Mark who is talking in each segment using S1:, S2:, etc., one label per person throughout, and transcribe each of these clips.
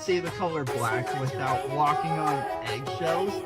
S1: say the color black without walking on eggshells.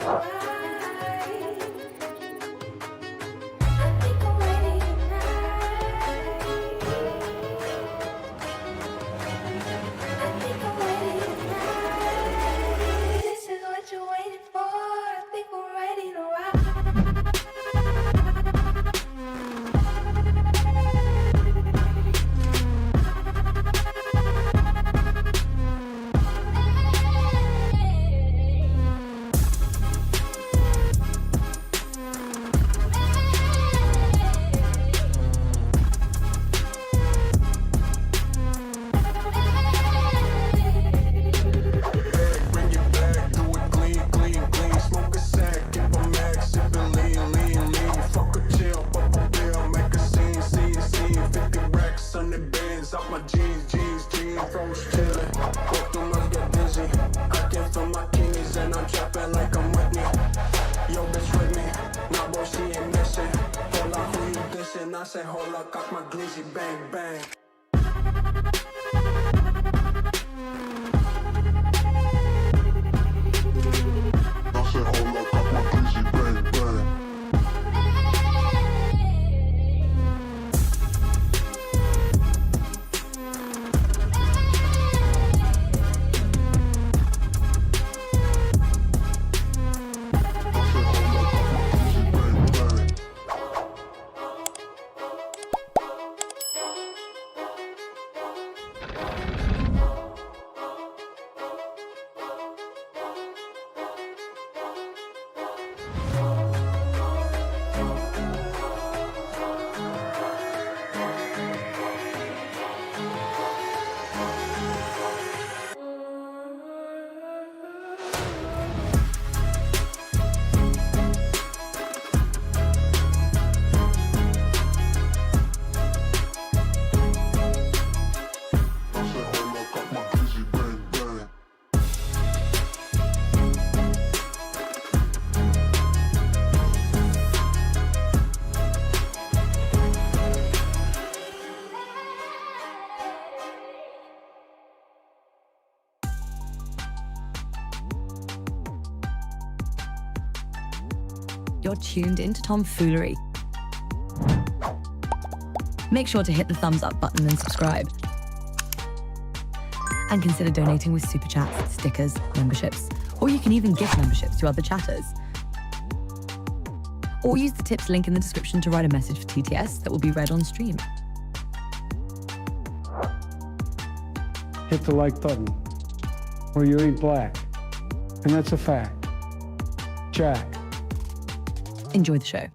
S2: You're tuned into Tomfoolery. Make sure to hit the thumbs up button and subscribe. And consider donating with super chats, stickers, memberships, or you can even gift memberships to other chatters. Or use the tips link in the description to write a message for TTS that will be read on stream.
S3: Hit the like button, or you ain't black. And that's a fact. Jack.
S2: Enjoy the show.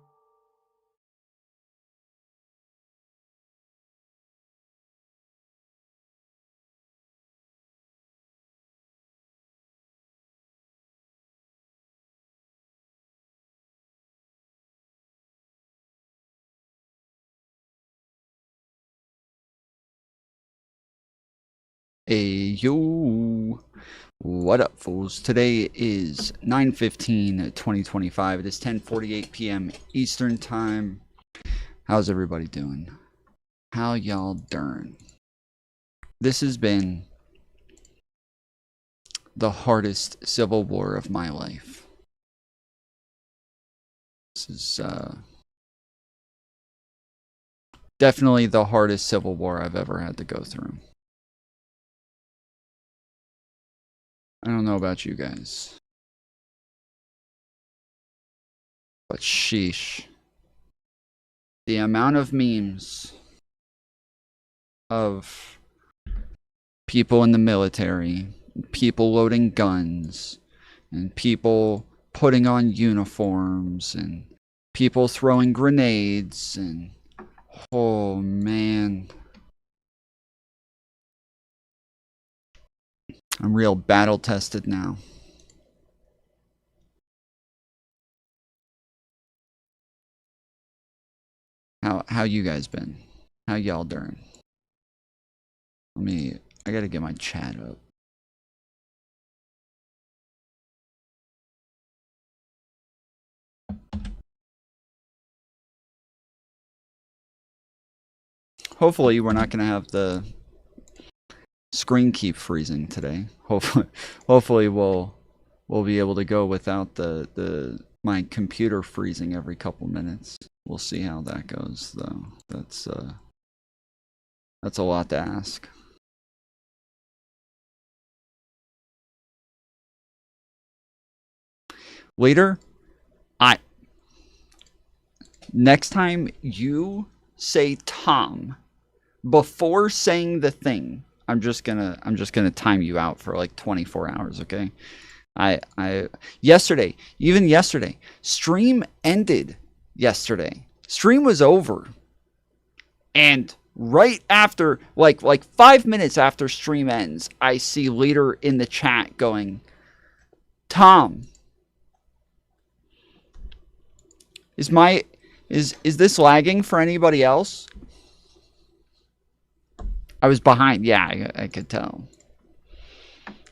S4: Hey yo, what up fools? Today is 9/15/2025. It is 10:48 p.m. Eastern time. How's everybody doing? How y'all doing? This has been the hardest civil war of my life. This is definitely the hardest civil war I've ever had to go through. I don't know about you guys, but sheesh. The amount of memes of people in the military, people loading guns, and people putting on uniforms, and people throwing grenades, and oh man. I'm real battle tested now. How you guys been? How y'all doing? I gotta get my chat up. Hopefully we're not gonna have the screen keep freezing today. Hopefully we'll be able to go without my computer freezing every couple minutes. We'll see how that goes, though. That's a lot to ask. Later, next time you say Tom before saying the thing, I'm just gonna time you out for like 24 hours, okay? Yesterday, stream ended yesterday. Stream was over. And right after, like 5 minutes after stream ends, I see later in the chat going, Tom, is this lagging for anybody else? I was behind. Yeah, I could tell.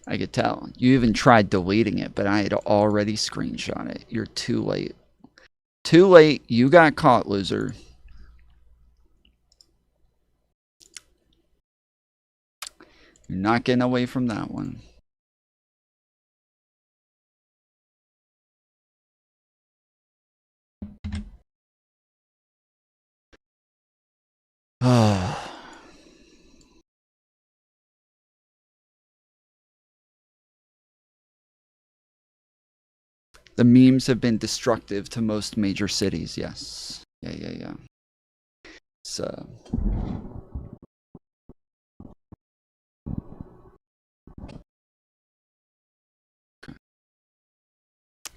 S4: I could tell. You even tried deleting it, but I had already screenshot it. You're too late. Too late. You got caught, loser. You're not getting away from that one. The memes have been destructive to most major cities, yes. Yeah. So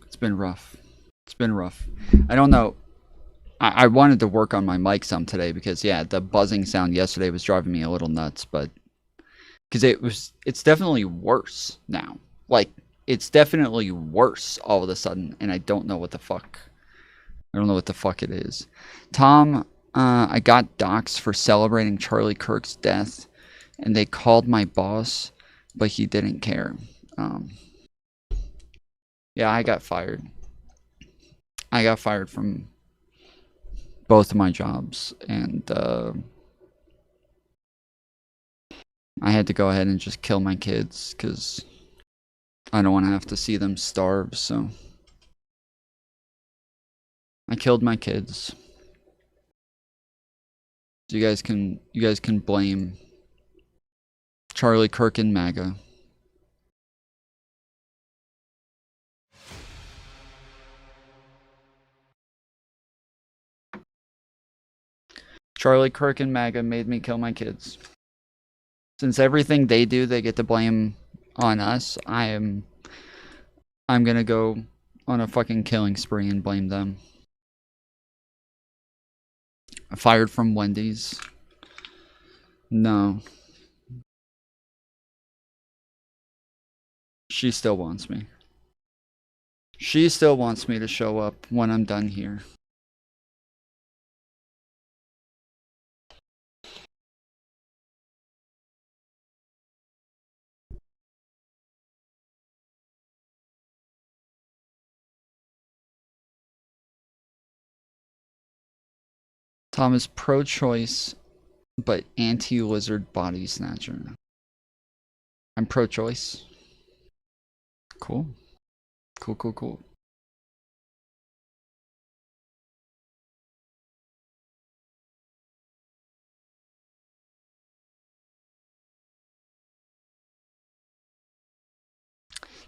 S4: it's been rough. It's been rough. I don't know. I wanted to work on my mic some today because, yeah, the buzzing sound yesterday was driving me a little nuts, but because it's definitely worse now. Like, it's definitely worse all of a sudden, and I don't know what the fuck. I don't know what the fuck it is. Tom, I got doxxed for celebrating Charlie Kirk's death, and they called my boss, but he didn't care. Yeah, I got fired. I got fired from both of my jobs, and I had to go ahead and just kill my kids because I don't want to have to see them starve. So I killed my kids. So you guys can blame Charlie Kirk and MAGA. Charlie Kirk and MAGA made me kill my kids. Since everything they do, they get to blame on us, I'm gonna go on a fucking killing spree and blame them. Fired from Wendy's. No. She still wants me. She still wants me to show up when I'm done here. Tom is pro-choice, but anti-lizard body snatcher. I'm pro-choice. Cool. Cool.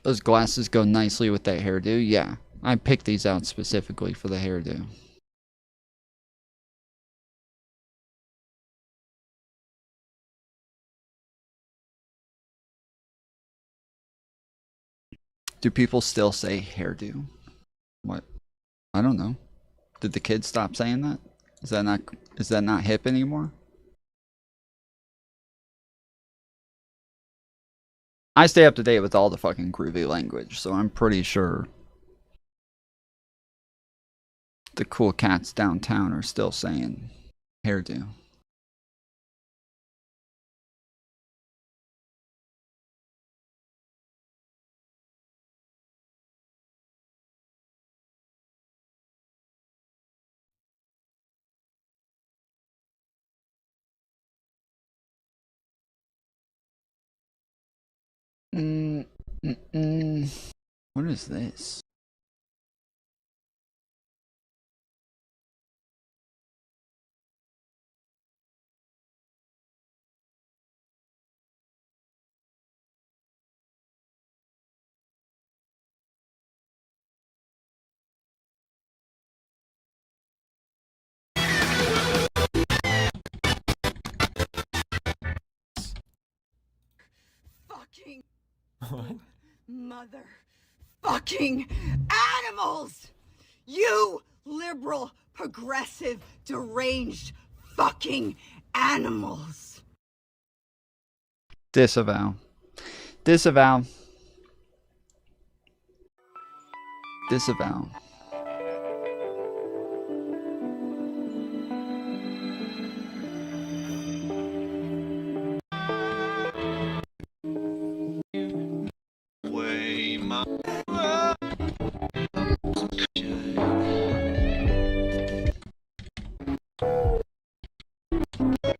S4: Those glasses go nicely with that hairdo. Yeah, I picked these out specifically for the hairdo. Do people still say hairdo? What? I don't know. Did the kids stop saying that? Is that not hip anymore? I stay up to date with all the fucking groovy language, so I'm pretty sure the cool cats downtown are still saying hairdo. What is this?
S5: Fucking
S6: What?
S5: mother fucking animals! You liberal, progressive, deranged fucking animals!
S4: Disavow. Disavow. Disavow.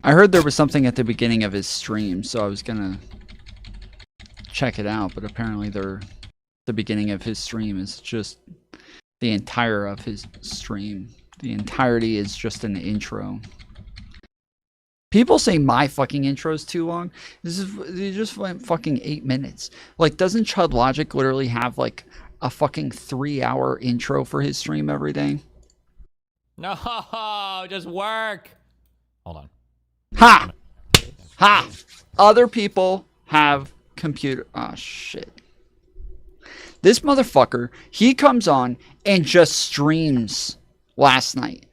S4: I heard there was something at the beginning of his stream, so I was gonna check it out, but apparently the beginning of his stream is just the entire of his stream. The entirety is just an intro. People say my fucking intro is too long. It just went fucking 8 minutes. Like, doesn't Chud Logic literally have like a fucking 3-hour intro for his stream every day?
S6: No, just work. Hold on.
S4: Ha! Ha! Other people have computer. Oh, shit. This motherfucker, he comes on and just streams last night.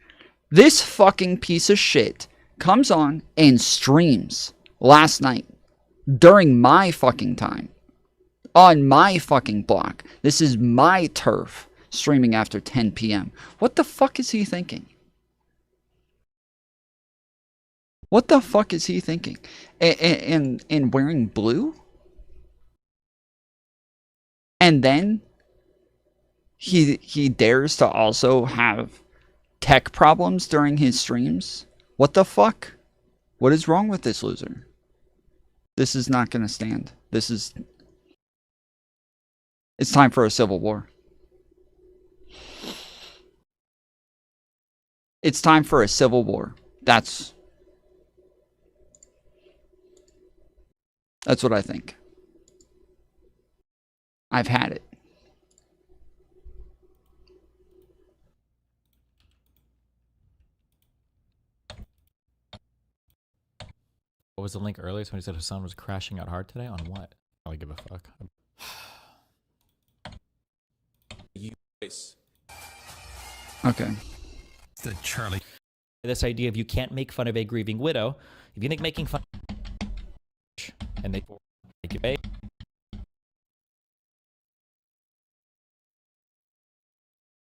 S4: This fucking piece of shit comes on and streams last night during my fucking time on my fucking block. This is my turf, streaming after 10 p.m. What the fuck is he thinking? What the fuck is he thinking? And wearing blue? And then he dares to also have tech problems during his streams? What the fuck? What is wrong with this loser? This is not going to stand. It's time for a civil war. It's time for a civil war. That's what I think. I've had it.
S6: What was the link earlier? Somebody said Hassan was crashing out hard today. On what? I don't give a fuck.
S4: Okay.
S7: The Charlie.
S6: This idea of you can't make fun of a grieving widow. If you think making fun and they make you pay.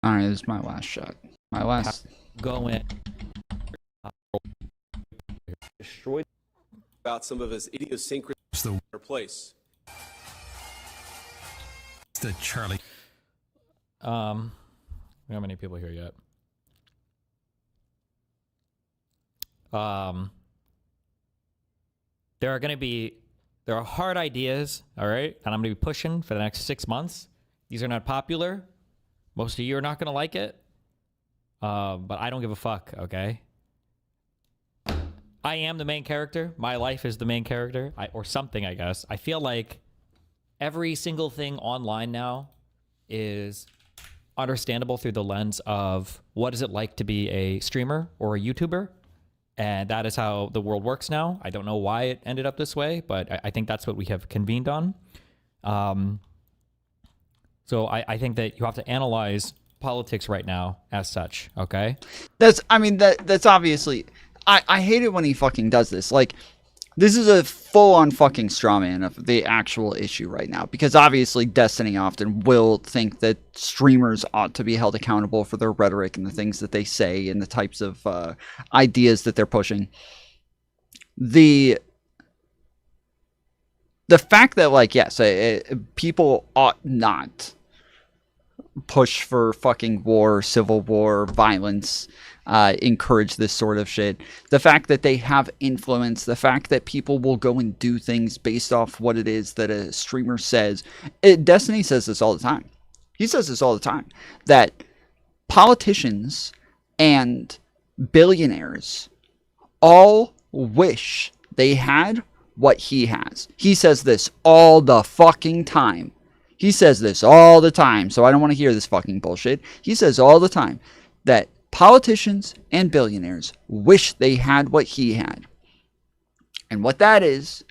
S4: Alright, this is my last shot. My last.
S6: Go in. Destroy.
S8: About some of his idiosyncrasies
S7: The,
S8: in their place.
S7: the Charlie.
S6: We don't have many people here yet. There are hard ideas, all right, and I'm gonna be pushing for the next 6 months. These are not popular. Most of you are not gonna like it, but I don't give a fuck. Okay. I am the main character. My life is the main character, or something, I guess. I feel like every single thing online now is understandable through the lens of what is it like to be a streamer or a YouTuber, and that is how the world works now. I don't know why it ended up this way, but I think that's what we have convened on. So I think that you have to analyze politics right now as such. Okay.
S4: That's obviously. I hate it when he fucking does this. Like, this is a full-on fucking straw man of the actual issue right now. Because obviously Destiny often will think that streamers ought to be held accountable for their rhetoric and the things that they say and the types of ideas that they're pushing. The fact that, like, yes, people ought not push for fucking war, civil war, violence, encourage this sort of shit. The fact that they have influence, the fact that people will go and do things based off what it is that a streamer says. Destiny says this all the time. He says this all the time, that politicians and billionaires all wish they had what he has. He says this all the fucking time. He says this all the time, so I don't want to hear this fucking bullshit. He says all the time that politicians and billionaires wish they had what he had. And what that is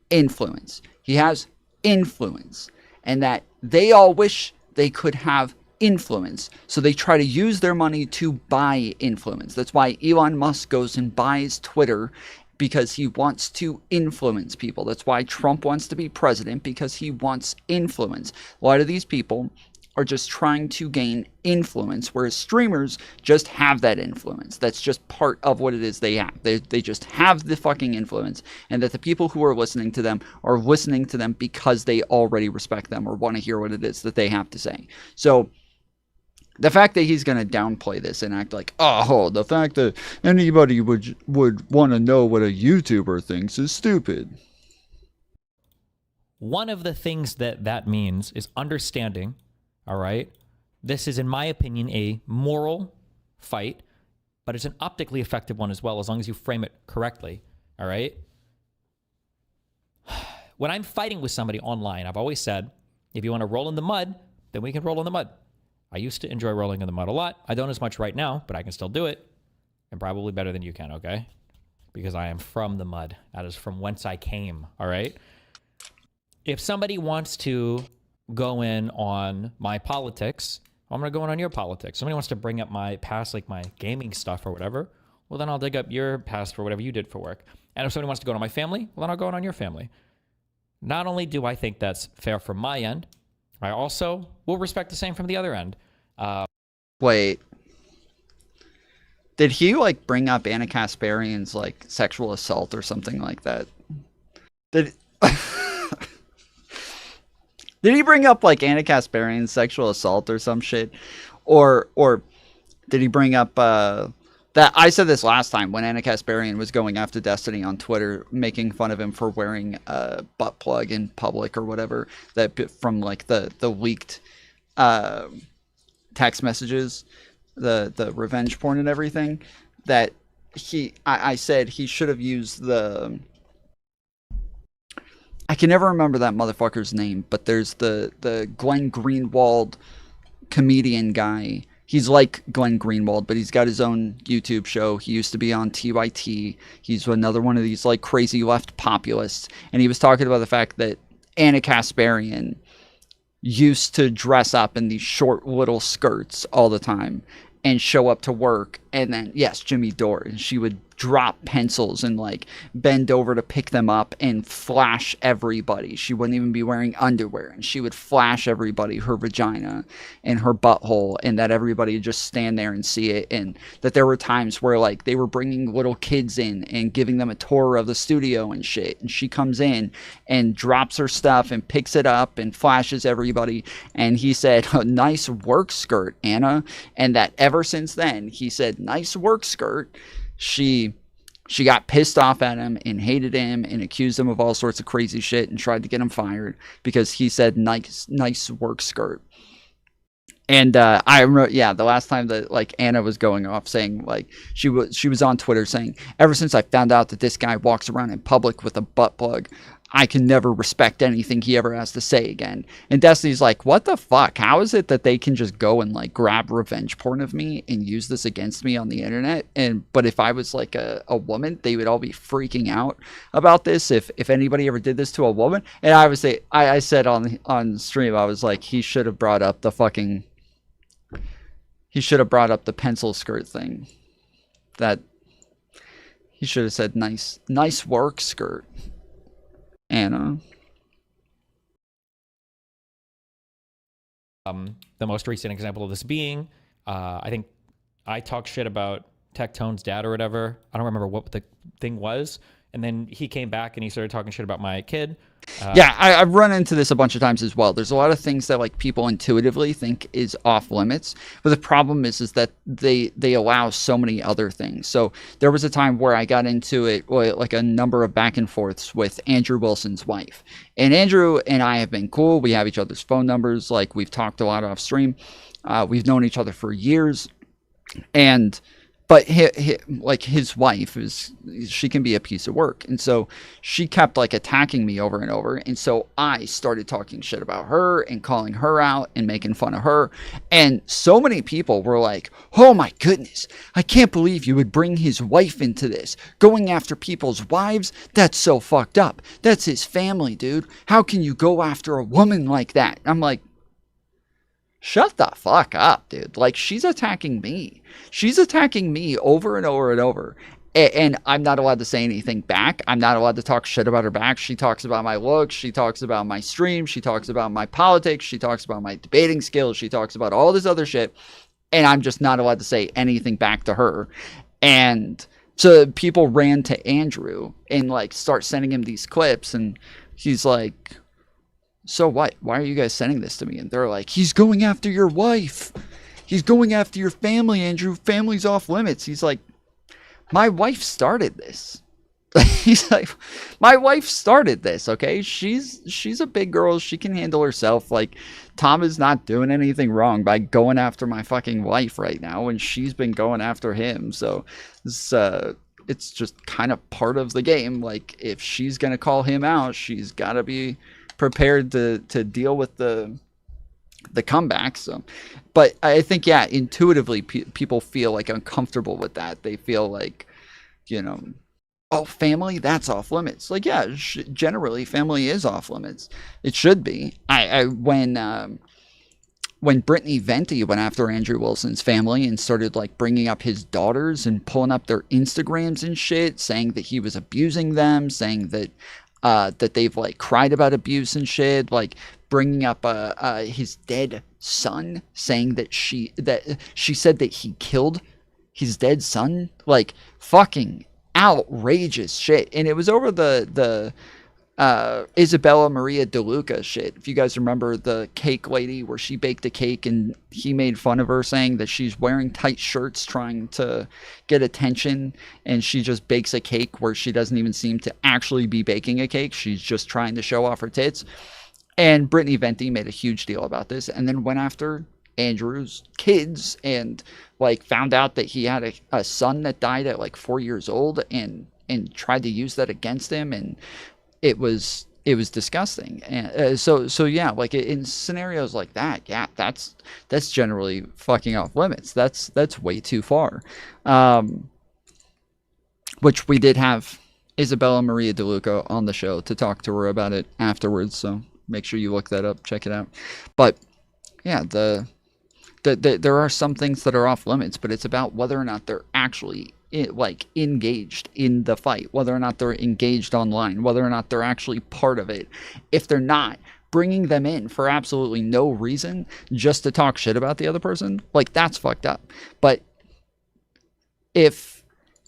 S4: influence. He has influence. And that they all wish they could have influence. So they try to use their money to buy influence. That's why Elon Musk goes and buys Twitter, because he wants to influence people. That's why Trump wants to be president, because he wants influence. A lot of these people are just trying to gain influence, whereas streamers just have that influence. That's just part of what it is they have. They just have the fucking influence, and that the people who are listening to them are listening to them because they already respect them or want to hear what it is that they have to say. So the fact that he's going to downplay this and act like, oh, the fact that anybody would want to know what a YouTuber thinks is stupid.
S6: One of the things that means is understanding, all right? This is, in my opinion, a moral fight, but it's an optically effective one as well, as long as you frame it correctly, all right? When I'm fighting with somebody online, I've always said, if you want to roll in the mud, then we can roll in the mud. I used to enjoy rolling in the mud a lot. I don't as much right now, but I can still do it. And probably better than you can, okay? Because I am from the mud. That is from whence I came, all right? If somebody wants to go in on my politics, I'm going to go in on your politics. Somebody wants to bring up my past, like my gaming stuff or whatever, well, then I'll dig up your past for whatever you did for work. And if somebody wants to go in on my family, well, then I'll go in on your family. Not only do I think that's fair from my end, I also will respect the same from the other end.
S4: Wait. Did he, like, bring up Anna Kasparian's, like, sexual assault or something like that? Did he bring up, like, Anna Kasparian's sexual assault or some shit? Or did he bring up, that I said this last time when Anna Kasparian was going after Destiny on Twitter, making fun of him for wearing a butt plug in public or whatever, that from like the leaked text messages, the revenge porn and everything, that I said he should have used the, I can never remember that motherfucker's name, but there's the Glenn Greenwald comedian guy. He's like Glenn Greenwald, but he's got his own YouTube show. He used to be on TYT. He's another one of these like crazy left populists. And he was talking about the fact that Anna Kasparian used to dress up in these short little skirts all the time and show up to work. And then, yes, Jimmy Dore. And she would drop pencils and like bend over to pick them up and flash everybody. She wouldn't even be wearing underwear, and she would flash everybody her vagina and her butthole, and that everybody would just stand there and see it. And that there were times where like they were bringing little kids in and giving them a tour of the studio and shit, and she comes in and drops her stuff and picks it up and flashes everybody. And he said, nice work skirt, Anna. And that ever since then, he said, nice work skirt. She got pissed off at him and hated him and accused him of all sorts of crazy shit and tried to get him fired because he said nice work skirt. And I remember, yeah, the last time that like Anna was going off saying like she was on Twitter saying, ever since I found out that this guy walks around in public with a butt plug, I can never respect anything he ever has to say again. And Destiny's like, what the fuck? How is it that they can just go and like grab revenge porn of me and use this against me on the internet? But if I was like a woman, they would all be freaking out about this if anybody ever did this to a woman. And I would say, I said on stream, I was like, he should have brought up the pencil skirt thing. That he should have said nice work skirt, Anna.
S6: The most recent example of this being, I think I talked shit about Tectone's dad or whatever. I don't remember what the thing was. And then he came back and he started talking shit about my kid.
S4: Yeah, I've run into this a bunch of times as well. There's a lot of things that like people intuitively think is off limits, but the problem is that they allow so many other things. So there was a time where I got into it, like a number of back and forths with Andrew Wilson's wife, and Andrew and I have been cool. We have each other's phone numbers. Like, we've talked a lot off stream. We've known each other for years, but his wife she can be a piece of work. And so she kept like attacking me over and over. And so I started talking shit about her and calling her out and making fun of her. And so many people were like, oh my goodness, I can't believe you would bring his wife into this. Going after people's wives, that's so fucked up. That's his family, dude. How can you go after a woman like that? I'm like, shut the fuck up, dude. Like, she's attacking me. She's attacking me over and over and over. And I'm not allowed to say anything back. I'm not allowed to talk shit about her back. She talks about my looks. She talks about my stream. She talks about my politics. She talks about my debating skills. She talks about all this other shit. And I'm just not allowed to say anything back to her. And so people ran to Andrew and like start sending him these clips. And he's like, so what? Why are you guys sending this to me? And they're like, he's going after your wife. He's going after your family, Andrew. Family's off limits. He's like, my wife started this. He's like, my wife started this, okay? She's a big girl. She can handle herself. Like, Tom is not doing anything wrong by going after my fucking wife right now, and she's been going after him. So it's just kind of part of the game. Like, if she's going to call him out, she's got to be prepared to deal with the comeback. So, but I think, yeah, intuitively people feel like uncomfortable with that. They feel like, you know, oh, family, that's off limits. Like, yeah, generally family is off limits. It should be. When Brittany Venti went after Andrew Wilson's family and started like bringing up his daughters and pulling up their Instagrams and shit, saying that he was abusing them, saying that that they've like cried about abuse and shit, like bringing up his dead son, saying that she said that he killed his dead son, like fucking outrageous shit. And it was over the Isabella Maria DeLuca shit. If you guys remember the cake lady where she baked a cake and he made fun of her, saying that she's wearing tight shirts trying to get attention, and she just bakes a cake where she doesn't even seem to actually be baking a cake. She's just trying to show off her tits. And Brittany Venti made a huge deal about this and then went after Andrew's kids and like found out that he had a son that died at like 4 years old and tried to use that against him. And it was disgusting. And so yeah, like in scenarios like that, yeah, that's generally fucking off limits. That's way too far. Which we did have Isabella Maria DeLuca on the show to talk to her about it afterwards. So make sure you look that up, check it out. But yeah, there are some things that are off limits, but it's about whether or not they're actually engaged in the fight, whether or not they're engaged online, whether or not they're actually part of it. If they're not, bringing them in for absolutely no reason just to talk shit about the other person, like, that's fucked up. But if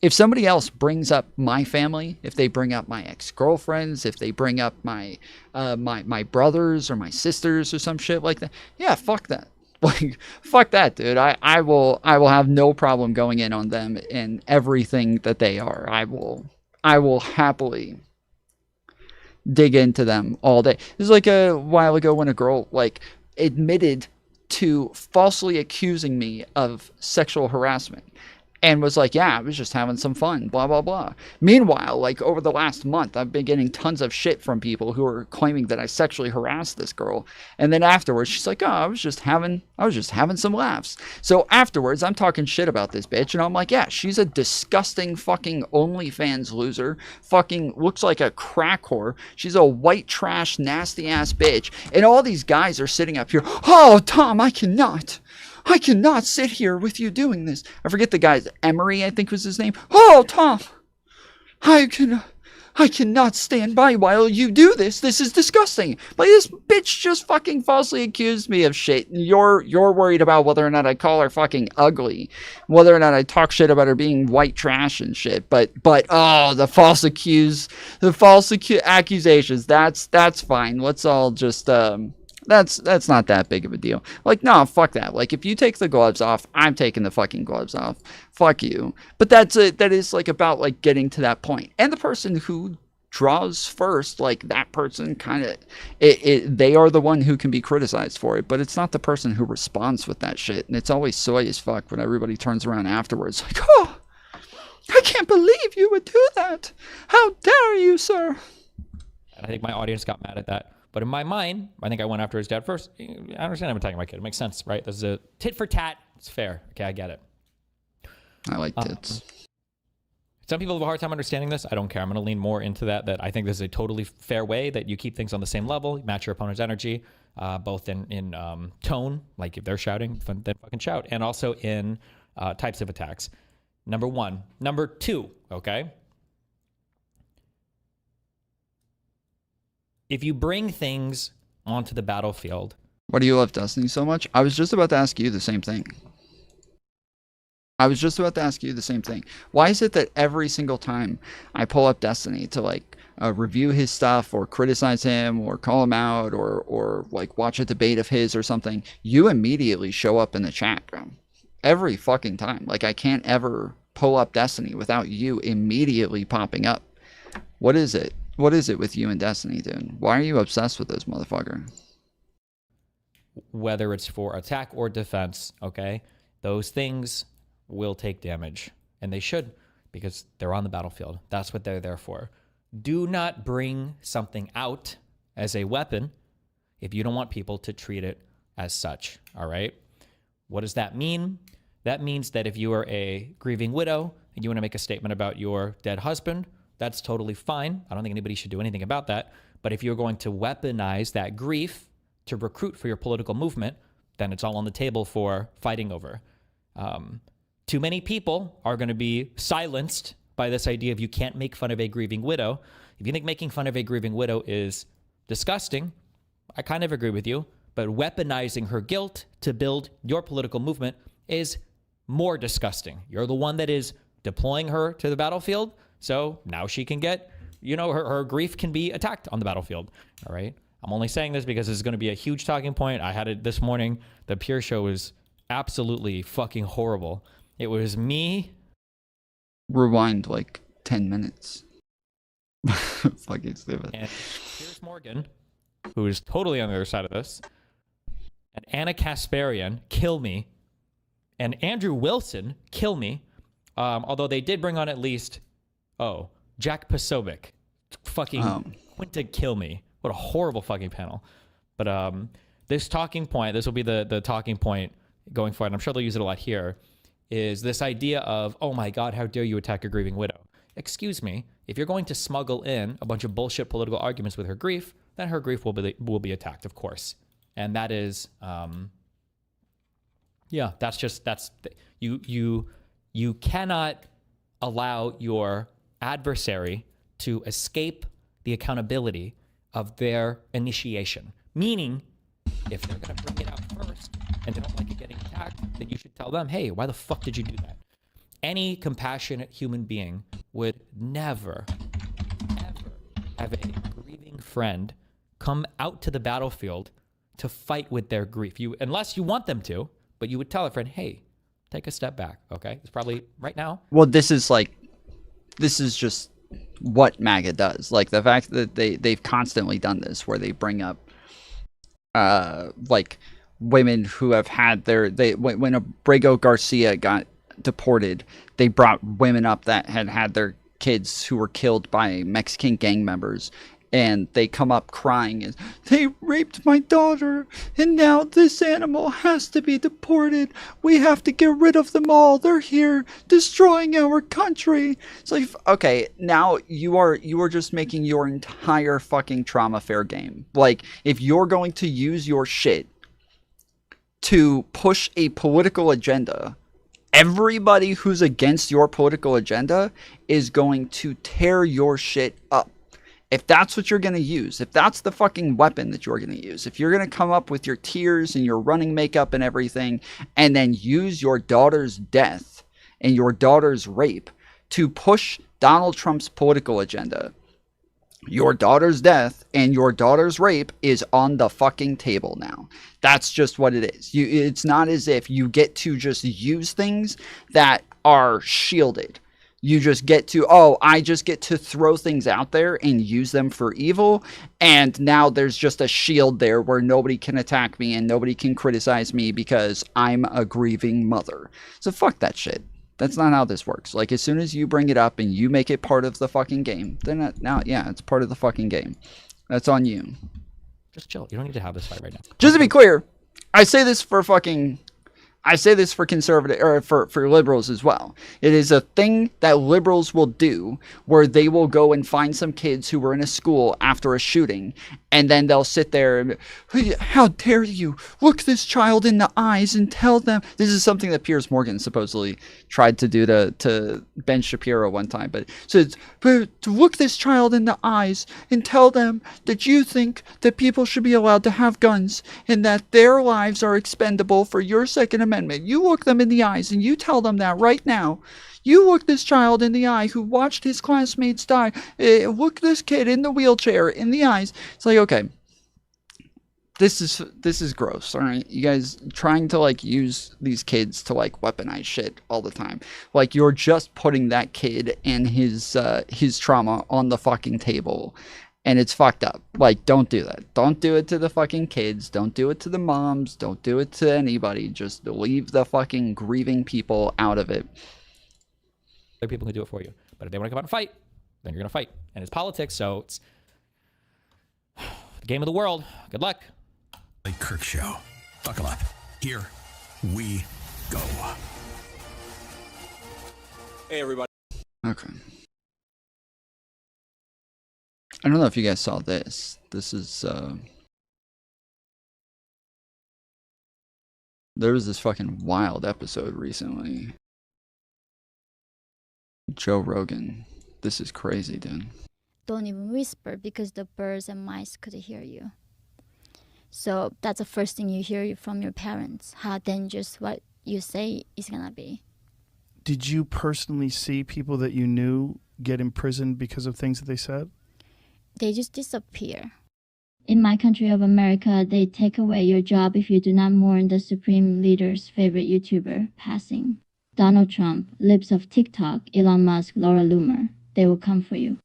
S4: somebody else brings up my family, if they bring up my ex-girlfriends, if they bring up my my brothers or my sisters or some shit like that, yeah, fuck that. Like, fuck that, dude. I will have no problem going in on them in everything that they are. I will happily dig into them all day. This is like a while ago when a girl like admitted to falsely accusing me of sexual harassment. And was like, yeah, I was just having some fun, blah, blah, blah. Meanwhile, like, over the last month, I've been getting tons of shit from people who are claiming that I sexually harassed this girl. And then afterwards, she's like, oh, I was just having some laughs. So afterwards, I'm talking shit about this bitch, and I'm like, yeah, she's a disgusting fucking OnlyFans loser. Fucking looks like a crack whore. She's a white trash, nasty ass bitch. And all these guys are sitting up here, oh, Tom, I cannot sit here with you doing this. I forget the guy's Emery, I think was his name. Oh, Tom, I I cannot stand by while you do this. This is disgusting. Like, this bitch just fucking falsely accused me of shit. And you're worried about whether or not I call her fucking ugly. Whether or not I talk shit about her being white trash and shit. But oh, the false accusations. That's fine. Let's all just, that's not that big of a deal. Like, no, fuck that. Like, if you take the gloves off, I'm taking the fucking gloves off. Fuck you. But that is like about like getting to that point. And the person who draws first, like that person kind of, they are the one who can be criticized for it. But it's not the person who responds with that shit. And it's always soy as fuck when everybody turns around afterwards. Like, oh, I can't believe you would do that. How dare you, sir?
S6: And I think my audience got mad at that. But in my mind, I think I went after his dad first. I understand I'm attacking my kid. It makes sense, right? This is a tit for tat. It's fair. Okay, I get it.
S4: I like tits.
S6: Some people have a hard time understanding this. I don't care. I'm going to lean more into that I think this is a totally fair way that you keep things on the same level, match your opponent's energy, both in tone, like if they're shouting, then fucking shout, and also in types of attacks. Number one. Number two, okay? If you bring things onto the battlefield.
S4: Why do you love Destiny so much? I was just about to ask you the same thing. Why is it that every single time I pull up Destiny to like review his stuff or criticize him or call him out or like watch a debate of his or something, you immediately show up in the chat, bro? Every fucking time. Like, I can't ever pull up Destiny without you immediately popping up. What is it? What is it with you and Destiny, dude? Why are you obsessed with this motherfucker?
S6: Whether it's for attack or defense, okay? Those things will take damage. And they should, because they're on the battlefield. That's what they're there for. Do not bring something out as a weapon if you don't want people to treat it as such, all right? What does that mean? That means that if you are a grieving widow and you want to make a statement about your dead husband, that's totally fine. I don't think anybody should do anything about that. But if you're going to weaponize that grief to recruit for your political movement, then it's all on the table for fighting over. Too many people are going to be silenced by this idea of you can't make fun of a grieving widow. If you think making fun of a grieving widow is disgusting, I kind of agree with you. But weaponizing her guilt to build your political movement is more disgusting. You're the one that is deploying her to the battlefield. So now she can get, her grief can be attacked on the battlefield. All right. I'm only saying this because this is going to be a huge talking point. I had it this morning. The Piers show was absolutely fucking horrible. It was me.
S4: Rewind like 10 minutes. Fucking stupid.
S6: And Piers Morgan, who is totally on the other side of this, and Anna Kasparian kill me, and Andrew Wilson kill me. Although they did bring on at least, Jack Posobiec, fucking Quinta kill me. What a horrible fucking panel. But this talking point, this will be the talking point going forward, and I'm sure they'll use it a lot here, is this idea of, oh my God, how dare you attack a grieving widow? Excuse me, if you're going to smuggle in a bunch of bullshit political arguments with her grief, then her grief will be attacked, of course. And that is, you cannot allow your adversary to escape the accountability of their initiation. Meaning, if they're going to bring it out first and they don't like it getting attacked, then you should tell them, hey, why the fuck did you do that? Any compassionate human being would never, ever have a grieving friend come out to the battlefield to fight with their grief. Unless you want them to, but you would tell a friend, hey, take a step back, okay? It's probably right now.
S4: Well, this is just what MAGA does. Like, the fact that they've constantly done this, where they bring up like women who have had when Abrego Garcia got deported, they brought women up that had their kids who were killed by Mexican gang members, and they come up crying and they raped my daughter, and now this animal has to be deported. We have to get rid of them all. They're here destroying our country. It's like, okay, now you are just making your entire fucking trauma fair game. Like, if you're going to use your shit to push a political agenda, everybody who's against your political agenda is going to tear your shit up. If that's what you're going to use, if that's the fucking weapon that you're going to use, if you're going to come up with your tears and your running makeup and everything, and then use your daughter's death and your daughter's rape to push Donald Trump's political agenda, your daughter's death and your daughter's rape is on the fucking table now. That's just what it is. It's not as if you get to just use things that are shielded. You just get to, oh, I just get to throw things out there and use them for evil. And now there's just a shield there where nobody can attack me and nobody can criticize me because I'm a grieving mother. So fuck that shit. That's not how this works. Like, as soon as you bring it up and you make it part of the fucking game, then now, yeah, it's part of the fucking game. That's on you.
S6: Just chill. You don't need to have this fight right now.
S4: Just to be clear, I say this for conservative, or for liberals as well. It is a thing that liberals will do where they will go and find some kids who were in a school after a shooting, and then they'll sit there and, how dare you look this child in the eyes and tell them. This is something that Piers Morgan supposedly tried to do to Ben Shapiro one time, but says, to look this child in the eyes and tell them that you think that people should be allowed to have guns and that their lives are expendable for your Second Amendment. You look them in the eyes and you tell them that right now. You look this child in the eye who watched his classmates die. Look this kid in the wheelchair in the eyes. It's like, okay, this is gross. All right, you guys trying to like use these kids to like weaponize shit all the time. Like, you're just putting that kid and his trauma on the fucking table. And it's fucked up. Like, don't do that. Don't do it to the fucking kids. Don't do it to the moms. Don't do it to anybody. Just leave the fucking grieving people out of it.
S6: Other people can do it for you. But if they want to come out and fight, then you're going to fight. And it's politics, so it's the game of the world. Good luck.
S7: Kirk Show. Buckle up. Here we go.
S8: Hey, everybody.
S4: Okay. I don't know if you guys saw this. This is, there was this fucking wild episode recently. Joe Rogan. This is crazy, dude.
S9: Don't even whisper because the birds and mice could hear you. So that's the first thing you hear from your parents, how dangerous what you say is gonna be.
S10: Did you personally see people that you knew get imprisoned because of things that they said?
S9: They just disappear. In my country of America, they take away your job if you do not mourn the supreme leader's favorite YouTuber passing. Donald Trump, Libs of TikTok, Elon Musk, Laura Loomer. They will come for you.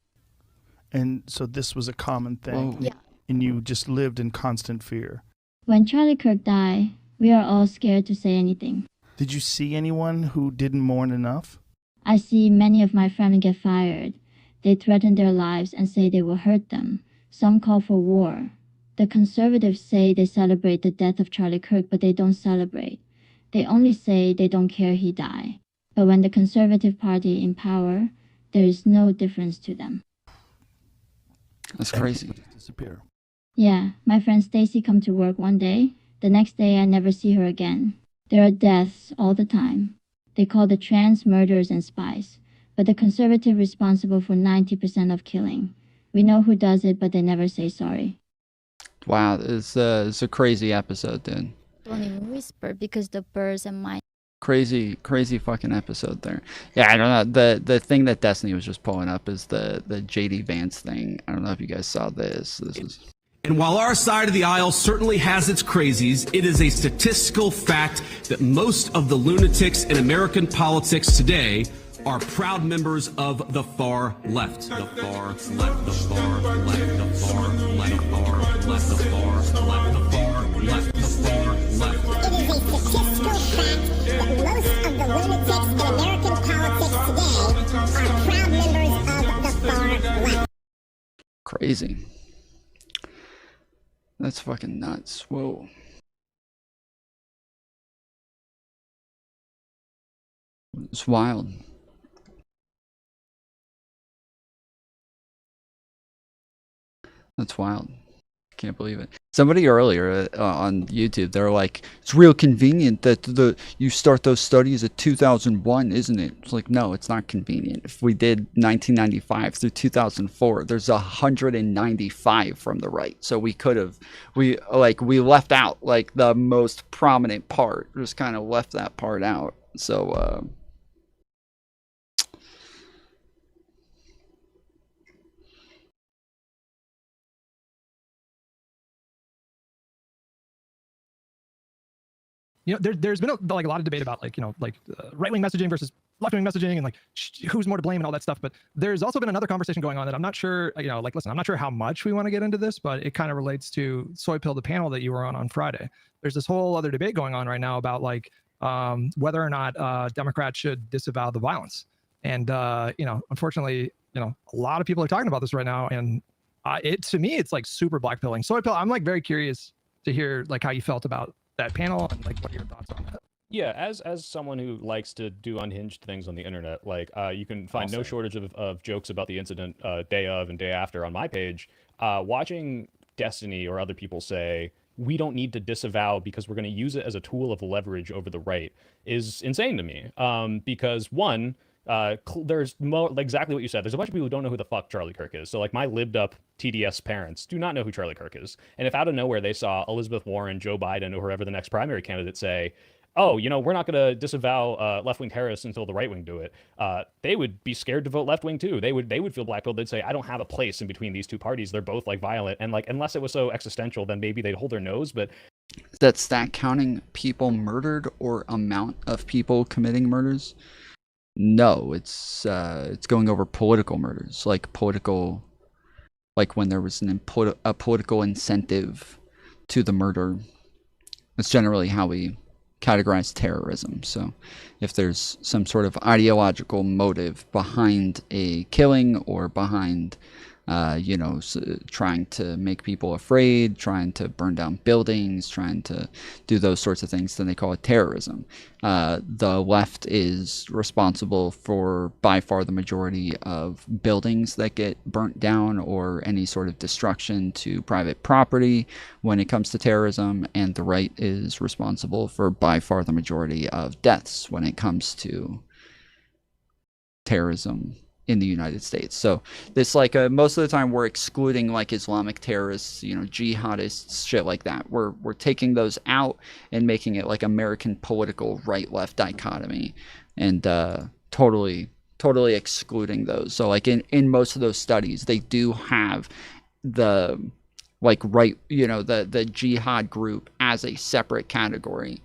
S10: And so this was a common thing.
S9: Whoa. Yeah.
S10: And you just lived in constant fear.
S9: When Charlie Kirk died, we are all scared to say anything.
S10: Did you see anyone who didn't mourn enough?
S9: I see many of my family get fired. They threaten their lives and say they will hurt them. Some call for war. The conservatives say they celebrate the death of Charlie Kirk, but they don't celebrate. They only say they don't care he died. But when the Conservative Party in power, there is no difference to them.
S4: That's crazy.
S10: Disappear.
S9: Yeah, my friend Stacy come to work one day. The next day I never see her again. There are deaths all the time. They call the trans murderers and spies. But the conservative responsible for 90% of killing. We know who does it, but they never say sorry.
S4: Wow, it's a crazy episode, dude.
S9: Don't even whisper because the birds and mice.
S4: Crazy fucking episode there. Yeah, I don't know. The thing that Destiny was just pulling up is the JD Vance thing. I don't know if you guys saw this. This is.
S11: And while our side of the aisle certainly has its crazies, it is a statistical fact that most of the lunatics in American politics today are proud members of the far left. The far left, the far left, the far left, the far left, the far left, the far left, the far left.
S12: It is a statistical fact that most of the lunatics in American politics today are proud members of the far left.
S4: Crazy. That's fucking nuts. Whoa. It's wild. That's wild. Can't believe it. Somebody earlier on YouTube, they were like, it's real convenient that you start those studies at 2001, isn't it? It's like, no, it's not convenient. If we did 1995 through 2004, there's 195 from the right. So we could have, we left out like the most prominent part, just kind of left that part out. So,
S13: there's been a lot of debate about right-wing messaging versus left-wing messaging and who's more to blame and all that stuff. But there's also been another conversation going on that I'm not sure, listen, I'm not sure how much we want to get into this, but it kind of relates to Soy Pill, the panel that you were on Friday. There's this whole other debate going on right now about whether or not Democrats should disavow the violence. And, unfortunately, a lot of people are talking about this right now. And to me, it's super blackpilling. Soy Pill, I'm very curious to hear how you felt about that panel and what are your thoughts on that?
S14: Yeah, as someone who likes to do unhinged things on the internet, you can find no shortage of jokes about the incident day of and day after on my page. Watching Destiny or other people say, we don't need to disavow because we're going to use it as a tool of leverage over the right is insane to me. Because one, there's exactly what you said. There's a bunch of people who don't know who the fuck Charlie Kirk is. So my lived up TDS parents do not know who Charlie Kirk is. And if out of nowhere they saw Elizabeth Warren, Joe Biden, or whoever the next primary candidate say, oh, we're not going to disavow left-wing terrorists until the right-wing do it, they would be scared to vote left-wing too. They would feel blackpilled. They'd say, I don't have a place in between these two parties. They're both violent. And unless it was so existential, then maybe they'd hold their nose. But
S4: that's that counting people murdered or amount of people committing murders? No, it's going over political murders, when there was a political incentive to the murder. That's generally how we categorize terrorism. So if there's some sort of ideological motive behind a killing or behind trying to make people afraid, trying to burn down buildings, trying to do those sorts of things, then they call it terrorism. The left is responsible for by far the majority of buildings that get burnt down or any sort of destruction to private property when it comes to terrorism, and the right is responsible for by far the majority of deaths when it comes to terrorism in the United States. So this most of the time we're excluding Islamic terrorists, jihadists, shit like that. We're taking those out and making it American political right-left dichotomy, and totally excluding those. So in most of those studies, they do have the right, the jihad group as a separate category,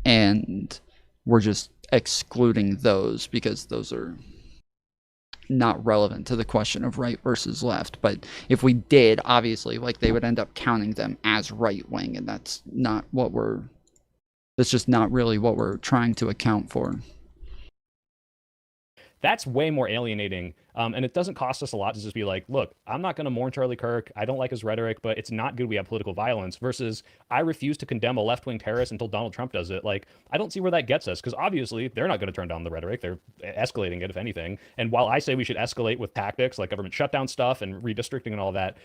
S4: and we're just excluding those because those are not relevant to the question of right versus left. But if we did, obviously, they would end up counting them as right wing, and that's just not really what we're trying to account for.
S14: That's way more alienating. And it doesn't cost us a lot to just be look, I'm not going to mourn Charlie Kirk. I don't like his rhetoric, but it's not good we have political violence, versus I refuse to condemn a left-wing terrorist until Donald Trump does it. I don't see where that gets us, because obviously they're not going to turn down the rhetoric. They're escalating it, if anything. And while I say we should escalate with tactics like government shutdown stuff and redistricting and all that,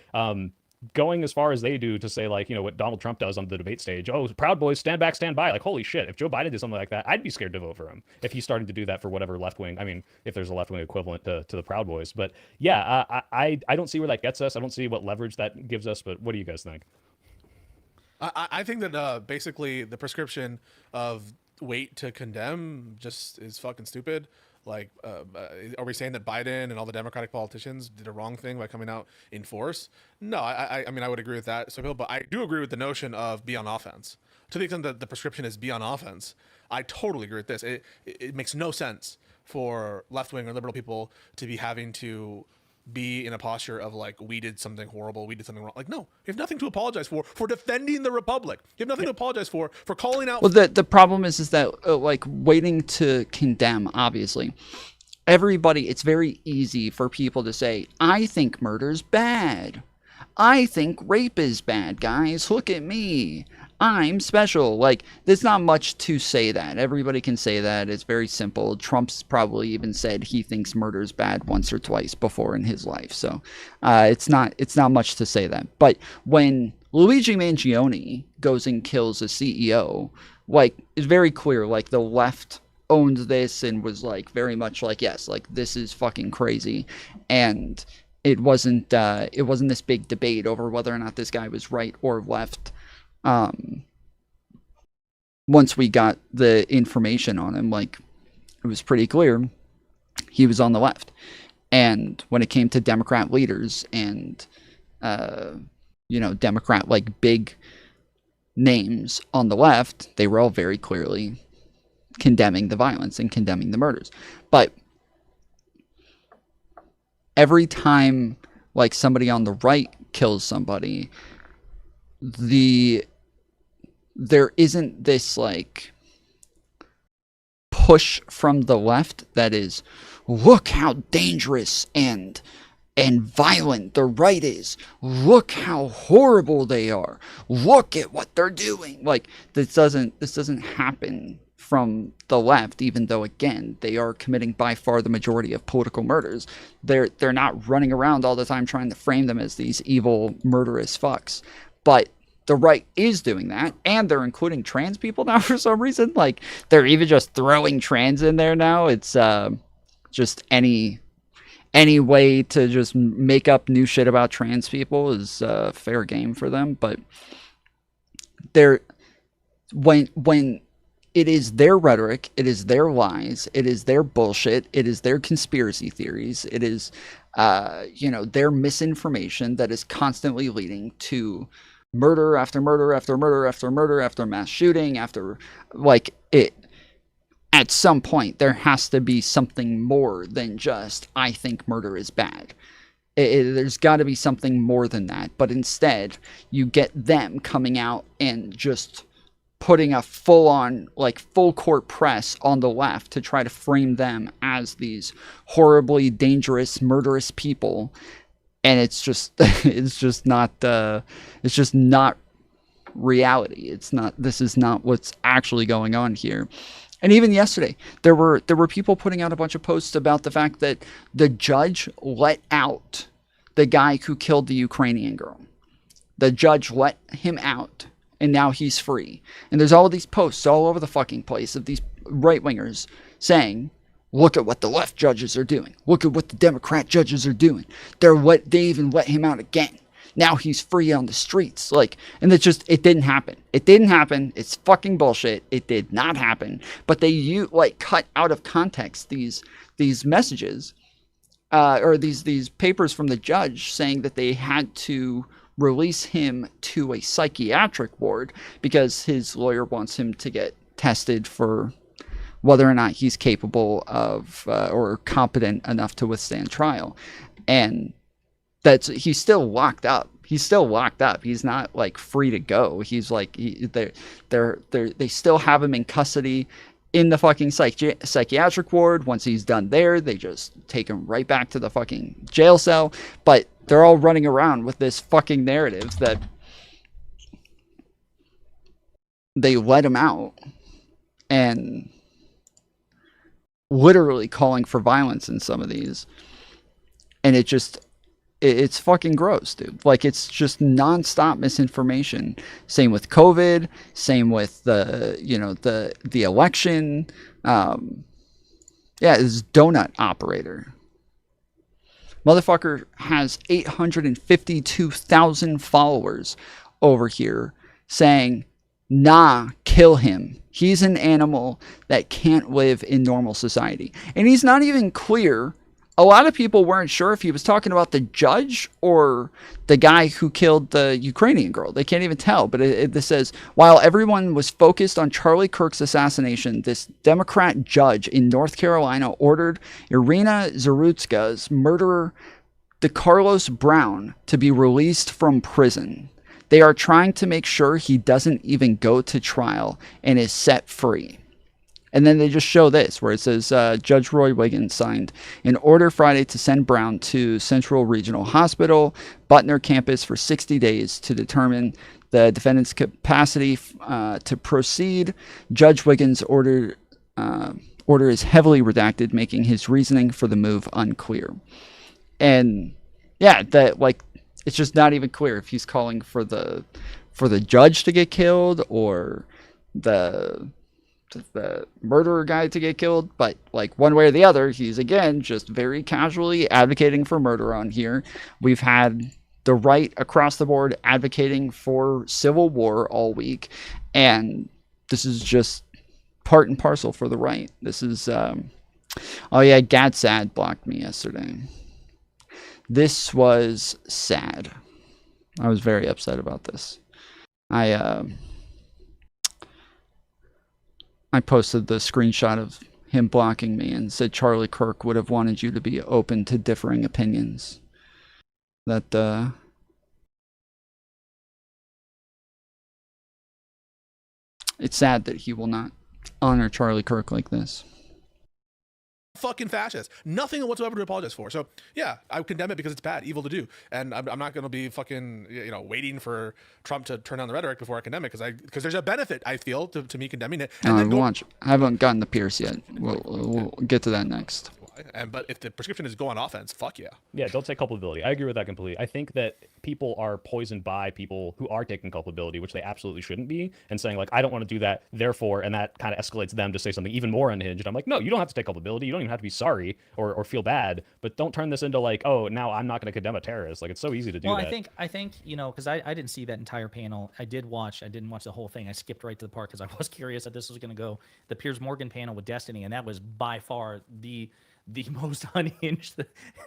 S14: going as far as they do to say what Donald Trump does on the debate stage, oh, Proud Boys, stand back, stand by. Holy shit, if Joe Biden did something like that, I'd be scared to vote for him if he's starting to do that for whatever left-wing, if there's a left-wing equivalent to the Proud Boys. But yeah, I don't see where that gets us. I don't see what leverage that gives us, but what do you guys think?
S15: I think that basically the prescription of wait to condemn just is fucking stupid. Are we saying that Biden and all the Democratic politicians did a wrong thing by coming out in force? No, I would agree with that, but I do agree with the notion of be on offense. To the extent that the prescription is be on offense, I totally agree with this. It makes no sense for left-wing or liberal people to be having to be in a posture of we did something horrible, we did something wrong. No, you have nothing to apologize for defending the republic. You have nothing to apologize for calling out.
S4: Well, the problem is that waiting to condemn, obviously, everybody, it's very easy for people to say, I think murder's bad. I think rape is bad, guys. Look at me. I'm special. There's not much to say that. Everybody can say that. It's very simple. Trump's probably even said he thinks murder's bad once or twice before in his life. So it's not much to say that. But when Luigi Mangione goes and kills a CEO, like, it's very clear, like, the left owned this and was, like, very much like, yes, like, this is fucking crazy. And it wasn't this big debate over whether or not this guy was right or left. Once we got the information on him, like, it was pretty clear he was on the left. And when it came to Democrat leaders and, Democrat, like, big names on the left, they were all very clearly condemning the violence and condemning the murders. But every time, like, somebody on the right kills somebody, there isn't this, like, push from the left that is, look how dangerous and violent the right is. Look how horrible they are. Look at what they're doing. Like, this doesn't happen from the left, even though, again, they are committing by far the majority of political murders. They're not running around all the time trying to frame them as these evil, murderous fucks. But the right is doing that, and they're including trans people now for some reason. Like, they're even just throwing trans in there now. It's just any way to just make up new shit about trans people is fair game for them. But when it is their rhetoric, it is their lies, it is their bullshit, it is their conspiracy theories, it is their misinformation that is constantly leading to murder after murder after murder after murder after mass shooting after, like, it. At some point, there has to be something more than just, I think murder is bad. There's got to be something more than that. But instead, you get them coming out and just putting a full-on, like, full-court press on the left to try to frame them as these horribly dangerous, murderous people. And it's just not reality. This is not what's actually going on here. And even yesterday, there were people putting out a bunch of posts about the fact that the judge let out the guy who killed the Ukrainian girl. The judge let him out, and now he's free. And there's all of these posts all over the fucking place of these right-wingers saying, look at what the left judges are doing. Look at what the Democrat judges are doing. They even let him out again. Now he's free on the streets. Like, and it didn't happen. It didn't happen. It's fucking bullshit. It did not happen. But they cut out of context these messages, or these papers from the judge saying that they had to release him to a psychiatric ward because his lawyer wants him to get tested for whether or not he's capable of or competent enough to withstand trial. And he's still locked up. He's still locked up. He's not, like, free to go. He's like, they still have him in custody in the fucking psychiatric ward. Once he's done there, they just take him right back to the fucking jail cell. But they're all running around with this fucking narrative that they let him out and literally calling for violence in some of these. And it's fucking gross, dude. Like, it's just nonstop misinformation. Same with COVID. Same with the election. This donut operator. Motherfucker has 852,000 followers over here saying, nah, kill him. He's an animal that can't live in normal society. And he's not even clear. A lot of people weren't sure if he was talking about the judge or the guy who killed the Ukrainian girl. They can't even tell. But this says, while everyone was focused on Charlie Kirk's assassination, this Democrat judge in North Carolina ordered Irina Zarutska's murderer, DeCarlos Brown, to be released from prison. They are trying to make sure he doesn't even go to trial and is set free. And then they just show this, where it says, Judge Roy Wiggins signed an order Friday to send Brown to Central Regional Hospital, Butner campus, for 60 days to determine the defendant's capacity to proceed. Judge Wiggins' order is heavily redacted, making his reasoning for the move unclear. And yeah, It's just not even clear if he's calling for the judge to get killed or the murderer guy to get killed, but like one way or the other, he's again just very casually advocating for murder on here. We've had the right across the board advocating for civil war all week, and this is just part and parcel for the right. This is oh yeah, Gadsad blocked me yesterday. This was sad. I was very upset about this. I posted the screenshot of him blocking me and said Charlie Kirk would have wanted you to be open to differing opinions. That it's sad that he will not honor Charlie Kirk like this.
S15: Fucking fascist. Nothing whatsoever to apologize for. So yeah, I condemn it because it's bad, evil to do, and I'm not going to be fucking waiting for Trump to turn down the rhetoric before I condemn it, because there's a benefit I feel to me condemning it. And
S4: I haven't gotten to Piers yet. We'll get to that next.
S15: But if the prescription is go on offense, fuck yeah.
S14: Yeah, don't take culpability. I agree with that completely. I think that people are poisoned by people who are taking culpability, which they absolutely shouldn't be, and saying like, I don't want to do that, therefore, and that kind of escalates them to say something even more unhinged. I'm like, no, you don't have to take culpability. You don't even have to be sorry or feel bad, but don't turn this into like, oh, now I'm not going to condemn a terrorist. Like, it's so easy to do that.
S16: Well, I think because I didn't see that entire panel. I didn't watch the whole thing. I skipped right to the part because I was curious that this was going to go the Piers Morgan panel with Destiny, and that was by far the most unhinged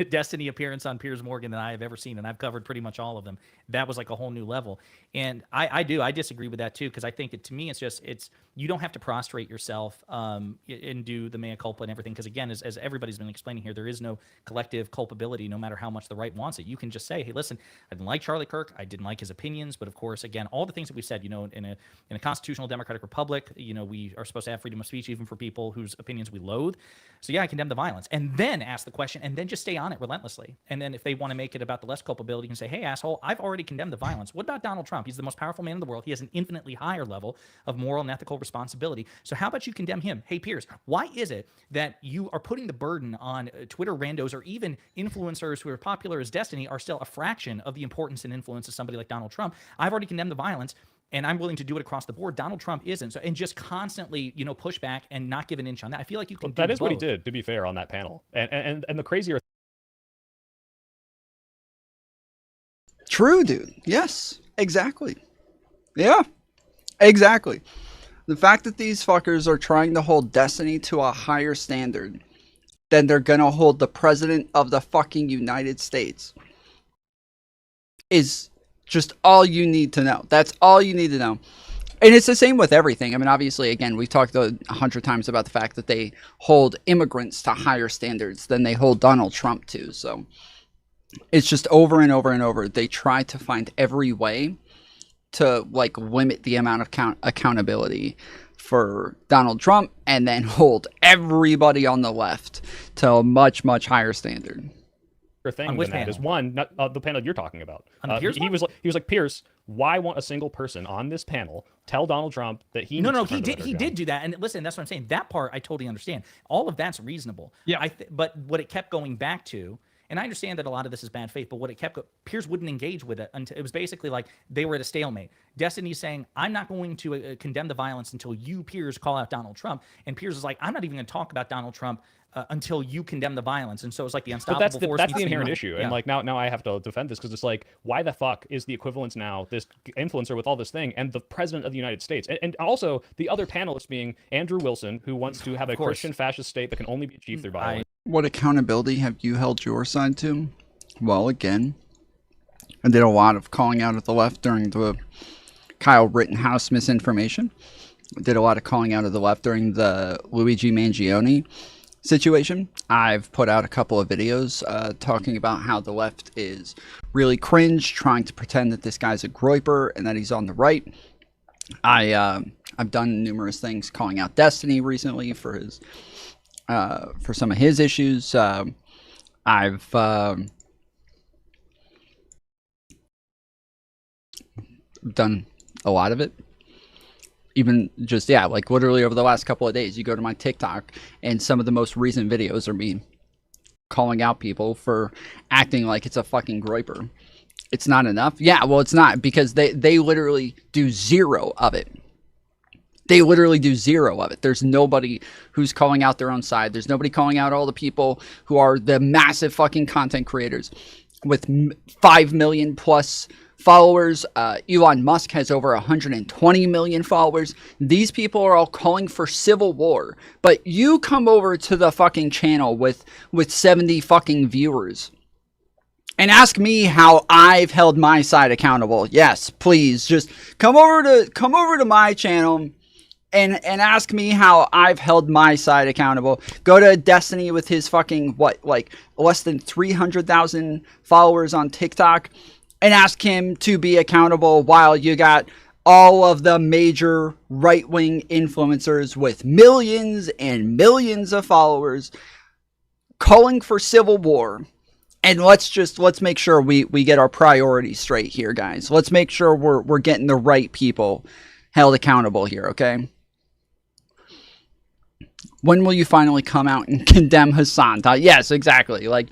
S16: Destiny appearance on Piers Morgan that I have ever seen, and I've covered pretty much all of them. That was like a whole new level, and I disagree with that too, because I think to me it's you don't have to prostrate yourself and do the mea culpa and everything, because again, as everybody's been explaining here, there is no collective culpability no matter how much the right wants it. You can just say, hey, listen, I didn't like Charlie Kirk, I didn't like his opinions, but of course, again, all the things that we've said, in a constitutional democratic republic, we are supposed to have freedom of speech even for people whose opinions we loathe. So yeah, I condemn the violence, and then ask the question, and then just stay on it relentlessly. And then if they want to make it about the less culpability, you can say, hey, asshole, I've already condemned the violence. What about Donald Trump? He's the most powerful man in the world. He has an infinitely higher level of moral and ethical responsibility. So how about you condemn him? Hey, Piers, why is it that you are putting the burden on Twitter randos or even influencers who are popular as Destiny are still a fraction of the importance and influence of somebody like Donald Trump? I've already condemned the violence, and I'm willing to do it across the board. Donald Trump isn't. So, and just constantly, push back and not give an inch on that. I feel like you can.
S14: That is both. What he did, to be fair, on that panel. And the crazier.
S4: True, dude. Yes, exactly. Yeah, exactly. The fact that these fuckers are trying to hold Destiny to a higher standard than they're gonna hold the president of the fucking United States is just all you need to know. That's all you need to know. And it's the same with everything. I mean, obviously, again, we've talked 100 times about the fact that they hold immigrants to higher standards than they hold Donald Trump to. So it's just over and over and over. They try to find every way to like limit the amount of accountability for Donald Trump and then hold everybody on the left to a much, much higher standard.
S14: Thing than that is one, not the panel you're talking about. He was like, Piers, why won't a single person on this panel tell Donald Trump that he
S16: he did do that. And listen, that's what I'm saying. That part I totally understand. All of that's reasonable.
S13: Yeah.
S16: But what it kept going back to, and I understand that a lot of this is bad faith, but what it kept Piers wouldn't engage with it until it was basically like they were at a stalemate. Destiny's saying, I'm not going to condemn the violence until you, Piers, call out Donald Trump. And Piers is like, I'm not even going to talk about Donald Trump until you condemn the violence. And so it's like the unstoppable force.
S14: That's the inherent issue. Yeah. And like now I have to defend this because it's like, why the fuck is the equivalence now this influencer with all this thing and the president of the United States? And also the other panelists being Andrew Wilson, who wants to have a Christian fascist state that can only be achieved through violence.
S4: What accountability have you held your side to? Well, again, I did a lot of calling out at the left during the Kyle Rittenhouse misinformation. I did a lot of calling out of the left during the Luigi Mangione situation. I've put out a couple of videos talking about how the left is really cringe, trying to pretend that this guy's a groiper and that he's on the right. I've done numerous things calling out Destiny recently for his for some of his issues. I've done a lot of it. Even just, yeah, like literally over the last couple of days, you go to my TikTok and some of the most recent videos are me calling out people for acting like it's a fucking groiper. It's not enough? Yeah, well, it's not, because they literally do zero of it. They literally do zero of it. There's nobody who's calling out their own side. There's nobody calling out all the people who are the massive fucking content creators with 5 million plus followers. Elon Musk has over 120 million followers. These people are all calling for civil war. But you come over to the fucking channel with 70 fucking viewers and ask me how I've held my side accountable. Yes, please, just come over to my channel and ask me how I've held my side accountable. Go to Destiny with his fucking less than 300,000 followers on TikTok and ask him to be accountable, while you got all of the major right-wing influencers with millions and millions of followers calling for civil war. And let's make sure we get our priorities straight here, guys. Let's make sure we're getting the right people held accountable here, okay? When will you finally come out and condemn Hassan? Yes, exactly. Like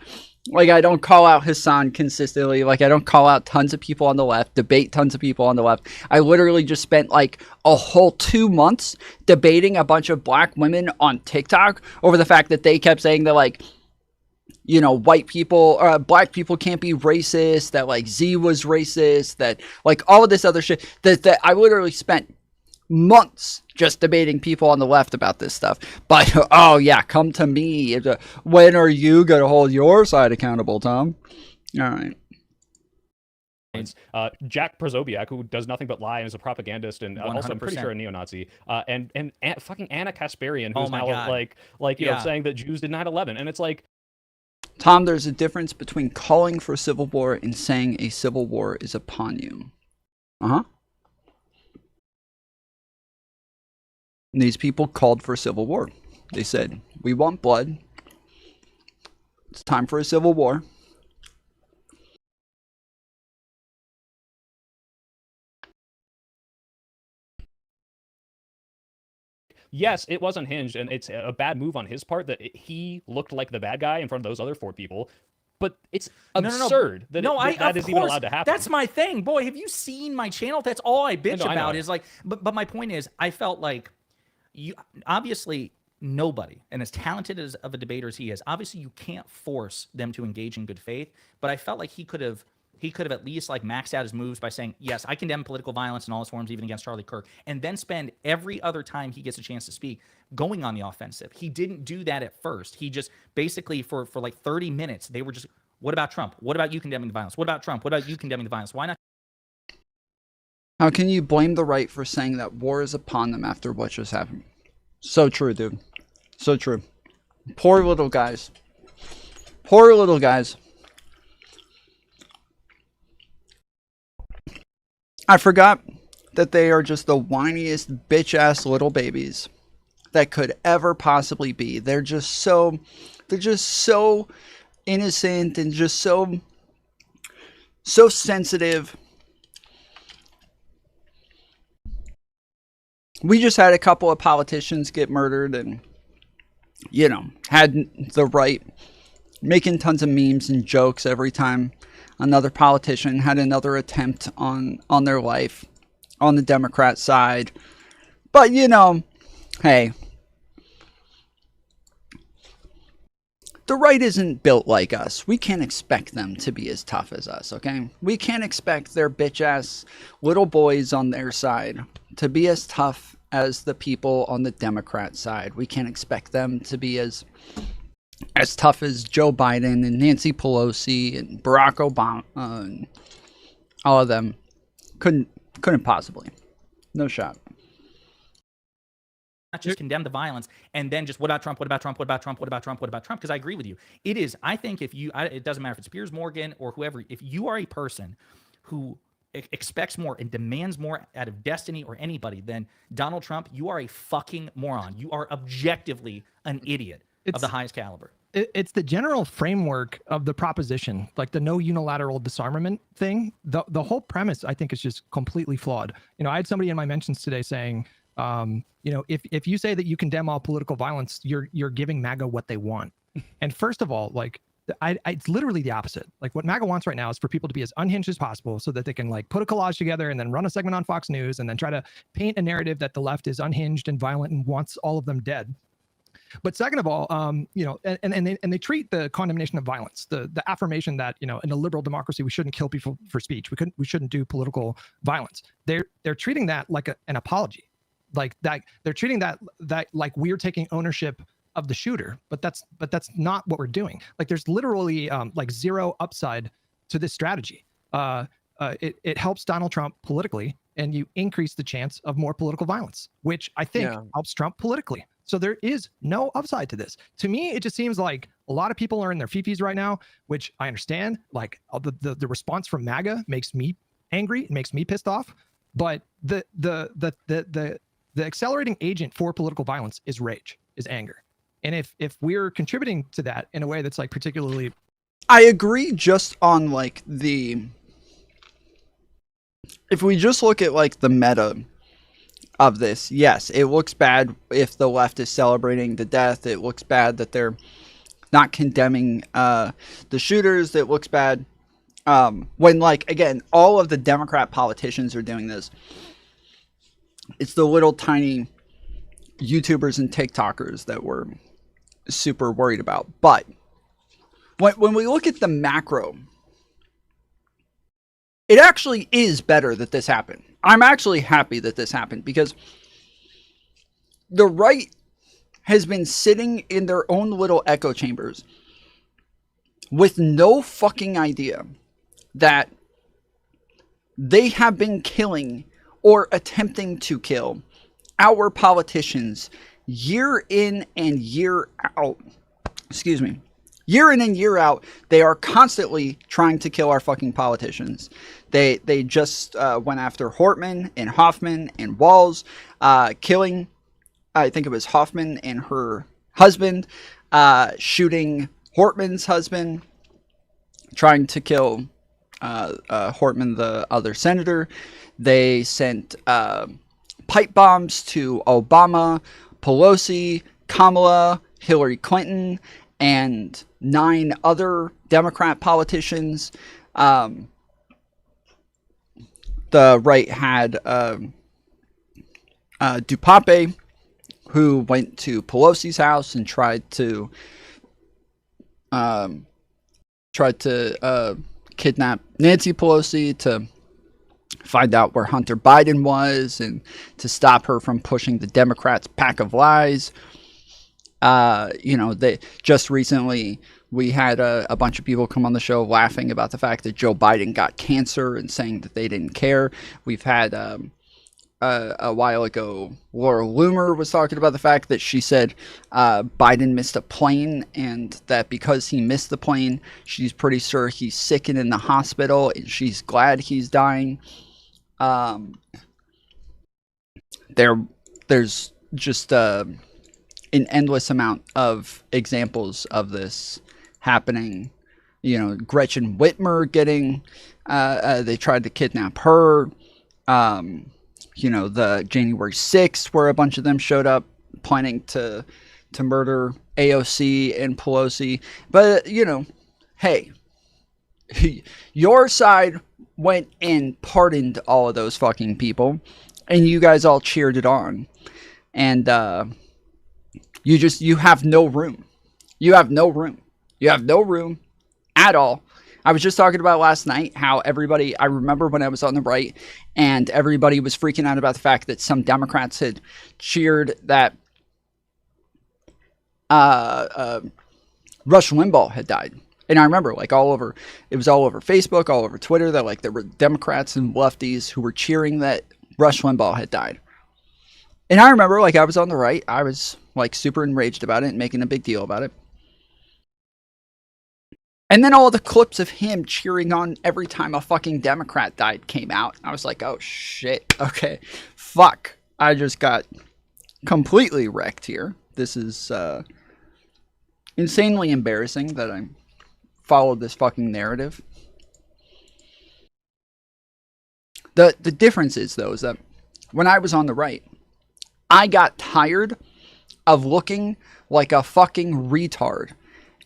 S4: I don't call out Hassan consistently. Like, I don't call out tons of people on the left, debate tons of people on the left. I literally just spent like a whole 2 months debating a bunch of black women on TikTok over the fact that they kept saying that, like, you know, white people, black people can't be racist, that like Z was racist, that like all of this other shit, that I literally spent months just debating people on the left about this stuff. But, oh yeah, come to me. When are you going to hold your side accountable, Tom? All right.
S14: Jack Prozobiak, who does nothing but lie and is a propagandist and also, I'm pretty sure, a neo-Nazi, and fucking Anna Kasparian, who's now like you know, saying that Jews did 9/11, and it's like,
S4: Tom, there's a difference between calling for civil war and saying a civil war is upon you. And these people called for civil war. They said, we want blood. It's time for a civil war.
S14: yes, it was unhinged, and it's a bad move on his part that he looked like the bad guy in front of those other 4 people. But it's absurd that that is even allowed to happen.
S16: That's my thing. Boy, have you seen my channel? That's all I bitch about is like, but my point is, I felt like you obviously nobody, and as talented as of a debater as he is, obviously you can't force them to engage in good faith. But I felt like he could have at least like maxed out his moves by saying, yes, I condemn political violence in all its forms, even against Charlie Kirk, and then spend every other time he gets a chance to speak going on the offensive. He didn't do that at first. He just basically for like 30 minutes, they were just, what about Trump? What about you condemning the violence? What about Trump? What about you condemning the violence? Why not?
S4: How can you blame the right for saying that war is upon them after what just happened? So true, dude. So true. Poor little guys. Poor little guys. I forgot that they are just the whiniest bitch-ass little babies that could ever possibly be. They're just so innocent and just so sensitive. We just had a couple of politicians get murdered, and, you know, had the right making tons of memes and jokes every time another politician had another attempt on their life on the Democrat side. But, you know, hey, the right isn't built like us. We can't expect them to be as tough as us, okay? We can't expect their bitch-ass little boys on their side to be as tough as the people on the Democrat side. We can't expect them to be as tough as Joe Biden and Nancy Pelosi and Barack Obama and all of them. Couldn't possibly. No shot.
S16: Not just condemn the violence and then just what about Trump, what about Trump, what about Trump, what about Trump, what about Trump? Because I agree with you. It is, I think if you, it doesn't matter if it's Piers Morgan or whoever, if you are a person who expects more and demands more out of Destiny or anybody than Donald Trump, you are a fucking moron. You are objectively an idiot of the highest caliber.
S13: It's the general framework of the proposition, like the no unilateral disarmament thing. The whole premise, I think, is just completely flawed. You know, I had somebody in my mentions today saying, you know, if you say that you condemn all political violence, you're giving MAGA what they want. And first of all, like, It's literally the opposite. Like what MAGA wants right now is for people to be as unhinged as possible so that they can like put a collage together and then run a segment on Fox News and then try to paint a narrative that the left is unhinged and violent and wants all of them dead. But second of all, you know, and they treat the condemnation of violence, the affirmation that, you know, in a liberal democracy we shouldn't kill people for speech, we shouldn't do political violence. They're treating that like an apology, like that. They're treating that like we're taking ownership of the shooter, but that's not what we're doing. Like there's literally like zero upside to this strategy. It helps Donald Trump politically, and you increase the chance of more political violence, which I think helps Trump politically. So there is no upside to this. To me, it just seems like a lot of people are in their fifis right now, which I understand. Like the response from MAGA makes me angry, it makes me pissed off. But the accelerating agent for political violence is rage, is anger. And if we're contributing to that in a way that's like particularly,
S4: I agree just on like if we just look at like the meta of this, yes, it looks bad if the left is celebrating the death. It looks bad that they're not condemning the shooters. It looks bad when, like, again, all of the Democrat politicians are doing this. It's the little tiny YouTubers and TikTokers that we're super worried about. But when we look at the macro, it actually is better that this happened. I'm actually happy that this happened because the right has been sitting in their own little echo chambers with no fucking idea that they have been killing or attempting to kill our politicians year in and year out. Excuse me. Year in and year out, they are constantly trying to kill our fucking politicians. They just went after Hortman and Hoffman and Walls, killing, I think it was Hoffman and her husband, shooting Hortman's husband, trying to kill Hortman, the other senator. They sent pipe bombs to Obama, Pelosi, Kamala, Hillary Clinton, and 9 other Democrat politicians. The right had Dupape, who went to Pelosi's house and tried to kidnap Nancy Pelosi to find out where Hunter Biden was and to stop her from pushing the Democrats' pack of lies. You know, they just recently we had a bunch of people come on the show laughing about the fact that Joe Biden got cancer and saying that they didn't care. We've had a while ago, Laura Loomer was talking about the fact that she said Biden missed a plane and that because he missed the plane, she's pretty sure he's sick and in the hospital and she's glad he's dying. There's just an endless amount of examples of this happening. You know, Gretchen Whitmer getting, they tried to kidnap her. You know, the January 6th where a bunch of them showed up planning to murder AOC and Pelosi. But, you know, hey, your side went and pardoned all of those fucking people and you guys all cheered it on. And, you have no room. You have no room. You have no room at all. I was just talking about last night how everybody, I remember when I was on the right and everybody was freaking out about the fact that some Democrats had cheered that Rush Limbaugh had died. And I remember like it was all over Facebook, all over Twitter, that like there were Democrats and lefties who were cheering that Rush Limbaugh had died. And I remember like I was on the right, I was like super enraged about it and making a big deal about it. And then all the clips of him cheering on every time a fucking Democrat died came out. I was like, oh shit, okay, fuck. I just got completely wrecked here. This is insanely embarrassing that I followed this fucking narrative. The difference is, though, is that when I was on the right, I got tired of looking like a fucking retard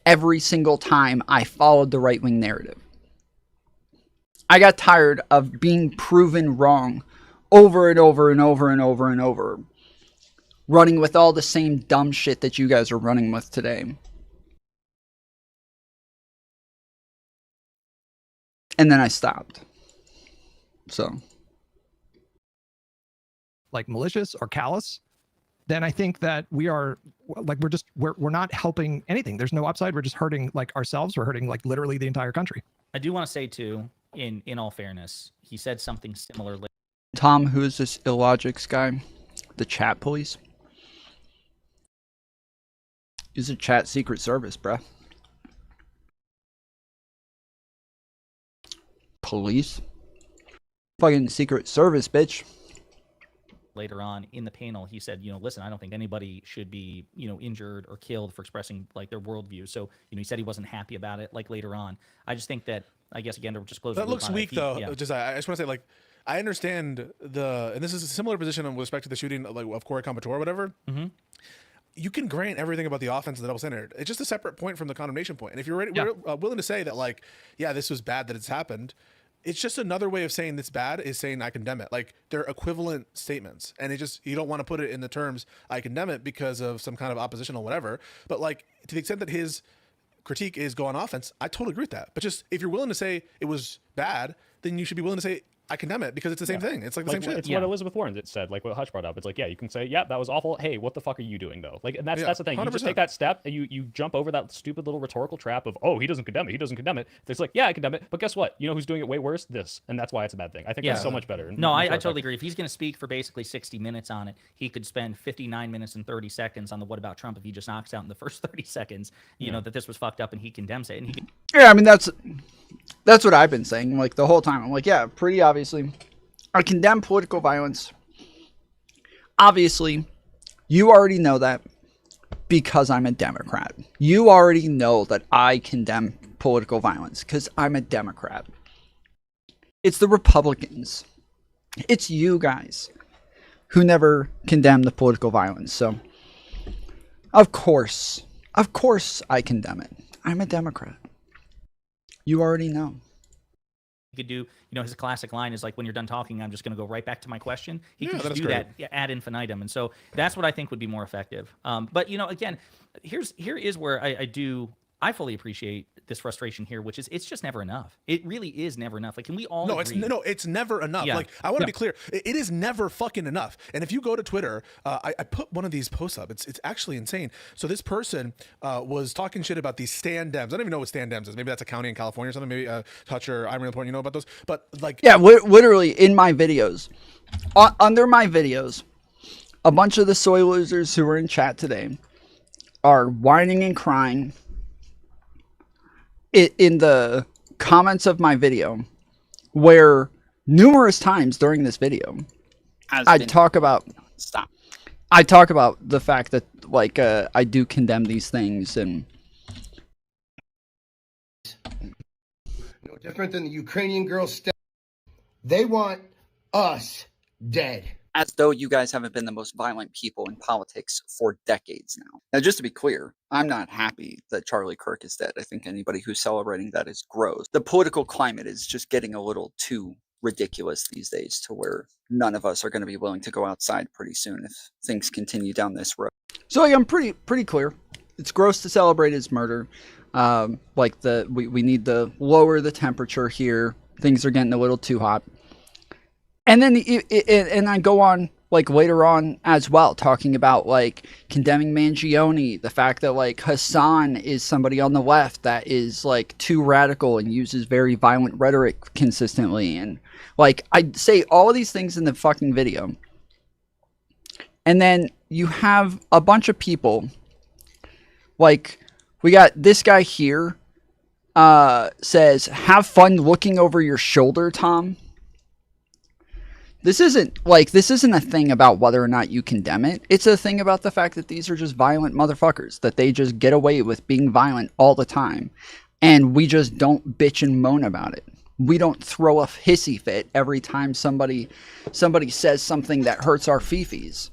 S4: every single time I followed the right-wing narrative. I got tired of being proven wrong over and over and over and over and over, running with all the same dumb shit that you guys are running with today. And then I stopped. So,
S13: like malicious or callous, then I think that we are like, we're not helping anything. There's no upside. We're just hurting like ourselves. We're hurting like literally the entire country.
S16: I do want to say too, in all fairness, he said something similar.
S4: Tom, who is this Illogics guy? The chat police? He's a chat secret service, bruh. Police? Fucking secret service, bitch.
S16: Later on in the panel, he said, listen, I don't think anybody should be, injured or killed for expressing like their worldview. So, he said he wasn't happy about it. Like later on, I just think that, I guess again, to just close.
S15: That looks weak, though.
S16: Yeah.
S15: I just want to say, like, I understand and this is a similar position with respect to the shooting of Corey Compatore or whatever.
S16: Mm-hmm.
S15: You can grant everything about the offense and the double standard. It's just a separate point from the condemnation point. And if you're willing to say that, like, yeah, this was bad that it's happened, it's just another way of saying this bad is saying I condemn it. Like, they're equivalent statements, and you don't want to put it in the terms I condemn it because of some kind of oppositional whatever. But like, to the extent that his critique is go on offense, I totally agree with that. But just if you're willing to say it was bad, then you should be willing to say I condemn it because it's the same thing. It's like the same shit.
S14: It's what Elizabeth Warren said, like what Hutch brought up. It's like, yeah, you can say, yeah, that was awful. Hey, what the fuck are you doing though? Like, and that's the thing. 100%. You just take that step and you jump over that stupid little rhetorical trap of, oh, he doesn't condemn it. He doesn't condemn it. It's like, yeah, I condemn it. But guess what? You know who's doing it way worse? This. And that's why it's a bad thing. I think that's so much better.
S16: No, I totally agree. If he's going to speak for basically 60 minutes on it, he could spend 59 minutes and 30 seconds on the what about Trump if he just knocks out in the first 30 seconds, you know, that this was fucked up and he condemns it. And
S4: yeah, I mean, that's what I've been saying like the whole time. I'm like, yeah, pretty obviously. I condemn political violence. Obviously, you already know that because I'm a Democrat. You already know that I condemn political violence because I'm a Democrat. It's the Republicans. It's you guys who never condemn the political violence. So, of course I condemn it. I'm a Democrat. You already know.
S16: Could do, his classic line is like, when you're done talking, I'm just going to go right back to my question. He can just do that ad infinitum. And so that's what I think would be more effective. But, again, here is where I fully appreciate this frustration here, which is it's just never enough. It really is never enough. Like, can we all agree?
S15: It's never enough. Yeah. Like, I want to be clear. It is never fucking enough. And if you go to Twitter, I put one of these posts up. It's actually insane. So this person was talking shit about these stand dems. I don't even know what stand dems is. Maybe that's a county in California or something. Maybe Hutch or I'm really important. You know about those? But like,
S4: yeah, literally in my videos, under my videos, a bunch of the soy losers who were in chat today are whining and crying in the comments of my video, where numerous times during this video I talk about the fact that like I do condemn these things. And
S17: no different than the Ukrainian girls. They want us dead.
S4: As though you guys haven't been the most violent people in politics for decades now. Now, just to be clear, I'm not happy that Charlie Kirk is dead. I think anybody who's celebrating that is gross. The political climate is just getting a little too ridiculous these days to where none of us are going to be willing to go outside pretty soon if things continue down this road. So like, I'm pretty clear. It's gross to celebrate his murder. We need to lower the temperature here. Things are getting a little too hot. And then and I go on like later on as well, talking about like condemning Mangione, the fact that like Hassan is somebody on the left that is like too radical and uses very violent rhetoric consistently. And like I say all of these things in the fucking video. And then you have a bunch of people like we got this guy here says, have fun looking over your shoulder, Tom. This isn't a thing about whether or not you condemn it. It's a thing about the fact that these are just violent motherfuckers, that they just get away with being violent all the time. And we just don't bitch and moan about it. We don't throw a hissy fit every time somebody says something that hurts our fifis.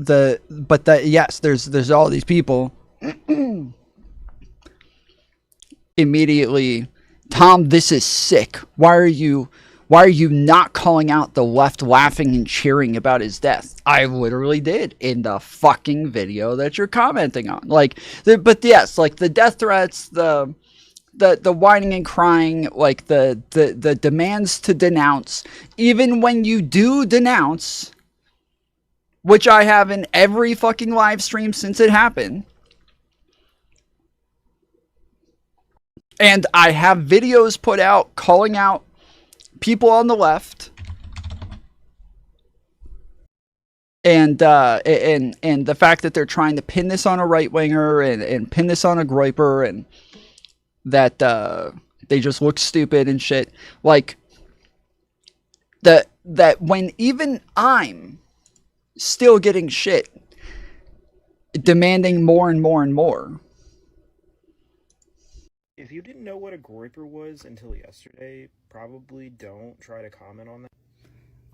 S4: yes, there's all these people immediately, Tom, this is sick. Why are you not calling out the left laughing and cheering about his death? I literally did in the fucking video that you're commenting on. Like, but yes, like the death threats, the whining and crying, like the demands to denounce, even when you do denounce, which I have in every fucking live stream since it happened. And I have videos put out calling out people on the left, and the fact that they're trying to pin this on a right winger and pin this on a groiper, and that they just look stupid and shit. Like that when even I'm still getting shit, demanding more and more and more.
S18: If you didn't know what a groiper was until yesterday, probably don't try to comment on that.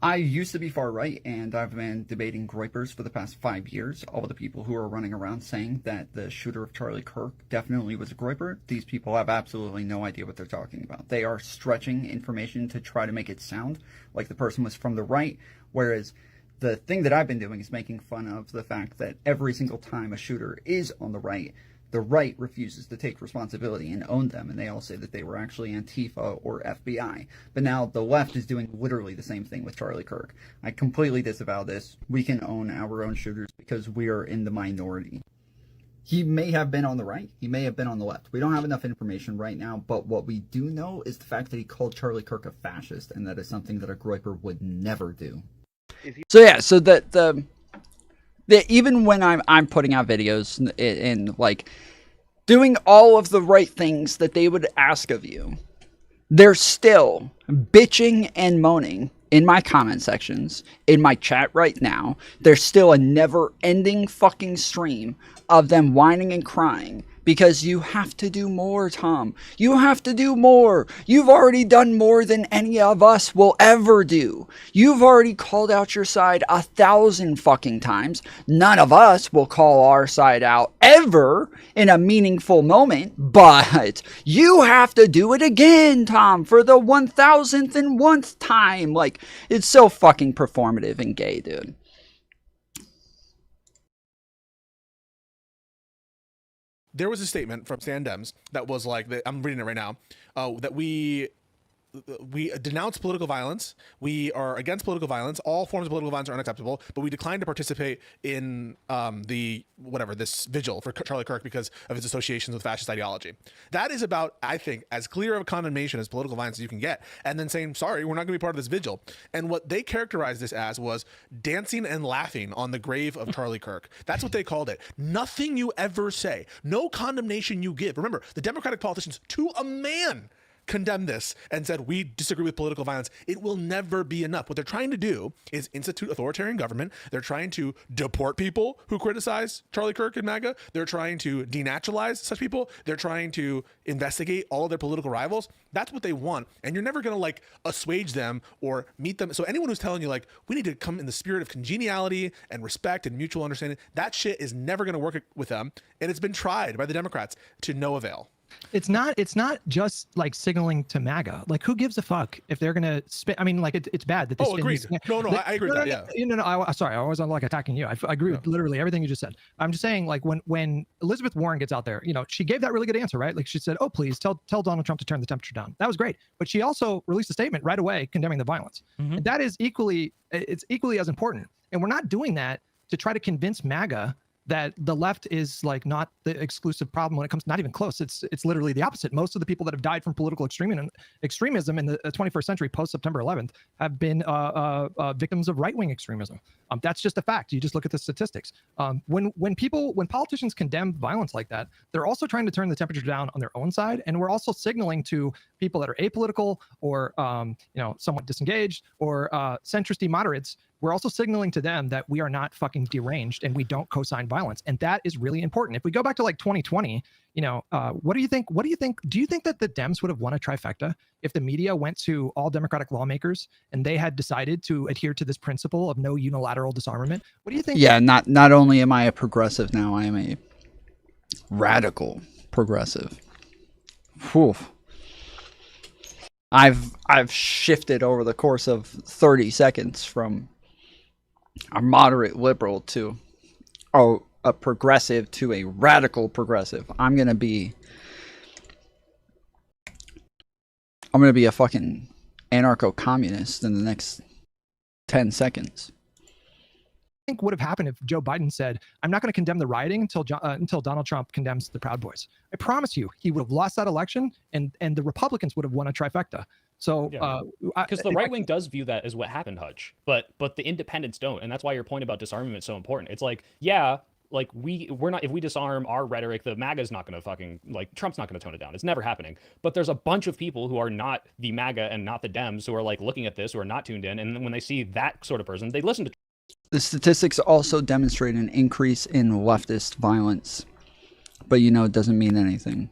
S4: I used to be far right, and I've been debating groipers for the past 5 years. All the people who are running around saying that the shooter of Charlie Kirk definitely was a groiper, these people have absolutely no idea what they're talking about. They are stretching information to try to make it sound like the person was from the right, whereas the thing that I've been doing is making fun of the fact that every single time a shooter is on the right refuses to take responsibility and own them, and they all say that they were actually Antifa or FBI. But now the left is doing literally the same thing with Charlie Kirk. I completely disavow this. We can own our own shooters because we are in the minority. He may have been on the right, he may have been on the left. We don't have enough information right now, but what we do know is the fact that he called Charlie Kirk a fascist, and that is something that a groiper would never do. So yeah, so that even when I'm putting out videos and like doing all of the right things that they would ask of you, they're still bitching and moaning in my comment sections, in my chat right now. There's still a never-ending fucking stream of them whining and crying because you have to do more, Tom. You have to do more. You've already done more than any of us will ever do. You've already called out your side 1,000 fucking times. None of us will call our side out ever in a meaningful moment, but you have to do it again, Tom, for the 1,000th time. Like, it's so fucking performative and gay, dude.
S15: There was a statement from Stan Dems that was like, I'm reading it right now, that we denounce political violence. We are against political violence. All forms of political violence are unacceptable, but we decline to participate in this vigil for Charlie Kirk because of his associations with fascist ideology. That is about, I think, as clear of a condemnation as political violence as you can get, and then saying, sorry, we're not going to be part of this vigil. And what they characterized this as was dancing and laughing on the grave of Charlie Kirk. That's what they called it. Nothing you ever say, no condemnation you give. Remember, the Democratic politicians, to a man, condemned this and said, we disagree with political violence. It will never be enough. What they're trying to do is institute authoritarian government. They're trying to deport people who criticize Charlie Kirk and MAGA. They're trying to denaturalize such people. They're trying to investigate all of their political rivals. That's what they want. And you're never going to like assuage them or meet them. So anyone who's telling you like, we need to come in the spirit of congeniality and respect and mutual understanding, that shit is never going to work with them. And it's been tried by the Democrats to no avail.
S13: It's not just like signaling to MAGA. Like, who gives a fuck if they're gonna spin? I mean, like, it's bad that they spin.
S15: Agreed. I agree with that. Yeah.
S13: No. Sorry, I wasn't like attacking you. I agree with literally everything you just said. I'm just saying, like, when Elizabeth Warren gets out there, she gave that really good answer, right? Like, she said, "Oh, please tell Donald Trump to turn the temperature down." That was great. But she also released a statement right away condemning the violence. Mm-hmm. And that is equally as important. And we're not doing that to try to convince MAGA that the left is like not the exclusive problem when it comes, not even close. It's literally the opposite. Most of the people that have died from political extremism in the 21st century post September 11th have been victims of right-wing extremism. That's just a fact. You just look at the statistics. When politicians condemn violence like that, they're also trying to turn the temperature down on their own side, and we're also signaling to people that are apolitical or somewhat disengaged or centrist moderates. we're also signaling to them that we are not fucking deranged and we don't co-sign violence. And that is really important. If we go back to like 2020, what do you think? Do you think that the Dems would have won a trifecta if the media went to all Democratic lawmakers and they had decided to adhere to this principle of no unilateral disarmament? What do you think?
S4: Yeah, not only am I a progressive now, I am a radical progressive. Whew. I've shifted over the course of 30 seconds from a moderate liberal to a progressive to a radical progressive. I'm gonna be a fucking anarcho-communist in the next 10 seconds.
S13: Think would have happened if Joe Biden said, "I'm not going to condemn the rioting until Donald Trump condemns the Proud Boys"? I promise you, he would have lost that election, and the Republicans would have won a trifecta. So,
S14: because the right wing does view that as what happened, Hutch, but the independents don't, and that's why your point about disarmament is so important. It's like, yeah, like we're not, if we disarm our rhetoric, the MAGA's not going to fucking, like, Trump's not going to tone it down. It's never happening. But there's a bunch of people who are not the MAGA and not the Dems who are like looking at this, who are not tuned in, and when they see that sort of person, they listen to.
S4: The statistics also demonstrate an increase in leftist violence, but it doesn't mean anything.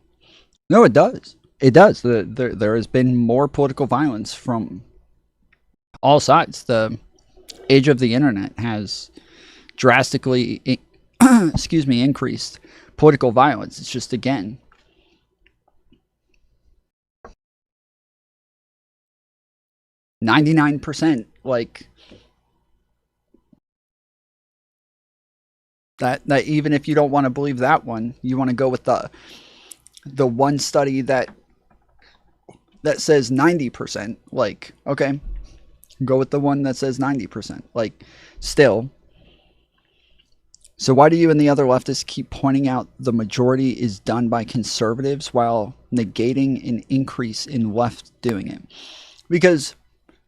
S4: No, it does. It does. There has been more political violence from all sides. The age of the internet has drastically, increased political violence. It's just, again, %99%, like, that even if you don't want to believe that one, you want to go with the one study that says 90%. Like, okay, go with the one that says 90%. Like, still. So why do you and the other leftists keep pointing out the majority is done by conservatives while negating an increase in left doing it? Because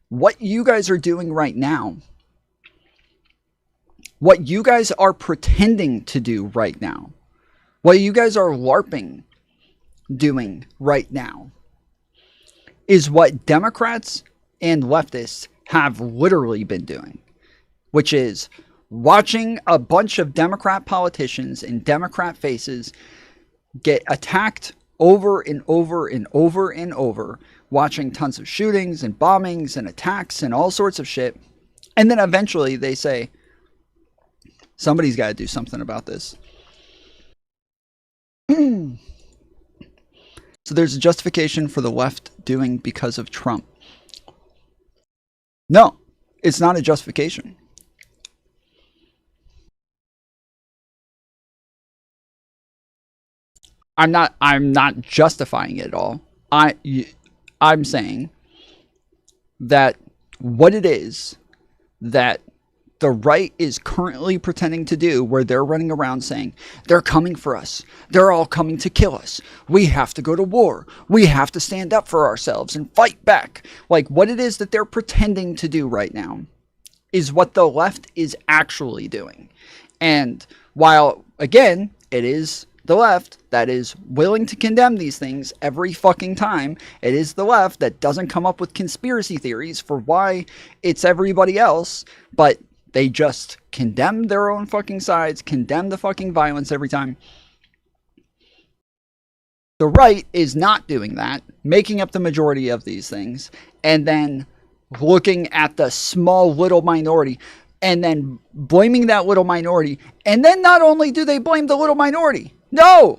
S4: what you guys are doing right now, what you guys are pretending to do right now, what you guys are LARPing doing right now, is what Democrats and leftists have literally been doing, which is watching a bunch of Democrat politicians and Democrat faces get attacked over and over and over and over, watching tons of shootings and bombings and attacks and all sorts of shit. And then eventually they say, somebody's got to do something about this. So there's a justification for the left doing because of Trump. No, it's not a justification. I'm not justifying it at all. I'm saying that what it is that the right is currently pretending to do, where they're running around saying, they're coming for us. They're all coming to kill us. We have to go to war. We have to stand up for ourselves and fight back. Like, what it is that they're pretending to do right now is what the left is actually doing. And while, again, it is the left that is willing to condemn these things every fucking time, it is the left that doesn't come up with conspiracy theories for why it's everybody else, but they just condemn their own fucking sides, condemn the fucking violence every time. The right is not doing that, making up the majority of these things, and then looking at the small little minority, and then blaming that little minority. And then not only do they blame the little minority, no,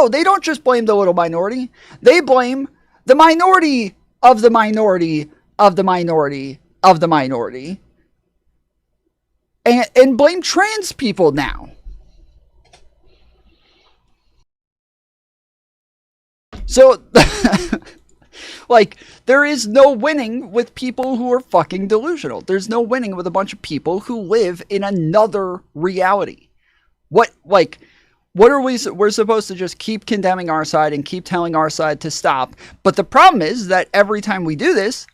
S4: they don't just blame the little minority. They blame the minority of the minority of the minority of the minority. And blame trans people now. So, like, there is no winning with people who are fucking delusional. There's no winning with a bunch of people who live in another reality. What are we're supposed to just keep condemning our side and keep telling our side to stop. But the problem is that every time we do this,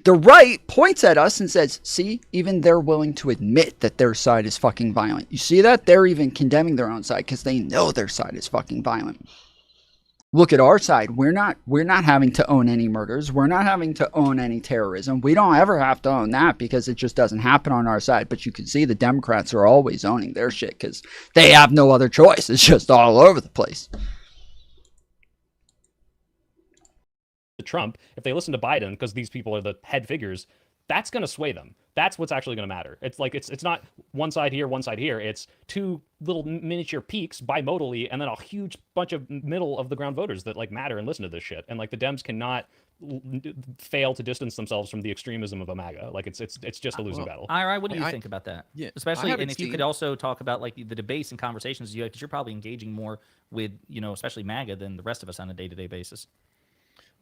S4: the right points at us and says, see, even they're willing to admit that their side is fucking violent. You see that? They're even condemning their own side because they know their side is fucking violent. look at our side. We're not having to own any murders. We're not having to own any terrorism. We don't ever have to own that because it just doesn't happen on our side. But you can see the Democrats are always owning their shit because they have no other choice. It's just all over the place.
S14: Trump, if they listen to Biden, because these people are the head figures, that's going to sway them. That's what's actually going to matter. It's like it's not one side here, one side here. It's two little miniature peaks bimodally, and then a huge bunch of middle of the ground voters that like matter and listen to this shit. And like the Dems cannot fail to distance themselves from the extremism of a MAGA. Like it's just a losing battle.
S16: Ira, what do you think about that?
S19: Yeah,
S16: especially, and if you could also talk about like the debates and conversations you have, because you're probably engaging more with, you know, especially MAGA than the rest of us on a day-to-day basis.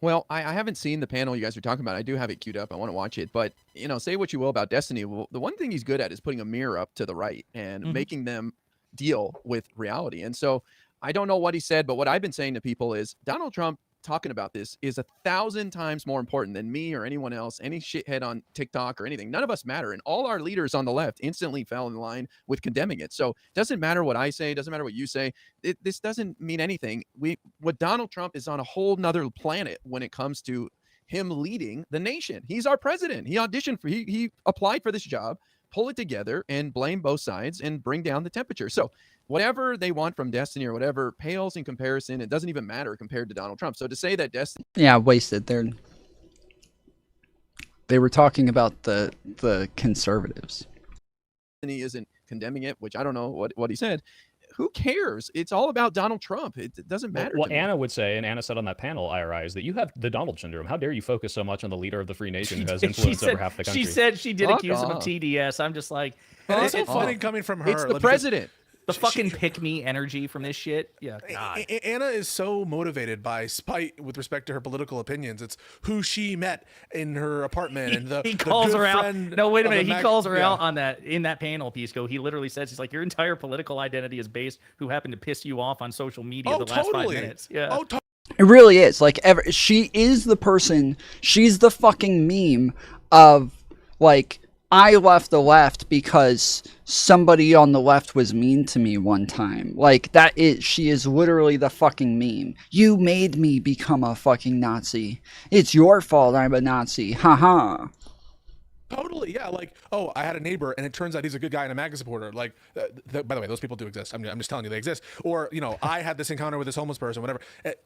S19: Well, I haven't seen the panel you guys are talking about. I do have it queued up. I want to watch it. But, you know, say what you will about Destiny. Well, the one thing he's good at is putting a mirror up to the right and making them deal with reality. And so I don't know what he said, but what I've been saying to people is Donald Trump talking about this is 1,000 times more important than me or anyone else, any shithead on TikTok or anything. None of us matter. And all our leaders on the left instantly fell in line with condemning it. So it doesn't matter what I say. It doesn't matter what you say. This doesn't mean anything. What Donald Trump is on a whole nother planet when it comes to him leading the nation. He's our president. He auditioned for, he applied for this job, pull it together and blame both sides and bring down the temperature. So whatever they want from Destiny or whatever pales in comparison. It doesn't even matter compared to Donald Trump. So to say that Destiny...
S4: Yeah, wasted. They were talking about the conservatives.
S19: Destiny isn't condemning it, which I don't know what he said. Who cares? It's all about Donald Trump. It doesn't matter.
S14: What Anna would say, and Anna said on that panel, IRI, is that you have the Donald syndrome. How dare you focus so much on the leader of the free nation who has influence over half the country?
S16: She said she did accuse him of TDS. I'm just like...
S15: It's so funny coming from her.
S19: It's the president.
S16: The fucking pick-me energy from this shit. Yeah, God.
S15: Anna is so motivated by spite with respect to her political opinions. It's who she met in her apartment and
S16: he calls her out. No, wait a minute. He calls her out on that in that panel, Pisco. He literally says, he's like, your entire political identity is based who happened to piss you off on social media the last 5 minutes. Yeah.
S4: It really is. Like, she is the person. She's the fucking meme of, like, I left the left because somebody on the left was mean to me one time. Like, she is literally the fucking meme. You made me become a fucking Nazi. It's your fault I'm a Nazi. Haha.
S15: Totally, yeah. Like, oh, I had a neighbor, and it turns out he's a good guy and a MAGA supporter. Like, by the way, those people do exist. I'm just telling you they exist. Or, you know, I had this encounter with this homeless person, whatever.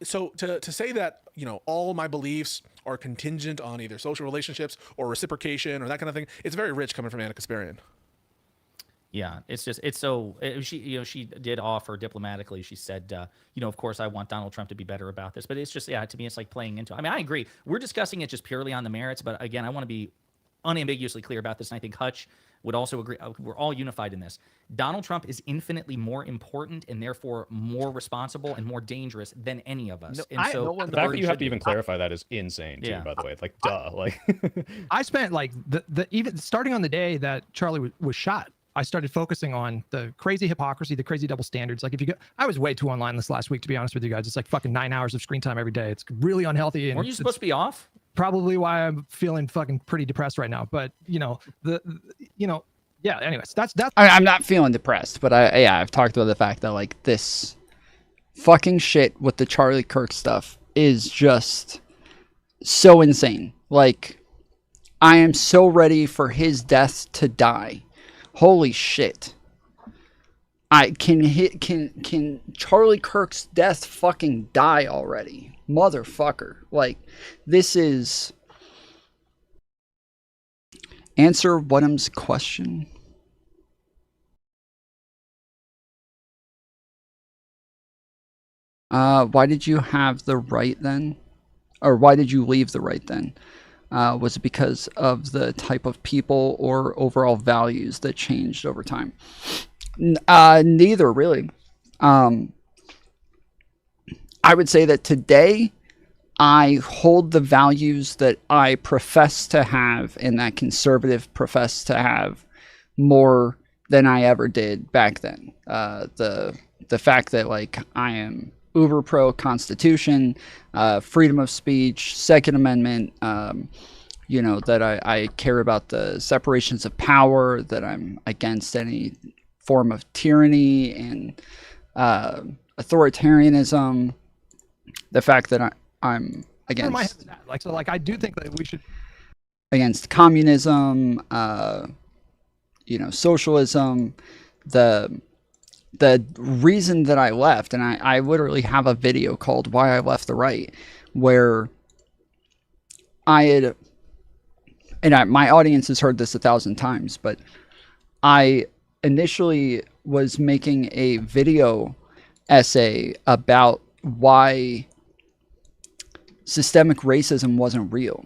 S15: So to say that, you know, all my beliefs are contingent on either social relationships or reciprocation or that kind of thing, it's very rich coming from Anna Kasparian.
S16: Yeah, it's just, it's so, she did offer diplomatically. She said, of course I want Donald Trump to be better about this, but it's just, yeah, to me, it's like playing into, I mean, I agree. We're discussing it just purely on the merits, but again, I want to be unambiguously clear about this, and I think Hutch would also agree. We're all unified in this. Donald Trump is infinitely more important and therefore more responsible and more dangerous than any of us. And so
S14: the fact that you have to even clarify that is insane too, by the way. Like, duh. Like,
S13: I spent like even starting on the day that Charlie was shot, I started focusing on the crazy hypocrisy, the crazy double standards. Like, if you go, I was way too online this last week, to be honest with you guys. It's like fucking 9 hours of screen time every day. It's really unhealthy. And
S16: weren't you supposed to be off?
S13: Probably why I'm feeling fucking pretty depressed right now. But yeah. Anyways, that's.
S4: I'm not feeling depressed, but I've talked about the fact that like this fucking shit with the Charlie Kirk stuff is just so insane. Like, I am so ready for his death to die. Holy shit. Can Charlie Kirk's death fucking die already? Motherfucker. Like, this is... Answer What'em's question. Why did you have the right then? Or why did you leave the right then? Was it because of the type of people or overall values that changed over time? Neither, really. I would say that today I hold the values that I profess to have and that conservative profess to have more than I ever did back then. The fact that like I am uber pro Constitution, freedom of speech, Second Amendment, that I care about the separations of power, that I'm against any form of tyranny and authoritarianism, the fact that I'm
S13: Where my head
S4: against
S13: is at. Like, so, like, I do think that we should.
S4: against communism, socialism. The reason that I left, and I literally have a video called "Why I Left the Right," where my audience has heard this 1,000 times, but I initially was making a video essay about why systemic racism wasn't real.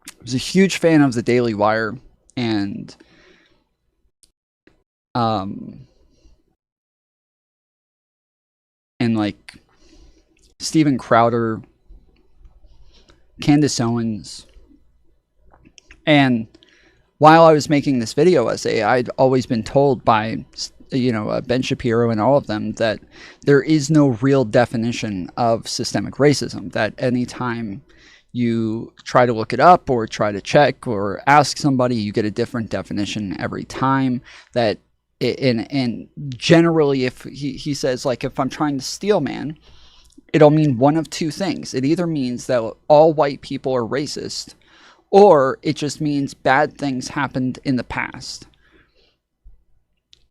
S4: I was a huge fan of the Daily Wire and like Steven Crowder, Candace Owens. And while I was making this video essay, I'd always been told by, Ben Shapiro and all of them that there is no real definition of systemic racism, that anytime you try to look it up or try to check or ask somebody, you get a different definition every time. That and generally, if he says, like, if I'm trying to steel man, it'll mean one of two things. It either means that all white people are racist, or it just means bad things happened in the past.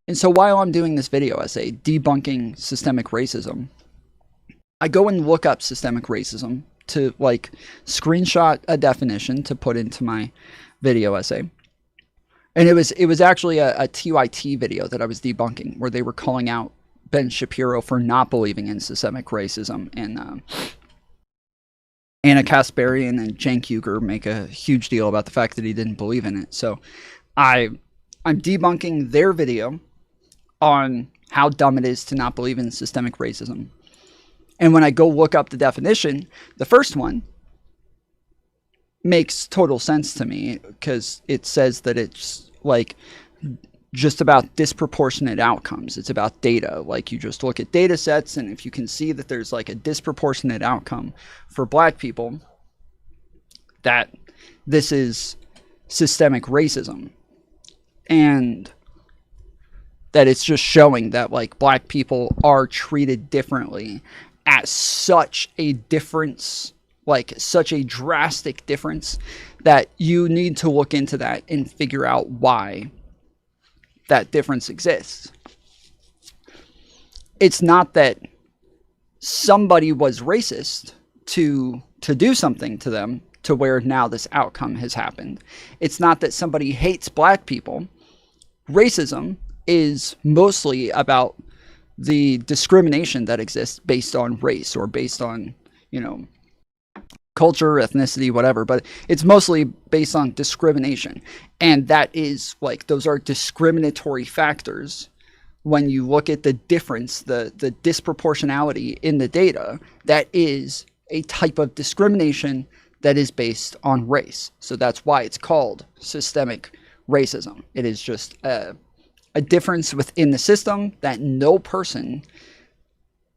S4: And so while I'm doing this video essay debunking systemic racism, I go and look up systemic racism to, like, screenshot a definition to put into my video essay. And it was actually a TYT video that I was debunking, where they were calling out Ben Shapiro for not believing in systemic racism, and Anna Kasparian and Cenk Uygur make a huge deal about the fact that he didn't believe in it. So I'm debunking their video on how dumb it is to not believe in systemic racism. And when I go look up the definition, the first one makes total sense to me, because it says that it's, like, just about disproportionate outcomes. It's about data. Like, you just look at data sets, and if you can see that there's, like, a disproportionate outcome for black people, that this is systemic racism. And that it's just showing that, like, black people are treated differently at such a difference, like such a drastic difference, that you need to look into that and figure out why that difference exists. It's not that somebody was racist to do something to them to where now this outcome has happened. It's not that somebody hates black people. Racism is mostly about the discrimination that exists based on race, or based on, culture, ethnicity, whatever, but it's mostly based on discrimination. And that is, like, those are discriminatory factors. When you look at the difference, the disproportionality in the data, that is a type of discrimination that is based on race. So that's why it's called systemic racism. It is just a difference within the system that no person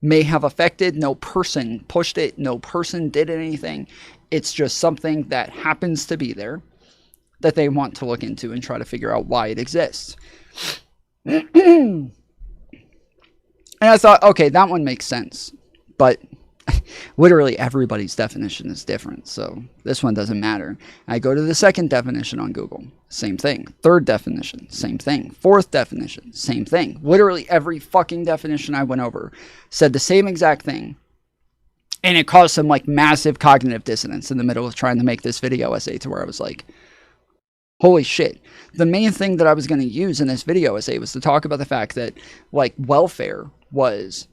S4: may have affected, no person pushed it, no person did anything. It's just something that happens to be there that they want to look into and try to figure out why it exists. And I thought, okay, that one makes sense. But literally everybody's definition is different, so this one doesn't matter. I go to the second definition on Google, same thing. Third definition, same thing. Fourth definition, same thing. Literally every fucking definition I went over said the same exact thing. And it caused some, like, massive cognitive dissonance in the middle of trying to make this video essay, to where I was like, holy shit. The main thing that I was going to use in this video essay was to talk about the fact that, like, welfare was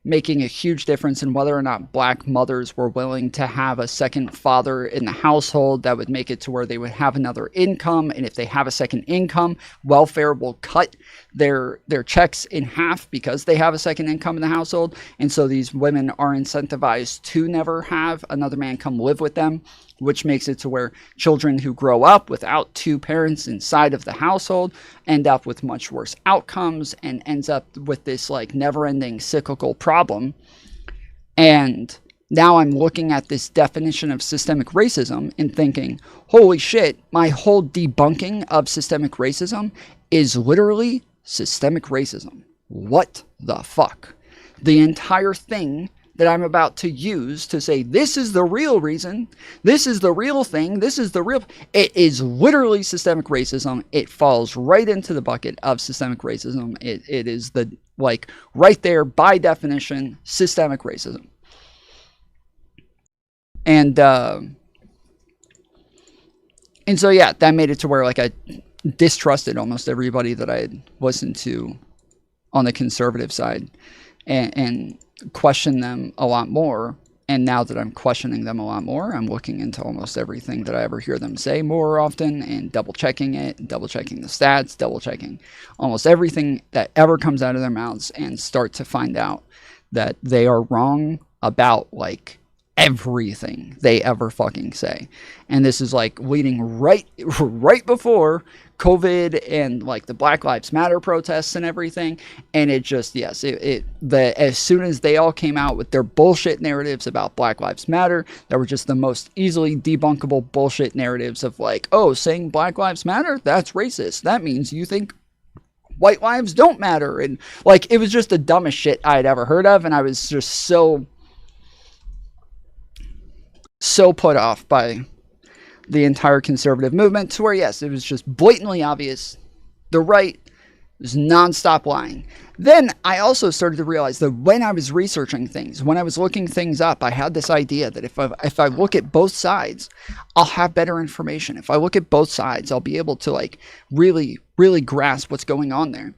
S4: making a huge difference in whether or not black mothers were willing to have a second father in the household. That would make it to where they would have another income. And if they have a second income, welfare will cut their checks in half because they have a second income in the household. And so these women are incentivized to never have another man come live with them, which makes it to where children who grow up without two parents inside of the household end up with much worse outcomes, and ends up with this, like, never-ending cyclical problem. And now I'm looking at this definition of systemic racism and thinking, holy shit, my whole debunking of systemic racism is literally systemic racism. What the fuck? The entire thing that I'm about to use to say this is the real reason, this is the real thing, this is the real... It is literally systemic racism. It falls right into the bucket of systemic racism. It is the, like, right there, by definition, systemic racism. And so, yeah, that made it to where, like, I distrusted almost everybody that I had listened to on the conservative side and questioned them a lot more. And now that I'm questioning them a lot more, I'm looking into almost everything that I ever hear them say more often and double checking it, double checking the stats, double checking almost everything that ever comes out of their mouths, and start to find out that they are wrong about, like, everything they ever fucking say. And this is, like, leading right before COVID and, like, the Black Lives Matter protests and everything. And it just, yes, as soon as they all came out with their bullshit narratives about Black Lives Matter, that were just the most easily debunkable bullshit narratives of, like, oh, saying Black Lives Matter, that's racist. That means you think white lives don't matter. And, like, it was just the dumbest shit I had ever heard of. And I was just so put off by the entire conservative movement, to where, yes, it was just blatantly obvious the right was nonstop lying. Then I also started to realize that when I was researching things, when I was looking things up, I had this idea that if I look at both sides, I'll have better information. If I look at both sides, I'll be able to, like, really, really grasp what's going on there.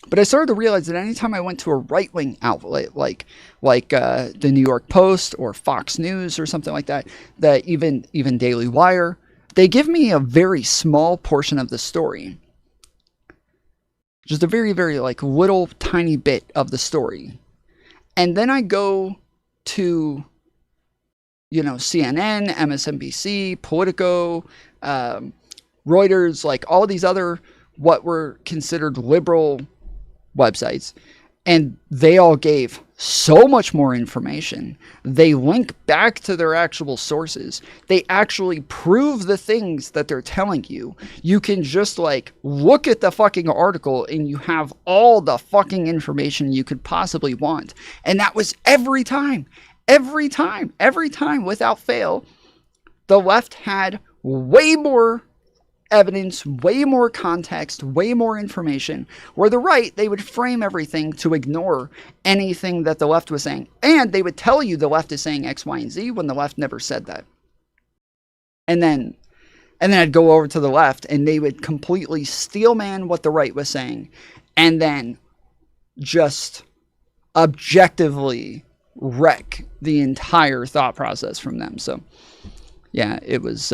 S4: But I started to realize that anytime I went to a right-wing outlet, like the New York Post or Fox News or something like that, that even Daily Wire, they give me a very small portion of the story. Just a very, very, like, little tiny bit of the story. And then I go to, you know, CNN, MSNBC, Politico, Reuters, like all these other what were considered liberal websites, and they all gave so much more information. They link back to their actual sources. They actually prove the things that they're telling you. You can just, like, look at the fucking article and you have all the fucking information you could possibly want. And that was every time without fail. The left had way more evidence, way more context, way more information, where the right, they would frame everything to ignore anything that the left was saying. And they would tell you the left is saying X, Y, and Z when the left never said that. And then I'd go over to the left and they would completely steelman what the right was saying and then just objectively wreck the entire thought process from them. So yeah, it was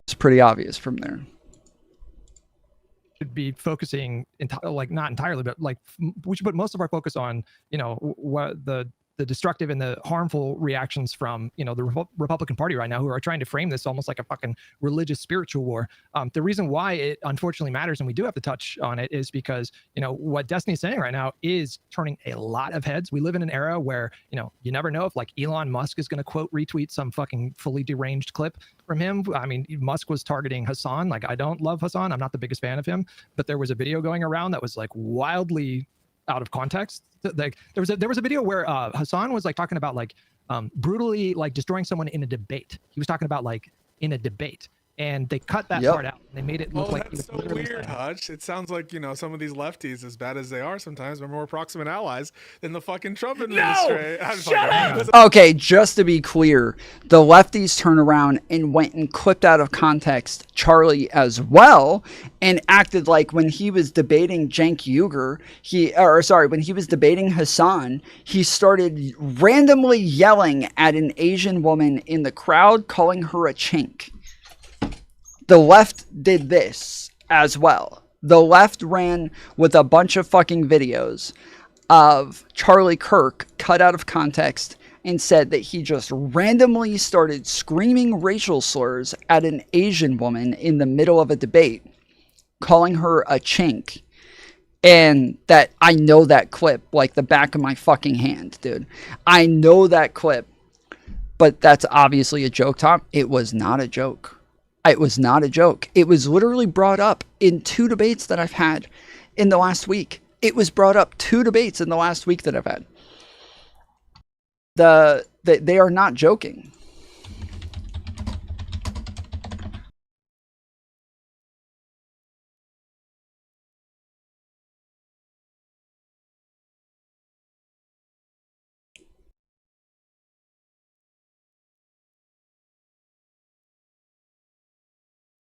S4: it's pretty obvious from there.
S13: Should be focusing like not entirely, but like we should put most of our focus on, you know, what the destructive and the harmful reactions from, you know, the Republican Party right now, who are trying to frame this almost like a fucking religious spiritual war. The reason why it unfortunately matters, and we do have to touch on it, is because, you know, what Destiny's saying right now is turning a lot of heads. We live in an era where, you know, you never know if, like, Elon Musk is going to quote retweet some fucking fully deranged clip from him. I mean, Musk was targeting Hassan. Like, I don't love Hassan. I'm not the biggest fan of him, but there was a video going around that was, like, wildly out of context. Like, there was a video where Hassan was, like, talking about, like, brutally, like, destroying someone in a debate. He was talking about, like, in a debate, and they cut that part out. And they made it look like
S15: that's so weird, Hutch. It sounds like, you know, some of these lefties, as bad as they are sometimes, are more proximate allies than the fucking Trump administration.
S4: Shut up! Okay, just to be clear, the lefties turned around and went and clipped out of context Charlie as well, and acted like when he was debating Cenk Uygur, when he was debating Hassan, he started randomly yelling at an Asian woman in the crowd, calling her a chink. The left did this as well. The left ran with a bunch of fucking videos of Charlie Kirk cut out of context and said that he just randomly started screaming racial slurs at an Asian woman in the middle of a debate, calling her a chink. And that, I know that clip like the back of my fucking hand, dude. I know that clip. But that's obviously a joke, Tom. It was not a joke. It was not a joke. It was literally brought up in 2 debates that I've had in the last week. It was brought up 2 debates in the last week that I've had. They are not joking.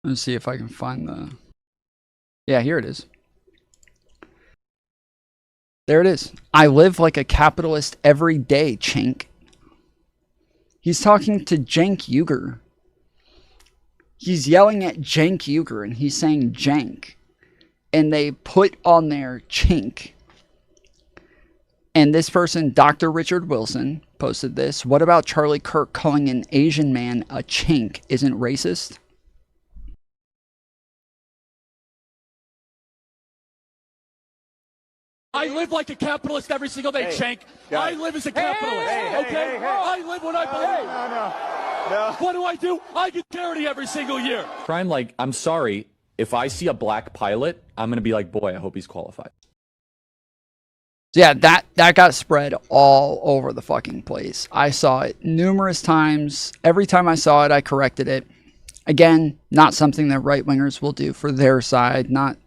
S4: Let's see if I can find the... Yeah, here it is. There it is. I live like a capitalist every day, chink. He's talking to Cenk Uygur. He's yelling at Cenk Uygur and he's saying jank. And they put on there chink. And this person, Dr. Richard Wilson, posted this. What about Charlie Kirk calling an Asian man a chink isn't racist?
S20: I live like a capitalist every single day, Shank. I live as a capitalist, okay? I live what I believe. No. What do I do? I get charity every single year.
S21: Prime, like, I'm sorry, if I see a black pilot, I'm going to be like, boy, I hope he's qualified.
S4: Yeah, that got spread all over the fucking place. I saw it numerous times. Every time I saw it, I corrected it. Again, not something that right-wingers will do for their side. Not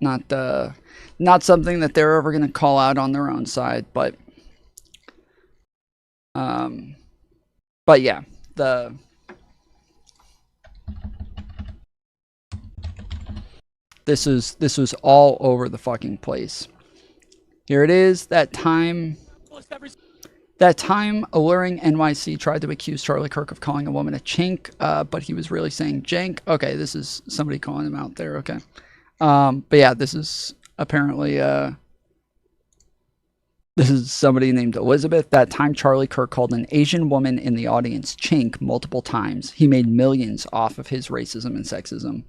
S4: something that they're ever going to call out on their own side. But yeah, this was all over the fucking place. Here it is. That time Alluring NYC tried to accuse Charlie Kirk of calling a woman a chink, but he was really saying jank. Okay, this is somebody calling him out there. Okay. But yeah, this is apparently this is somebody named Elizabeth. That time Charlie Kirk called an Asian woman in the audience chink multiple times. He made millions off of his racism and sexism.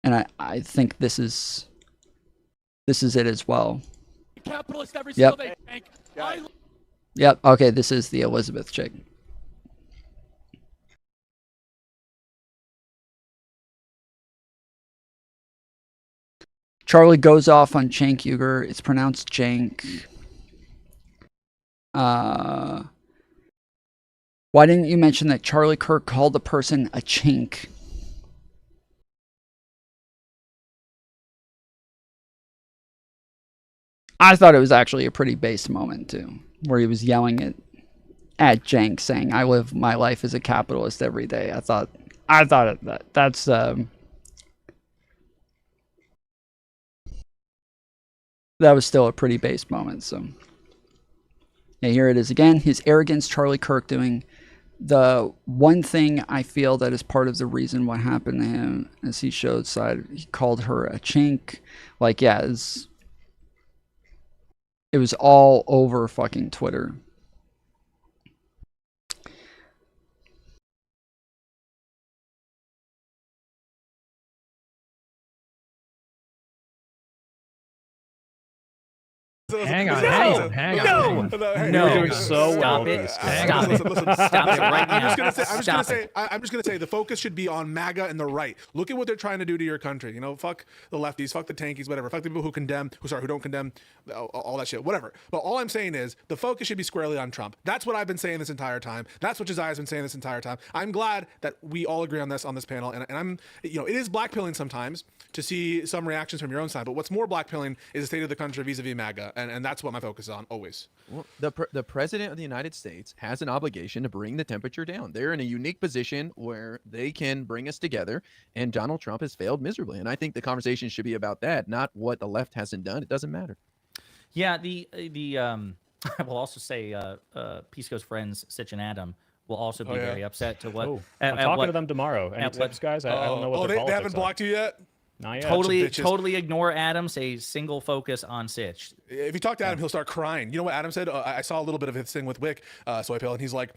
S4: And I think this is it as well.
S20: Capitalist every single day, Shank.
S4: Yep. Okay, this is the Elizabeth chick. Charlie goes off on Cenk Uygur. It's pronounced Jank. Why didn't you mention that Charlie Kirk called the person a chink? I thought it was actually a pretty base moment too, where he was yelling at Jank, saying, "I live my life as a capitalist every day." I thought that's that was still a pretty base moment. So yeah, here it is again. His arrogance, Charlie Kirk doing the one thing I feel that is part of the reason what happened to him, as he showed side, he called her a chink. Like, yeah, it was all over fucking Twitter.
S13: Hang on.
S14: You're doing so well.
S16: Stop it.
S15: Listen,
S16: Stop it right now.
S15: I'm just gonna say the focus should be on MAGA and the right. Look at what they're trying to do to your country. You know, fuck the lefties, fuck the tankies, whatever. Fuck the people who don't condemn, all that shit, whatever. But all I'm saying is the focus should be squarely on Trump. That's what I've been saying this entire time. That's what Josiah's been saying this entire time. I'm glad that we all agree on this panel. And I'm, it is blackpilling sometimes to see some reactions from your own side. But what's more blackpilling is the state of the country vis-a-vis MAGA. And that's what my focus is on, always.
S19: Well, the president of the United States has an obligation to bring the temperature down. They're in a unique position where they can bring us together, and Donald Trump has failed miserably. And I think the conversation should be about that, not what the left hasn't done. It doesn't matter.
S16: Yeah, I will also say Peace Coast friends, Sitch and Adam, will also be very upset to what...
S14: I'm talking to them tomorrow. Any tips, guys? I don't know what their
S15: they haven't blocked you yet?
S14: Not yet.
S16: Totally ignore Adam. Say single focus on Sitch.
S15: If you talk to Adam, he'll start crying. You know what Adam said? I saw a little bit of his thing with Wick, Soypil, and he's like,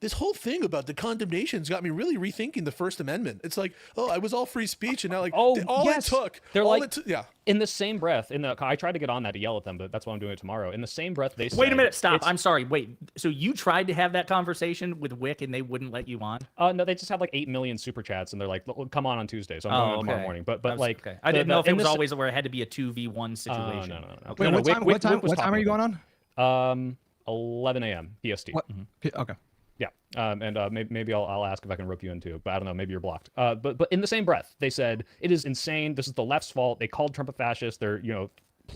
S15: this whole thing about the condemnation's got me really rethinking the First Amendment. It's like, I was all free speech, and now
S14: in the same breath, I tried to get on that to yell at them, but that's why I'm doing it tomorrow. In the same breath, they said,
S16: wait a minute, stop. I'm sorry. Wait. So you tried to have that conversation with Wick, and they wouldn't let you on?
S14: No, they just have like 8 million super chats, and they're like, come on Tuesday. So I'm going on tomorrow morning. but like
S16: okay. I didn't know if it
S14: in
S16: was
S14: this-
S16: always where it had to be a 2v1 situation.
S14: no.
S16: Okay.
S14: No, no,
S13: what time
S14: was
S13: are you going
S14: on? 11 a.m. PST.
S13: Okay.
S14: Yeah, and maybe I'll ask if I can rope you in too, but I don't know. Maybe you're blocked. But in the same breath, they said it is insane. This is the left's fault. They called Trump a fascist. They're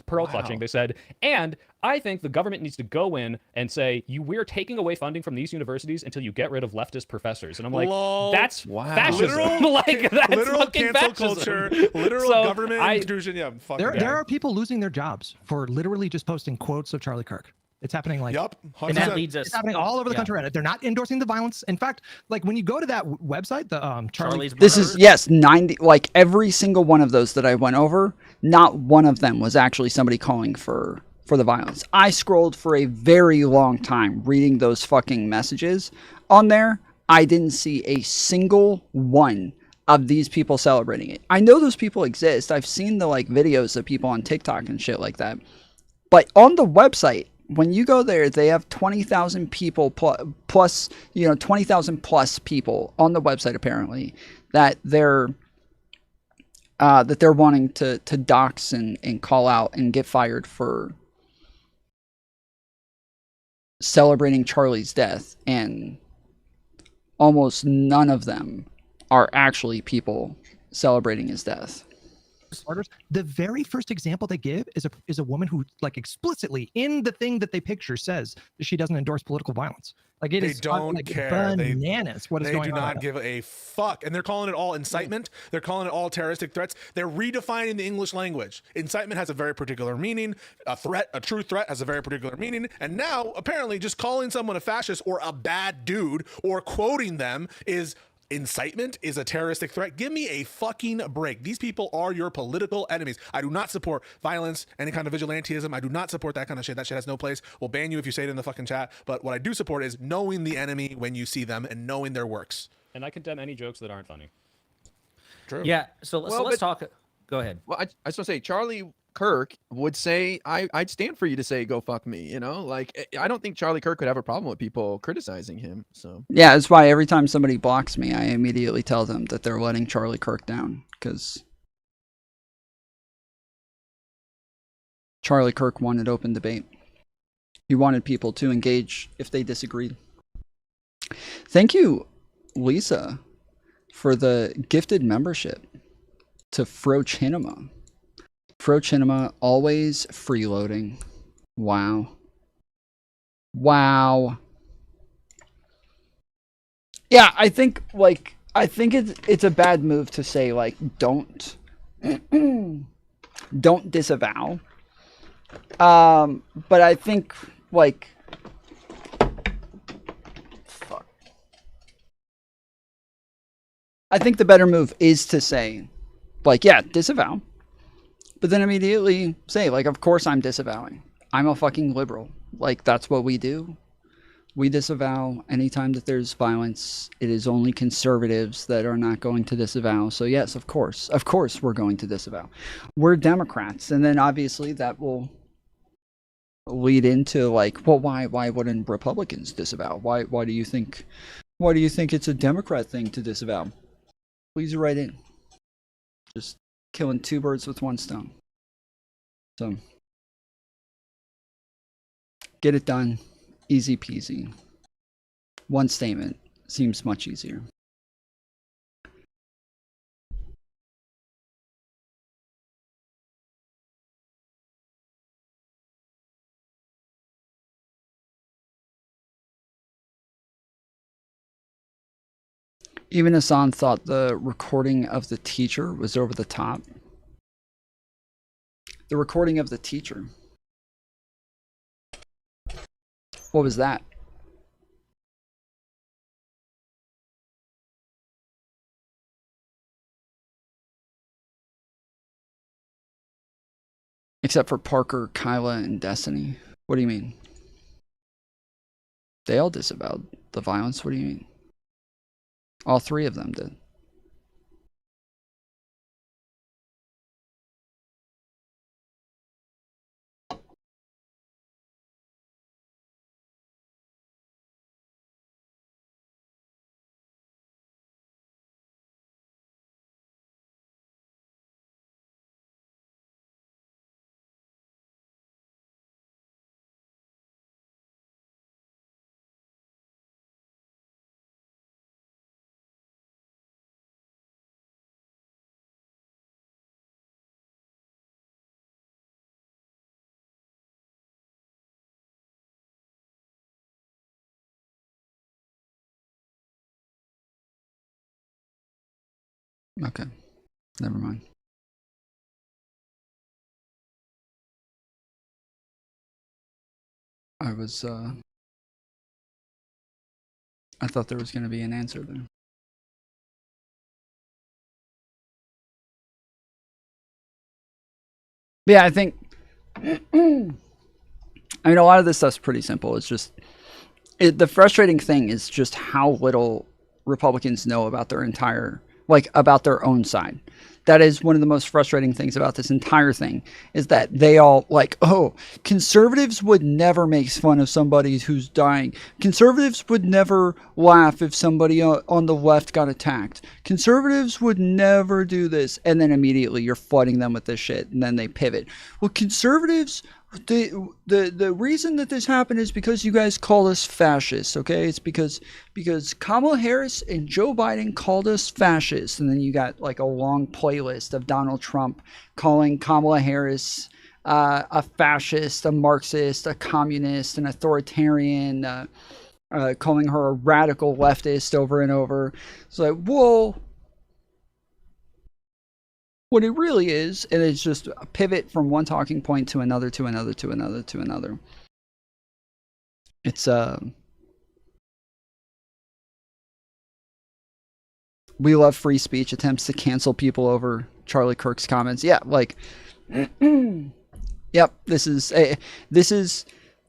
S14: pearl clutching. They said, and I think the government needs to go in and say we're taking away funding from these universities until you get rid of leftist professors. And I'm like,
S15: Lol.
S14: that's fascism.
S15: Literal,
S14: like that's
S15: literal
S14: fucking
S15: cancel
S14: fascism.
S15: culture, literal
S14: So
S15: government intrusion. Yeah, fuck
S13: There are people losing their jobs for literally just posting quotes of Charlie Kirk. It's happening like,
S16: and that leads us.
S13: It's happening all over the country right now. They're not endorsing the violence. In fact, like when you go to that website, the Charlie's.
S4: This is, yes, 90, like every single one of those that I went over, not one of them was actually somebody calling for the violence. I scrolled for a very long time reading those fucking messages on there. I didn't see a single one of these people celebrating it. I know those people exist. I've seen the like videos of people on TikTok and shit like that. But on the website, when you go there, they have 20,000 people plus 20,000 plus people on the website apparently that they're wanting to dox and call out and get fired for celebrating Charlie's death, and almost none of them are actually people celebrating his death.
S13: The very first example they give is a woman who, like, explicitly in the thing that they picture says that she doesn't endorse political violence. Like, it
S15: they
S13: is
S15: don't
S13: like
S15: care.
S13: Bananas. What is
S15: they
S13: going
S15: do
S13: on?
S15: not give a fuck, and they're calling it all incitement. They're calling it all terroristic threats. They're redefining the English language. Incitement has a very particular meaning. A threat, a true threat, has a very particular meaning. And now, apparently, just calling someone a fascist or a bad dude or quoting them is incitement, is a terroristic threat. Give me a fucking break. These people are your political enemies. I do not support violence, any kind of vigilantism. I do not support that kind of shit. That shit has no place. We'll ban you if you say it in the fucking chat. But what I do support is knowing the enemy when you see them and knowing their works.
S14: And I condemn any jokes that aren't funny.
S15: True.
S16: Yeah. So let's talk. Go ahead.
S19: Well, I just want to say, Charlie Kirk would say, I'd stand for you to say, go fuck me. Like, I don't think Charlie Kirk would have a problem with people criticizing him. So
S4: Yeah, that's why every time somebody blocks me, I immediately tell them that they're letting Charlie Kirk down, because Charlie Kirk wanted open debate. He wanted people to engage if they disagreed. Thank you, Lisa, for the gifted membership to Frochinema. Frochinema, always freeloading. Wow. Wow. Yeah, I think it's a bad move to say, like, don't disavow. But I think, like, fuck. I think the better move is to say, like, yeah, disavow. But then immediately say, like, of course I'm disavowing. I'm a fucking liberal. Like, that's what we do. We disavow anytime that there's violence. It is only conservatives that are not going to disavow. So yes, of course we're going to disavow. We're Democrats. And then obviously that will lead into, like, well, why wouldn't Republicans disavow? Why do you think it's a Democrat thing to disavow? Please write in. Just killing two birds with one stone. So get it done. Easy peasy. One statement seems much easier. Even Hassan thought the recording of the teacher was over the top. The recording of the teacher. What was that? Except for Parker, Kyla, and Destiny. What do you mean? They all disavowed the violence. What do you mean? All three of them did. Okay. Never mind. I thought there was going to be an answer there. But yeah, I think, I mean, a lot of this stuff's pretty simple. It's just, the frustrating thing is just how little Republicans know about their entire, like, about their own side. That is one of the most frustrating things about this entire thing, is that they all like, oh, conservatives would never make fun of somebody who's dying. Conservatives would never laugh if somebody on the left got attacked. Conservatives would never do this. And then immediately you're flooding them with this shit, and then they pivot. Well, conservatives, the reason that this happened is because you guys called us fascists, okay? It's because Kamala Harris and Joe Biden called us fascists, and then you got like a long playlist of Donald Trump calling Kamala Harris a fascist, a Marxist, a communist, an authoritarian, calling her a radical leftist over and over. It's like, whoa. What it really is, and it's just a pivot from one talking point to another, to another, to another, to another. It's, we love free speech, attempts to cancel people over Charlie Kirk's comments. Yeah, like, yep, this is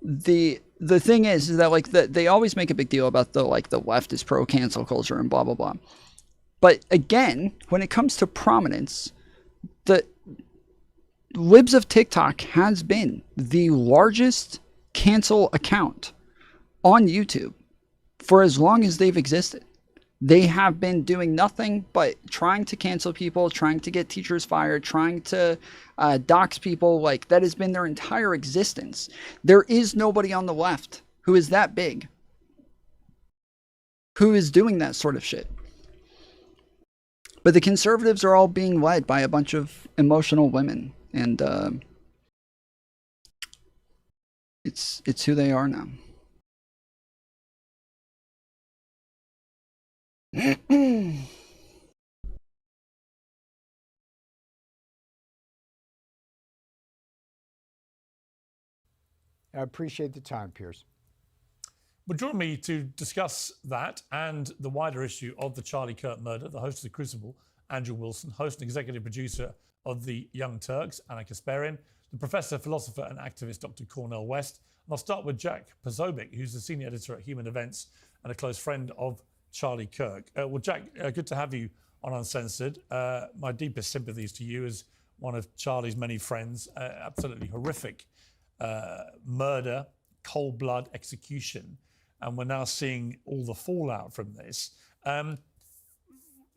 S4: the thing is that, like, they always make a big deal about the left is pro cancel culture and blah, blah, blah. But again, when it comes to prominence, the Libs of TikTok has been the largest cancel account on YouTube for as long as they've existed. They have been doing nothing but trying to cancel people, trying to get teachers fired, trying to dox people. Like, that has been their entire existence. There is nobody on the left who is that big, who is doing that sort of shit. But the conservatives are all being led by a bunch of emotional women, and it's who they are now.
S1: I appreciate the time, Piers.
S22: But join me to discuss that and the wider issue of the Charlie Kirk murder. The host of The Crucible, Andrew Wilson, host and executive producer of The Young Turks, Anna Kasparian, the professor, philosopher and activist, Dr. Cornel West. And I'll start with Jack Posobiec, who's the senior editor at Human Events and a close friend of Charlie Kirk. Well, Jack, good to have you on Uncensored. My deepest sympathies to you as one of Charlie's many friends. Absolutely horrific murder, cold blood execution. And we're now seeing all the fallout from this.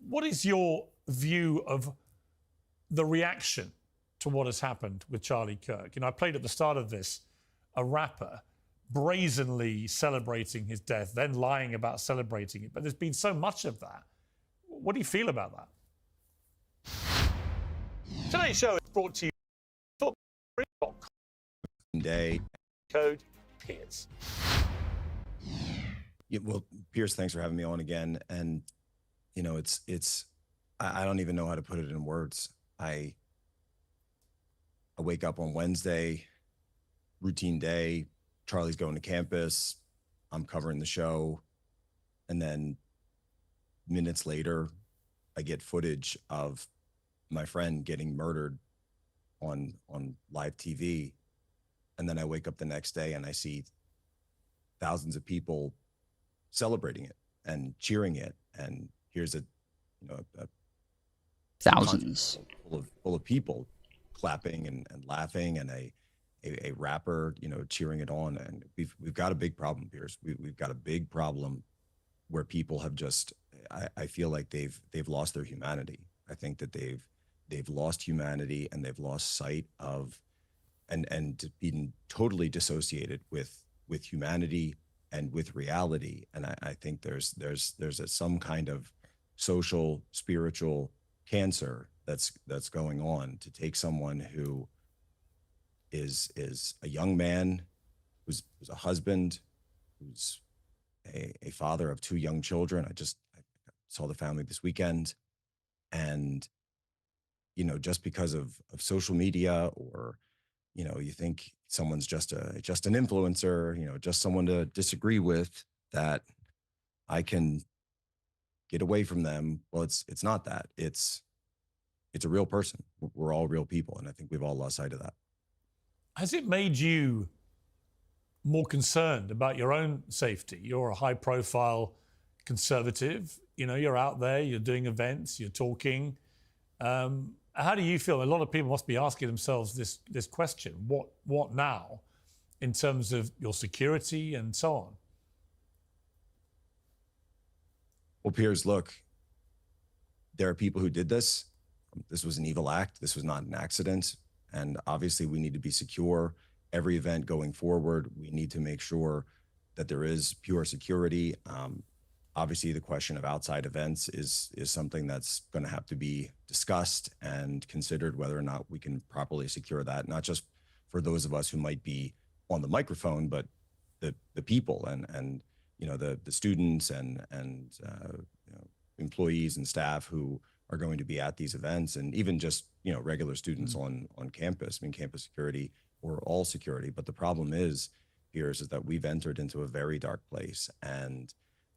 S22: What is your view of the reaction to what has happened with Charlie Kirk? You know, I played at the start of this a rapper brazenly celebrating his death, then lying about celebrating it. But there's been so much of that. What do you feel about that? Today's show is brought to you by
S23: Day.
S22: Code Piers.
S23: Yeah, well, Piers, thanks for having me on again. And, you know, I don't even know how to put it in words. I wake up on Wednesday, routine day, Charlie's going to campus, I'm covering the show, and then minutes later, I get footage of my friend getting murdered on live TV. And then I wake up the next day and I see thousands of people celebrating it and cheering it. And here's a
S4: thousands
S23: full of people clapping and laughing, and a rapper, cheering it on. And we've got a big problem, Piers. We've got a big problem where people have just, I feel like they've lost their humanity. I think that they've lost humanity, and they've lost sight of and been totally dissociated with humanity and with reality. And I think there's some kind of social, spiritual cancer that's going on, to take someone who is a young man, who's a husband, who's a father of 2 young children. I saw the family this weekend, And, you know, just because of social media, or, you know, you think someone's just an influencer, you know, just someone to disagree with, that I can get away from them. Well, it's not that. It's a real person. We're all real people, and I think we've all lost sight of that.
S22: Has it made you more concerned about your own safety? You're a high-profile conservative. You know, you're out there, you're doing events, you're talking. How do you feel? A lot of people must be asking themselves this question: what now, in terms of your security and so on?
S23: Well, Piers, look, there are people who did this. This was an evil act. This was not an accident. And obviously, we need to be secure. Every event going forward, we need to make sure that there is pure security. Obviously, the question of outside events is something that's going to have to be discussed and considered, whether or not we can properly secure that, not just for those of us who might be on the microphone, but the people and you know, the students and you know, employees and staff who are going to be at these events, and even just, you know, regular students on campus. I mean, campus security, or all security. But the problem is that we've entered into a very dark place, and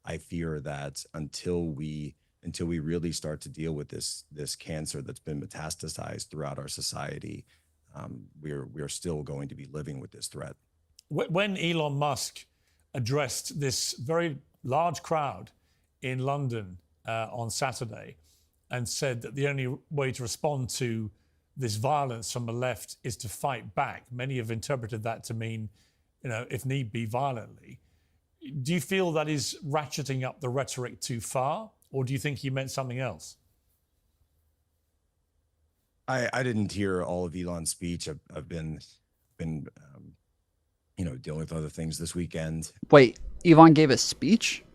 S23: I fear that until we really start to deal with this cancer that's been metastasized throughout our society, we're still going to be living with this threat.
S22: When Elon Musk addressed this very large crowd in London on Saturday, and said that the only way to respond to this violence from the left is to fight back, many have interpreted that to mean, you know, if need be, violently. Do you feel that is ratcheting up the rhetoric too far, or do you think he meant something else?
S23: I didn't hear all of Elon's speech. I've been you know, dealing with other things this weekend.
S4: Wait, Elon gave a speech?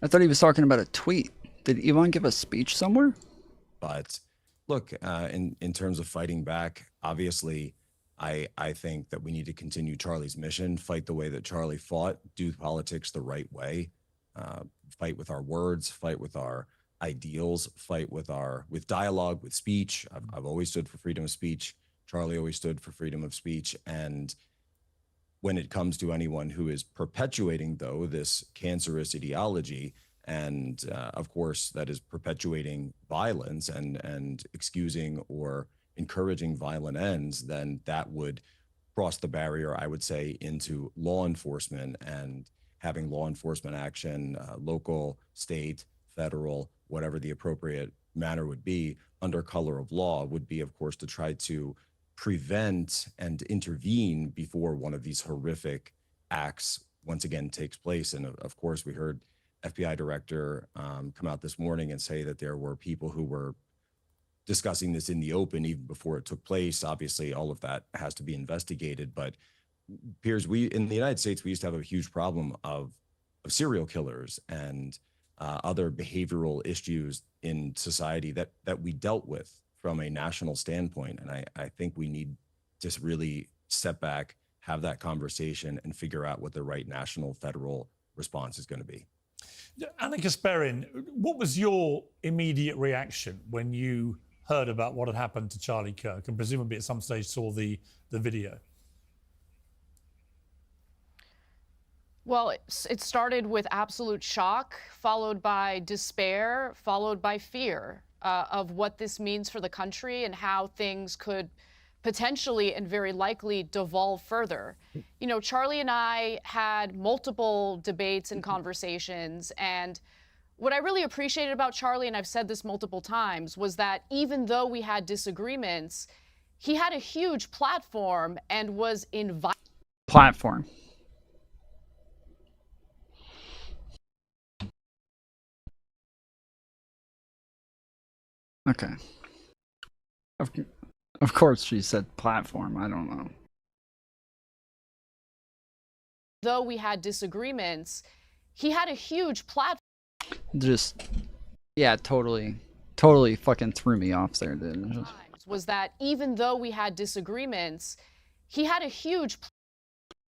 S4: I thought he was talking about a tweet. Did Elon give a speech somewhere?
S23: But look, in terms of fighting back, obviously, I think that we need to continue Charlie's mission, fight the way that Charlie fought, do politics the right way, fight with our words, fight with our ideals, fight with dialogue, with speech. I've always stood for freedom of speech. Charlie always stood for freedom of speech. And when it comes to anyone who is perpetuating, though, this cancerous ideology, and of course, that is perpetuating violence and excusing or encouraging violent ends, then that would cross the barrier, I would say, into law enforcement, and having law enforcement action, local, state, federal, whatever the appropriate manner would be, under color of law, would be, of course, to try to prevent and intervene before one of these horrific acts once again takes place. And of course, we heard FBI director come out this morning and say that there were people who were discussing this in the open even before it took place. Obviously, all of that has to be investigated. But Piers, in the United States, we used to have a huge problem of serial killers and other behavioral issues in society that we dealt with from a national standpoint. And I think we need to really step back, have that conversation, and figure out what the right national, federal response is going to be.
S22: Anna Kasparian, what was your immediate reaction when you heard about what had happened to Charlie Kirk, and presumably at some stage saw the video?
S2: Well, it started with absolute shock, followed by despair, followed by fear of what this means for the country and how things could potentially and very likely devolve further. You know, Charlie and I had multiple debates and conversations, and what I really appreciated about Charlie, and I've said this multiple times, was that even though we had disagreements, he had a huge platform and was invited.
S4: Platform. Okay. Of course she said platform. I don't know.
S2: Though we had disagreements, he had a huge platform.
S4: Just, yeah, totally fucking threw me off there, dude.
S2: Was that even though we had disagreements, he had a huge.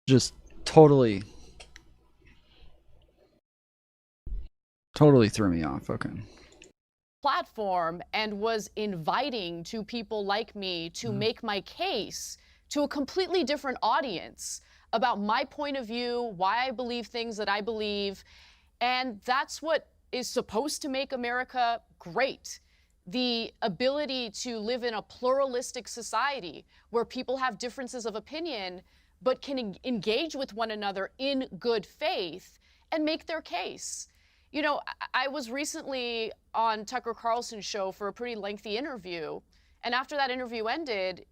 S4: Just totally threw me off. Okay.
S2: platform and was inviting to people like me to make my case to a completely different audience about my point of view, why I believe things that I believe. And that's what is supposed to make America great. The ability to live in a pluralistic society where people have differences of opinion but can engage with one another in good faith and make their case. You know, I was recently on Tucker Carlson's show for a pretty lengthy interview, and after that interview ended,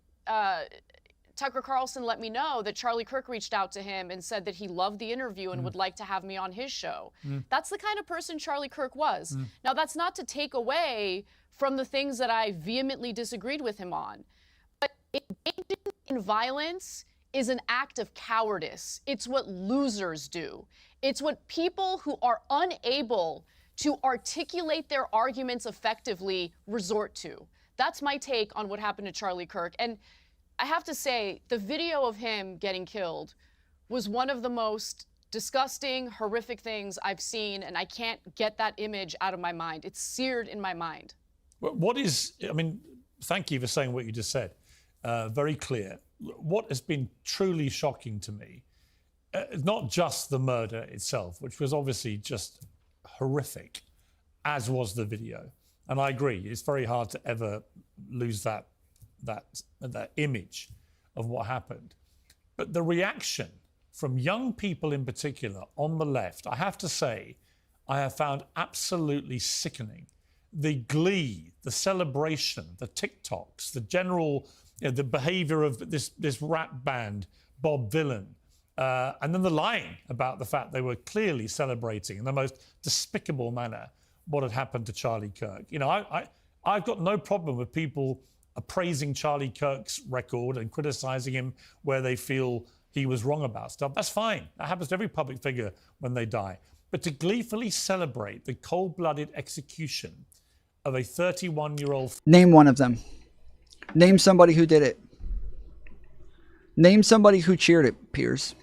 S2: Tucker Carlson let me know that Charlie Kirk reached out to him and said that he loved the interview and would like to have me on his show. That's the kind of person Charlie Kirk was. Now, that's not to take away from the things that I vehemently disagreed with him on, but engaging in violence is an act of cowardice. It's what losers do. It's what people who are unable to articulate their arguments effectively resort to. That's my take on what happened to Charlie Kirk. And I have to say, the video of him getting killed was one of the most disgusting, horrific things I've seen, and I can't get that image out of my mind. It's seared in my mind.
S22: What is, I mean, thank you for saying what you just said. Very clear. What has been truly shocking to me, not just the murder itself, which was obviously just horrific, as was the video. And I agree, it's very hard to ever lose that image of what happened. But the reaction from young people in particular on the left, I have to say, I have found absolutely sickening. The glee, the celebration, the TikToks, the general, the behavior of this rap band, Bob Dylan, and then the lying about the fact they were clearly celebrating in the most despicable manner what had happened to Charlie Kirk. You know, I've got no problem with people appraising Charlie Kirk's record and criticizing him where they feel he was wrong about stuff. That's fine. That happens to every public figure when they die. But to gleefully celebrate the cold-blooded execution of a 31-year-old...
S4: Name one of them. Name somebody who did it. Name somebody who cheered it, Piers.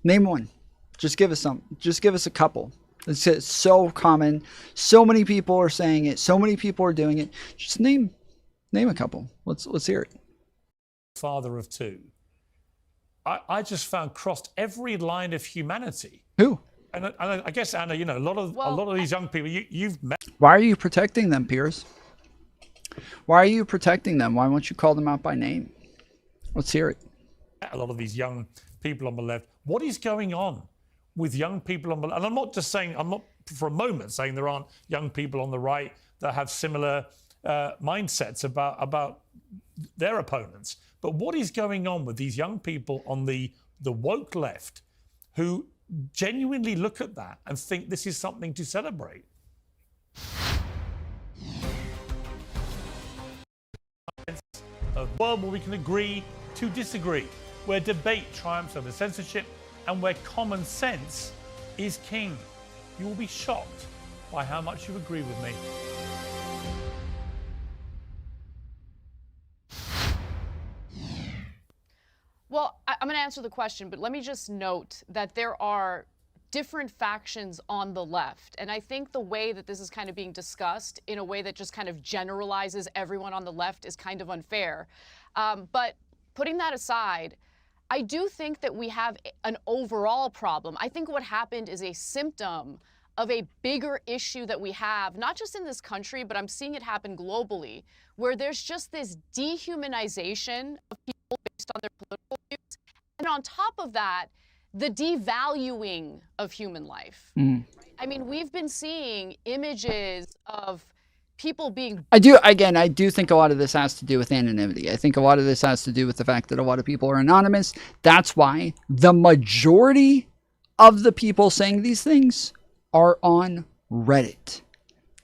S4: Name one. Just give us some. Just give us a couple. It's so common. So many people are saying it. So many people are doing it. Just name a couple. Let's hear it.
S22: Father of two. I just found crossed every line of humanity.
S4: Who?
S22: And I guess, Anna, you know, a lot of these young people you've met.
S4: Why are you protecting them, Piers? Why are you protecting them? Why won't you call them out by name? Let's hear it.
S22: A lot of these young people on the left. What is going on with young people on the left? And I'm not just saying, I'm not for a moment saying there aren't young people on the right that have similar mindsets about their opponents. But what is going on with these young people on the woke left who genuinely look at that and think this is something to celebrate? A world where we can agree to disagree, where debate triumphs over censorship, and where common sense is king. You will be shocked by how much you agree with me.
S2: Well, I'm going to answer the question, but let me just note that there are different factions on the left. And I think the way that this is kind of being discussed in a way that just kind of generalizes everyone on the left is kind of unfair. But putting that aside, I do think that we have an overall problem. I think what happened is a symptom of a bigger issue that we have, not just in this country, but I'm seeing it happen globally, where there's just this dehumanization of people based on their political views. And on top of that, the devaluing of human life. I mean, we've been seeing images of people being...
S4: I do think a lot of this has to do with anonymity. I think a lot of this has to do with the fact that a lot of people are anonymous. That's why the majority of the people saying these things are on Reddit.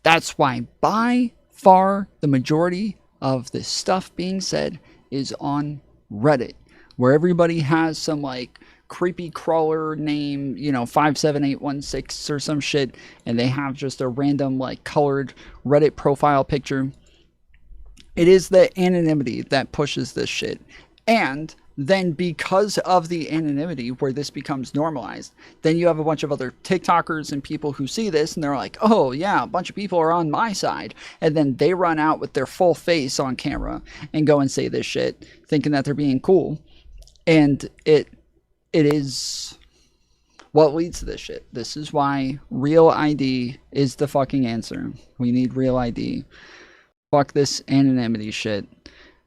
S4: That's why by far the majority of this stuff being said is on Reddit, where everybody has some like creepy crawler name, you know, 57816 or some shit, and they have just a random like colored Reddit profile picture. It is the anonymity that pushes this shit. And then because of the anonymity where this becomes normalized, then you have a bunch of other TikTokers and people who see this and they're like, oh yeah, a bunch of people are on my side. And then they run out with their full face on camera and go and say this shit, thinking that they're being cool. And it is what leads to this shit. This is why real ID is the fucking answer. We need real ID. Fuck this anonymity shit.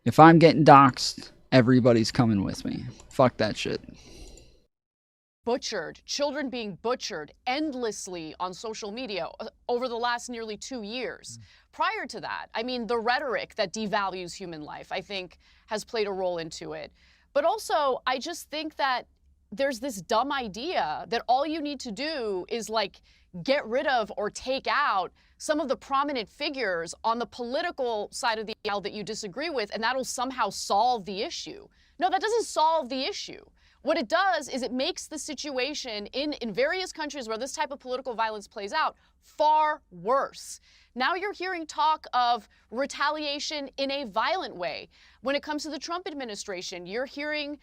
S4: If I'm getting doxxed, everybody's coming with me. Fuck that shit.
S2: Butchered, children being butchered endlessly on social media over the last nearly 2 years. Prior to that, I mean, the rhetoric that devalues human life, I think, has played a role into it. But also, I just think that there's this dumb idea that all you need to do is like get rid of or take out some of the prominent figures on the political side of the aisle that you disagree with, and that'll somehow solve the issue. No, that doesn't solve the issue. What it does is it makes the situation in various countries where this type of political violence plays out far worse. Now you're hearing talk of retaliation in a violent way. When it comes to the Trump administration, you're hearing,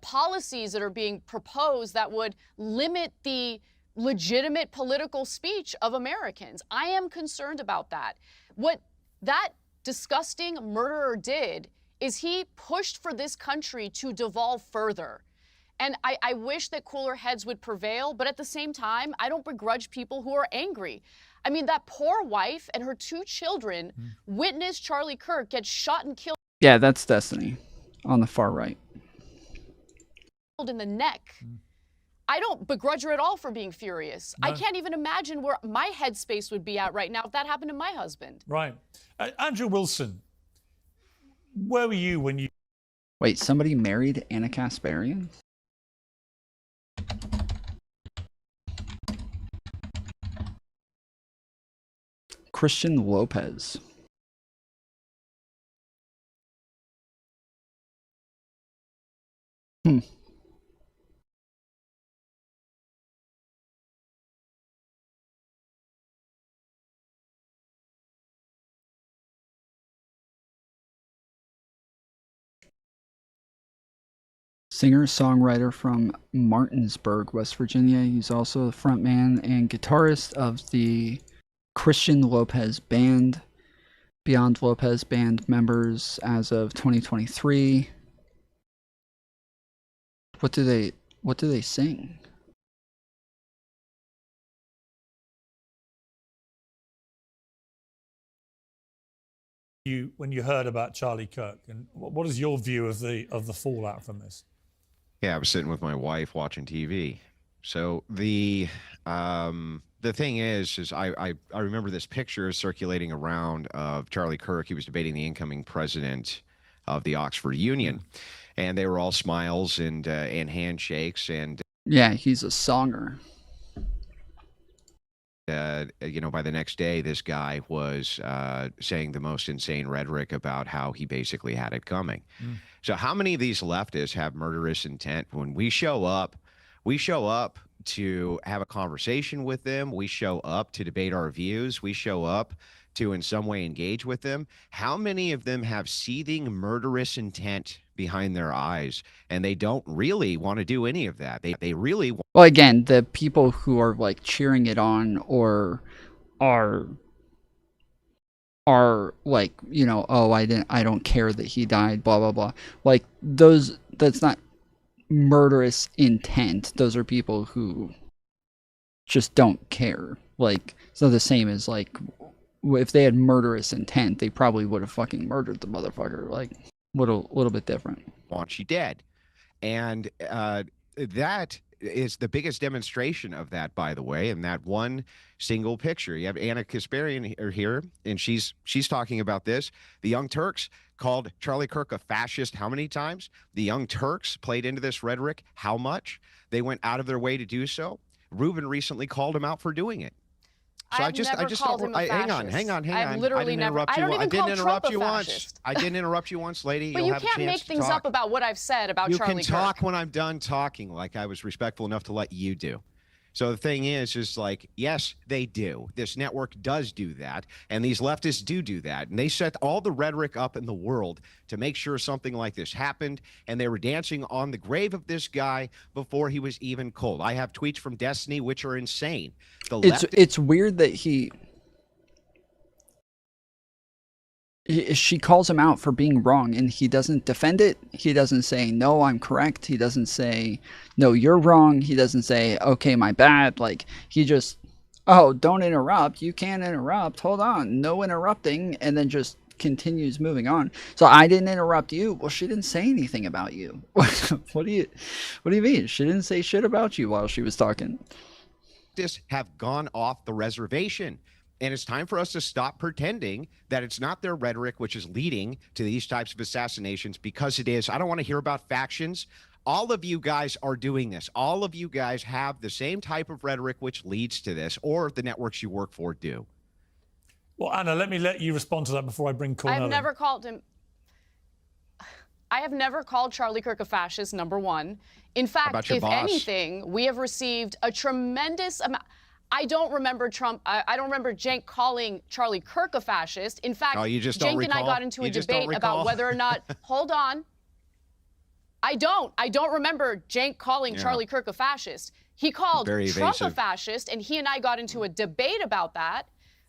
S2: policies that are being proposed that would limit the legitimate political speech of Americans. I am concerned about that. What that disgusting murderer did is he pushed for this country to devolve further. And I wish that cooler heads would prevail, but at the same time, I don't begrudge people who are angry. I mean, that poor wife and her 2 children witnessed Charlie Kirk get shot and killed.
S4: Yeah, that's Destiny on the far right.
S2: In the neck. I don't begrudge her at all for being furious.
S22: No.
S2: I can't even imagine where my headspace would be at right now if that happened to my husband.
S22: Right. Andrew Wilson, where were you when you...
S4: Wait, somebody married Anna Kasparian? Christian Lopez. Singer-songwriter from Martinsburg, West Virginia. He's also the frontman and guitarist of the Christian Lopez Band. Beyond Lopez Band members as of 2023. What do they sing?
S22: When you heard about Charlie Kirk, and what is your view of the fallout from this?
S3: Yeah, I was sitting with my wife watching TV. So the thing is I remember this picture circulating around of Charlie Kirk. He was debating the incoming president of the Oxford Union, and they were all smiles and handshakes. And
S4: yeah, he's a songer.
S3: By the next day, this guy was saying the most insane rhetoric about how he basically had it coming. So how many of these leftists have murderous intent? When we show up to have a conversation with them. We show up to debate our views. We show up to in some way engage with them. How many of them have seething murderous intent behind their eyes, and they don't really want to do any of that? They really want.
S4: Well, again, the people who are like cheering it on or are like, oh, I don't care that he died, blah blah blah. Like that's not murderous intent. Those are people who just don't care. Like, it's not the same as like if they had murderous intent, they probably would have fucking murdered the motherfucker. Like, little bit different.
S3: Want you dead. And that is the biggest demonstration of that, by the way, in that one single picture. You have Anna Kasparian here, and she's talking about this. The Young Turks called Charlie Kirk a fascist how many times? The Young Turks played into this rhetoric how much? They went out of their way to do so. Rubin recently called him out for doing it. So I just
S2: called him a fascist.
S3: hang on.
S2: I've literally never. I don't even call Trump a fascist.
S3: I didn't interrupt you once, lady.
S2: But you can't make things up about what I've said about Charlie Kirk.
S3: You can talk when I'm done talking, like I was respectful enough to let you do. So the thing is like, yes, they do. This network does do that, and these leftists do that, and they set all the rhetoric up in the world to make sure something like this happened, and they were dancing on the grave of this guy before he was even cold. I have tweets from Destiny which are insane.
S4: It's weird that she calls him out for being wrong, and he doesn't defend it. He doesn't say, no, I'm correct. He doesn't say, no, you're wrong. He doesn't say, okay, my bad. Like, he just, oh, don't interrupt. You can't interrupt. Hold on. No interrupting. And then just continues moving on. So I didn't interrupt you. Well, she didn't say anything about you. What do you mean? She didn't say shit about you while she was talking.
S3: Have gone off the reservation. And it's time for us to stop pretending that it's not their rhetoric which is leading to these types of assassinations, because it is. I don't want to hear about factions. All of you guys are doing this. All of you guys have the same type of rhetoric which leads to this, or the networks you work for do.
S22: Well, Anna, let me let you respond to that before I bring Cornell
S2: I've never called him. I have never called Charlie Kirk a fascist, number one. In fact, if anything, we have received a tremendous amount. I don't remember I don't remember Cenk calling Charlie Kirk a fascist. In fact, Cenk and I got into a debate about whether or not. Hold on. I don't remember Cenk calling Charlie Kirk a fascist. He called Trump a fascist, and he and I got into a debate about that.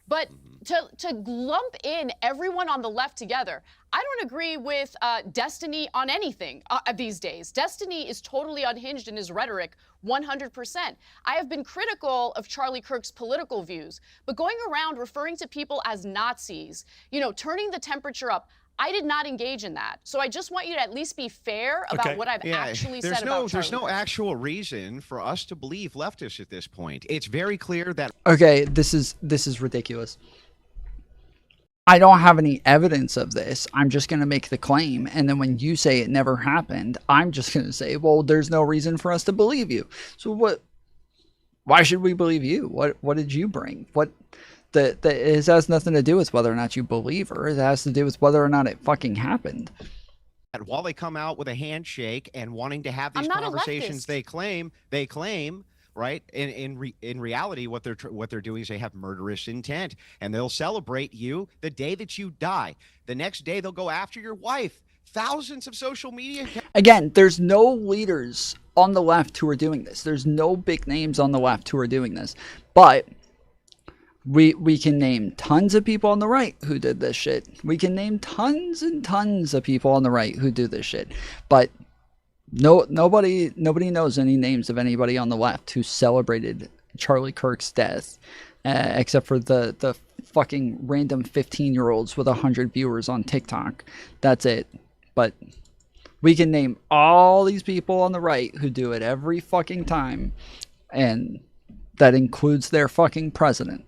S2: But to lump in everyone on the left together, I don't agree with Destiny on anything these days. Destiny is totally unhinged in his rhetoric, 100%. I have been critical of Charlie Kirk's political views, but going around referring to people as Nazis, turning the temperature up, I did not engage in that. So I just want you to at least be fair about what I've actually said about Charlie
S3: There's no
S2: Kirk.
S3: actual reason for us to believe leftists at this point. It's very clear that...
S4: Okay, this is ridiculous. I don't have any evidence of this. I'm just going to make the claim, and then when you say it never happened, I'm just going to say, well, there's no reason for us to believe you. So what? Why should we believe you? What did you bring? It has nothing to do with whether or not you believe her. It has to do with whether or not it fucking happened.
S3: While they come out with a handshake and wanting to have these conversations, they claim, right? In reality, what they're doing is they have murderous intent, and they'll celebrate you the day that you die. The next day, they'll go after your wife. Thousands of social media.
S4: Again, there's no leaders on the left who are doing this. There's no big names on the left who are doing this, but we can name tons of people on the right who did this shit. We can name tons and tons of people on the right who do this shit, but nobody knows any names of anybody on the left who celebrated Charlie Kirk's death, except for the fucking random 15-year-olds with 100 viewers on TikTok. That's it. But we can name all these people on the right who do it every fucking time, and that includes their fucking president.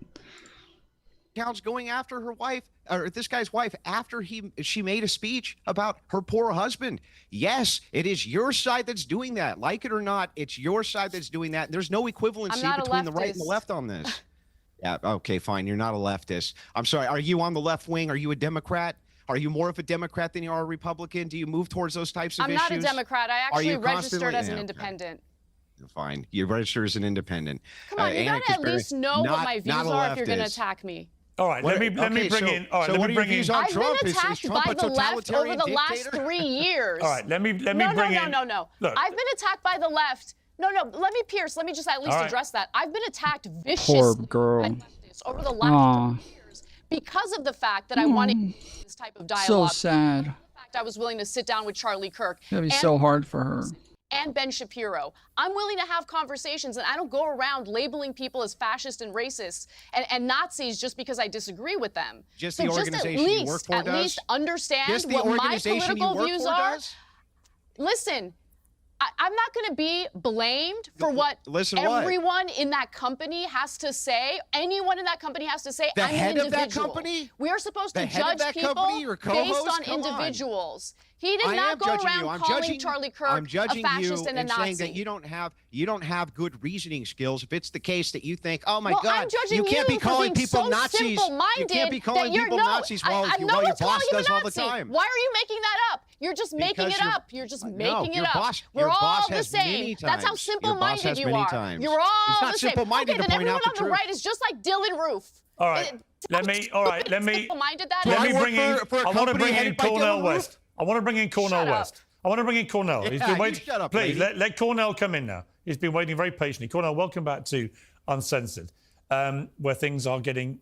S3: Accounts going after her wife, or this guy's wife, after she made a speech about her poor husband. Yes, it is your side that's doing that. Like it or not, it's your side that's doing that. There's no equivalency between the right and the left on this. Yeah, okay, fine. You're not a leftist. I'm sorry. Are you on the left wing? Are you a Democrat? Are you more of a Democrat than you are a Republican? Do you move towards those types of issues?
S2: I'm not a Democrat. I actually registered as an independent.
S3: Fine. You register as an independent.
S2: Come on, you gotta at least know what my views are if you're going to attack me.
S22: All right, let me bring in. All right, let me bring in.
S2: I've been attacked by the left over the last 3 years.
S22: All right, let me bring in.
S2: No. Look, I've been attacked by the left. No. Pierce, let me just at least address that. I've been attacked viciously by leftists over the last 3 years because of the fact that I wanted this type of dialogue.
S4: So sad.
S2: The fact I was willing to sit down with Charlie Kirk.
S4: That'd be so hard for her.
S2: And Ben Shapiro. I'm willing to have conversations, and I don't go around labeling people as fascist and racist and Nazis just because I disagree with them.
S3: Just the organization you work for does?
S2: At least understand what my political views are. Listen, I'm not going to be blamed for what everyone in that company has to say. Anyone in that company has to say.
S3: The
S2: I'm
S3: head
S2: an
S3: of that
S2: individual.
S3: company?
S2: We are supposed to judge people based on individuals. He did not go around calling Charlie Kirk a fascist and a Nazi.
S3: Saying that you don't have good reasoning skills. If it's the case that you think, oh my
S2: well,
S3: God,
S2: I'm judging
S3: you can't be calling people
S2: so
S3: Nazis. You can't be calling people Nazis while your boss does all the time.
S2: Why are you making that up? You're just making it up. You're just making it up. We're all
S3: boss
S2: the
S3: has
S2: same.
S3: many
S2: That's how
S3: times.
S2: simple-minded you are.
S3: Times.
S2: You're all
S3: it's not
S2: the same.
S3: simple-minded
S2: Okay,
S3: to
S2: then
S3: point
S2: everyone
S3: out the
S2: on the
S3: truth.
S2: right is just like Dylan Roof.
S22: All right. Let me
S2: Simple-minded that
S22: let
S2: is.
S22: me bring in.
S3: for a
S22: I want to
S3: company
S22: bring in
S3: headed by
S22: Cornell
S3: Dylan
S22: West. I want to bring in Cornell
S2: Shut up.
S22: West. I want to bring in Cornell. He's
S3: Yeah,
S22: been
S3: you
S22: waiting.
S3: shut up,
S22: Please
S3: lady.
S22: let Cornell come in now. He's been waiting very patiently. Cornell, welcome back to Uncensored, where things are getting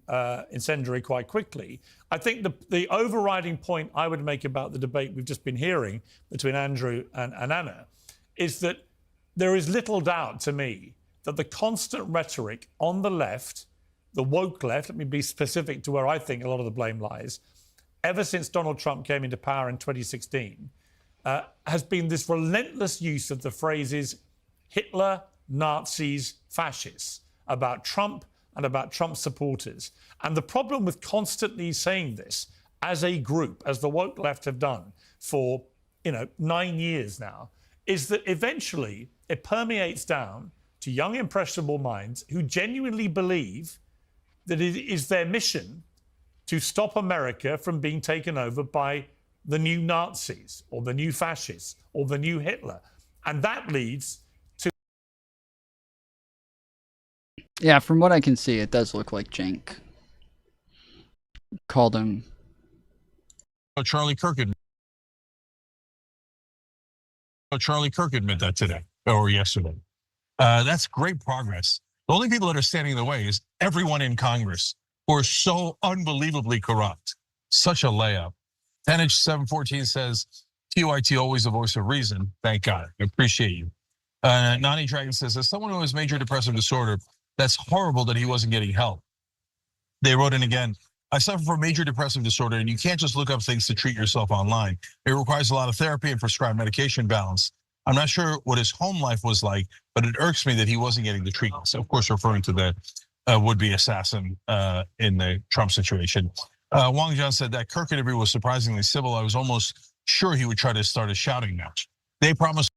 S22: incendiary quite quickly. I think the overriding point I would make about the debate we've just been hearing between Andrew and Anna is that there is little doubt to me that the constant rhetoric on the left, the woke left, let me be specific to where I think a lot of the blame lies, ever since Donald Trump came into power in 2016, has been this relentless use of the phrases Hitler, Nazis, fascists about Trump and about Trump supporters. And the problem with constantly saying this as a group, as the woke left have done for 9 years now, is that eventually it permeates down to young impressionable minds who genuinely believe that it is their mission to stop America from being taken over by the new Nazis or the new fascists or the new Hitler. And that leads to...
S4: Yeah, from what I can see, it does look like Cenk called him.
S5: Oh, Charlie Kirk admitted that today or yesterday. That's great progress. The only people that are standing in the way is everyone in Congress who are so unbelievably corrupt. Such a layup. Tenage 714 says, TYT always a voice of reason. Thank God. I appreciate you. Nani Dragon says, as someone who has major depressive disorder, that's horrible that he wasn't getting help. They wrote in again, I suffer from major depressive disorder, and you can't just look up things to treat yourself online. It requires a lot of therapy and prescribed medication balance. I'm not sure what his home life was like, but it irks me that he wasn't getting the treatment. So, of course, referring to the would-be assassin in the Trump situation. Wang Jian said that Kirk interview was surprisingly civil. I was almost sure he would try to start a shouting match. They promised.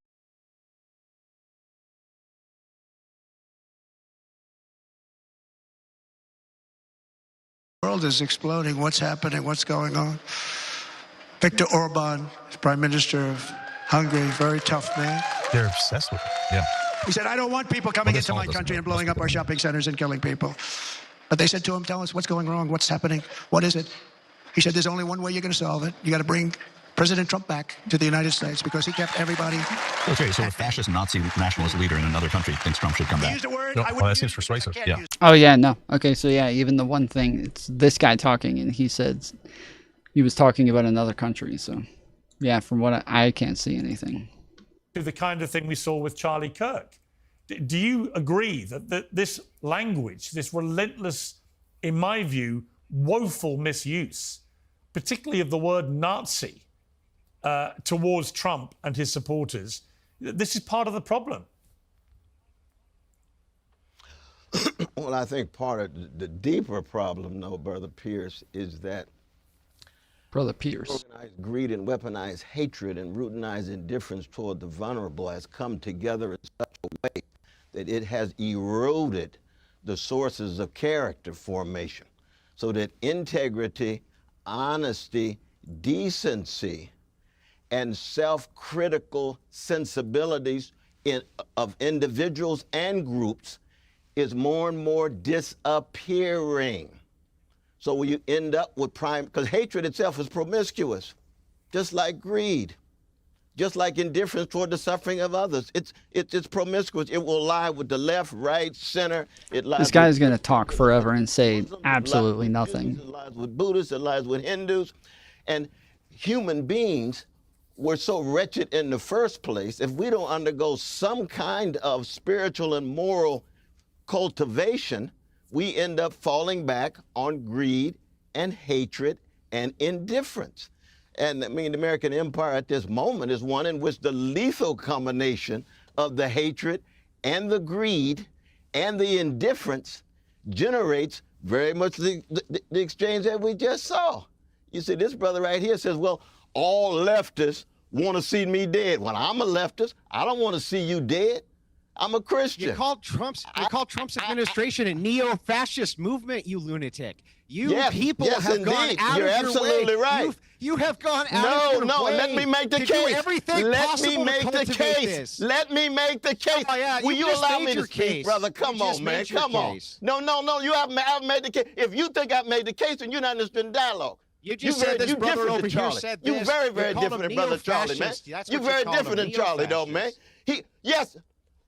S6: The world is exploding. What's happening? What's going on? Viktor Orban, Prime Minister of Hungary, very tough man.
S5: They're obsessed with it. Yeah.
S6: He said, I don't want people coming into my country and blowing up our shopping centers and killing people. But they said to him, tell us what's going wrong, what's happening, what is it? He said, there's only one way you're going to solve it. You got to bring President Trump back to the United States because he kept everybody.
S7: Okay, so a fascist Nazi nationalist leader in another country thinks Trump should come back.
S6: Use the word.
S5: No, well, that seems persuasive. Yeah.
S4: Oh yeah, no. Okay, so yeah, even the one thing, it's this guy talking, and he said he was talking about another country. So yeah, from what I can't see anything.
S22: The kind of thing we saw with Charlie Kirk. Do you agree that this language, this relentless, in my view, woeful misuse, particularly of the word Nazi, towards Trump and his supporters, this is part of the problem?
S24: Well, I think part of the deeper problem, though, Brother Pierce, is that organized greed and weaponized hatred and routinized indifference toward the vulnerable has come together in such a way that it has eroded the sources of character formation, so that integrity, honesty, decency, and self-critical sensibilities of individuals and groups is more and more disappearing. So you end up with because hatred itself is promiscuous, just like greed, just like indifference toward the suffering of others. It's promiscuous. It will lie with the left, right, center. It lies.
S4: This guy's gonna talk forever and say absolutely nothing.
S24: It lies with Buddhists. It lies with Hindus, and human beings were so wretched in the first place. If we don't undergo some kind of spiritual and moral cultivation, we end up falling back on greed and hatred and indifference. And I mean, the American empire at this moment is one in which the lethal combination of the hatred and the greed and the indifference generates very much the exchange that we just saw. You see, this brother right here says, well, all leftists want to see me dead. Well, I'm a leftist. I don't want to see you dead. I'm a Christian.
S3: You called Trump's administration a neo-fascist movement, you lunatic. You
S24: Yes,
S3: people
S24: yes,
S3: have gone
S24: indeed.
S3: out
S24: You're
S3: of your
S24: absolutely
S3: way.
S24: right.
S3: You have gone out of your
S24: No,
S3: way.
S24: let me make the
S3: to do
S24: case.
S3: everything
S24: Let me
S3: possible
S24: make
S3: to
S24: the
S3: cultivate
S24: case.
S3: this.
S24: Let me make the case.
S3: Oh, yeah,
S24: Will
S3: you
S24: you
S3: just
S24: allow
S3: made
S24: me to
S3: your
S24: speak,
S3: case.
S24: brother?
S3: You
S24: Come
S3: just
S24: on, man.
S3: made your
S24: Come on.
S3: case.
S24: No, you haven't made the case. If you think I've made the case, then you're not interested in dialogue.
S3: You just said this brother
S24: different
S3: over
S24: than
S3: here
S24: Charlie.
S3: said
S24: You
S3: this.
S24: very,
S3: You
S24: very
S3: called
S24: different
S3: him
S24: than brother Charlie, man.
S3: neo-fascist. That's
S24: You're
S3: what you
S24: very
S3: called him,
S24: different than Charlie, though, man.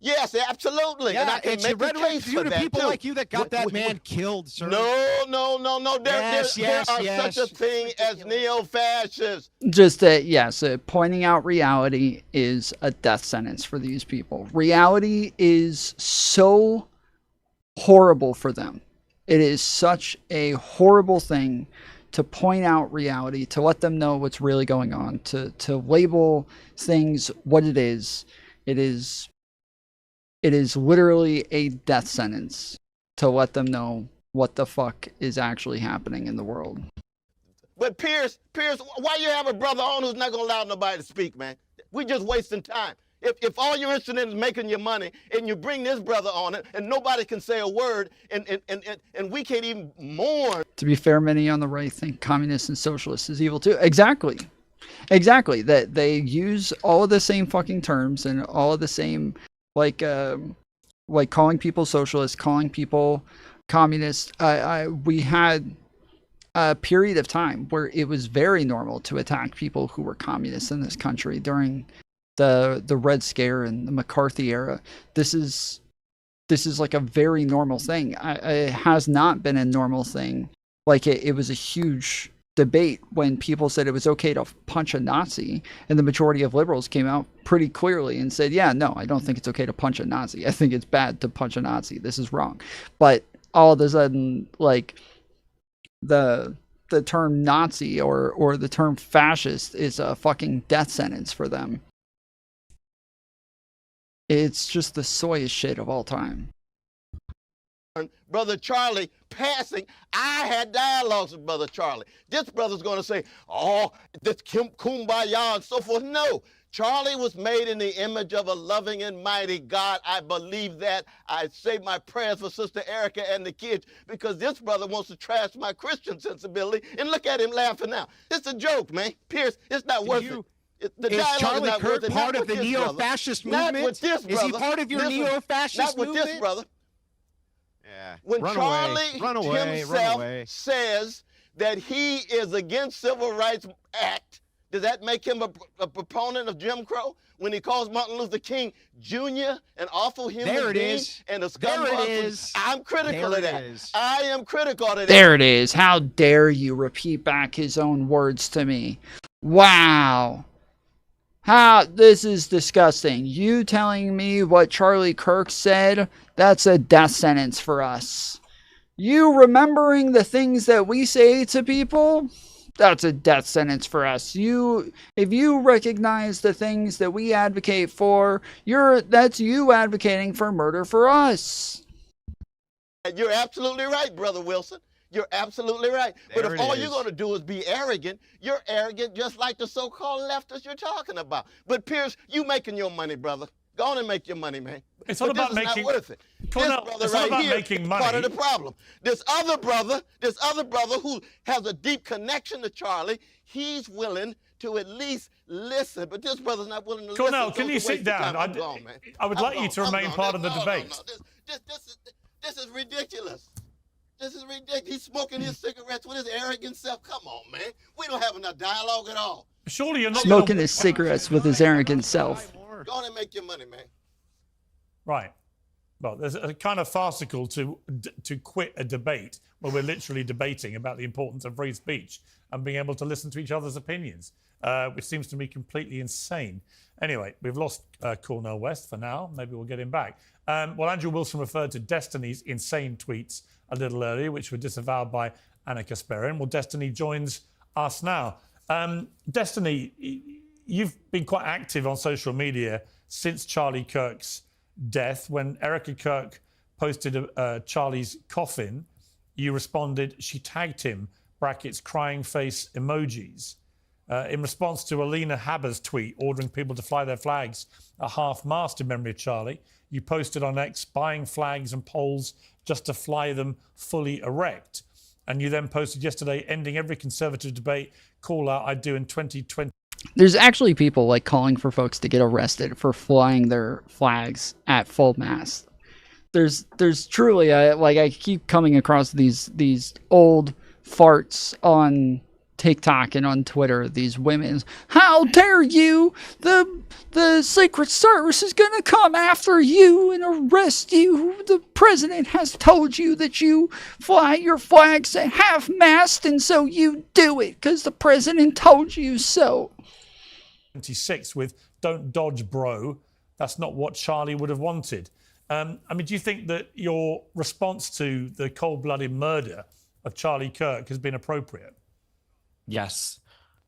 S24: Yes, absolutely.
S3: Yeah,
S24: and I can
S3: it's
S24: make
S3: your
S24: the
S3: rhetoric
S24: case
S3: due
S24: for
S3: to
S24: that,
S3: people
S24: too.
S3: like you that got that man killed, sir.
S24: No. There
S3: Yes,
S24: are such a thing as neo-fascists.
S4: Just that, yes, pointing out reality is a death sentence for these people. Reality is so horrible for them. It is such a horrible thing to point out reality, to let them know what's really going on, to label things what it is. It is literally a death sentence to let them know what the fuck is actually happening in the world.
S24: But Piers, why you have a brother on who's not gonna allow nobody to speak, man? We just wasting time. If all you're interested in is making your money, and you bring this brother on it, and nobody can say a word, and we can't even mourn.
S4: To be fair, many on the right think communists and socialists is evil too. Exactly. That they use all of the same fucking terms and all of the same, like calling people socialists, calling people communists. We had a period of time where it was very normal to attack people who were communists in this country during the Red Scare and the McCarthy era. This is like a very normal thing. It has not been a normal thing. Like it was a huge debate when people said it was okay to punch a Nazi, and the majority of liberals came out pretty clearly and said, yeah, no, I don't think it's okay to punch a Nazi. I think it's bad to punch a Nazi. This is wrong. But all of a sudden, like the term Nazi or the term fascist is a fucking death sentence for them. It's just the soyest shit of all time.
S24: Brother Charlie passing, I had dialogues with Brother Charlie. This brother's going to say, oh, this kumbaya and so forth. No, Charlie was made in the image of a loving and mighty God. I believe that. I say my prayers for Sister Erica and the kids because this brother wants to trash my Christian sensibility. And look at him laughing now. It's a joke, man. Pierce, it's not worth it.
S3: Is Charlie Kirk part of the neo-fascist movement?
S24: Not with this brother.
S3: Is he part of your neo-fascist movement?
S24: Not with this brother.
S3: Yeah.
S24: When Charlie himself says that he is against Civil Rights Act, does that make him a proponent of Jim Crow? When he calls Martin Luther King Jr. an awful human being and a scumbag, I'm critical of that. I am critical of that.
S4: There it is. How dare you repeat back his own words to me? Wow. This is disgusting. You telling me what Charlie Kirk said, that's a death sentence for us. You remembering the things that we say to people, that's a death sentence for us. If you recognize the things that we advocate for, that's you advocating for murder for us.
S24: You're absolutely right, Brother Wilson. You're absolutely right. But if all you're going to do is be arrogant, you're arrogant just like the so-called leftists you're talking about. But Piers, you making your money, brother. Go on and make your money, man.
S22: It's not about making.
S24: Not worth it.
S22: It's not about making money.
S24: Part of the problem. This other brother who has a deep connection to Charlie, he's willing to at least listen. But this brother's not willing to listen.
S22: Cornell, can you sit down? I would like you to remain part of the debate.
S24: This is ridiculous. This is ridiculous. He's smoking his cigarettes with his arrogant self. Come on, man. We don't have enough dialogue at all.
S22: Surely you're not
S4: smoking his cigarettes with his arrogant self.
S24: Go on and make your money, man.
S22: Right. Well, there's a kind of farcical to quit a debate where we're literally debating about the importance of free speech and being able to listen to each other's opinions, which seems to me completely insane. Anyway, we've lost Cornel West for now. Maybe we'll get him back. Well, Andrew Wilson referred to Destiny's insane tweets a little earlier, which were disavowed by Anna Kasparian. Well, Destiny joins us now. Destiny, you've been quite active on social media since Charlie Kirk's death. When Erica Kirk posted Charlie's coffin, you responded, she tagged him, brackets, crying face emojis. In response to Alina Haber's tweet ordering people to fly their flags at half-mast in memory of Charlie, you posted on X buying flags and poles just to fly them fully erect. And you then posted yesterday, ending every conservative debate call out I'd do in 2020.
S4: There's actually people like calling for folks to get arrested for flying their flags at full mast. There's truly like I keep coming across these old farts on TikTok and on Twitter, these women, how dare you, the Secret Service is gonna come after you and arrest you. The president has told you that you fly your flags at half-mast, and so you do it because the president told you so.
S22: 26 with don't dodge, bro. That's not what Charlie would have wanted. I mean, do you think that your response to the cold-blooded murder of Charlie Kirk has been appropriate?
S8: Yes.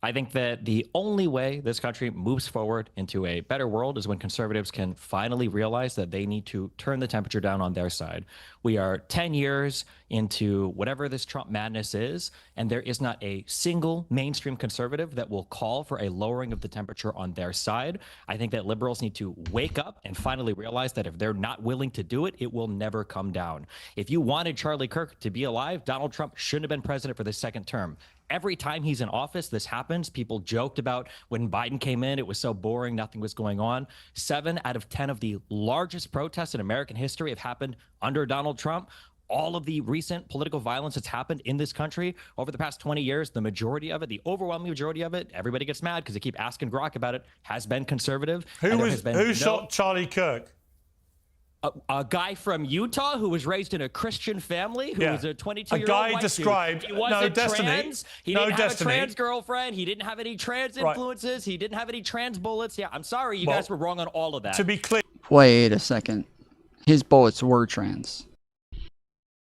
S8: I think that the only way this country moves forward into a better world is when conservatives can finally realize that they need to turn the temperature down on their side. We are 10 years into whatever this Trump madness is, and there is not a single mainstream conservative that will call for a lowering of the temperature on their side. I think that liberals need to wake up and finally realize that if they're not willing to do it, it will never come down. If you wanted Charlie Kirk to be alive, Donald Trump shouldn't have been president for the second term. Every time he's in office, this happens. People joked about when Biden came in, it was so boring, nothing was going on. 7 out of 10 of the largest protests in American history have happened under Donald Trump. All of the recent political violence that's happened in this country over the past 20 years, the majority of it, the overwhelming majority of it, everybody gets mad because they keep asking Grok about it, has been conservative.
S22: Who shot Charlie Kirk?
S8: A guy from Utah who was raised in a Christian family, who was a 22-year-old
S22: guy
S8: white
S22: described
S8: dude. He wasn't trans. He didn't have a
S22: Destiny.
S8: trans girlfriend. He didn't have any trans influences. He didn't have any trans bullets. Yeah, I'm sorry. You guys were wrong on all of that.
S22: To be clear.
S4: Wait a second. His bullets were trans.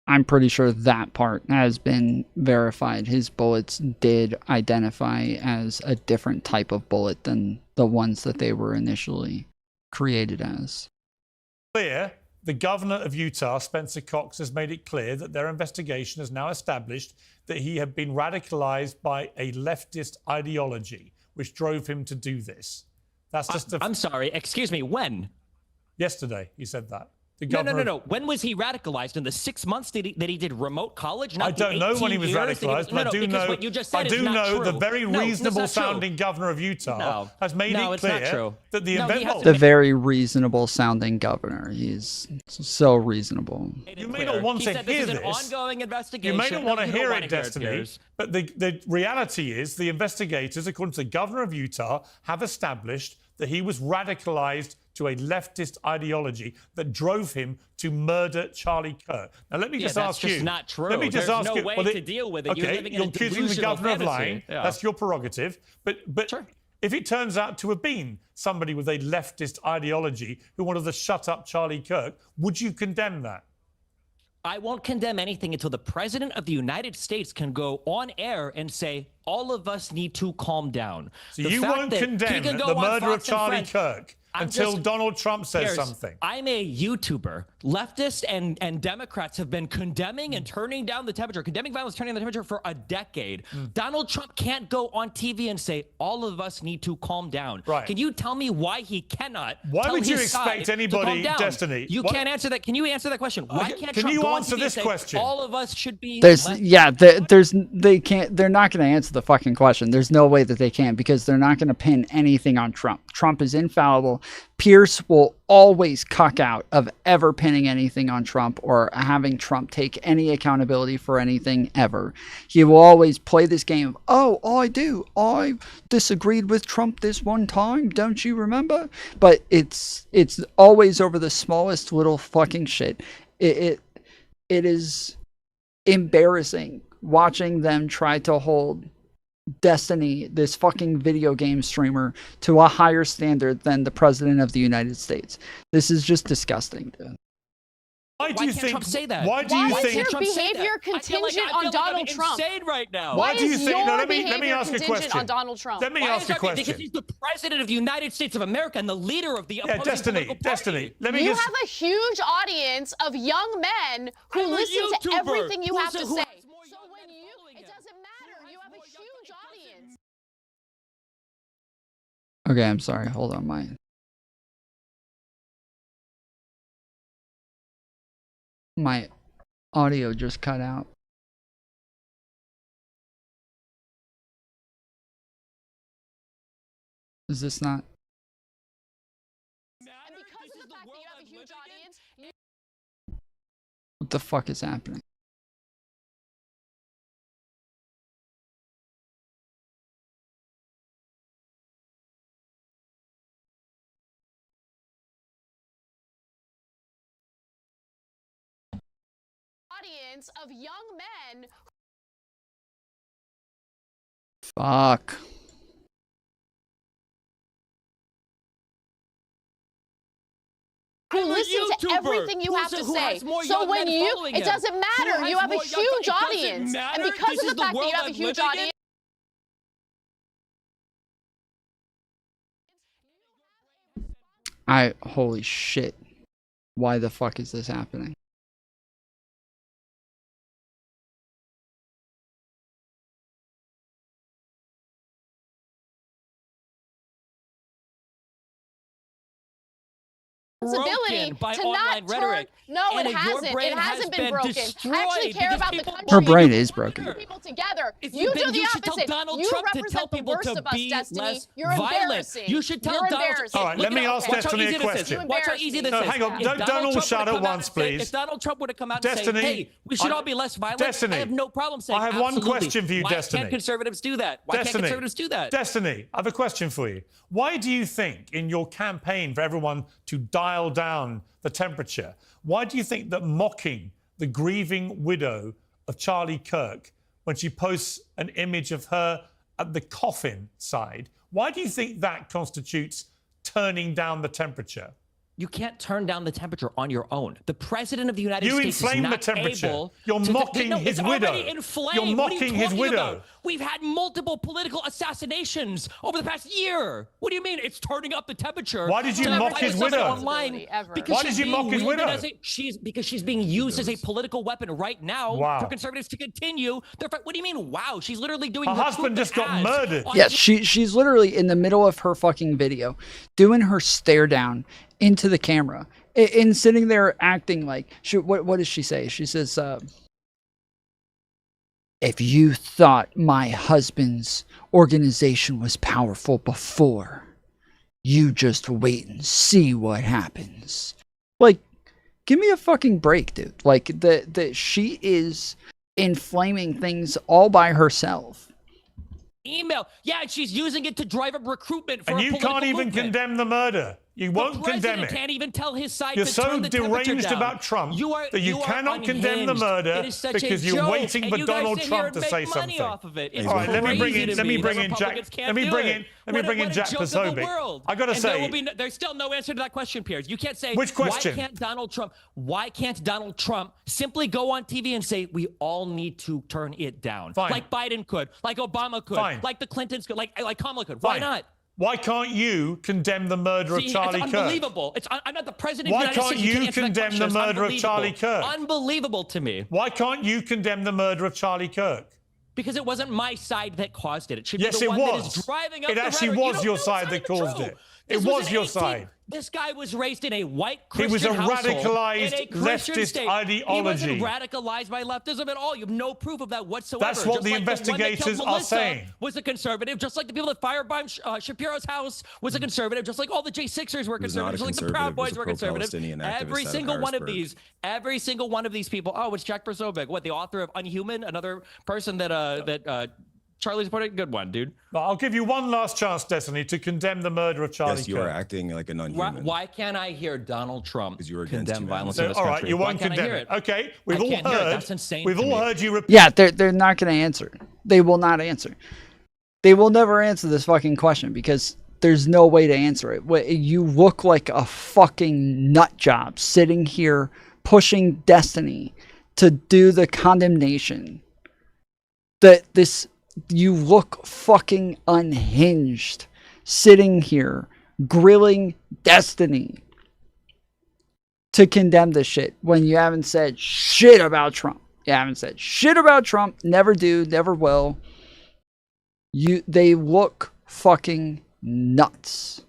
S4: I'm pretty sure that part has been verified. His bullets did identify as a different type of bullet than the ones that they were initially created as.
S22: Clear, the governor of Utah, Spencer Cox, has made it clear that their investigation has now established that he had been radicalized by a leftist ideology, which drove him to do this. That's just
S8: I'm sorry, excuse me, when?
S22: Yesterday, he said that.
S8: No. When was he radicalized? In the 6 months that he did remote college? Not
S22: I don't know when he was radicalized, but I do know.
S8: What you just said
S22: I do know the very
S8: No,
S22: reasonable sounding governor of Utah has made it clear that
S4: The very reasonable sounding governor. He's so reasonable.
S22: You may not want to hear this.
S8: Ongoing investigation.
S22: You may not want to hear it, Destiny.
S8: Piers.
S22: But the reality is, the investigators, according to the governor of Utah, have established that he was radicalized to a leftist ideology that drove him to murder Charlie Kirk. Now, let me just ask you.
S8: That's just not true.
S22: Let me just
S8: There's
S22: ask
S8: no
S22: you.
S8: way to deal with it.
S22: Okay,
S8: You're living in a
S22: accusing the
S8: delusional
S22: governor of
S8: fantasy.
S22: lying.
S8: Yeah.
S22: That's your prerogative. But if it turns out to have been somebody with a leftist ideology who wanted to shut up Charlie Kirk, would you condemn that?
S8: I won't condemn anything until the president of the United States can go on air and say, all of us need to calm down.
S22: So you won't condemn the murder of Charlie Kirk until Donald Trump says something.
S8: I'm a YouTuber. Leftists and Democrats have been condemning and turning down the temperature, condemning violence, turning down the temperature for a decade. Donald Trump can't go on TV and say, all of us need to calm down.
S22: Right.
S8: Can you tell me why he cannot?
S22: Why
S8: tell
S22: would you
S8: his
S22: expect
S8: side to
S22: anybody,
S8: calm down?
S22: Destiny?
S8: You can't answer that. Can you answer that question? Why can't
S22: Can
S8: Trump
S22: you
S8: go
S22: answer
S8: on TV
S22: this
S8: and say,
S22: question?
S8: all of us should be
S4: There's
S8: left?
S4: they're not going to answer the fucking question. There's no way that they can, because they're not going to pin anything on Trump. Trump is infallible. Pierce will always cuck out of ever pinning anything on Trump or having Trump take any accountability for anything ever. He will always play this game of, I disagreed with Trump this one time, don't you remember? But it's always over the smallest little fucking shit. It is embarrassing watching them try to hold Destiny, this fucking video game streamer, to a higher standard than the president of the United States. This is just disgusting, dude.
S22: Why do you think
S8: Trump say that?
S22: Why do you
S2: is
S22: think
S2: your
S8: Trump say
S2: behavior
S8: that?
S2: contingent on Donald Trump?
S8: Insane right now.
S22: Why do you think? No,
S2: Your
S22: let me
S2: behavior
S22: ask a
S2: contingent
S22: question.
S2: on Donald Trump?
S22: Let me
S8: Why
S22: ask
S8: is
S22: a
S8: that?
S22: question.
S8: Because he's the president of the United States of America and the leader of the opposing political party.
S22: Destiny. Let me
S2: You
S22: just.
S2: have a huge audience of young men who
S8: I'm a
S2: listen to
S8: YouTuber
S2: everything you have to
S8: who
S2: say.
S8: has more
S2: So when it doesn't matter. You have a huge audience.
S4: Okay, I'm sorry. Hold on, my audio just cut out. Is this not?
S2: And because of the fact that you have a huge audience,
S4: What the fuck is happening?
S2: audience of young men
S4: Fuck.
S2: who listen to everything you have to say. So when you, it doesn't matter. You have a huge audience, and because of the fact that you have a huge audience.
S4: Holy shit. Why the fuck is this happening?
S2: Responsibility
S8: by
S2: to
S8: online
S2: not
S8: rhetoric.
S2: turn. No, it
S8: Anna, your
S2: hasn't.
S8: brain
S2: It hasn't
S8: has
S2: been
S8: been
S2: broken.
S8: destroyed
S2: I actually care
S8: because
S2: about the
S8: people-
S2: country.
S4: Her brain is broken.
S2: People together.
S8: If
S2: You do
S8: then
S2: the
S8: you should tell
S2: opposite.
S8: Donald
S2: You
S8: Trump to
S2: represent
S8: tell
S2: the
S8: people
S2: worst
S8: to
S2: of us,
S8: be
S2: Destiny.
S8: less
S2: You're
S8: violent.
S2: embarrassing.
S8: You should tell
S2: You're
S8: Donald.
S2: embarrassing.
S15: All right,
S8: Look
S15: let me
S8: at-
S15: ask
S8: watch how
S15: Destiny
S8: easy
S15: a
S8: this is.
S15: question.
S8: Watch how easy this
S15: No,
S8: is.
S15: hang on.
S8: If
S15: Don't
S8: Donald
S15: all
S8: Trump
S15: shout
S8: would've
S15: at
S8: come out
S15: once,
S8: and say-
S15: please.
S8: If Donald Trump would have come out
S15: Destiny,
S8: and say, "Hey, we should all be less violent,"
S15: Destiny,
S8: I have no problem saying.
S15: I have one
S8: absolutely.
S15: question for you,
S8: Why
S15: Destiny.
S8: can't conservatives do that? Why can't
S15: Destiny,
S8: conservatives do that?
S15: Destiny, I have a question for you. Why do you think in your campaign for everyone to dial down the temperature, why do you think that mocking the grieving widow of Charlie Kirk when she posts an image of her at the coffin side, why do you think that constitutes turning down the temperature?
S8: You can't turn down the temperature on your own. The president of the United
S15: You
S8: States is
S15: inflame the
S8: not
S15: temperature.
S8: able
S15: You're
S8: to
S15: mocking
S8: no,
S15: his
S8: it's
S15: widow.
S8: already inflamed.
S15: You're
S8: What are you
S15: mocking his
S8: talking
S15: widow.
S8: about? We've had multiple political assassinations over the past year. What do you mean it's turning up the temperature?
S15: Why did you
S8: to
S15: mock
S8: fight
S15: his
S8: someone
S15: widow?
S8: online? Because
S15: Why
S8: she's
S15: did you
S8: being
S15: mock his
S8: wielded
S15: widow?
S8: as because she's being used as a political weapon right now
S15: Wow.
S8: for conservatives to continue their fight. What do you mean? Wow, she's literally doing.
S15: Her husband just got murdered.
S4: Yeah, she's literally in the middle of her fucking video, doing her stare down into the camera, and sitting there acting like what does she say? She says, "If you thought my husband's organization was powerful before, you just wait and see what happens." Like, give me a fucking break, dude. Like she is inflaming things all by herself.
S8: Email. Yeah, and she's using it to drive up recruitment for
S15: And
S8: a
S15: you
S8: political
S15: can't even
S8: movement.
S15: condemn the murder. You won't condemn
S8: president
S15: it.
S8: can't even tell his side
S15: You're
S8: to
S15: so
S8: turn the temperature
S15: deranged
S8: down.
S15: about Trump that you
S8: are
S15: cannot condemn the
S8: unhinged.
S15: murder
S8: It is such
S15: because
S8: a
S15: you're
S8: joke,
S15: waiting
S8: and
S15: for
S8: you guys
S15: Donald
S8: sit here
S15: Trump
S8: and
S15: to
S8: make
S15: say
S8: money
S15: something.
S8: off of it. It's
S15: All right, let me bring
S8: crazy
S15: in
S8: to me that
S15: Jack.
S8: Republicans can't
S15: Let me
S8: do
S15: bring
S8: it.
S15: in Jack
S8: What a joke of the
S15: Posobiec.
S8: world.
S15: I gotta
S8: And there
S15: say,
S8: will be there's still no answer to that question, Piers. You can't say
S15: Which question?
S8: Why can't Donald Trump simply go on TV and say we all need to turn it down, like Biden could, like Obama could,
S15: Fine.
S8: like the Clintons could, like Kamala could? Why
S15: Fine.
S8: not?
S15: Why can't you condemn the murder of Charlie
S8: it's
S15: Kirk?
S8: unbelievable. I'm not the president
S15: Why
S8: of the United
S15: can't
S8: States.
S15: you
S8: can't answer that
S15: condemn the
S8: question. It's
S15: murder of Charlie
S8: unbelievable.
S15: Kirk?
S8: Unbelievable to me.
S15: Why can't you condemn the murder of Charlie Kirk?
S8: Because it wasn't my side that caused it. It should
S15: Yes,
S8: be the
S15: it
S8: one that
S15: was.
S8: is driving up
S15: It
S8: the
S15: actually
S8: rhetoric.
S15: was your side that caused it. It
S8: This
S15: was
S8: an
S15: your
S8: 18
S15: side.
S8: This guy was raised in a white
S15: He was a
S8: Christian household
S15: radicalized
S8: in a Christian
S15: leftist
S8: state.
S15: ideology.
S8: He wasn't radicalized by leftism at all. You have no proof of that whatsoever.
S15: That's what
S8: Just
S15: the
S8: like
S15: investigators
S8: the one that killed
S15: are
S8: Melissa
S15: saying.
S8: was a conservative, just like the people that firebombed Shapiro's house was a conservative, just like all the J6ers were
S23: He was not
S8: conservatives,
S23: a
S8: just like the
S23: conservative.
S8: Proud
S23: He was
S8: Boys
S23: a
S8: were conservatives.
S23: pro-Palestinian activist
S8: Every
S23: out of
S8: single one of
S23: Harrisburg.
S8: every single one of these people. Oh, it's Jack Posobiec, what, the author of Unhuman, another person that Charlie's put a good one, dude.
S15: I'll give you one last chance, Destiny, to condemn the murder of Charlie
S23: Yes, you
S15: Kirk.
S23: are acting like an unhuman.
S8: Why can't I hear Donald Trump condemn violence
S15: So,
S8: in this
S15: all
S8: country?
S15: right, you
S8: Why
S15: won't
S8: can't I
S15: condemn
S8: hear
S15: it. Okay, we've
S8: I
S15: all
S8: can't hear it.
S15: heard.
S8: That's insane
S15: We've
S8: to
S15: all
S8: me.
S15: heard you repeat.
S4: Yeah, they're not going to answer. They will not answer. They will never answer this fucking question because there's no way to answer it. You look like a fucking nut job sitting here pushing Destiny to do the condemnation. You look fucking unhinged sitting here grilling Destiny to condemn this shit when you haven't said shit about Trump. You haven't said shit about Trump. Never do, never will. They look fucking nuts.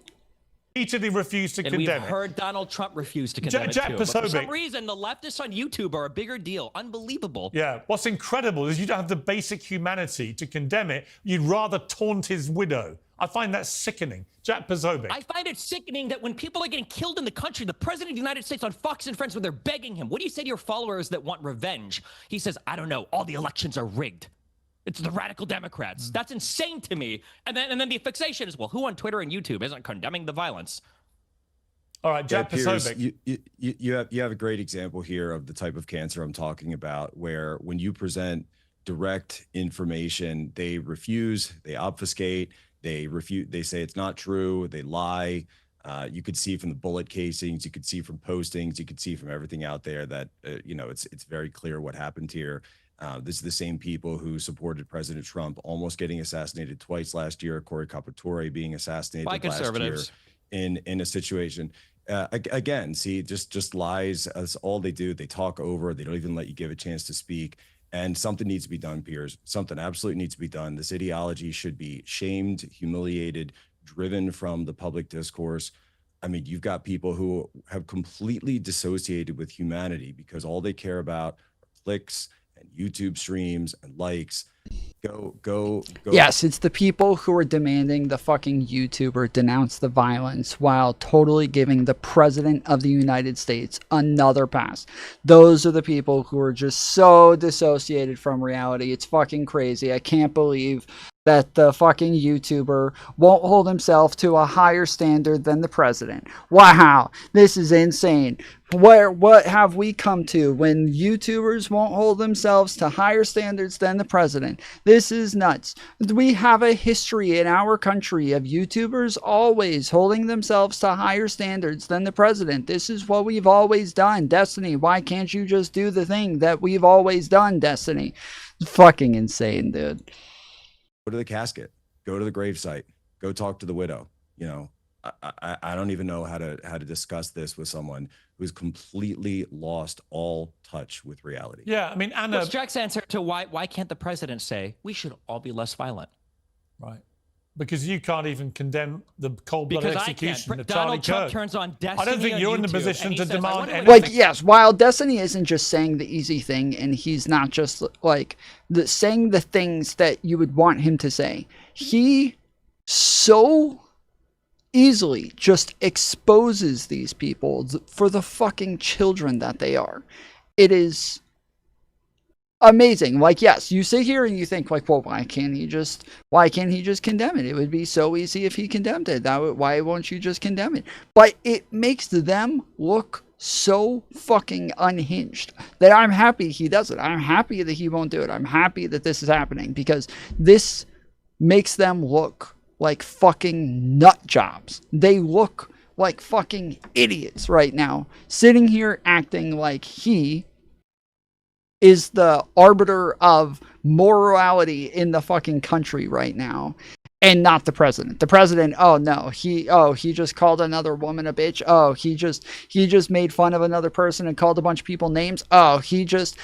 S15: Repeatedly refused to
S8: And
S15: condemn
S8: we've
S15: it.
S8: heard Donald Trump refuse to condemn
S15: Jack
S8: it too. But for some
S15: Posobiec.
S8: reason, the leftists on YouTube are a bigger deal. Unbelievable.
S15: Yeah, what's incredible is you don't have the basic humanity to condemn it. You'd rather taunt his widow.
S22: I find that sickening. Jack Posobiec.
S8: I find it sickening that when people are getting killed in the country, the president of the United States on Fox and Friends, when they're begging him, what do you say to your followers that want revenge? He says, I don't know, all the elections are rigged. It's the radical Democrats. That's insane to me. And then the fixation is, well, who on Twitter and YouTube isn't condemning the violence?
S22: All right, Jack
S23: Piers,
S22: Posobiec.
S23: you have a great example here of the type of cancer I'm talking about, where when you present direct information, they refuse, they obfuscate, they refute, they say it's not true, they lie. You could see from the bullet casings, you could see from postings, you could see from everything out there that it's very clear what happened here. This is the same people who supported President Trump almost getting assassinated twice last year, Cory Carpentore being assassinated
S8: By
S23: last year
S8: conservatives.
S23: in a situation. Again, see, just lies. That's all they do. They talk over. They don't even let you give a chance to speak. And something needs to be done, Piers. Something absolutely needs to be done. This ideology should be shamed, humiliated, driven from the public discourse. I mean, you've got people who have completely dissociated with humanity because all they care about are clicks and YouTube streams and likes. Go.
S4: Yes, it's the people who are demanding the fucking YouTuber denounce the violence while totally giving the president of the United States another pass. Those are the people who are just so dissociated from reality. It's fucking crazy. I can't believe that the fucking YouTuber won't hold himself to a higher standard than the president. Wow, this is insane. What have we come to when YouTubers won't hold themselves to higher standards than the president? This is nuts. We have a history in our country of YouTubers always holding themselves to higher standards than the president. This is what we've always done. Destiny, why can't you just do the thing that we've always done, Destiny? Fucking insane, dude.
S23: Go to the casket, go to the gravesite, go talk to the widow. You know, I don't even know how to discuss this with someone who's completely lost all touch with reality.
S22: Yeah, I mean, Anna.
S8: What's Jack's answer to why can't the president say we should all be less violent?
S22: Right. Because you can't even condemn the cold-blooded execution of Charlie
S8: Donald Trump
S22: Kirk.
S8: turns on Destiny.
S22: I don't think you're in the
S8: YouTube,
S22: position to
S8: says,
S22: demand anything.
S4: Like, yes, while Destiny isn't just saying the easy thing, and he's not just like saying the things that you would want him to say, he so easily just exposes these people for the fucking children that they are. It is amazing. Like, yes, you sit here and you think, like, well, why can't he just condemn it? It would be so easy if he condemned it. Why won't you just condemn it? But it makes them look so fucking unhinged that I'm happy he does it. I'm happy that he won't do it. I'm happy that this is happening because this makes them look like fucking nut jobs. They look like fucking idiots right now, sitting here acting like he is the arbiter of morality in the fucking country right now, and not the president. The president, oh no, he just called another woman a bitch. Oh, he just made fun of another person and called a bunch of people names. Oh, he just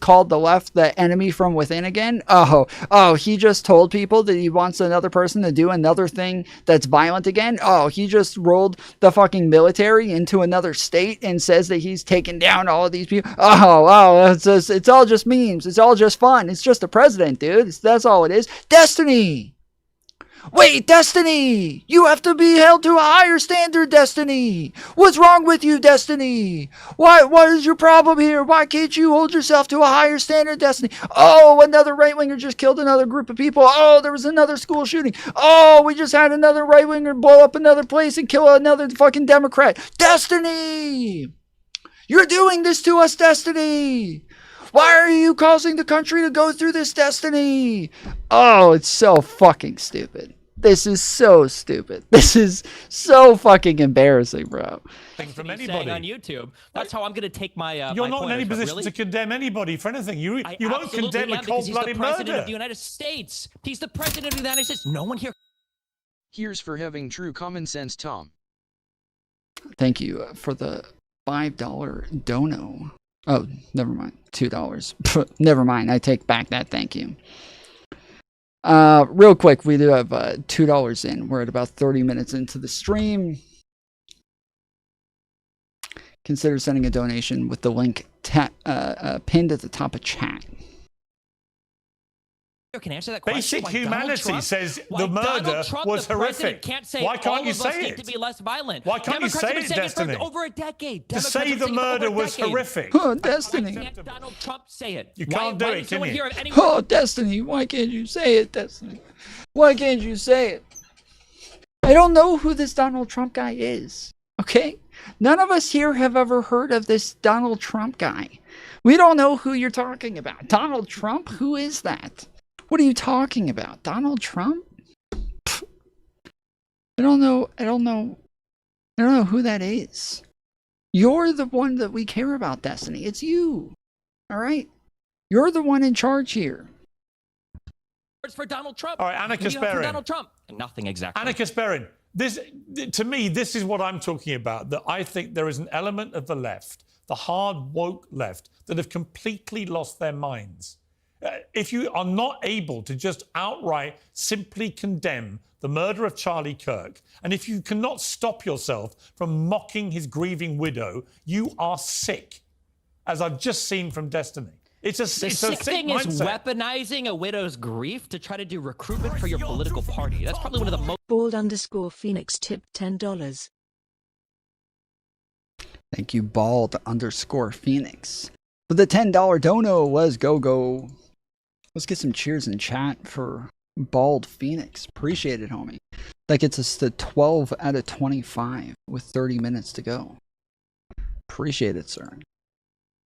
S4: called the left the enemy from within again. Oh, he just told people that he wants another person to do another thing that's violent again. Oh, he just rolled the fucking military into another state and says that he's taken down all of these people. Oh, it's all just memes. It's all just fun. It's just the president, dude. That's all it is. Destiny. Wait, Destiny! You have to be held to a higher standard, Destiny! What's wrong with you, Destiny? What is your problem here? Why can't you hold yourself to a higher standard, Destiny? Oh, another right-winger just killed another group of people. Oh, there was another school shooting. Oh, we just had another right-winger blow up another place and kill another fucking Democrat. Destiny! You're doing this to us, Destiny! Why are you causing the country to go through this, Destiny? Oh, it's so fucking stupid. This is so stupid. This is so fucking embarrassing, bro.
S22: From
S8: Saying
S22: anybody
S8: on YouTube. That's how I'm going to take my.
S22: You're
S8: my
S22: not in any
S8: pointers, but
S22: position
S8: really?
S22: to condemn anybody for anything. You won't
S8: Absolutely
S22: condemn a
S8: am, because he's the
S22: cold-blooded
S8: president
S22: murder.
S8: of the United States. He's the president of the United States. No one here.
S9: Here's for having true common sense, Tom.
S4: Thank you for the $5 dono. Oh, never mind. $2. Never mind. I take back that thank you. Real quick, we do have $2 in. We're at about 30 minutes into the stream. Consider sending a donation with the link pinned at the top of chat.
S8: can answer that question.
S22: Basic
S8: Why Donald
S22: humanity
S8: Trump-
S22: says
S8: why
S22: the murder
S8: Donald Trump,
S22: was
S8: the president,
S22: horrific.
S8: Can't say
S22: Why can't
S8: all
S22: you
S8: of us
S22: say
S8: need
S22: it?
S8: to be less violent.
S22: Why can't you
S8: Democrats
S22: say
S8: have been
S22: it,
S8: saying
S22: Destiny?
S8: for over a decade.
S22: To
S8: Democrats
S22: say
S8: have
S22: the
S8: been saying it for
S22: murder
S8: over a
S22: was
S8: decade.
S22: horrific.
S4: Oh, Destiny.
S8: Why can't Donald Trump say it?
S22: You
S8: Why-
S22: can't do
S8: why
S22: it,
S8: does
S22: can
S8: no one
S22: you?
S8: hear of anyone-
S4: Oh, Destiny, why can't you say it, Destiny? Why can't you say it? I don't know who this Donald Trump guy is, okay? None of us here have ever heard of this Donald Trump guy. We don't know who you're talking about. Donald Trump? Who is that? What are you talking about? Donald Trump? Pfft. I don't know who that is. You're the one that we care about, Destiny. It's you. All right? You're the one in charge here.
S8: It's for Donald Trump.
S22: All right, Anna
S8: What do you have for
S22: Kasparian.
S8: Donald Trump. Nothing exactly.
S22: Anna Kasparian, to me, this is what I'm talking about, that I think there is an element of the left, the hard woke left, that have completely lost their minds. If you are not able to just outright simply condemn the murder of Charlie Kirk, and if you cannot stop yourself from mocking his grieving widow, you are sick, as I've just seen from Destiny. It's a
S8: The
S22: sick
S8: sick thing is
S22: mindset.
S8: weaponizing a widow's grief to try to do recruitment for your political party. That's probably one of the most...
S10: Bald_Phoenix tipped $10.
S4: Thank you, Bald_Phoenix. But the $10 dono was go. Let's get some cheers in chat for Bald Phoenix. Appreciate it, homie. That gets us to 12 out of 25 with 30 minutes to go. Appreciate it, sir.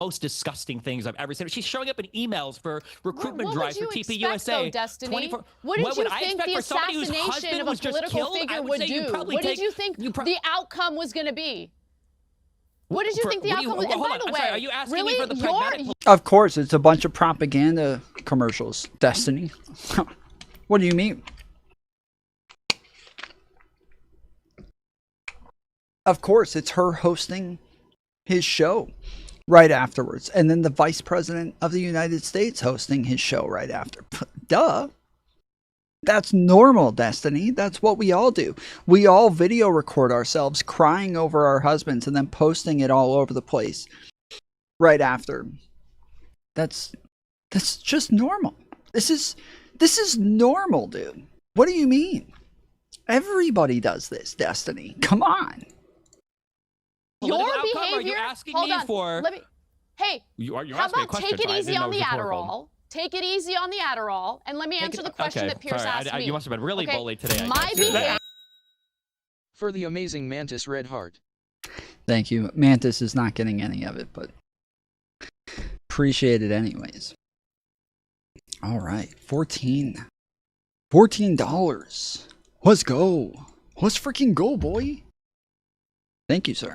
S8: most disgusting things I've ever seen. She's showing up in emails for recruitment
S2: What
S8: drives
S2: would
S8: for
S2: you
S8: TPUSA.
S2: expect, though, Destiny?
S8: 24
S2: What did
S8: what
S2: you
S8: would I
S2: think
S8: expect
S2: the
S8: for somebody whose
S2: assassination
S8: husband
S2: of a
S8: was just
S2: political
S8: killed? I
S2: figure
S8: would
S2: would
S8: say you'd
S2: do?
S8: probably
S2: What did
S8: take-
S2: you think
S8: you
S2: the outcome was going to be? What did you
S8: For-
S2: think the
S8: what do you-
S2: outcome was? And
S8: hold
S2: by
S8: on,
S2: the
S8: I'm
S2: way,
S8: sorry, are you asking me
S2: really,
S8: for the
S2: your
S8: pragmatic
S4: Of course, it's a bunch of propaganda commercials. Destiny. What do you mean? Of course, it's her hosting his show right afterwards. And then the Vice President of the United States hosting his show right after. Duh. That's normal, Destiny. That's what we all do. We all video record ourselves crying over our husbands and then posting it all over the place right after. That's just normal. This is normal, dude. What do you mean? Everybody does this, Destiny. Come on.
S2: Your
S8: Political outcome? Are you
S2: behavior.
S8: asking
S2: Hold
S8: me
S2: on.
S8: for-
S2: Let me. Hey,
S8: You're
S2: how
S8: asking me a
S2: about
S8: question,
S2: take it
S8: so I
S2: easy
S8: didn't
S2: on
S8: know
S2: the
S8: it was rhetorical.
S2: Adderall? Take it easy on the Adderall, and let me answer the question
S8: okay,
S2: that Piers
S8: sorry,
S2: asked me.
S8: you must have been really
S2: Okay,
S8: bullied today. I
S2: My
S8: guess.
S2: behavior.
S9: For the amazing Mantis Red Heart.
S4: Thank you. Mantis is not getting any of it, but appreciate it anyways. All right. $14. Let's go. Let's freaking go, boy. Thank you, sir.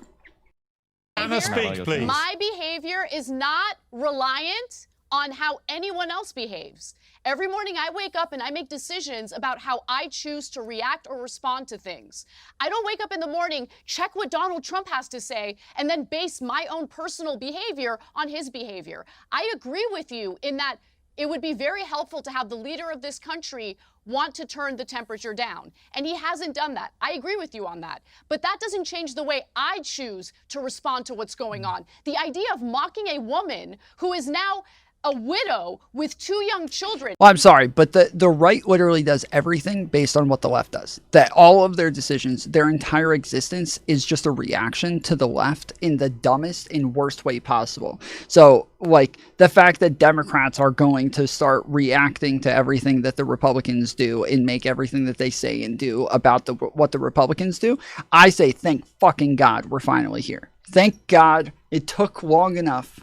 S22: Anna, speak, please.
S2: My behavior is not reliant on how anyone else behaves. Every morning I wake up and I make decisions about how I choose to react or respond to things. I don't wake up in the morning, check what Donald Trump has to say, and then base my own personal behavior on his behavior. I agree with you in that it would be very helpful to have the leader of this country want to turn the temperature down. And he hasn't done that. I agree with you on that. But that doesn't change the way I choose to respond to what's going on. The idea of mocking a woman who is now a widow with 2 young children.
S4: Well, I'm sorry, but the right literally does everything based on what the left does. That all of their decisions, their entire existence is just a reaction to the left in the dumbest and worst way possible. So, like, the fact that Democrats are going to start reacting to everything that the Republicans do and make everything that they say and do about what the Republicans do, I say thank fucking God we're finally here. Thank God it took long enough.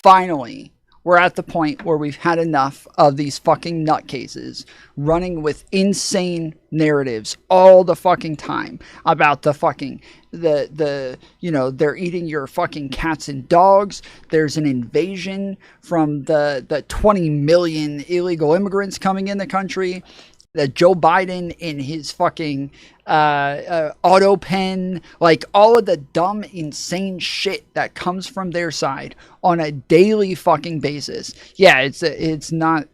S4: Finally, we're at the point where we've had enough of these fucking nutcases running with insane narratives all the fucking time about the fucking, they're eating your fucking cats and dogs. There's an invasion from the 20 million illegal immigrants coming in the country. That Joe Biden in his fucking auto pen, like all of the dumb, insane shit that comes from their side on a daily fucking basis. Yeah, it's not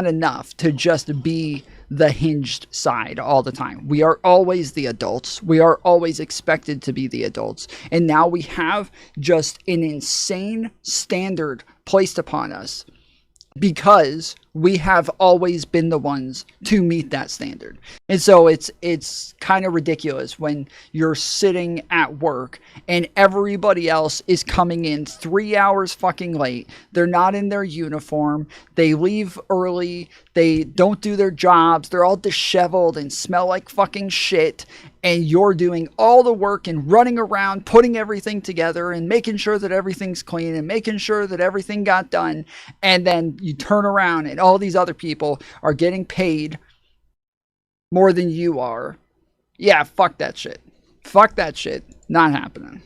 S4: enough to just be the hinged side all the time. We are always the adults. We are always expected to be the adults. And now we have just an insane standard placed upon us because we have always been the ones to meet that standard. And so it's kind of ridiculous when you're sitting at work and everybody else is coming in 3 hours fucking late. They're not in their uniform. They leave early. They don't do their jobs. They're all disheveled and smell like fucking shit. And you're doing all the work and running around, putting everything together and making sure that everything's clean and making sure that everything got done. And then you turn around and all these other people are getting paid more than you are. Yeah, fuck that shit. Fuck that shit. Not happening.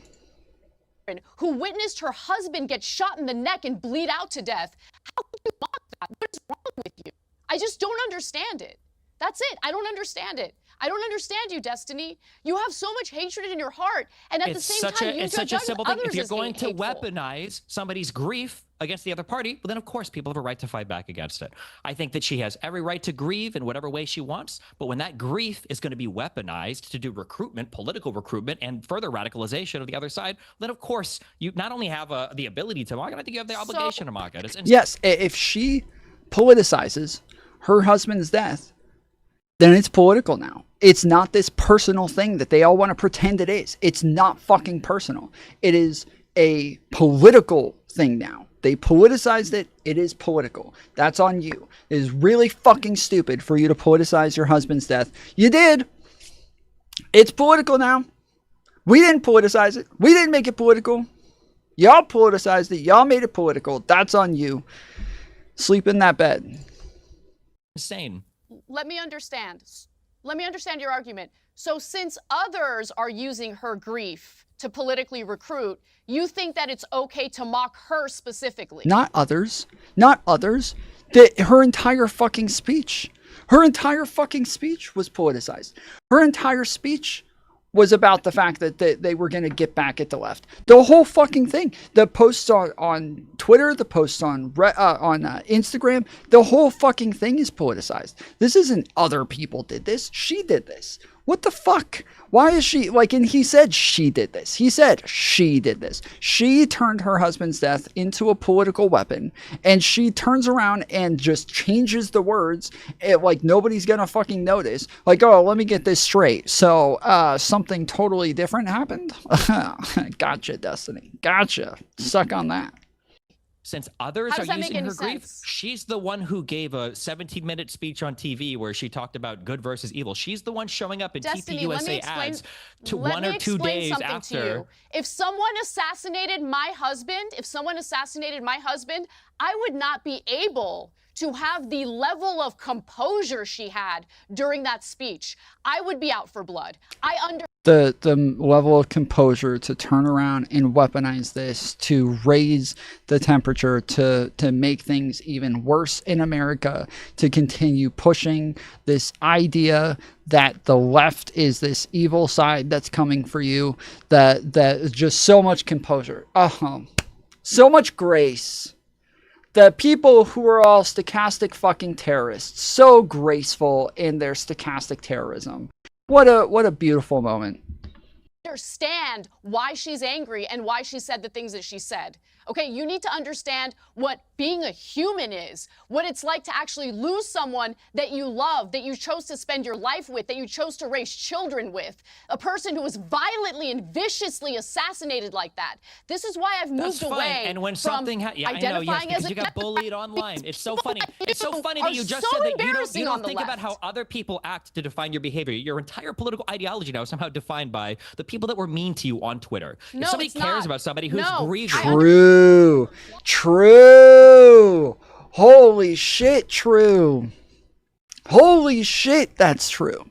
S2: Who witnessed her husband get shot in the neck and bleed out to death. How could you mock that? What is wrong with you? I just don't understand it. That's it. I don't understand it. I don't understand you, Destiny. You have so much hatred in your heart, and at the same time, you
S8: it's such a
S2: judge
S8: simple thing.
S2: others
S8: If you're
S2: as
S8: going to
S2: hateful.
S8: weaponize somebody's grief against the other party, well, then of course people have a right to fight back against it. I think that she has every right to grieve in whatever way she wants, but when that grief is going to be weaponized to do recruitment, political recruitment, and further radicalization of the other side, then of course you not only have the ability to mock it, I think you have the obligation to mock it.
S4: Yes, if she politicizes her husband's death, then it's political now. It's not this personal thing that they all want to pretend it is. It's not fucking personal. It is a political thing now. They politicized it. It is political. That's on you. It is really fucking stupid for you to politicize your husband's death. You did. It's political now. We didn't politicize it. We didn't make it political. Y'all politicized it. Y'all made it political. That's on you. Sleep in that bed.
S8: Insane.
S2: Let me understand. Let me understand your argument. So since others are using her grief to politically recruit, you think that it's okay to mock her specifically?
S4: Not others. Not others. Her entire fucking speech. Her entire fucking speech was politicized. Her entire speech was about the fact that they were going to get back at the left. The whole fucking thing. The posts on Twitter, the posts on Instagram, the whole fucking thing is politicized. This isn't other people did this. She did this. What the fuck? Why is she like, and he said she did this. He said she did this. She turned her husband's death into a political weapon, and she turns around and just changes the words like nobody's gonna fucking notice. Like, oh, let me get this straight. So something totally different happened? Gotcha, Destiny. Gotcha. Suck on that.
S8: Since others are using her grief, she's the one who gave a 17-minute speech on TV where she talked about good versus evil. She's the one showing up in
S2: Destiny,
S8: TPUSA ads to 1 or 2 days after.
S2: If someone assassinated my husband, I would not be able to have the level of composure she had during that speech. I would be out for blood.
S4: The level of composure to turn around and weaponize this, to raise the temperature, to make things even worse in America, to continue pushing this idea that the left is this evil side that's coming for you, that is just so much composure. So much grace. The people who are all stochastic fucking terrorists, so graceful in their stochastic terrorism. What a beautiful moment.
S2: Understand why she's angry and why she said the things that she said. Okay, you need to understand what being a human is, what it's like to actually lose someone that you love, that you chose to spend your life with, that you chose to raise children with, a person who was violently and viciously assassinated like that. This is why I've moved away
S8: and when
S2: from
S8: something
S2: identifying as
S8: you got bullied online. It's so funny. It's so funny that you just said that you don't think about how other people act to define your behavior. Your entire political ideology now is somehow defined by the people that were mean to you on Twitter.
S2: No,
S8: if somebody
S2: it's
S8: cares
S2: not.
S8: about somebody who's
S2: No,
S8: grieving.
S4: True. Holy shit, true. Holy shit, that's true.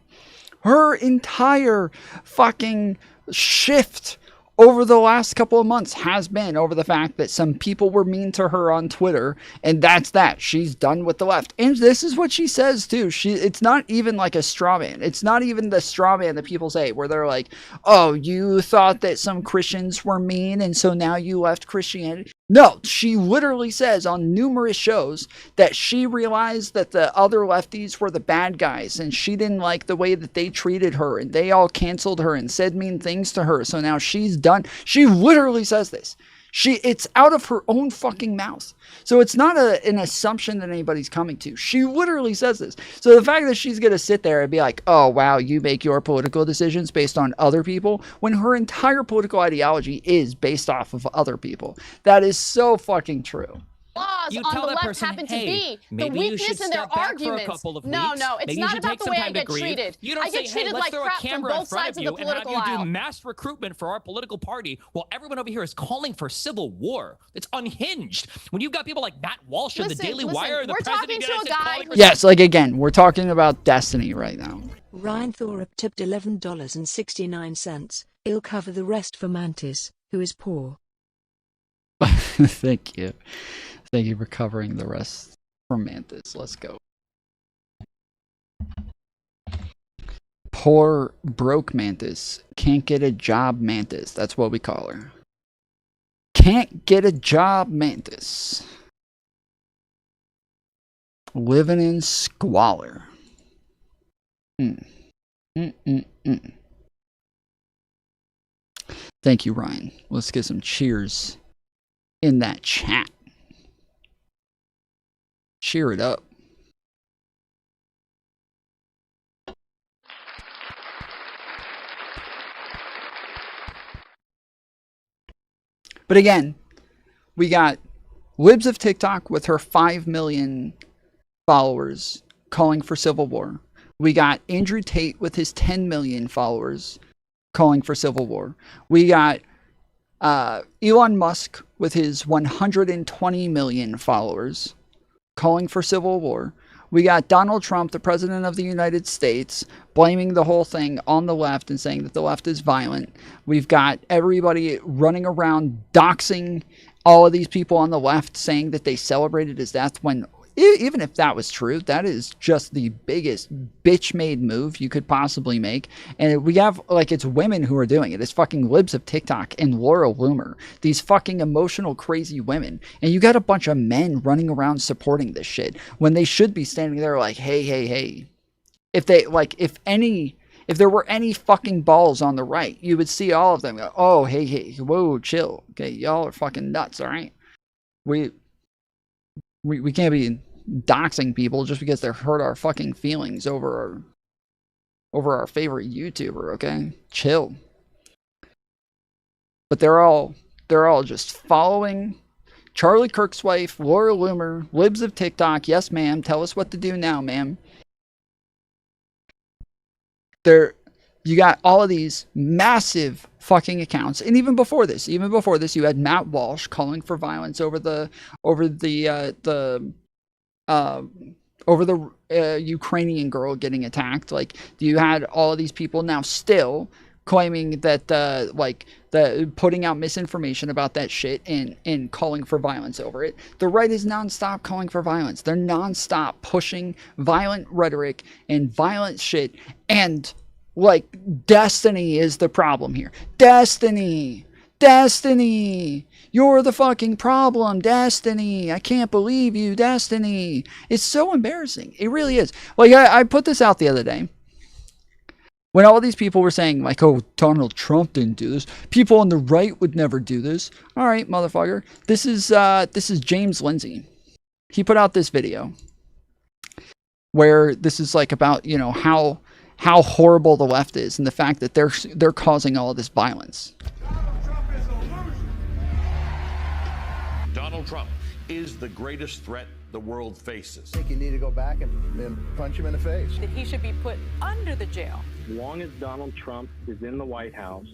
S4: Her entire fucking shift over the last couple of months has been over the fact that some people were mean to her on Twitter, and that's that. She's done with the left. And this is what she says too. It's not even like a straw man. It's not even the straw man that people say where they're like, oh, you thought that some Christians were mean and so now you left Christianity. No, she literally says on numerous shows that she realized that the other lefties were the bad guys and she didn't like the way that they treated her and they all canceled her and said mean things to her. So now she's done. She literally says this. It's out of her own fucking mouth. So it's not an assumption that anybody's coming to. She literally says this. So the fact that she's going to sit there and be like, oh, wow, you make your political decisions based on other people, when her entire political ideology is based off of other people. That is so fucking true.
S2: Laws
S8: You
S2: on
S8: tell
S2: the
S8: that
S2: left
S8: person,
S2: happen to
S8: hey,
S2: be the
S8: maybe you
S2: weakness
S8: should
S2: in their
S8: step back for a
S2: arguments.
S8: couple of
S2: No,
S8: weeks.
S2: no, it's
S8: Maybe you
S2: not
S8: should
S2: about
S8: take
S2: the
S8: some
S2: way
S8: time
S2: I
S8: to
S2: get
S8: grieve.
S2: treated.
S8: You don't
S2: I
S8: say,
S2: get
S8: hey,
S2: treated
S8: let's
S2: like
S8: throw a
S2: crap from
S8: camera in
S2: both
S8: front
S2: sides
S8: of
S2: of
S8: you
S2: the
S8: and have
S2: political
S8: you do
S2: aisle.
S8: mass recruitment for our political party while everyone over here is calling for civil war. It's unhinged. When you've got people like Matt Walsh in the Daily Wire, the
S2: we're
S8: president
S2: talking
S8: of the
S2: to a
S8: United States
S2: guy
S8: calling for
S4: Yes, like again, we're talking about destiny right now.
S10: Ryan Thorup tipped $11.69. He'll cover the rest for Mantis, who is poor.
S4: Thank you. Thank you for covering the rest from Mantis. Let's go. Poor, broke Mantis. Can't get a job Mantis. That's what we call her. Can't get a job Mantis. Living in squalor. Thank you, Ryan. Let's get some cheers in that chat. Cheer it up. But again, we got Libs of TikTok with her 5 million followers calling for civil war. We got Andrew Tate with his 10 million followers calling for civil war. We got Elon Musk with his 120 million followers calling for civil war. We got Donald Trump, the president of the United States, blaming the whole thing on the left and saying that the left is violent. We've got everybody running around doxing all of these people on the left, saying that they celebrated his death when, even if that was true, that is just the biggest bitch-made move you could possibly make. And we have, like, it's women who are doing it. It's fucking Libs of TikTok and Laura Loomer. These fucking emotional, crazy women. And you got a bunch of men running around supporting this shit when they should be standing there like, hey, hey, hey. If they, like, if there were any fucking balls on the right, you would see all of them go, oh, hey, hey, whoa, chill. Okay, y'all are fucking nuts, all right? We can't be doxing people just because they hurt our fucking feelings over our favorite YouTuber, okay? Chill. But they're all just following Charlie Kirk's wife, Laura Loomer, Libs of TikTok. Yes, ma'am. Tell us what to do now, ma'am. You got all of these massive fucking accounts, and even before this, you had Matt Walsh calling for violence over the Ukrainian girl getting attacked. Like, you had all of these people now still claiming that putting out misinformation about that shit and calling for violence over it. The right is nonstop calling for violence. They're nonstop pushing violent rhetoric and violent shit, and like, Destiny is the problem here. Destiny! You're the fucking problem, Destiny! I can't believe you, Destiny! It's so embarrassing. It really is. Like, I put this out the other day. When all these people were saying, like, oh, Donald Trump didn't do this. People on the right would never do this. All right, motherfucker. This is James Lindsay. He put out this video where this is, like, about, you know, how horrible the left is and the fact that they're causing all of this violence.
S11: Donald Trump is the greatest threat the world faces.
S12: I think you need to go back and punch him in the face.
S17: That he should be put under the jail.
S18: As long as Donald Trump is in the White House,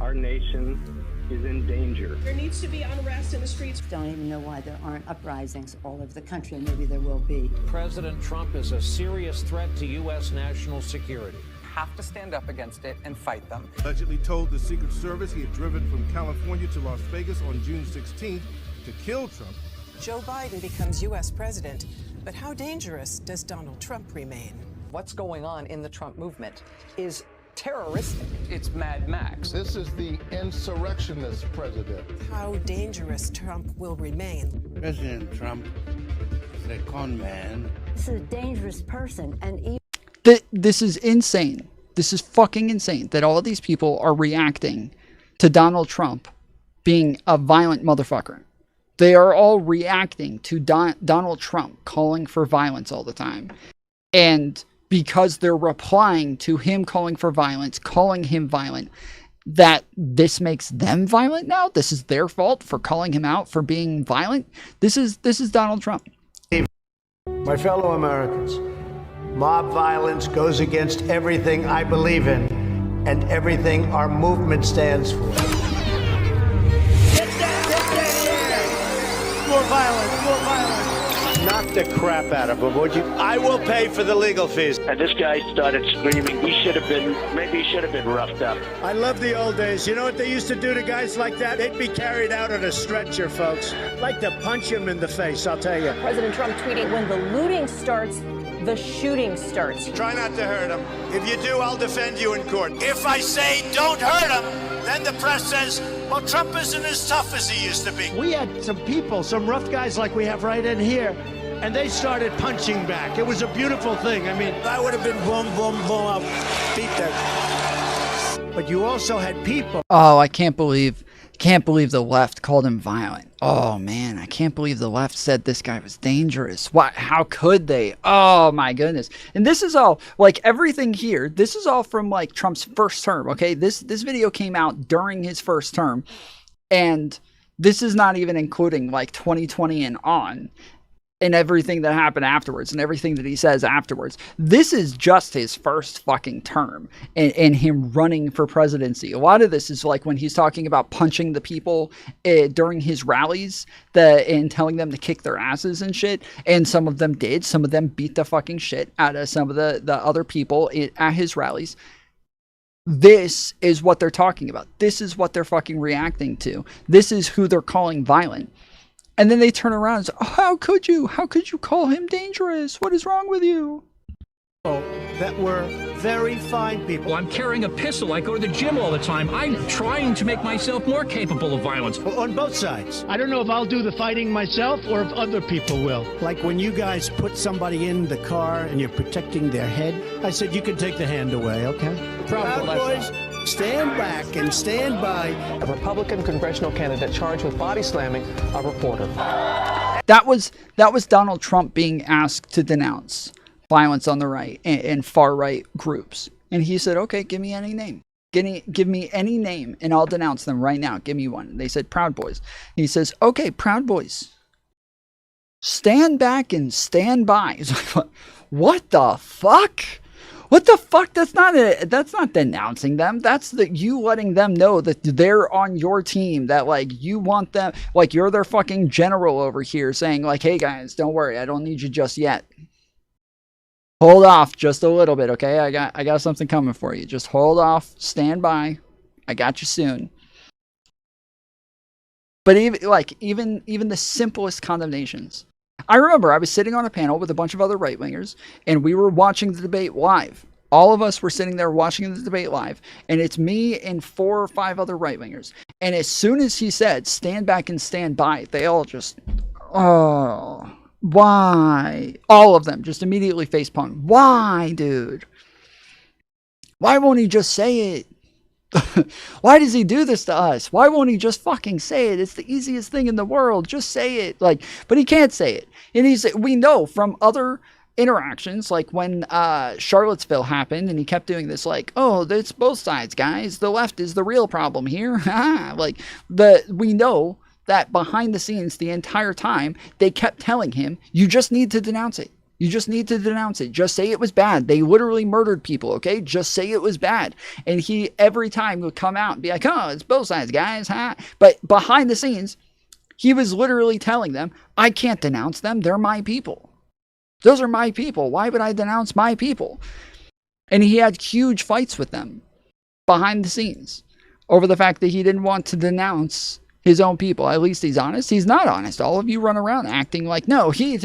S18: our nation is in danger.
S25: There needs to be unrest in the streets.
S26: Don't even know why there aren't uprisings all over the country, and maybe there will be.
S27: President Trump is a serious threat to U.S. national security.
S28: Have to stand up against it and fight them.
S29: Allegedly told the Secret Service he had driven from California to Las Vegas on June 16th to kill Trump.
S25: Joe Biden becomes U.S. president, but how dangerous does Donald Trump remain?
S28: What's going on in the Trump movement is terroristic. It's Mad Max.
S12: This is the insurrectionist president.
S25: How dangerous Trump will remain.
S30: President Trump is a con man.
S26: This is a dangerous person, and
S4: this is insane. This is fucking insane that all of these people are reacting to Donald Trump being a violent motherfucker. They are all reacting to Donald Trump calling for violence all the time. And because they're replying to him calling for violence, calling him violent, that this makes them violent now? This is their fault for calling him out for being violent? This is Donald Trump.
S1: My fellow Americans, mob violence goes against everything I believe in and everything our movement stands for. More violence, more violence. Knock the crap out of him, would you? I will pay for the legal fees.
S28: And this guy started screaming. Maybe he should have been roughed up.
S1: I love the old days. You know what they used to do to guys like that? They'd be carried out on a stretcher, folks. Like to punch him in the face, I'll tell you.
S17: President Trump tweeting, when the looting starts, the shooting starts.
S1: Try not to hurt him. If you do, I'll defend you in court. If I say don't hurt him, then the press says, well, Trump isn't as tough as he used to be. We had some people, some rough guys like we have right in here, and they started punching back. It was a beautiful thing. I mean, I would have been boom, boom, boom, I'll beat that. But you also had people.
S4: Oh, I can't believe the left called him violent. Oh man, I can't believe the left said this guy was dangerous. What? How could they? Oh my goodness. And this is all, like, everything here, this is all from like Trump's first term, okay? This video came out during his first term, and this is not even including like 2020 and on, and everything that happened afterwards and everything that he says afterwards. This is just his first fucking term and him running for presidency. A lot of this is like when he's talking about punching the people during his rallies and telling them to kick their asses and shit. And some of them did. Some of them beat the fucking shit out of some of the other people at his rallies. This is what they're talking about. This is what they're fucking reacting to. This is who they're calling violent. And then they turn around and say, oh, how could you call him dangerous? What is wrong with you?
S1: That were very fine people.
S27: Well, I'm carrying a pistol. I go to the gym all the time. I'm trying to make myself more capable of violence.
S1: On both sides.
S30: I don't know if I'll do the fighting myself or if other people will.
S1: Like when you guys put somebody in the car and you're protecting their head, I said you can take the hand away, okay? Proud boys, stand back and stand by.
S28: A Republican congressional candidate charged with body slamming a reporter.
S4: That was Donald Trump being asked to denounce violence on the right and far-right groups. And he said, okay, give me any name. Give me any name and I'll denounce them right now. Give me one. And they said Proud Boys. And he says, okay, Proud Boys, stand back and stand by. He's like, what the fuck? What the fuck? That's not denouncing them. That's you letting them know that they're on your team, that like you want them, like you're their fucking general over here saying like, hey guys, don't worry, I don't need you just yet. Hold off just a little bit, okay? I got something coming for you. Just hold off, stand by. I got you soon. But even the simplest condemnations. I remember I was sitting on a panel with a bunch of other right-wingers, and we were watching the debate live. All of us were sitting there watching the debate live, and it's me and 4 or 5 other right-wingers. And as soon as he said, stand back and stand by, they all just, oh, why? All of them just immediately facepalm. Why, dude? Why won't he just say it? Why does he do this to us? Why won't he just fucking say it? It's the easiest thing in the world. Just say it. Like, but he can't say it. And we know from other interactions, like when Charlottesville happened and he kept doing this like, oh, it's both sides, guys. The left is the real problem here. Like, we know that behind the scenes the entire time, they kept telling him, you just need to denounce it. You just need to denounce it. Just say it was bad. They literally murdered people, okay? Just say it was bad. And he, every time, would come out and be like, oh, it's both sides, guys, huh? But behind the scenes, he was literally telling them, I can't denounce them. They're my people. Those are my people. Why would I denounce my people? And he had huge fights with them behind the scenes over the fact that he didn't want to denounce his own people. At least he's honest. He's not honest. All of you run around acting like, no, he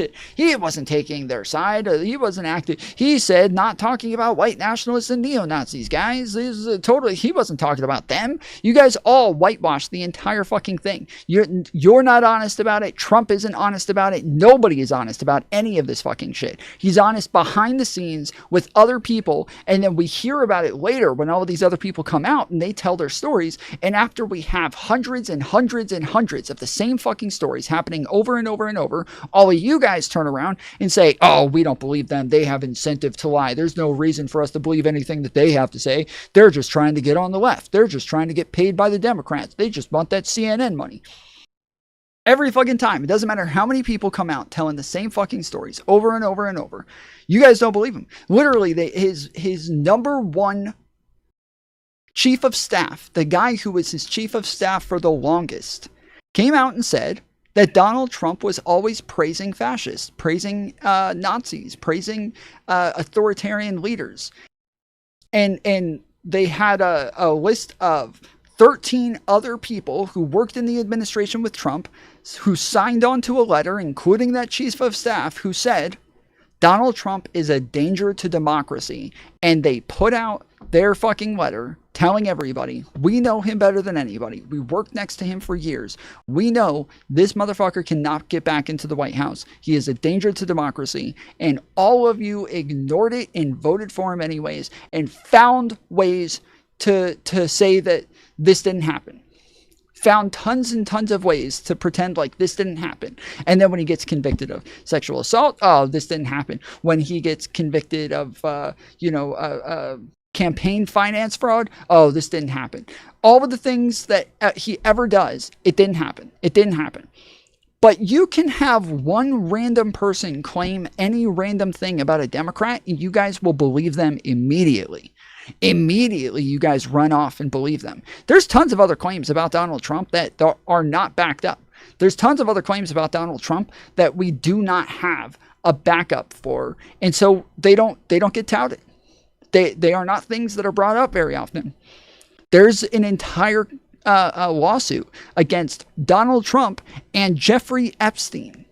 S4: wasn't taking their side. He wasn't acting. He said not talking about white nationalists and neo-Nazis, guys. He wasn't talking about them. You guys all whitewashed the entire fucking thing. You're not honest about it. Trump isn't honest about it. Nobody is honest about any of this fucking shit. He's honest behind the scenes with other people, and then we hear about it later when all of these other people come out and they tell their stories, and after we have hundreds and hundreds hundreds and hundreds of the same fucking stories happening over and over and over, all of you guys turn around and say, oh, we don't believe them. They have incentive to lie. There's no reason for us to believe anything that they have to say. They're just trying to get on the left. They're just trying to get paid by the Democrats. They just want that CNN money. Every fucking time. It doesn't matter how many people come out telling the same fucking stories over and over and over. You guys don't believe him. Literally, his number one chief of staff, the guy who was his chief of staff for the longest, came out and said that Donald Trump was always praising fascists, praising Nazis, praising authoritarian leaders. And they had a list of 13 other people who worked in the administration with Trump who signed on to a letter, including that chief of staff, who said Donald Trump is a danger to democracy. And they put out their fucking letter telling everybody, we know him better than anybody. We worked next to him for years. We know this motherfucker cannot get back into the White House. He is a danger to democracy. And all of you ignored it and voted for him anyways and found ways to say that this didn't happen. Found tons and tons of ways to pretend like this didn't happen. And then when he gets convicted of sexual assault, oh, this didn't happen. When he gets convicted of, campaign finance fraud, oh, this didn't happen. All of the things that he ever does, it didn't happen. It didn't happen. But you can have one random person claim any random thing about a Democrat, and you guys will believe them immediately. Immediately, you guys run off and believe them. There's tons of other claims about Donald Trump that are not backed up. There's tons of other claims about Donald Trump that we do not have a backup for, and so they don't get touted. They are not things that are brought up very often. There's an entire lawsuit against Donald Trump and Jeffrey Epstein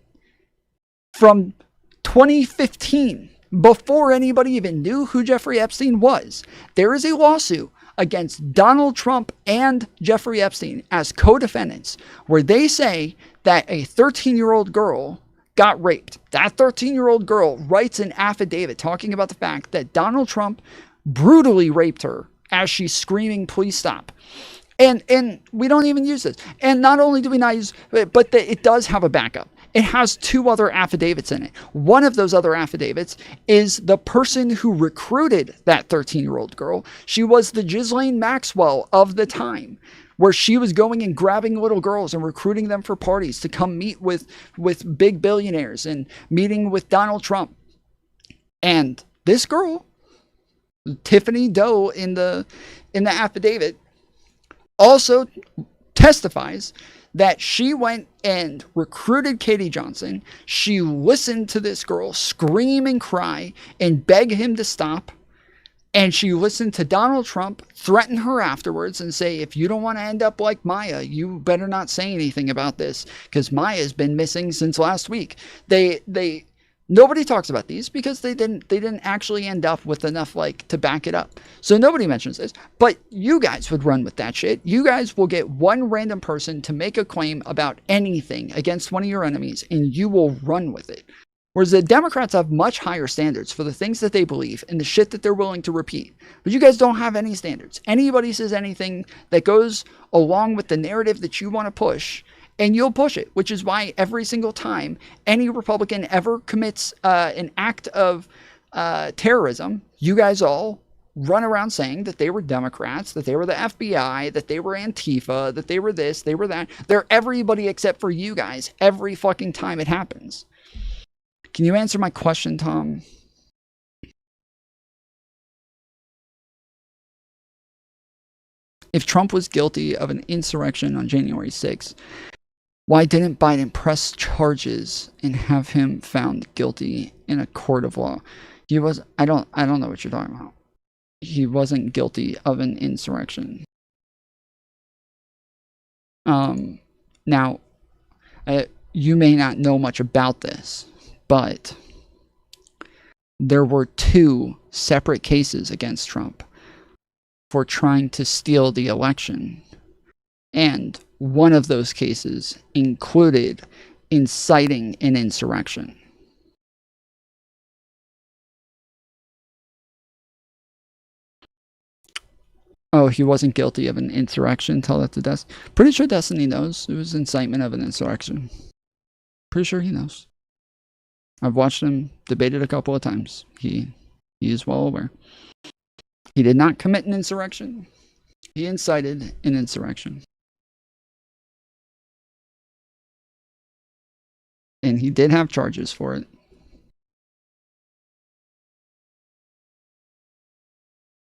S4: from 2015. Before anybody even knew who Jeffrey Epstein was. There is a lawsuit against Donald Trump and Jeffrey Epstein as co-defendants where they say that a 13-year-old girl got raped. That 13-year-old girl writes an affidavit talking about the fact that Donald Trump brutally raped her as she's screaming, please stop. And we don't even use this. And not only do we not use it, but it does have a backup. It has two other affidavits in it. One of those other affidavits is the person who recruited that 13-year-old girl. She was the Ghislaine Maxwell of the time, where she was going and grabbing little girls and recruiting them for parties to come meet with big billionaires and meeting with Donald Trump. And this girl, Tiffany Doe in the affidavit, also testifies that she went and recruited Katie Johnson. She listened to this girl scream and cry and beg him to stop. And she listened to Donald Trump threaten her afterwards and say, if you don't want to end up like Maya, you better not say anything about this because Maya's been missing since last week. Nobody talks about these because they didn't actually end up with enough to back it up. So nobody mentions this, but you guys would run with that shit. You guys will get one random person to make a claim about anything against one of your enemies and you will run with it. Whereas the Democrats have much higher standards for the things that they believe and the shit that they're willing to repeat. But you guys don't have any standards. Anybody says anything that goes along with the narrative that you want to push, and you'll push it, which is why every single time any Republican ever commits an act of terrorism, you guys all run around saying that they were Democrats, that they were the FBI, that they were Antifa, that they were this, they were that. They're everybody except for you guys every fucking time it happens. Can you answer my question, Tom? If Trump was guilty of an insurrection on January 6th, why didn't Biden press charges and have him found guilty in a court of law? He was, I don't know what you're talking about. He wasn't guilty of an insurrection. Now, you may not know much about this, but there were two separate cases against Trump for trying to steal the election. And one of those cases included inciting an insurrection. Oh, he wasn't guilty of an insurrection. Tell that to Destiny. Pretty sure Destiny knows. It was incitement of an insurrection. Pretty sure he knows. I've watched him debate it a couple of times. He is well aware. He did not commit an insurrection. He incited an insurrection. And he did have charges for it.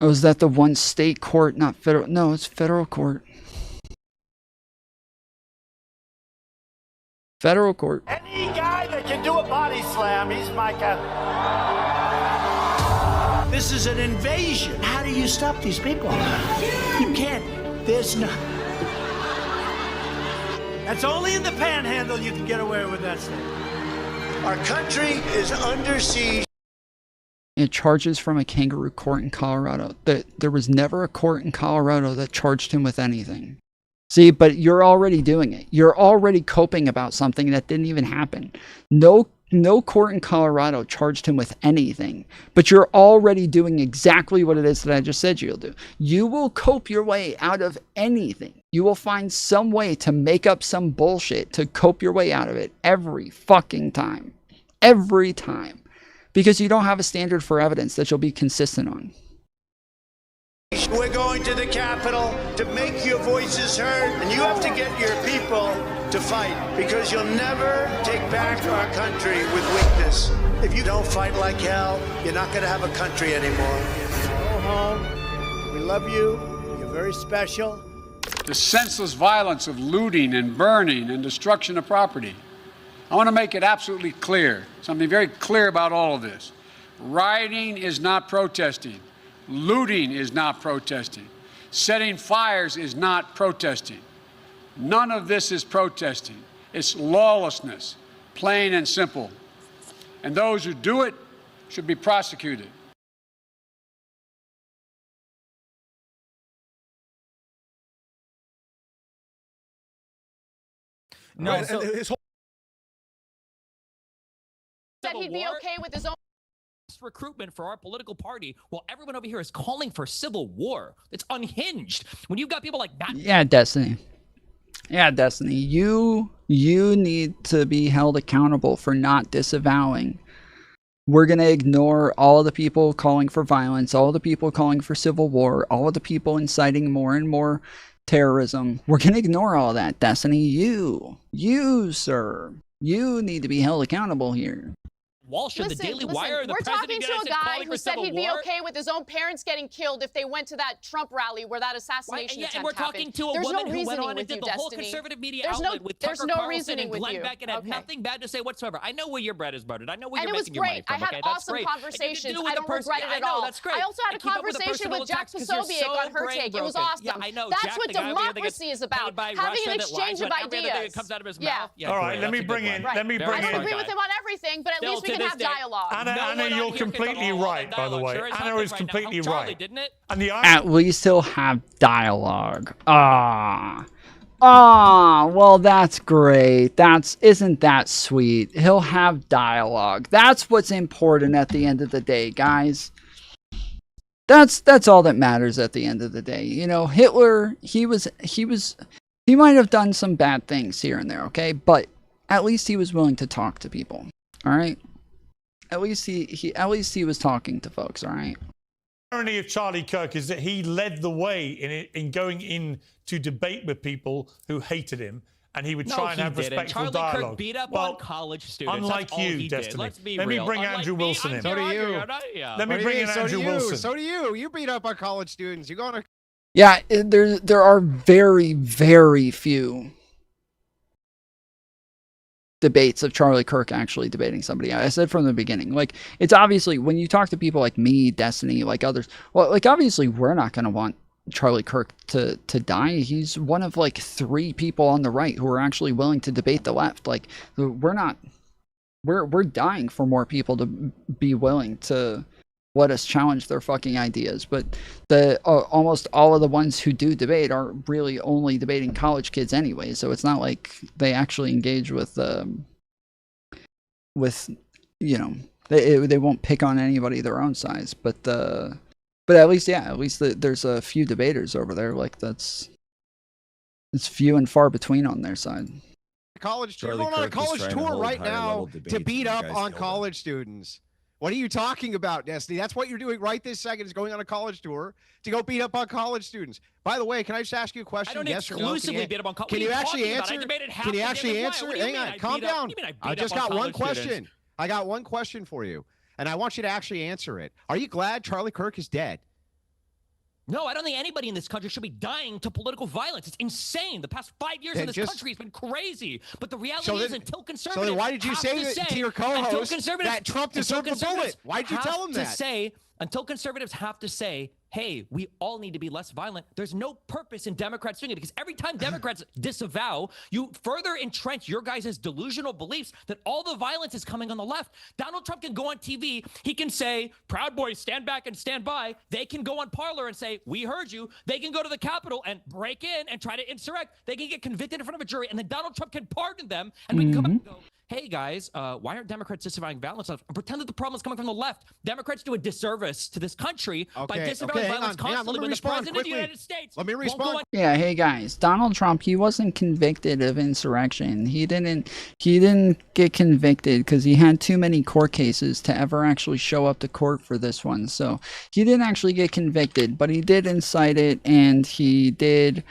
S4: Oh, is that the one state court, not federal? No, it's federal court. Federal court.
S1: Any guy that can do a body slam, he's my guy. This is an invasion. How do you stop these people? You can't. There's no... That's only in the panhandle you can get away with that stuff. Our country is under siege.
S4: It charges from a kangaroo court in Colorado. There was never a court in Colorado that charged him with anything. See, but you're already doing it. You're already coping about something that didn't even happen. No court in Colorado charged him with anything, but you're already doing exactly what it is that I just said you'll do. You will cope your way out of anything. You will find some way to make up some bullshit to cope your way out of it every fucking time. Every time. Because you don't have a standard for evidence that you'll be consistent on.
S1: We're going to the Capitol to make your voices heard, and you have to get your people to fight, because you'll never take back our country with weakness. If you don't fight like hell, you're not going to have a country anymore. Go home. We love you. You're very special.
S3: The senseless violence of looting and burning and destruction of property. I want to make it absolutely clear, something very clear about all of this. Rioting is not protesting. Looting is not protesting. Setting fires is not protesting. None of this is protesting. It's lawlessness, plain and simple. And those who do it should be prosecuted.
S2: No, right, so his whole said he'd be okay with his own
S27: recruitment for our political party while everyone over here is calling for civil war. It's unhinged. When you've got people like that.
S4: Yeah, Destiny. Yeah, Destiny. You need to be held accountable for not disavowing. We're going to ignore all of the people calling for violence, all of the people calling for civil war, all of the people inciting more and more terrorism. We're going to ignore all of that, Destiny. You, sir, you need to be held accountable here.
S27: Walsh of the Daily Wire, the
S2: we're
S27: president
S2: talking to a guy who said he'd be okay with his own parents getting killed if they went to that Trump rally where that assassination attempt
S27: and we're talking
S2: happened.
S27: to a
S2: There's
S27: woman
S2: no
S27: who went
S2: reasoning
S27: on and did the whole conservative media outlet with Tucker Carlson and Glenn Beck and had nothing bad to say whatsoever. I know where your bread is buttered. I know where you're making your money from.
S2: I had awesome conversations. I don't regret it at all.
S27: That's great.
S2: I also had a conversation with Jack Posobiec on her take. It was awesome.
S27: Yeah, I know.
S2: That's what democracy is about. Having an exchange of ideas.
S27: Yeah.
S22: All right, let me bring in.
S2: I don't agree with him on everything, but at least we can have dialogue.
S22: Anna, you're completely right, by the way. Anna is completely right.
S27: Didn't it?
S22: And the
S4: at least he'll have dialogue. Well, that's great. Isn't that sweet? He'll have dialogue. That's what's important at the end of the day, guys. That's all that matters at the end of the day. You know, Hitler, he might have done some bad things here and there, okay? But at least he was willing to talk to people. All right? At least he was talking to folks, all right?
S22: The irony of Charlie Kirk is that he led the way in going in to debate with people who hated him, and he would try and have respectful dialogue.
S27: Charlie Kirk beat up on college students.
S22: Unlike you, Destiny.
S27: Let
S22: me bring Andrew Wilson in.
S5: So do you.
S22: Let me bring in Andrew Wilson.
S5: So do you. You beat up on college students. You go on a...
S4: Yeah, there are very, very few debates of Charlie Kirk actually debating somebody. I said from the beginning, like, it's obviously when you talk to people like me, Destiny, like others, well, like obviously we're not going to want Charlie Kirk to die. He's one of like 3 people on the right who are actually willing to debate the left. Like, we're dying for more people to be willing to let us challenge their fucking ideas. But almost all of the ones who do debate are really only debating college kids anyway, so it's not like they actually engage with you know, they won't pick on anybody their own size. But But at least, yeah, at least there's a few debaters over there. Like it's few and far between on their side.
S5: College tour. You're
S23: Charlie
S5: going on a
S23: Kirk is
S5: college
S23: trying to
S5: tour
S23: hold
S5: right
S23: higher
S5: now
S23: level
S5: to
S23: debates,
S5: beat
S23: and you
S5: up
S23: guys
S5: on
S23: killed
S5: college students. What are you talking about, Destiny? That's what you're doing right this second, is going on a college tour to go beat up on college students. By the way, can I just ask you a question?
S27: I don't
S5: Yes
S27: exclusively beat up on college.
S5: Can you actually answer?
S27: I debated half
S5: Can you
S27: the
S5: actually
S27: damn
S5: answer?
S27: What do you
S5: Hang
S27: mean
S5: on,
S27: I
S5: calm
S27: beat up?
S5: down.
S27: What do you mean I
S5: I
S27: beat
S5: just
S27: up on
S5: got one
S27: college
S5: question.
S27: students?
S5: I got one question for you, and I want you to actually answer it. Are you glad Charlie Kirk is dead?
S27: No, I don't think anybody in this country should be dying to political violence. It's insane. The past 5 years in this country has been crazy. But the reality is, until conservatives,
S5: so then why did you say to your co-host that Trump deserved the bullet? Why did you tell him that?
S27: Until conservatives have to say, hey, we all need to be less violent, there's no purpose in Democrats doing it, because every time Democrats disavow, you further entrench your guys' delusional beliefs that all the violence is coming on the left. Donald Trump can go on TV. He can say, Proud Boys, stand back and stand by. They can go on Parler and say, we heard you. They can go to the Capitol and break in and try to insurrect. They can get convicted in front of a jury, and then Donald Trump can pardon them, and we can come back and go, hey guys, why aren't Democrats disavowing violence? And pretend that the problem is coming from the left. Democrats do a disservice to this country by disavowing violence constantly when the president of the United States.
S5: Let me respond.
S4: Yeah, hey guys, Donald Trump, he wasn't convicted of insurrection. He didn't get convicted because he had too many court cases to ever actually show up to court for this one. So he didn't actually get convicted, but he did incite it, and he did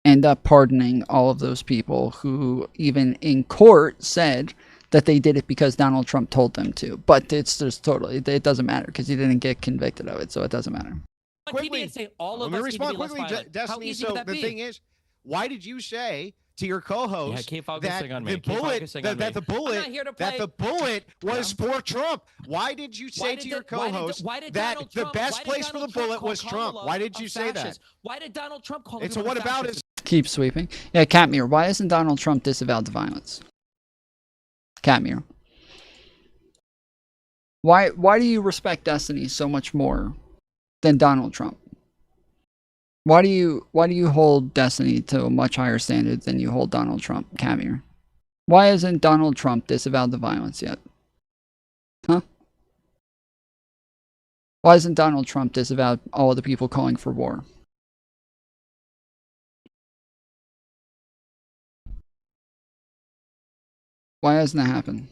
S4: end up pardoning all of those people who even in court said that they did it because Donald Trump told them to. But it's just totally, it doesn't matter because he didn't get convicted of it, so it doesn't matter.
S5: Quickly,
S27: say all of
S5: let me
S27: us
S5: respond
S27: need to be
S5: quickly,
S27: less violent.
S5: Destiny.
S27: How easy
S5: So
S27: would that
S5: the
S27: be?
S5: thing is, why did you say to your co-host
S27: keep
S5: that
S27: focusing on me.
S5: the
S27: Keep
S5: bullet
S27: focusing on me.
S5: that the bullet
S27: I'm not here to
S5: that the
S27: play-
S5: bullet was for Trump? Why did you say to your co-host that the best place for the bullet was Trump? Why did you say that?
S27: Why did Donald Trump call
S5: And so what about his?
S4: Keep sweeping. Yeah, Catmere, why hasn't Donald Trump disavowed the violence? Catmere. Why do you respect Destiny so much more than Donald Trump? Why do you hold Destiny to a much higher standard than you hold Donald Trump, Catmere? Why hasn't Donald Trump disavowed the violence yet? Huh? Why hasn't Donald Trump disavowed all of the people calling for war? Why hasn't that happened?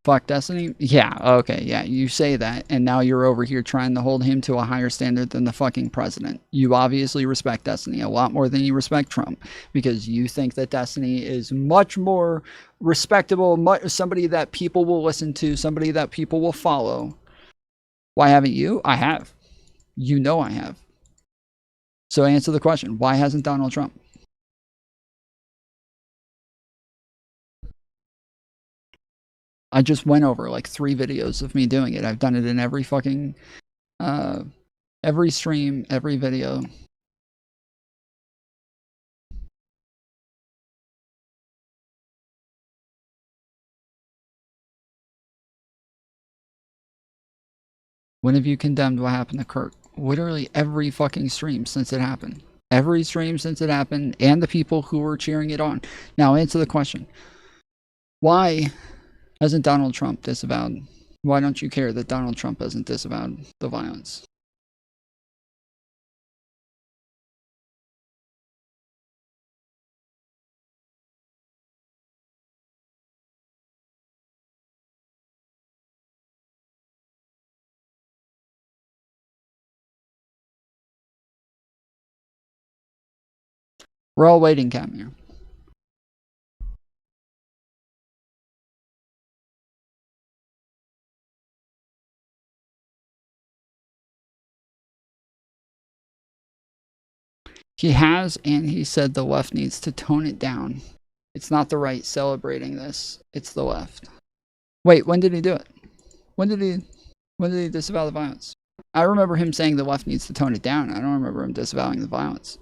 S4: Fuck Destiny? Yeah, okay, yeah, you say that, and now you're over here trying to hold him to a higher standard than the fucking president. You obviously respect Destiny a lot more than you respect Trump, because you think that Destiny is much more respectable, somebody that people will listen to, somebody that people will follow. Why haven't you? I have. You know I have. So answer the question, why hasn't Donald Trump? I just went over like 3 videos of me doing it. I've done it in every fucking, every stream, every video. When have you condemned what happened to Kirk? Literally every fucking stream since it happened. Every stream since it happened, and the people who were cheering it on. Now answer the question. Why hasn't Donald Trump disavowed? Why don't you care that Donald Trump hasn't disavowed the violence? We're all waiting, Camille. He has, and he said the left needs to tone it down. It's not the right celebrating this. It's the left. Wait, when did he do it? When did he disavow the violence? I remember him saying the left needs to tone it down. I don't remember him disavowing the violence.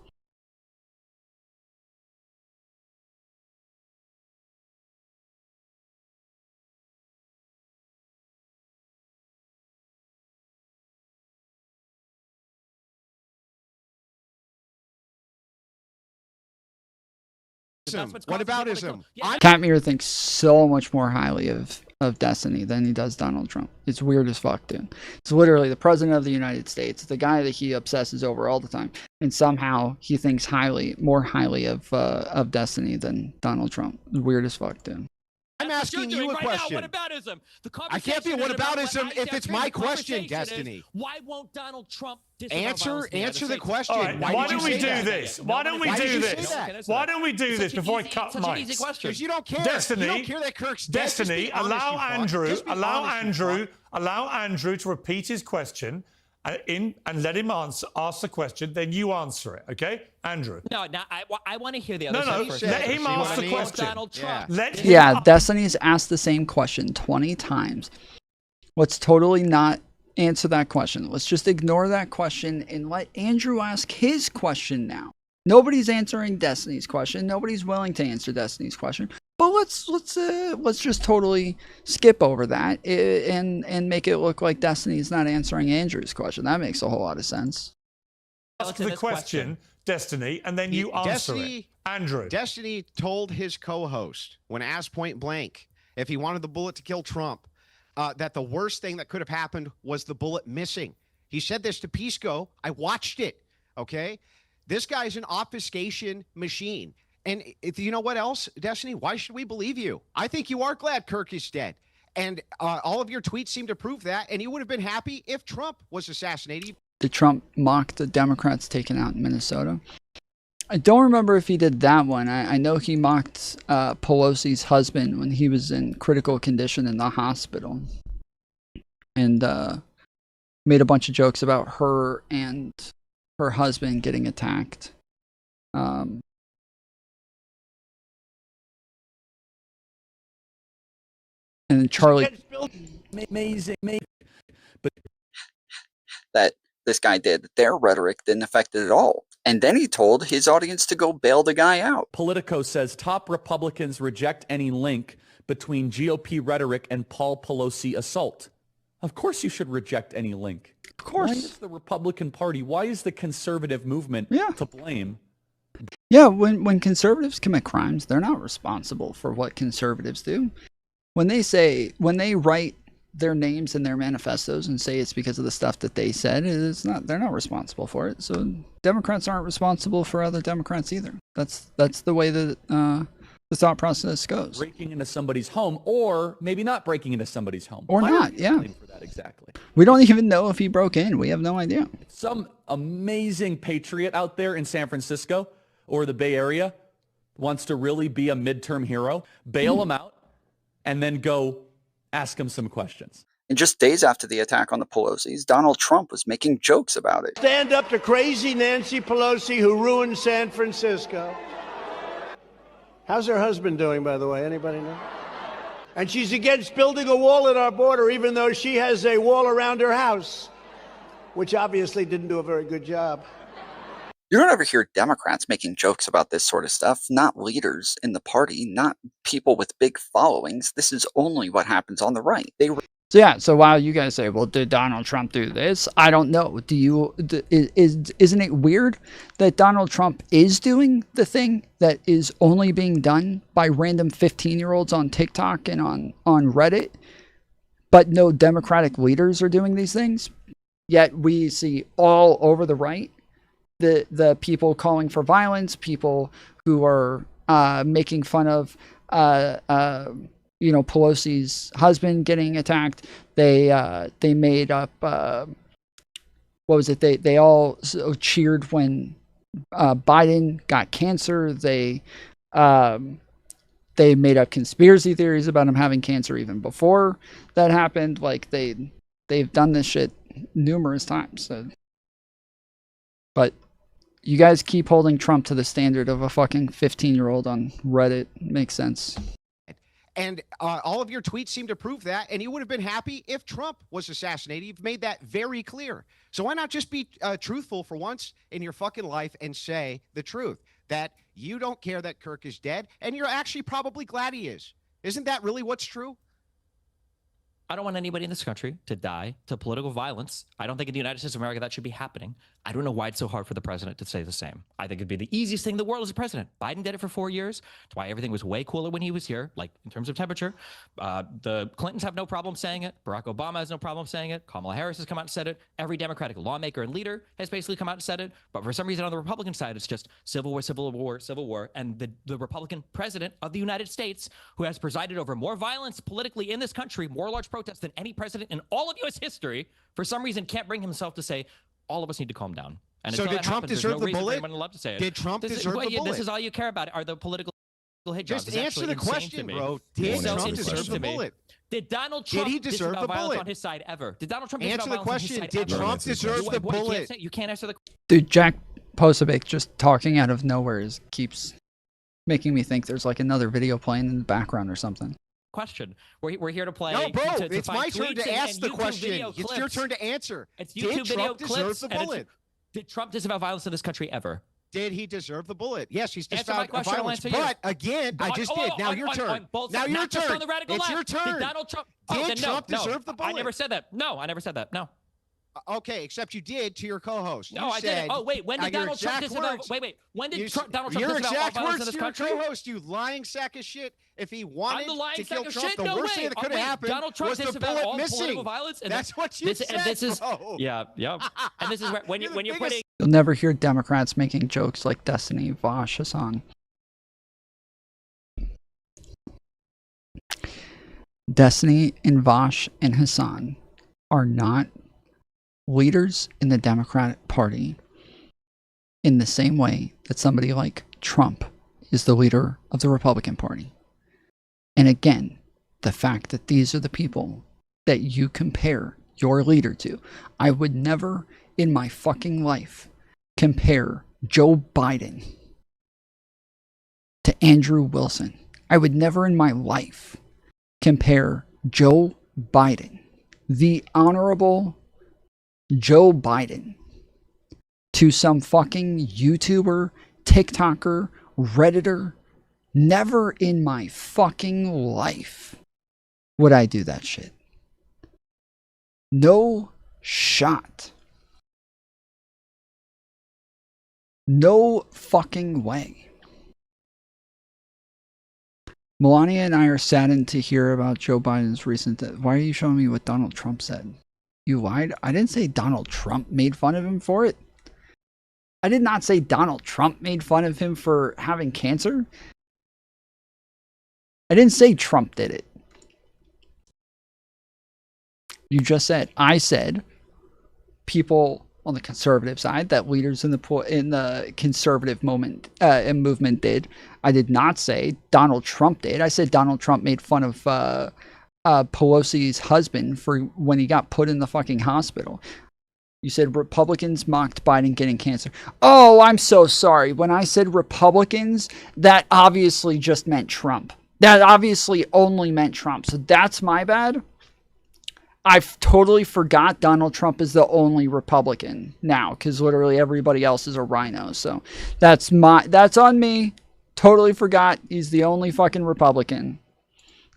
S5: What about ism?
S4: Catmere thinks so much more highly of of Destiny than he does Donald Trump. It's weird as fuck, dude. It's literally the president of the United States, the guy that he obsesses over all the time, and somehow he thinks more highly of Destiny than Donald Trump. Weird as fuck, dude.
S5: I'm asking you a question.
S27: Now, whataboutism. The
S5: I can't be whataboutism if it's my question, Destiny.
S27: Why won't Donald Trump
S5: answer the question?
S22: All right, why don't we do this? Why don't we do this? Why don't we do this before I cut mics?
S5: Because you don't care.
S22: Destiny,
S5: you don't care that Kirk's dead.
S22: Destiny, allow Andrew to repeat his question and let him ask the question. Then you answer it, okay, Andrew?
S27: No, I want to hear the other side first.
S22: Let him ask the question.
S27: Donald Trump.
S4: Destiny's asked the same question 20 times. Let's totally not answer that question. Let's just ignore that question and let Andrew ask his question now. Nobody's answering Destiny's question. Nobody's willing to answer Destiny's question. But let's just totally skip over that and make it look like Destiny's not answering Andrew's question. That makes a whole lot of sense.
S22: Ask the question, Destiny, and then you answer it. Andrew.
S5: Destiny told his co-host, when asked point blank if he wanted the bullet to kill Trump, that the worst thing that could have happened was the bullet missing. He said this to Pisco. I watched it, okay? This guy's an obfuscation machine. And you know what else, Destiny? Why should we believe you? I think you are glad Kirk is dead. And all of your tweets seem to prove that. And you would have been happy if Trump was assassinated.
S4: Did Trump mock the Democrats taken out in Minnesota? I don't remember if he did that one. I know he mocked Pelosi's husband when he was in critical condition in the hospital. And made a bunch of jokes about her and her husband getting attacked. And then Charlie,
S6: amazing,
S4: but that this guy did, their rhetoric didn't affect it at all. And then he told his audience to go bail the guy out.
S6: Politico says top Republicans reject any link between GOP rhetoric and Paul Pelosi assault. Of course you should reject any link.
S4: Of course.
S6: Why is the Republican Party, why is the conservative movement to blame?
S4: Yeah, when conservatives commit crimes, they're not responsible for what conservatives do. When they write their names in their manifestos and say it's because of the stuff that they said, they're not responsible for it. So Democrats aren't responsible for other Democrats either. That's the way that the thought process goes.
S6: Breaking into somebody's home, or maybe not breaking into somebody's home.
S4: Or not, yeah.
S6: For that exactly.
S4: We don't even know if he broke in. We have no idea.
S6: Some amazing patriot out there in San Francisco or the Bay Area wants to really be a midterm hero. Bail him out. And then go ask him some questions.
S4: And just days after the attack on the Pelosi's, Donald Trump was making jokes about it.
S1: Stand up to crazy Nancy Pelosi who ruined San Francisco. How's her husband doing, by the way? Anybody know? And she's against building a wall at our border, even though she has a wall around her house, which obviously didn't do a very good job.
S4: You don't ever hear Democrats making jokes about this sort of stuff, not leaders in the party, not people with big followings. This is only what happens on the right. So while you guys say, well, did Donald Trump do this? I don't know. Isn't it weird that Donald Trump is doing the thing that is only being done by random 15-year-olds on TikTok and on Reddit, but no Democratic leaders are doing these things? Yet we see all over the right the people calling for violence, people who are making fun of Pelosi's husband getting attacked. They made up what was it? They all cheered when Biden got cancer. They made up conspiracy theories about him having cancer even before that happened. Like they've done this shit numerous times. So. But you guys keep holding Trump to the standard of a fucking 15-year-old on Reddit. Makes sense.
S5: And all of your tweets seem to prove that. And you would have been happy if Trump was assassinated. You've made that very clear. So why not just be truthful for once in your fucking life and say the truth, that you don't care that Kirk is dead, and you're actually probably glad he is. Isn't that really what's true?
S27: I don't want anybody in this country to die to political violence. I don't think in the United States of America that should be happening. I don't know why it's so hard for the president to say the same. I think it'd be the easiest thing in the world as a president. Biden did it for 4 years. That's why everything was way cooler when he was here, like in terms of temperature. The Clintons have no problem saying it. Barack Obama has no problem saying it. Kamala Harris has come out and said it. Every Democratic lawmaker and leader has basically come out and said it. But for some reason on the Republican side, it's just civil war, civil war, civil war. And the Republican president of the United States, who has presided over more violence politically in this country, more large protests than any president in all of U.S. history, for some reason can't bring himself to say, all of us need to calm down. And
S5: so did Trump deserve the bullet?
S27: To say it.
S5: Did Trump deserve the bullet?
S27: This is all you care about are the political hit jobs.
S5: Just answer the question, bro. Did Trump deserve the bullet?
S27: Did Donald Trump
S5: deserve the bullet
S27: on his side ever? Did Donald Trump
S5: answer the question? Did Trump deserve the bullet?
S27: You can't answer the
S4: Dude, Jack Posobiec just talking out of nowhere keeps making me think there's like another video playing in the background or something.
S27: Question. We're here to play.
S5: No, bro,
S27: to
S5: it's my turn to ask the
S27: YouTube
S5: question. It's your turn to answer.
S27: It's YouTube video
S5: Trump deserve the bullet?
S27: Did Trump disavow violence in this country ever?
S5: Did he deserve the bullet? Yes, he's
S27: Answer my
S5: disavowed
S27: question, I'll
S5: violence.
S27: answer you.
S5: But again, I just did. Now your turn. Now your turn. It's your turn.
S27: Did Donald Trump?
S5: Did Trump deserve the bullet?
S27: I never said that. No, I never said that. No.
S5: Okay, except you did to your co-host.
S27: No, I didn't. Oh, wait. When did Donald Trump disavow? Wait. When did Donald Trump disavow violence in this country?
S5: Your co-host, you lying sack of shit. If he wanted to kill Trump, the
S27: no
S5: worst thing that could have happened
S27: Donald Trump
S5: was the
S27: disavowed all
S5: bullet missing.
S27: Political violence. And
S5: that's what you said, bro.
S27: Yeah. And this is where, when you're putting...
S4: You'll never hear Democrats making jokes like Destiny, Vosh, Hassan. Destiny and Vosh and Hassan are not leaders in the Democratic Party in the same way that somebody like Trump is the leader of the Republican Party. And again, the fact that these are the people that you compare your leader to. I would never in my fucking life compare Joe Biden to Andrew Wilson. I would never in my life compare Joe Biden, the Honorable Joe Biden, to some fucking YouTuber, TikToker, Redditor. Never in my fucking life would I do that shit. No shot. No fucking way. Melania and I are saddened to hear about Joe Biden's recent death. Why are you showing me what Donald Trump said? You lied? I didn't say Donald Trump made fun of him for it. I did not say Donald Trump made fun of him for having cancer. I didn't say Trump did it. You just said, I said, people on the conservative side, that leaders in the conservative movement did. I did not say Donald Trump did. I said Donald Trump made fun of Pelosi's husband for when he got put in the fucking hospital. You said Republicans mocked Biden getting cancer. Oh, I'm so sorry. When I said Republicans, that obviously just meant Trump. That obviously only meant Trump. So that's my bad. I totally forgot Donald Trump is the only Republican now, because literally everybody else is a rhino. So that's on me. Totally forgot he's the only fucking Republican.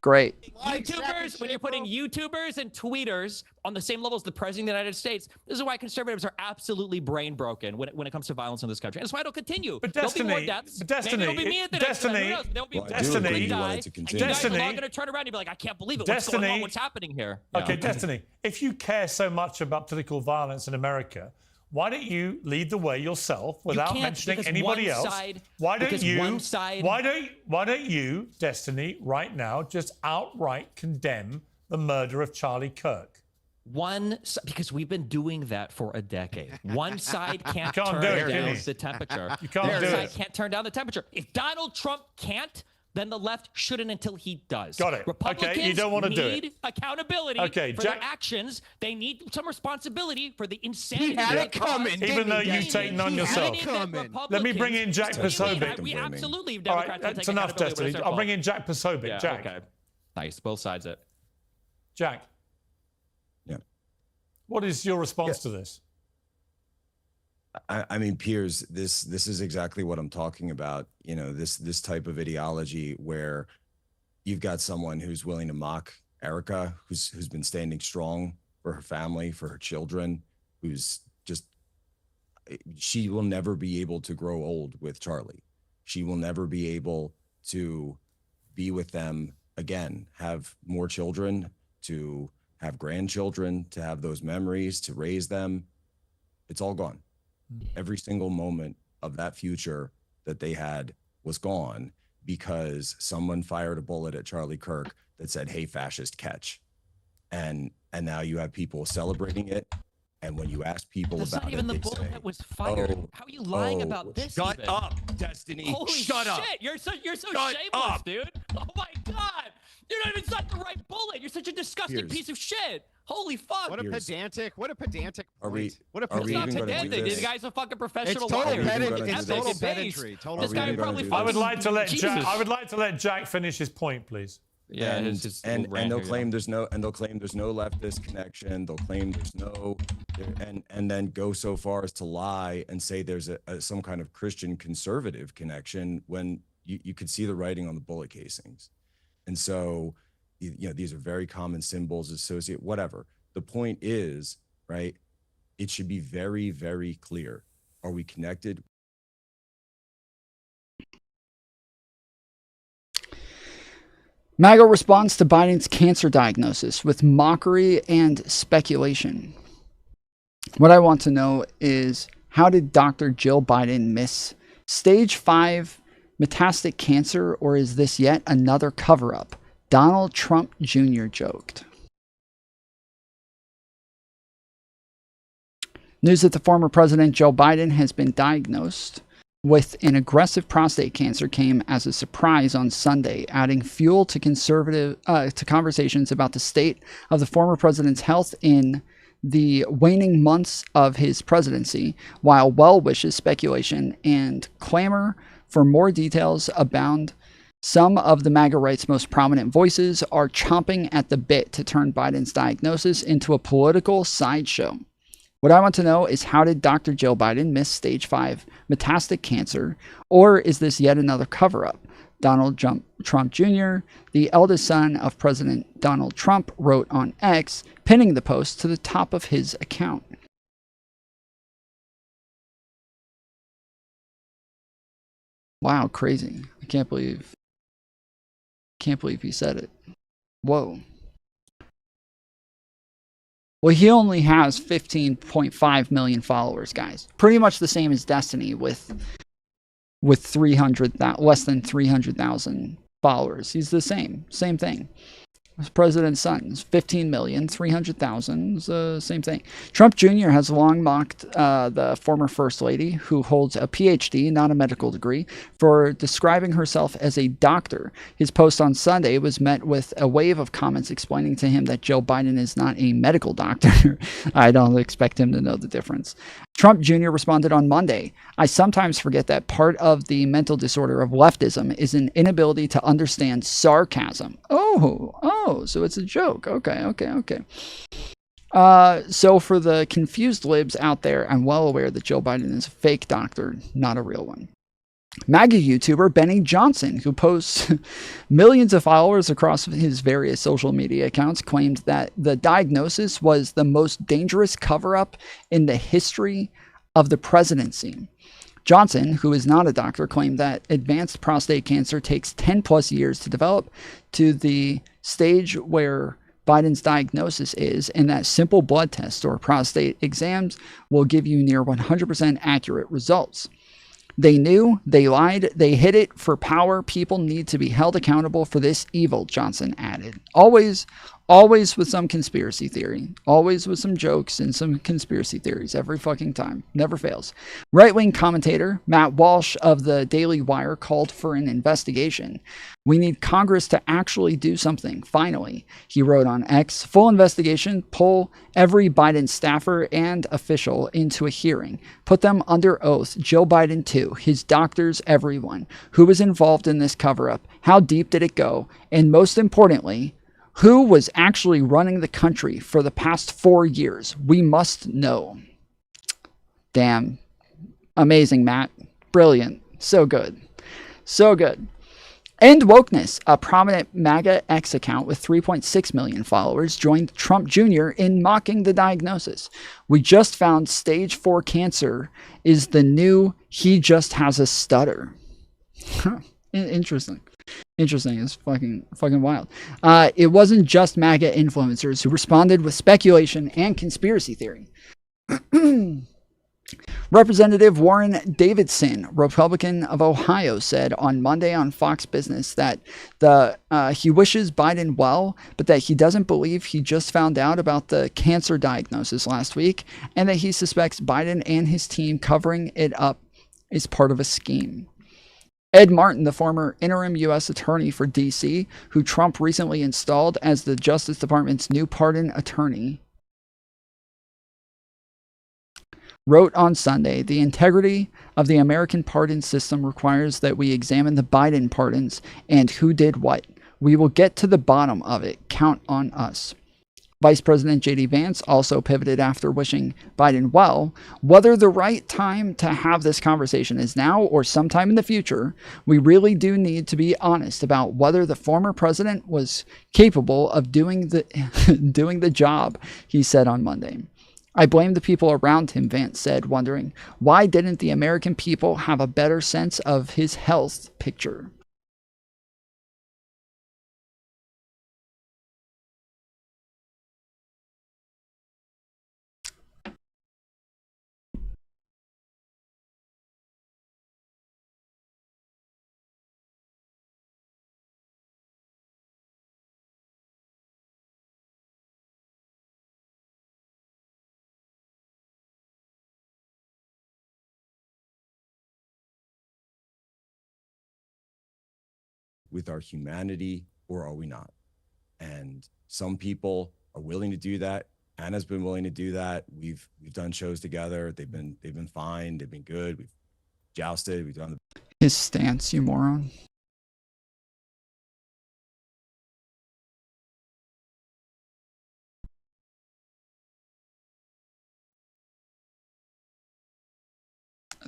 S4: Great.
S27: YouTubers, when you're putting YouTubers and tweeters on the same level as the president of the United States, this is why conservatives are absolutely brain broken when it comes to violence in this country. And that's why it'll continue.
S22: But
S27: There'll be more deaths.
S22: Destiny,
S27: Maybe it'll be me at the next time. Who knows? There'll be
S22: Destiny,
S27: you guys are all going to turn around and be like, I can't believe it. What's going on? What's happening here?
S22: Okay, Destiny, if you care so much about political violence in America, why don't you lead the way yourself without mentioning anybody else? Why don't you, Destiny, right now just outright condemn the murder of Charlie Kirk?
S27: Because we've been doing that for a decade. One side can't turn down the temperature.
S22: You can't do it.
S27: The other side can't turn down the temperature. If Donald Trump can't, then the left shouldn't until he does.
S22: Got it.
S27: Republicans
S22: you don't want to do it.
S27: need accountability for their actions. They need some responsibility for the insanity.
S5: He had it coming,
S22: even though you've taken on yourself. Let me bring in Jack Posobiec.
S27: We absolutely,
S22: All right, that's enough, Destiny. I'll bring in Jack Posobiec.
S27: Yeah,
S22: Jack.
S27: Okay. Nice. Both sides it.
S22: Jack.
S23: Yeah.
S22: What is your response to this?
S23: I mean, Piers, this is exactly what I'm talking about. You know, this type of ideology where you've got someone who's willing to mock Erica, who's been standing strong for her family, for her children, who's just, she will never be able to grow old with Charlie. She will never be able to be with them again, have more children, to have grandchildren, to have those memories, to raise them. It's all gone. Every single moment of that future that they had was gone because someone fired a bullet at Charlie Kirk that said, "Hey, fascist, catch." And now you have people celebrating it. And when you ask people
S27: That's
S23: about
S27: not even
S23: it,
S27: the
S23: they
S27: bullet
S23: say,
S27: that was fired.
S23: "Oh,
S27: How are you lying about this?
S23: Shut
S27: even?
S23: up, Destiny.
S27: Holy
S23: Shut
S27: shit!
S23: up.
S27: You're so
S23: Shut
S27: shameless,
S23: up.
S27: dude. Oh my god! You're not even not the right bullet. You're such a disgusting
S23: Piers.
S27: piece of shit. Holy fuck!
S5: What a pedantic
S23: Are we-
S5: point. What a
S23: are we
S27: It's not
S23: even gonna do
S27: pedantic.
S23: this?
S27: The guy's a fucking professional
S5: total
S27: liar.
S5: pedantry.
S23: It's
S27: Ethics
S23: total
S27: based.
S5: pedantry. Total
S27: This guy
S23: pedantry.
S27: probably.
S23: I
S22: I would like to let
S27: Jesus.
S22: Jack. I would like to let Jack finish his point, please.
S8: Yeah,
S23: and,
S8: it's just
S23: and
S8: rant
S23: they'll
S8: here,
S23: claim there's no leftist connection. They'll claim there's no, and then go so far as to lie and say there's some kind of Christian conservative connection when you could see the writing on the bullet casings. And so, you know, these are very common symbols associated, whatever. The point is, right, it should be very, very clear. Are we connected?
S4: MAGA responds to Biden's cancer diagnosis with mockery and speculation. What I want to know is, how did Dr. Jill Biden miss stage 5 metastatic cancer, or is this yet another cover-up? Donald Trump Jr. joked. News that the former President Joe Biden has been diagnosed with an aggressive prostate cancer came as a surprise on Sunday, adding fuel to conversations about the state of the former president's health in the waning months of his presidency, while well wishes, speculation, and clamor for more details abound. Some of the MAGA right's most prominent voices are chomping at the bit to turn Biden's diagnosis into a political sideshow. What I want to know is, how did Dr. Jill Biden miss stage 5 metastatic cancer, or is this yet another cover-up? Donald Trump Jr., the eldest son of President Donald Trump, wrote on X, pinning the post to the top of his account. Wow, crazy. I can't believe he said it. Whoa. Well, he only has 15.5 million followers, guys. Pretty much the same as Destiny with less than 300,000 followers. He's the same thing. His president's son, 15 million, 300,000, same thing. Trump Jr. has long mocked the former First Lady, who holds a PhD, not a medical degree, for describing herself as a doctor. His post on Sunday was met with a wave of comments explaining to him that Joe Biden is not a medical doctor. I don't expect him to know the difference. Trump Jr. responded on Monday, "I sometimes forget that part of the mental disorder of leftism is an inability to understand sarcasm." Oh, so it's a joke. Okay. So for the confused libs out there, I'm well aware that Joe Biden is a fake doctor, not a real one. MAGA YouTuber Benny Johnson, who posts millions of followers across his various social media accounts, claimed that the diagnosis was the most dangerous cover-up in the history of the presidency. Johnson, who is not a doctor, claimed that advanced prostate cancer takes 10 plus years to develop to the stage where Biden's diagnosis is, and that simple blood tests or prostate exams will give you near 100% accurate results. They knew, they lied, they hid it for power. People need to be held accountable for this evil, Johnson added. Always with some conspiracy theory. Always with some jokes and some conspiracy theories every fucking time. Never fails. Right-wing commentator Matt Walsh of the Daily Wire called for an investigation. "We need Congress to actually do something, finally," he wrote on X. "Full investigation, pull every Biden staffer and official into a hearing. Put them under oath, Joe Biden too, his doctors, everyone. Who was involved in this cover-up? How deep did it go? And most importantly, who was actually running the country for the past 4 years? We must know." Damn. Amazing, Matt. Brilliant. So good. So good. End Wokeness, a prominent MAGA X account with 3.6 million followers, joined Trump Jr. in mocking the diagnosis. We just found stage 4 cancer is the new he just has a stutter. Interesting. Interesting. It's fucking wild. It wasn't just MAGA influencers who responded with speculation and conspiracy theory. Representative Warren Davidson, Republican of Ohio, said on Monday on Fox Business that he wishes Biden well, but that he doesn't believe he just found out about the cancer diagnosis last week, and that he suspects Biden and his team covering it up is part of a scheme. Ed Martin, the former interim U.S. attorney for D.C., who Trump recently installed as the Justice Department's new pardon attorney, wrote on Sunday, the integrity of the American pardon system requires that we examine the Biden pardons and who did what. We will get to the bottom of it. Count on us. Vice President J.D. Vance also pivoted after wishing Biden well. Whether the right time to have this conversation is now or sometime in the future, we really do need to be honest about whether the former president was capable of doing the job, he said on Monday. I blame the people around him, Vance said, wondering, why didn't the American people have a better sense of his health picture?
S23: With our humanity, or are we not? And some people are willing to do that. Anna's been willing to do that. We've done shows together. They've been fine. They've been good. We've jousted. We've done
S4: his stance, you moron.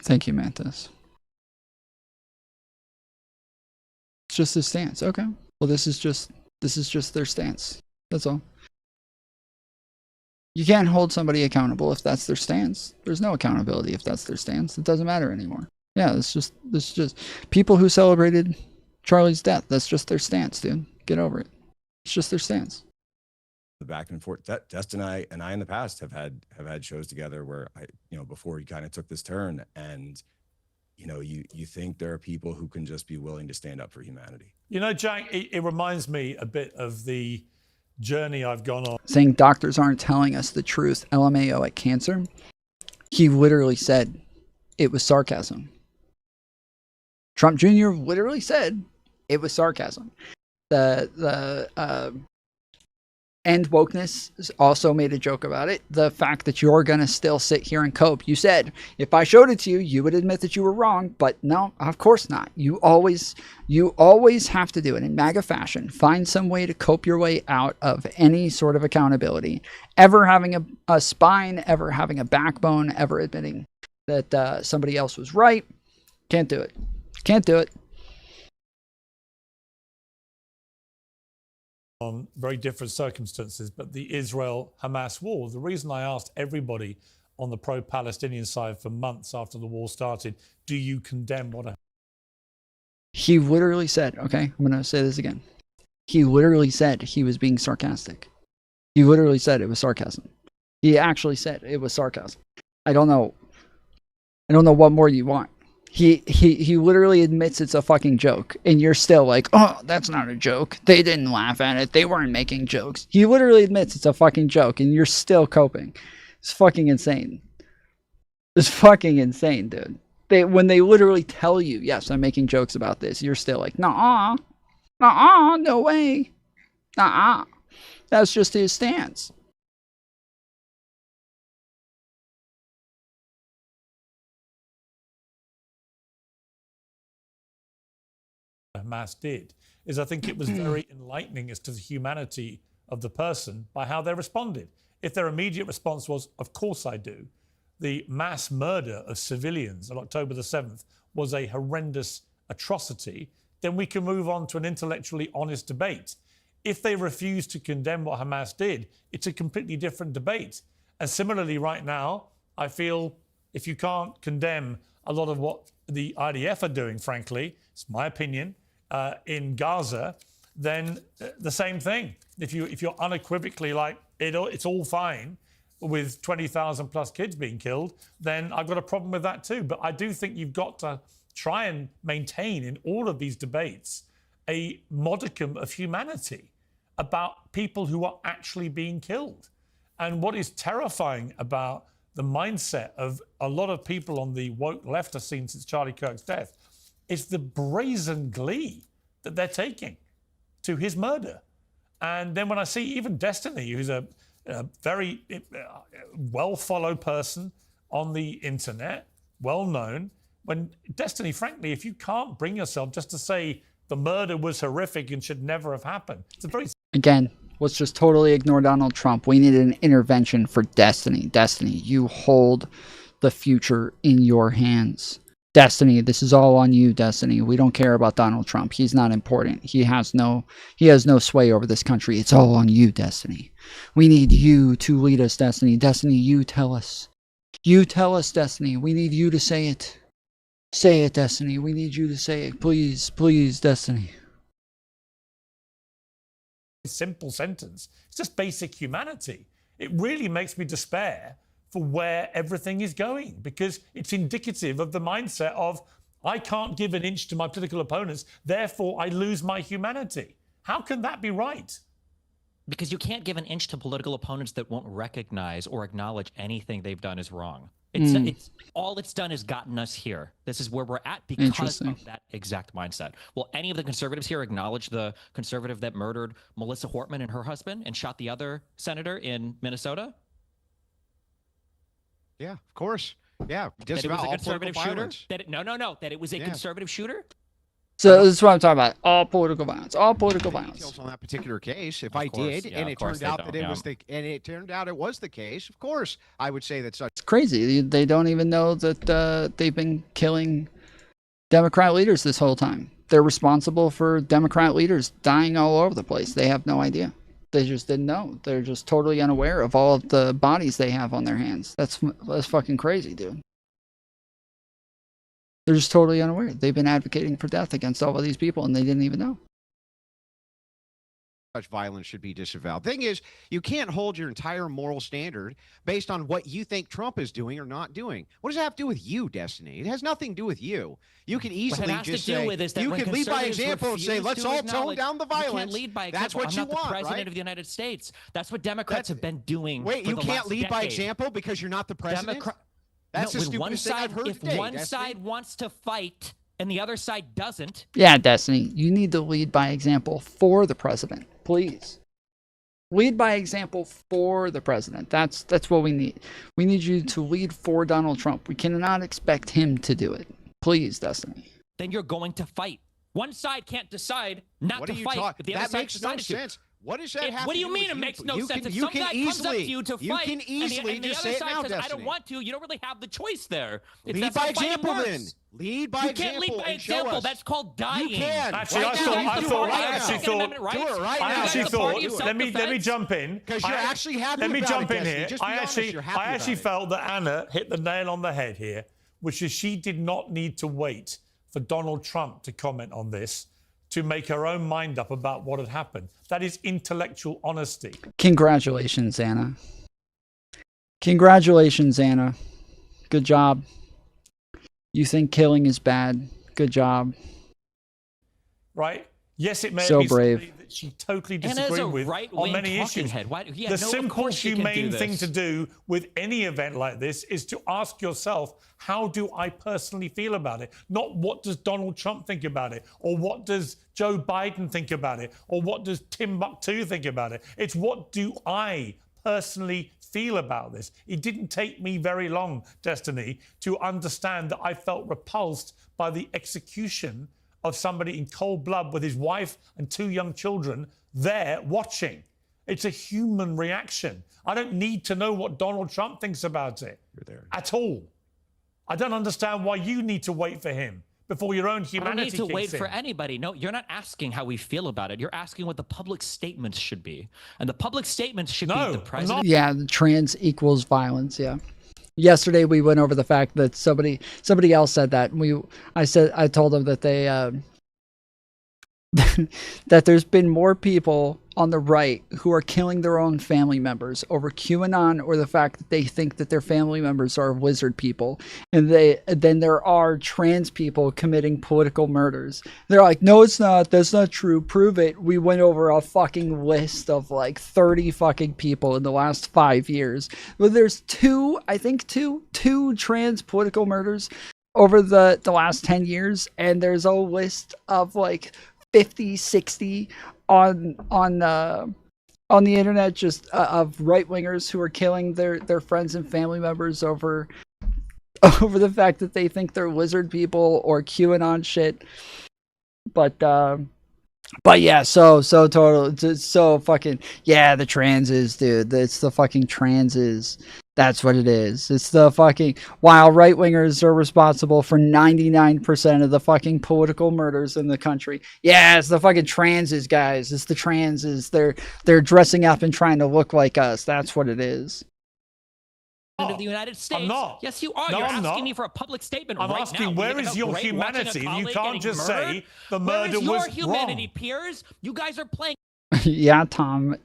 S4: Thank you, Mantis. It's just his stance. Okay. Well, this is just their stance. That's all. You can't hold somebody accountable if that's their stance. There's no accountability if that's their stance. It doesn't matter anymore. Yeah, this is just people who celebrated Charlie's death. That's just their stance, dude. Get over it. It's just their stance.
S23: the back and forth. Destin and I in the past have had shows together where before he kind of took this turn, and you think there are people who can just be willing to stand up for humanity.
S22: Jack, it reminds me a bit of the journey I've gone on.
S4: Saying doctors aren't telling us the truth, LMAO at cancer. He literally said it was sarcasm. Trump Jr. literally said it was sarcasm. The End Wokeness also made a joke about it. The fact that you're going to still sit here and cope. You said, if I showed it to you, you would admit that you were wrong. But no, of course not. You always have to do it in MAGA fashion. Find some way to cope your way out of any sort of accountability. Ever having a spine, ever having a backbone, ever admitting that somebody else was right. Can't do it. Can't do it.
S22: On very different circumstances, but the Israel-Hamas war. The reason I asked everybody on the pro-Palestinian side for months after the war started, do you condemn what happened?
S4: He literally said, okay, I'm going to say this again. He literally said he was being sarcastic. He literally said it was sarcasm. He actually said it was sarcasm. I don't know what more you want. He literally admits it's a fucking joke, and you're still like, oh, that's not a joke. They didn't laugh at it. They weren't making jokes. He literally admits it's a fucking joke, and you're still coping. It's fucking insane. It's fucking insane, dude. When they literally tell you, yes, I'm making jokes about this, you're still like, nuh-uh, no way, nuh-uh. That's just his stance.
S22: Hamas did is I think it was very enlightening as to the humanity of the person by how they responded. If their immediate response was, of course I do, the mass murder of civilians on October the 7th was a horrendous atrocity, then we can move on to an intellectually honest debate. If they refuse to condemn what Hamas did, it's a completely different debate. And similarly, right now, I feel if you can't condemn a lot of what the IDF are doing, frankly, it's my opinion, in Gaza, then the same thing. If you're unequivocally like, it's all fine with 20,000 plus kids being killed, then I've got a problem with that too. But I do think you've got to try and maintain in all of these debates a modicum of humanity about people who are actually being killed. And what is terrifying about the mindset of a lot of people on the woke left have seen since Charlie Kirk's death is the brazen glee that they're taking to his murder. And then when I see even Destiny, who's a very well-followed person on the internet, well-known, when Destiny, frankly, if you can't bring yourself just to say the murder was horrific and should never have happened, it's a very...
S4: Again, let's just totally ignore Donald Trump. We need an intervention for Destiny. Destiny, you hold the future in your hands. Destiny, this is all on you, Destiny. We don't care about Donald Trump. He's not important. He has no sway over this country. It's all on you, Destiny. We need you to lead us, Destiny. Destiny, you tell us. You tell us, Destiny. We need you to say it. Say it, Destiny. We need you to say it. Please, please, Destiny.
S22: Simple sentence. It's just basic humanity. It really makes me despair for where everything is going, because it's indicative of the mindset of, I can't give an inch to my political opponents, therefore I lose my humanity. How can that be right?
S27: Because you can't give an inch to political opponents that won't recognize or acknowledge anything they've done is wrong. It's all it's done is gotten us here. This is where we're at because of that exact mindset. Will any of the conservatives here acknowledge the conservative that murdered Melissa Hortman and her husband and shot the other senator in Minnesota?
S5: Yeah, of course. Yeah,
S27: that it was a conservative shooter? That it was a conservative shooter?
S4: So this is what I'm talking about. All political violence. All political violence.
S5: Details on that particular case. If I did, and it turned out that it was the case, of course, I would say that such.
S4: It's crazy. They don't even know that they've been killing Democrat leaders this whole time. They're responsible for Democrat leaders dying all over the place. They have no idea. They just didn't know. They're just totally unaware of all of the bodies they have on their hands. That's fucking crazy, dude. They're just totally unaware. They've been advocating for death against all of these people, and they didn't even know.
S5: Such violence should be disavowed. Thing is, you can't hold your entire moral standard based on what you think Trump is doing or not doing. What does that have to do with you, Destiny? It has nothing to do with you. You can easily just say, you can lead by example and say, let's all tone down the violence.
S27: You can't lead by example.
S5: That's what you want,
S27: I'm not the president
S5: right?
S27: of the United States. That's what Democrats have been doing.
S5: Wait,
S27: for
S5: you
S27: the
S5: can't
S27: last
S5: lead by
S27: decade.
S5: example because you're not the president? That's the stupidest thing I've heard
S27: if
S5: today,
S27: one
S5: Destiny.
S27: side wants to fight and the other side doesn't.
S4: Yeah, Destiny, you need to lead by example for the president, please. Lead by example for the president. That's what we need. We need you to lead for Donald Trump. We cannot expect him to do it. Please, Destiny.
S27: Then you're going to fight. One side can't decide not to fight. If the other
S5: That
S27: side
S5: makes no sense. What does that have
S27: What do
S5: to
S27: you
S5: do
S27: mean
S5: with
S27: it
S5: you?
S27: makes no
S5: You
S27: sense?
S5: can-
S27: If
S5: you
S27: some
S5: can
S27: guy comes up to
S5: easily-
S27: you to
S5: you
S27: fight,
S5: can easily
S27: and the
S5: just
S27: other
S5: say it
S27: side
S5: now,
S27: says, I
S5: Destiny.
S27: don't want to, you don't really have the choice there.
S5: Lead by example, then. Lead by
S27: you
S5: example.
S27: can't lead by
S5: and show
S27: example.
S5: us.
S27: That's called dying.
S5: You can.
S22: Actually,
S5: Right
S22: I
S5: now.
S22: thought.
S5: Do it right now.
S22: Do it right now.
S5: I
S22: actually thought. Let me jump in.
S5: Because you're actually happy
S22: Let me
S5: about
S22: jump
S5: it,
S22: in
S5: Destiny.
S22: here.
S5: Just be honest, you're happy
S22: I actually
S5: about it.
S22: felt that Anna hit the nail on the head here, which is she did not need to wait for Donald Trump to comment on this to make her own mind up about what had happened. That is intellectual honesty.
S4: Congratulations, Anna. Congratulations, Anna. Good job. You think killing is bad. Good job.
S22: Right? Yes, it may
S4: So
S22: be
S4: brave.
S22: somebody that she totally
S27: Anna's
S22: disagreed
S27: a
S22: with
S27: right-wing
S22: on many
S27: talking
S22: issues.
S27: head.
S22: The simple, humane thing to do with any event like this is to ask yourself, how do I personally feel about it? Not what does Donald Trump think about it, or what does Joe Biden think about it, or what does Timbuktu think about it. It's what do I personally feel about this. It didn't take me very long, Destiny, to understand that I felt repulsed by the execution of somebody in cold blood with his wife and 2 young children there watching. It's a human reaction. I don't need to know what Donald Trump thinks about it at all. I don't understand why you need to wait for him before your own
S27: I don't
S22: humanity
S27: need to wait
S22: kicks
S27: for
S22: in.
S27: anybody. No, you're not asking how we feel about it. You're asking what the public statements should be. And the public statements should be the president.
S4: Yeah, the trans equals violence. Yeah. Yesterday we went over the fact that somebody else said that. And I told them that they that there's been more people on the right who are killing their own family members over QAnon or the fact that they think that their family members are wizard people, and then there are trans people committing political murders. They're like, no, it's not. That's not true. Prove it. We went over a fucking list of like 30 fucking people in the last 5 years. Well, there's two trans political murders over the last 10 years, and there's a list of like 50, 60 on the internet just of right-wingers who are killing their friends and family members over the fact that they think they're lizard people or QAnon shit. But yeah, so total, so fucking, yeah, the transes, dude. It's the fucking transes. That's what it is. It's the fucking, while right-wingers are responsible for 99% of the fucking political murders in the country. Yeah, it's the fucking transes, guys. It's the transes. They're dressing up and trying to look like us. That's what it is.
S27: Of the United States.
S22: I'm not.
S27: Yes, you are.
S22: No,
S27: You're
S22: I'm
S27: asking
S22: not.
S27: me for a public statement
S22: I'm
S27: right
S22: asking,
S27: now.
S22: where is your humanity? You can't just say the murder was
S27: Where's your humanity,
S22: wrong.
S27: Piers? You guys are playing.
S4: Yeah, Tom.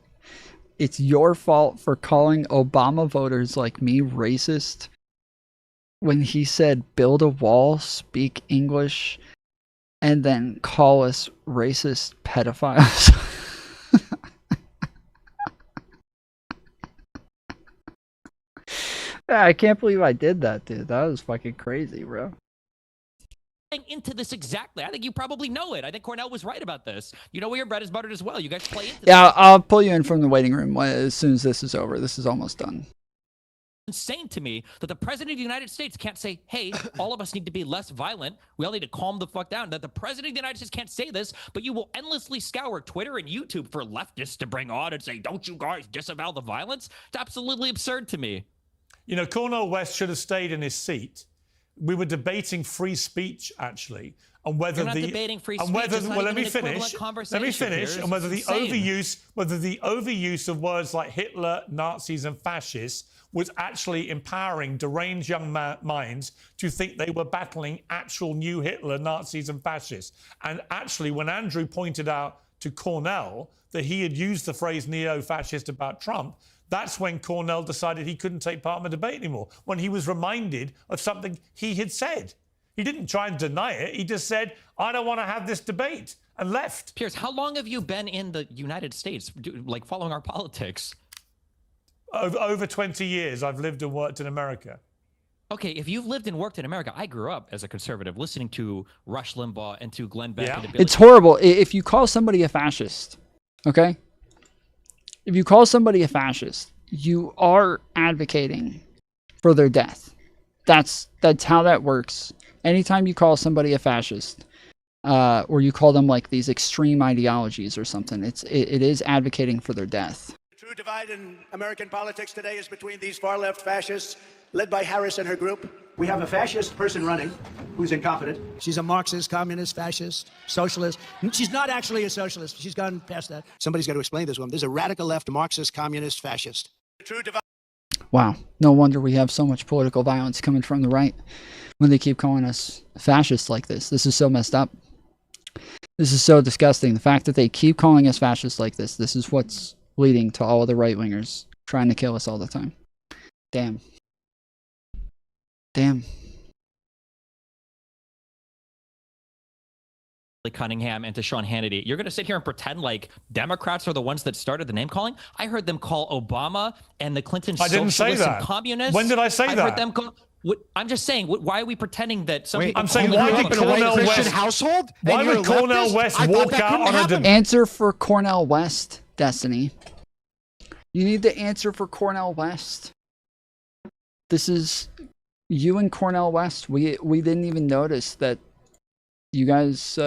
S4: It's your fault for calling Obama voters like me racist when he said build a wall, speak English, and then call us racist pedophiles. I can't believe I did that, dude. That was fucking crazy, bro.
S27: Into this exactly. I think you probably know it. I think Cornell was right about this. You know where your bread is buttered as well. You guys play into
S4: Yeah,
S27: this.
S4: I'll pull you in from the waiting room as soon as this is over. This is almost done.
S27: Insane to me that the president of the United States can't say, hey, all of us need to be less violent. We all need to calm the fuck down. That the president of the United States can't say this, but you will endlessly scour Twitter and YouTube for leftists to bring on and say, don't you guys disavow the violence? It's absolutely absurd to me.
S22: You know, Cornel West should have stayed in his seat. We were debating free speech, actually, and whether
S27: You're not debating free speech.
S22: Well,
S27: let me finish.
S22: And whether the overuse of words like Hitler, Nazis, and fascists was actually empowering deranged young minds to think they were battling actual new Hitler, Nazis, and fascists. And actually, when Andrew pointed out to Cornell that he had used the phrase neo-fascist about Trump, that's when Cornell decided he couldn't take part in the debate anymore, when he was reminded of something he had said. He didn't try and deny it. He just said, I don't want to have this debate, and left.
S27: Piers, how long have you been in the United States, like following our politics?
S22: Over 20 years, I've lived and worked in America.
S27: Okay, if you've lived and worked in America, I grew up as a conservative listening to Rush Limbaugh and to Glenn Beck.
S22: Yeah.
S27: And Billy.
S4: It's horrible. If you call somebody a fascist, okay? If you call somebody a fascist, you are advocating for their death. That's how that works. Anytime you call somebody a fascist, or you call them like these extreme ideologies or something, it is advocating for their death.
S1: The true divide in American politics today is between these far-left fascists, led by Harris and her group. We have a fascist person running who's incompetent. She's a Marxist, communist, fascist, socialist. She's not actually a socialist. She's gone past that. Somebody's got to explain this one. There's a radical left Marxist, communist, fascist. The true divide.
S4: Wow. No wonder we have so much political violence coming from the right when they keep calling us fascists like this. This is so messed up. This is so disgusting. The fact that they keep calling us fascists like this is what's leading to all of the right-wingers trying to kill us all the time. Damn. Damn.
S27: Cunningham and to Sean Hannity. You're going to sit here and pretend like Democrats are the ones that started the name calling? I heard them call Obama and the Clintons socialists and communists.
S22: When did I say that?
S27: I heard them call... I'm just saying, why are we pretending that some people...
S22: I'm saying, why did Cornel West...
S5: household?
S22: Why would Cornel West walk out on a debate?
S4: Answer for Cornel West, Destiny. You need to answer for Cornel West. This is... You and Cornel West, we didn't even notice that you guys,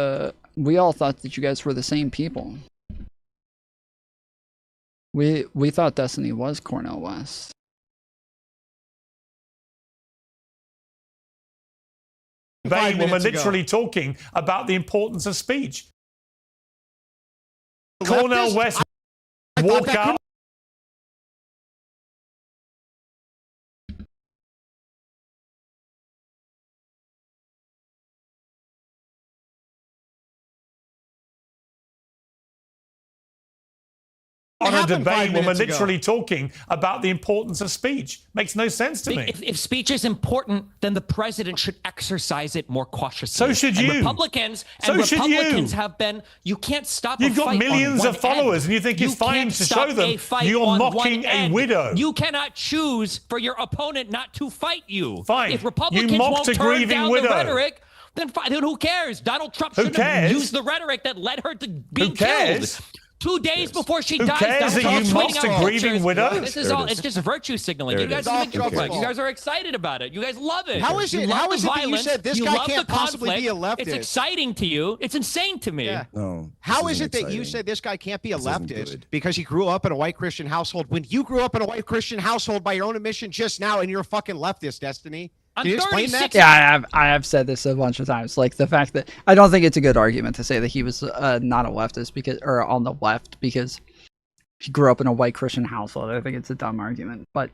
S4: we all thought that you guys were the same people. We thought Destiny was Cornel West.
S22: Debate when we're literally talking about the importance of speech. Cornel West walk out. On a debate when we're literally talking about the importance of speech. Makes no sense to me.
S27: If speech is important, then the president should exercise it more cautiously.
S22: So should you.
S27: And Republicans have been. You can't stop.
S22: You've got millions of followers, and you think it's fine to show them you're mocking a widow.
S27: You cannot choose for your opponent not to fight you.
S22: Fine.
S27: If Republicans won't turn down the rhetoric, then who cares? Donald Trump shouldn't have used the rhetoric that led her to being killed. 2 days before she dies,
S22: cares that you mocked a grieving widow?
S27: This is all. It's just virtue signaling. You guys are excited about it. You guys love it.
S5: How is it? How is it that you said this guy can't possibly be a leftist?
S27: It's exciting to you. It's insane to me.
S5: Yeah.
S23: No.
S5: How is it that you said this guy can't be a leftist because he grew up in a white Christian household when you grew up in a white Christian household by your own admission just now, and you're a fucking leftist, Destiny? Can you explain that?
S4: Yeah, I have said this a bunch of times. Like the fact that I don't think it's a good argument to say that he was not a leftist or on the left because he grew up in a white Christian household. I think it's a dumb argument. But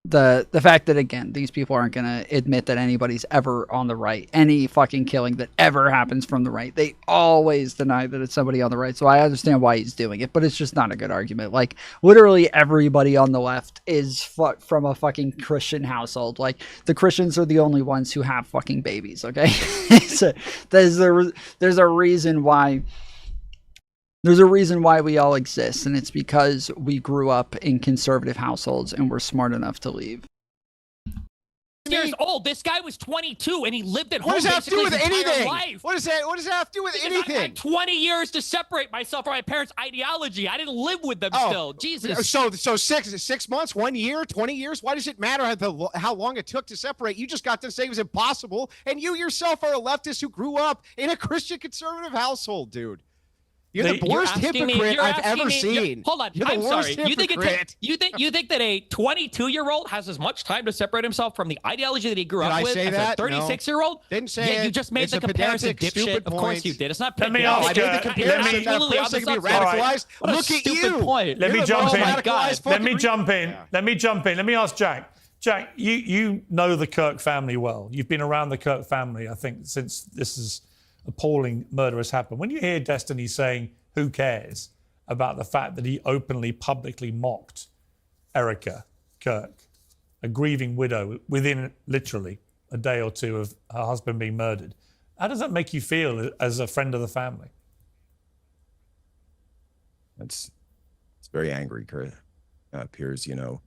S4: the fact that, again, these people aren't going to admit that anybody's ever on the right. Any fucking killing that ever happens from the right, they always deny that it's somebody on the right. So I understand why he's doing it, but it's just not a good argument. Like, literally everybody on the left is from a fucking Christian household. Like, the Christians are the only ones who have fucking babies, okay? So there's a reason why... There's a reason why we all exist, and it's because we grew up in conservative households and we're smart enough to leave.
S27: Years old. This guy was 22 and he lived at home.
S5: What does that have to do with anything?
S27: Life.
S5: What does that have to do with anything?
S27: I had 20 years to separate myself from my parents' ideology. I didn't live with them still. Jesus.
S5: So 6 months, 1 year, 20 years? Why does it matter how long it took to separate? You just got to say it was impossible, and you yourself are a leftist who grew up in a Christian conservative household, dude. You're the worst hypocrite I've ever seen.
S27: Hold on, I'm sorry. You think that a 22-year-old has as much time to separate himself from the ideology that he grew up with as a 36-year-old?
S5: Didn't say
S27: yeah, you just made the comparison, dipshit. Of course you did. It's not.
S22: Let me ask you.
S5: Look at you.
S27: Point.
S22: Let me jump in. Let me jump in. Let me ask Jack. Jack, you know the Kirk family well. You've been around the Kirk family, I think, since this is appalling murder has happened. When you hear Destiny saying, who cares, about the fact that he openly, publicly mocked Erica Kirk, a grieving widow, within literally a day or two of her husband being murdered, how does that make you feel as a friend of the family?
S23: It's very angry, Piers, you know.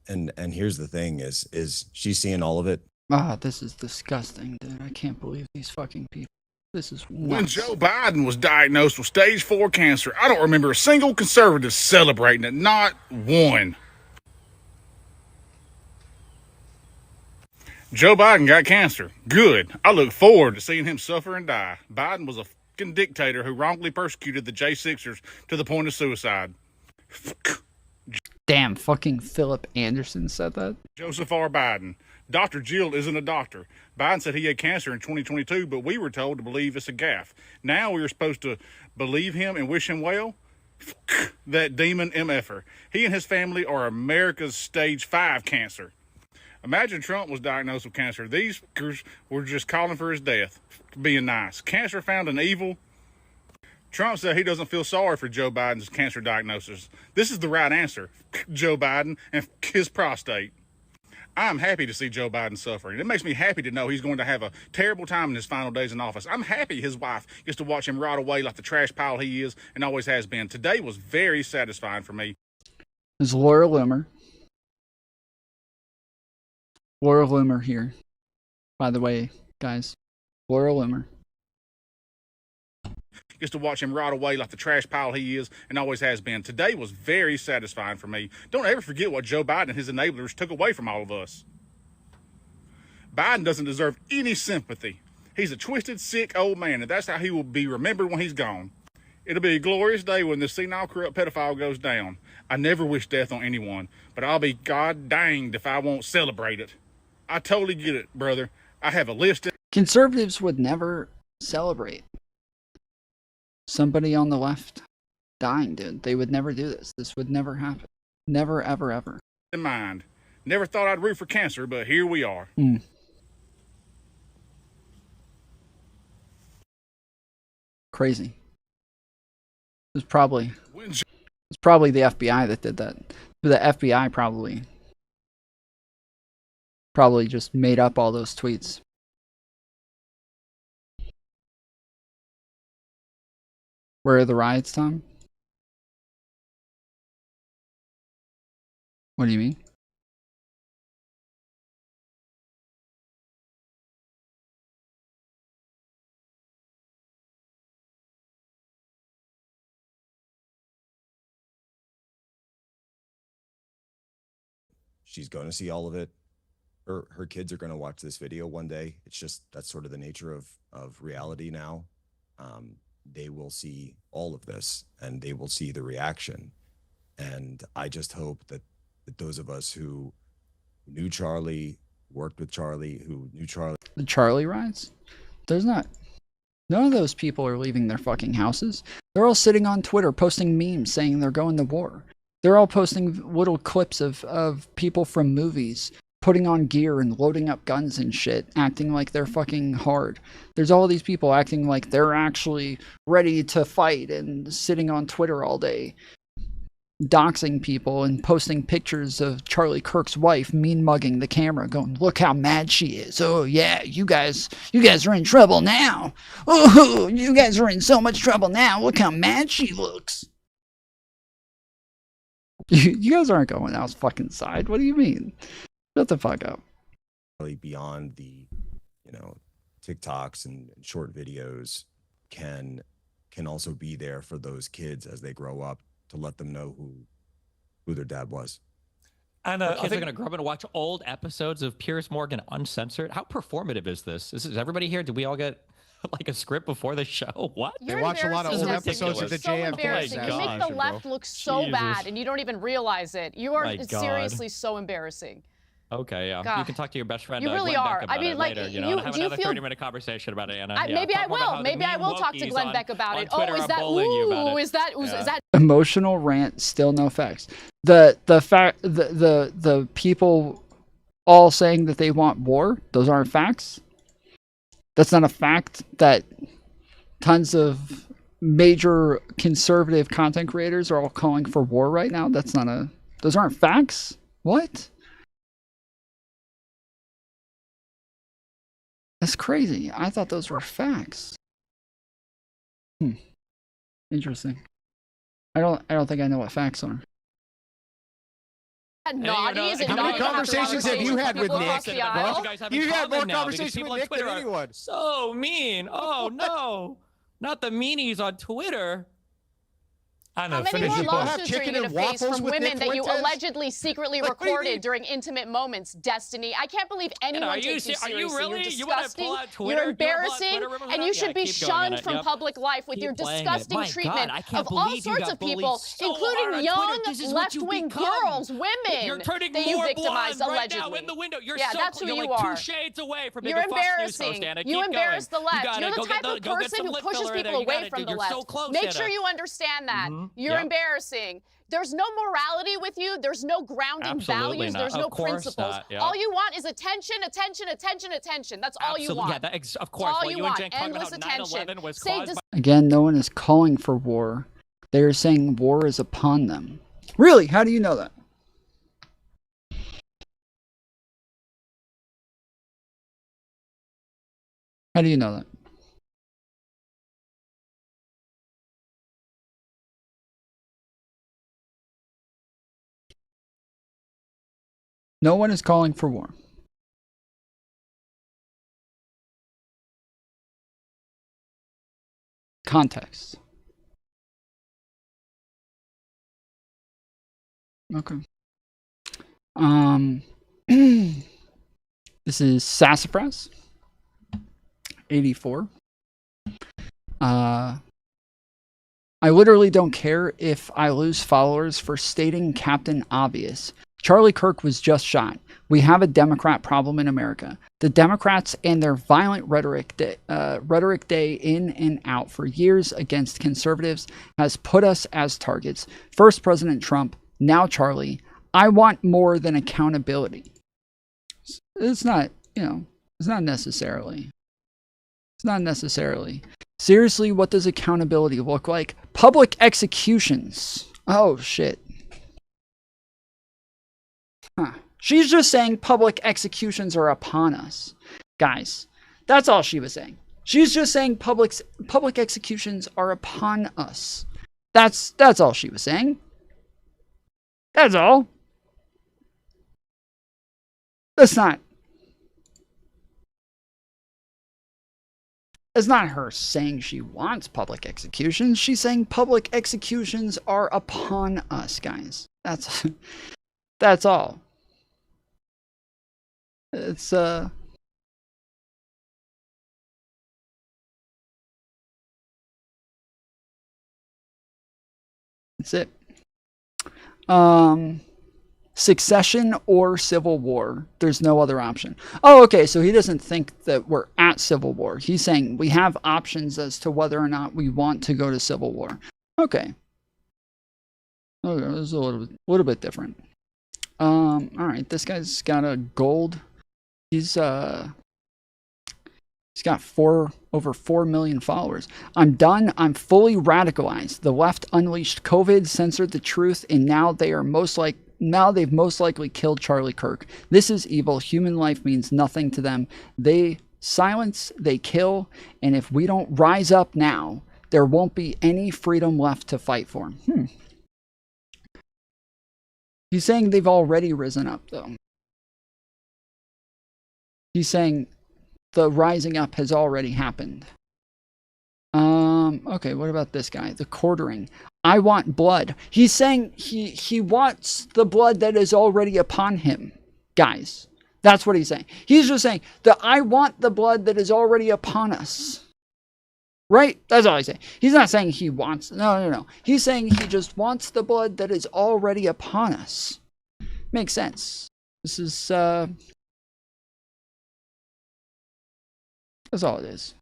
S23: And here's the thing is she's seeing all of it.
S4: This is disgusting, dude. I can't believe these fucking people. This is nuts.
S7: When Joe Biden was diagnosed with stage 4 cancer, I don't remember a single conservative celebrating it. Not one. Joe Biden got cancer. Good. I look forward to seeing him suffer and die. Biden was a fucking dictator who wrongly persecuted the J6ers to the point of suicide.
S4: Damn, fucking Philip Anderson said that.
S7: Joseph R. Biden. Dr. Jill isn't a doctor. Biden said he had cancer in 2022, but we were told to believe it's a gaffe. Now we are supposed to believe him and wish him well? That demon MFer. He and his family are America's stage 5 cancer. Imagine Trump was diagnosed with cancer. These were just calling for his death. Being nice. Cancer found in evil. Trump said he doesn't feel sorry for Joe Biden's cancer diagnosis. This is the right answer. Joe Biden and his prostate. I'm happy to see Joe Biden suffering. It makes me happy to know he's going to have a terrible time in his final days in office. I'm happy his wife gets to watch him rot away like the trash pile he is and always has been. Today was very satisfying for me.
S4: There's Laura Loomer. Laura Loomer here. By the way, guys. Laura Loomer.
S7: Gets to watch him rot away like the trash pile he is and always has been. Today was very satisfying for me. Don't ever forget what Joe Biden and his enablers took away from all of us. Biden doesn't deserve any sympathy. He's a twisted, sick old man, and that's how he will be remembered when he's gone. It'll be a glorious day when this senile, corrupt pedophile goes down. I never wish death on anyone, but I'll be god danged if I won't celebrate it. I totally get it, brother. I have a list.
S4: Conservatives would never celebrate somebody on the left dying, dude. They would never do this. This would never happen. Never, ever, ever.
S7: In mind. Never thought I'd root for cancer, but here we are.
S4: Crazy. It's probably the FBI that did that. The FBI probably just made up all those tweets. Where are the riots, Tom? What do you mean?
S23: She's going to see all of it. Her kids are going to watch this video one day. It's just, that's sort of the nature of reality now. They will see all of this and they will see the reaction. And I just hope that those of us who knew Charlie, worked with Charlie, who knew Charlie.
S4: The Charlie riots? None of those people are leaving their fucking houses. They're all sitting on Twitter posting memes saying they're going to war. They're all posting little clips of people from movies putting on gear and loading up guns and shit, acting like they're fucking hard. There's all these people acting like they're actually ready to fight and sitting on Twitter all day, doxing people and posting pictures of Charlie Kirk's wife mean mugging the camera, going, "Look how mad she is. Oh yeah, you guys are in trouble now. Oh, you guys are in so much trouble now. Look how mad she looks." You guys aren't going outside. What do you mean? Shut the fuck up.
S23: Beyond the, TikToks and short videos can also be there for those kids as they grow up to let them know who their dad was.
S22: And
S27: kids are going to grow up and watch old episodes of Piers Morgan uncensored. How performative is this? Is everybody here? Did we all get like a script before the show? What?
S5: They watch a lot of old episodes of the JFK.
S2: You make the left look so bad, and you don't even realize it. You are seriously so embarrassing.
S27: Okay, yeah.
S2: God.
S27: You can talk to your best friend.
S2: You really
S27: Glenn
S2: are.
S27: Beck about
S2: I mean,
S27: it
S2: like,
S27: later,
S2: you
S27: and have
S2: do you
S27: another
S2: feel
S27: 30-minute conversation about it, Anna.
S2: Maybe I will. Maybe I will talk to Glenn Beck about it. Oh, is that? Ooh, is that?
S4: Emotional rant, still no facts. The people all saying that they want war, those aren't facts. That's not a fact that tons of major conservative content creators are all calling for war right now. Those aren't facts. What? That's crazy. I thought those were facts. Interesting. I don't think I know what facts are.
S2: Naughty? Is it
S5: How many conversations have you had with Nick?
S27: You
S5: had more conversations with Nick than anyone.
S27: So mean. Oh no, not the meanies on Twitter.
S22: How
S2: many more lawsuits are you going to face from women that you allegedly secretly recorded during intimate moments, Destiny? I can't believe anyone takes you seriously.
S27: Are you really?
S2: You're disgusting. You're embarrassing, and you should be shunned from public life with your disgusting treatment of all sorts of people, including young left-wing girls, women
S27: You're turning
S2: that you
S27: more
S2: victimized
S27: blonde
S2: allegedly.
S27: right now in the window.
S2: That's who you
S27: like
S2: are.
S27: 2 shades away from being
S2: You're
S27: a Fox News
S2: embarrassing.
S27: host, Anna.
S2: You embarrass the left.
S27: You're
S2: You're the type of person who pushes people away from the left. Make sure you understand that. You're embarrassing. There's no morality with you. There's no grounding values. There's no principles. All you want is attention, attention, attention, attention. That's all you want.
S27: Yeah, of course.
S2: All you want.
S27: And Jen
S2: Endless attention.
S27: was caused by...
S4: Again, no one is calling for war. They are saying war is upon them. Really? How do you know that? How do you know that? No one is calling for war. Context. Okay. This is Sassafras 84. I literally don't care if I lose followers for stating Captain Obvious. Charlie Kirk was just shot. We have a Democrat problem in America. The Democrats and their violent rhetoric day in and out for years against conservatives has put us as targets. First President Trump, now Charlie. I want more than accountability. It's not, it's not necessarily. It's not necessarily. Seriously, what does accountability look like? Public executions. Oh, shit. Huh. She's just saying public executions are upon us. Guys, that's all she was saying. She's just saying public executions are upon us. That's all she was saying. That's all. That's not. It's not her saying she wants public executions. She's saying public executions are upon us, guys. That's all. It's that's it. Succession or civil war. There's no other option. Oh, okay. So he doesn't think that we're at civil war. He's saying we have options as to whether or not we want to go to civil war. Okay. Okay, this is a little bit different. All right. This guy's got a gold. He's got over 4 million followers. I'm done. I'm fully radicalized. The left unleashed COVID, censored the truth, and now they've most likely killed Charlie Kirk. This is evil. Human life means nothing to them. They silence, they kill, and if we don't rise up now, there won't be any freedom left to fight for. He's saying they've already risen up, though. He's saying the rising up has already happened. Okay, what about this guy? The quartering. I want blood. He's saying he wants the blood that is already upon him. Guys, that's what he's saying. He's just saying that I want the blood that is already upon us. Right? That's all he's saying. He's not saying he wants. No. He's saying he just wants the blood that is already upon us. Makes sense. This is, that's all it is.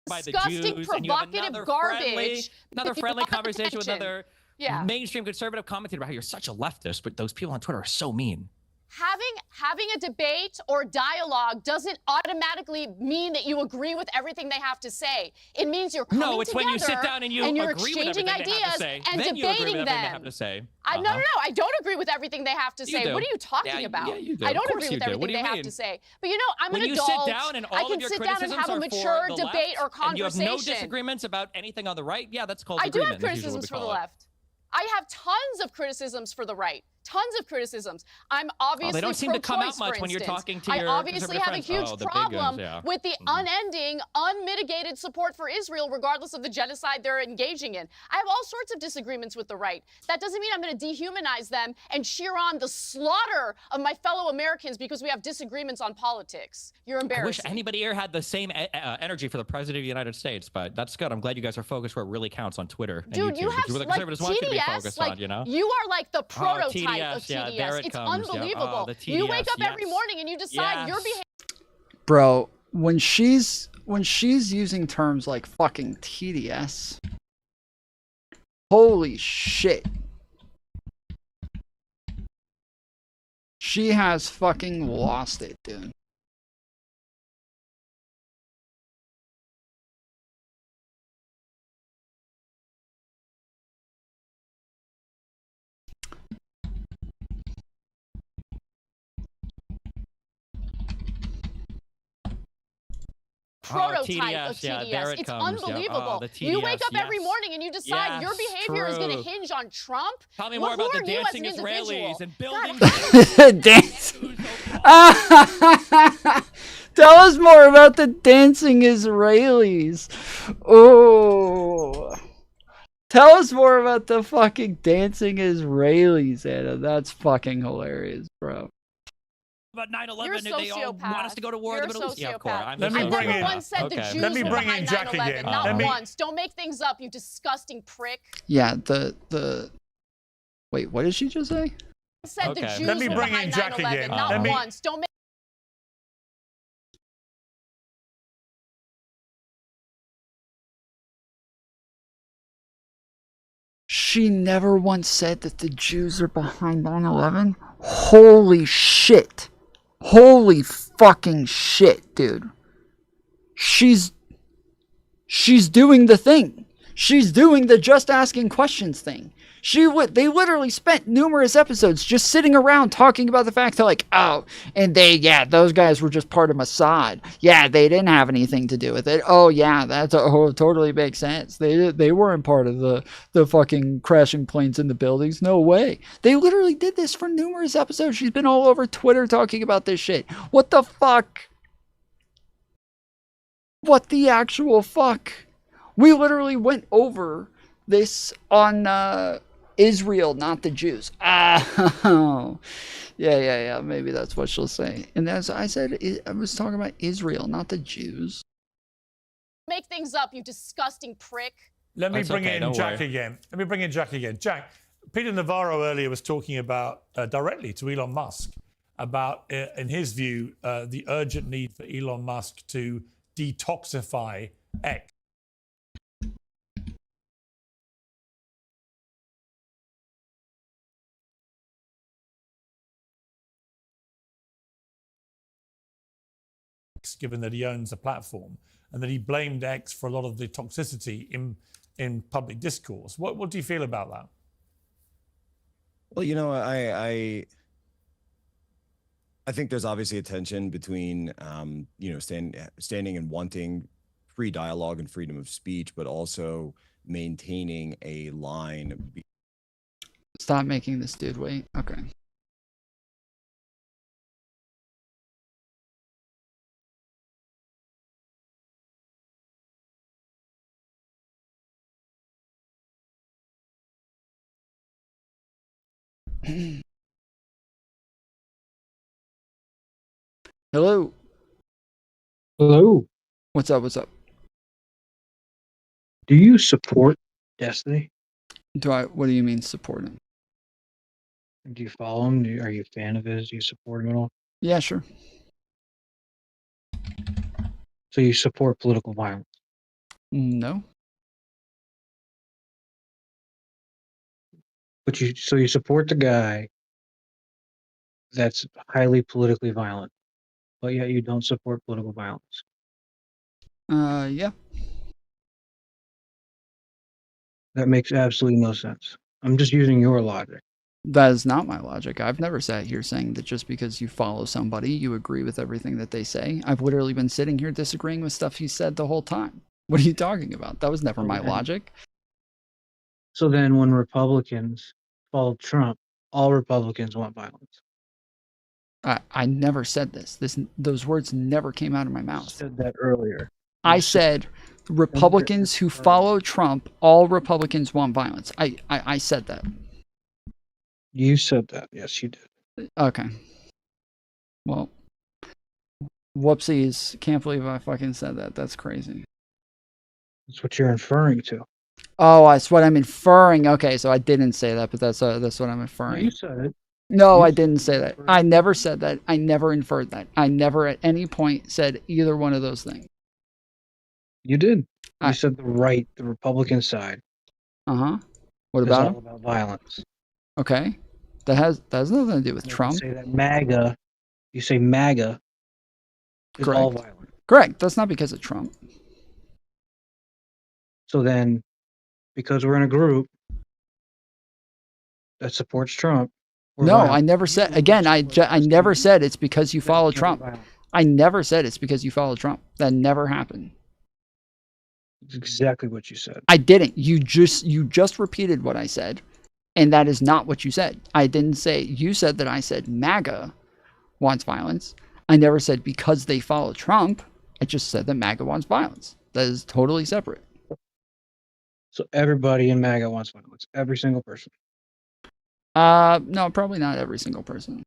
S27: By the
S2: Disgusting,
S27: Jews,
S2: provocative garbage.
S27: Another friendly conversation with
S2: attention.
S27: another mainstream conservative commentator about how you're such a leftist, but those people on Twitter are so mean.
S2: Having a debate or dialogue doesn't automatically mean that you agree with everything they have to say. It means you're coming
S27: No, it's
S2: together
S27: when you sit down and you're
S2: exchanging ideas and
S27: then
S2: debating
S27: you agree with everything
S2: them.
S27: they have to say.
S2: No, I don't agree with everything they have to say.
S27: do.
S2: What are you talking about?
S27: Yeah, you do.
S2: I
S27: Of
S2: don't
S27: course
S2: agree
S27: you
S2: with
S27: do. What
S2: everything
S27: do
S2: they
S27: you
S2: have
S27: mean?
S2: to say. But I'm
S27: When
S2: an
S27: you
S2: adult.
S27: sit down and all
S2: I
S27: of
S2: can
S27: your
S2: sit down and
S27: criticisms
S2: have a
S27: are
S2: mature
S27: for the
S2: debate
S27: left,
S2: or conversation.
S27: and you have no disagreements about anything on the right, yeah, that's called
S2: I do
S27: agreement.
S2: have criticisms for the left. I have tons of criticisms for the right. Tons of criticisms. I'm obviously
S27: they don't seem to come out
S2: pro-choice,
S27: much
S2: for
S27: when you're
S2: instance.
S27: talking to
S2: I
S27: your
S2: obviously have a
S27: conservative
S2: huge
S27: friends.
S2: problem
S27: yeah.
S2: with the unending, unmitigated support for Israel, regardless of the genocide they're engaging in. I have all sorts of disagreements with the right. That doesn't mean I'm going to dehumanize them and cheer on the slaughter of my fellow Americans because we have disagreements on politics. You're embarrassing.
S27: I wish anybody here had the same energy for the president of the United States, but that's good. I'm glad you guys are focused where it really counts on Twitter and
S2: Dude,
S27: YouTube.
S2: you have
S27: Which is where the
S2: like
S27: conservatives want you to be
S2: TDS,
S27: focused
S2: like
S27: on, you know?
S2: you are like the prototype
S27: TDS,
S2: of TDS.
S27: yeah, there it
S2: It's
S27: comes, yeah.
S2: unbelievable.
S27: The
S2: You wake
S27: TDS,
S2: up every morning and you decide your behavior.
S4: Bro, when she's using terms like fucking TDS, holy shit. She has fucking lost it, dude.
S2: Prototype
S27: TDS,
S2: of TDS.
S27: yeah, there it
S2: it's
S27: comes, yeah.
S2: unbelievable.
S27: the
S2: You wake
S27: TDS,
S2: up every
S27: yes.
S2: morning and you decide your
S27: Yes,
S2: behavior is going to
S27: true.
S2: hinge on Trump.
S27: Tell me
S2: Well,
S27: more about
S2: who
S27: the
S2: are you as
S27: dancing
S2: an individual?
S27: Israelis and building.
S4: Dancing. Tell us more about the dancing Israelis. Oh. Tell us more about the fucking dancing Israelis, Anna. That's fucking hilarious, bro.
S27: About 9/11,
S2: You're a
S27: they all want us to go to war in the Middle East. Yeah, of course.
S2: I never once said the Jews were behind 9/11. Not once. Don't make things up, you disgusting prick.
S4: Yeah, the Wait, what did she just say?
S2: Said the Jews
S22: Let me
S2: were
S22: bring
S2: behind
S22: in Jack
S2: 9/11,
S22: again.
S2: not once. Don't make.
S4: She never once said that the Jews are behind 9/11. Holy shit. Holy fucking shit, dude. She's doing the thing. She's doing the just asking questions thing. They literally spent numerous episodes just sitting around talking about the fact that, like, oh, and those guys were just part of Mossad. Yeah, they didn't have anything to do with it. Oh, yeah, totally makes sense. They weren't part of the fucking crashing planes in the buildings. No way. They literally did this for numerous episodes. She's been all over Twitter talking about this shit. What the fuck? What the actual fuck? We literally went over this on Israel, not the Jews. Oh, yeah. Maybe that's what she'll say. And as I said, I was talking about Israel, not the Jews.
S2: Make things up, you disgusting prick.
S22: Let me bring in Jack again. Jack, Peter Navarro earlier was talking about directly to Elon Musk about, in his view, the urgent need for Elon Musk to detoxify X. Given that he owns the platform, and that he blamed X for a lot of the toxicity in public discourse. What do you feel about that?
S23: Well, you know, I think there's obviously a tension between, you know, standing and wanting free dialogue and freedom of speech, but also maintaining a line.
S4: Stop making this dude wait. Okay. Hello.
S9: Hello.
S4: What's up?
S9: Do you support Destiny?
S4: What do you mean support him?
S9: Do you follow him? Are you a fan of his? Do you support him at all?
S4: Yeah, sure.
S9: So you support political violence?
S4: No.
S9: But you support the guy that's highly politically violent, but yet you don't support political violence.
S4: Yeah.
S9: That makes absolutely no sense. I'm just using your logic.
S4: That is not my logic. I've never sat here saying that just because you follow somebody, you agree with everything that they say. I've literally been sitting here disagreeing with stuff he said the whole time. What are you talking about? That was never my logic.
S9: So then when Republicans followed Trump, all Republicans want violence.
S4: I never said this. Those words never came out of my mouth.
S9: You said that earlier.
S4: I said Republicans who follow Trump, all Republicans want violence. I said that.
S9: You said that. Yes, you did.
S4: Okay. Well, whoopsies. Can't believe I fucking said that. That's crazy.
S9: That's what you're inferring to.
S4: Oh, that's what I'm inferring. Okay, so I didn't say that, but that's what I'm inferring.
S9: You said it.
S4: No, I didn't say that. I never said that. I never inferred that. I never at any point said either one of those things.
S9: You did. You said the Republican side.
S4: Uh-huh. What about
S9: it? All about violence.
S4: Okay. That has nothing to do with Trump.
S9: You say that MAGA. You say MAGA is all violent.
S4: Correct. That's not because of Trump.
S9: So then, because we're in a group that supports Trump.
S4: No, violent. I never said. Again, I never said it's because you follow Trump. I never said it's because you follow Trump. That never happened.
S9: It's exactly what you said.
S4: I didn't. You just repeated what I said, and that is not what you said. I didn't say. You said that I said MAGA wants violence. I never said because they follow Trump. I just said that MAGA wants violence. That is totally separate.
S9: So everybody in MAGA wants violence. Every single person.
S4: No, probably not every single person.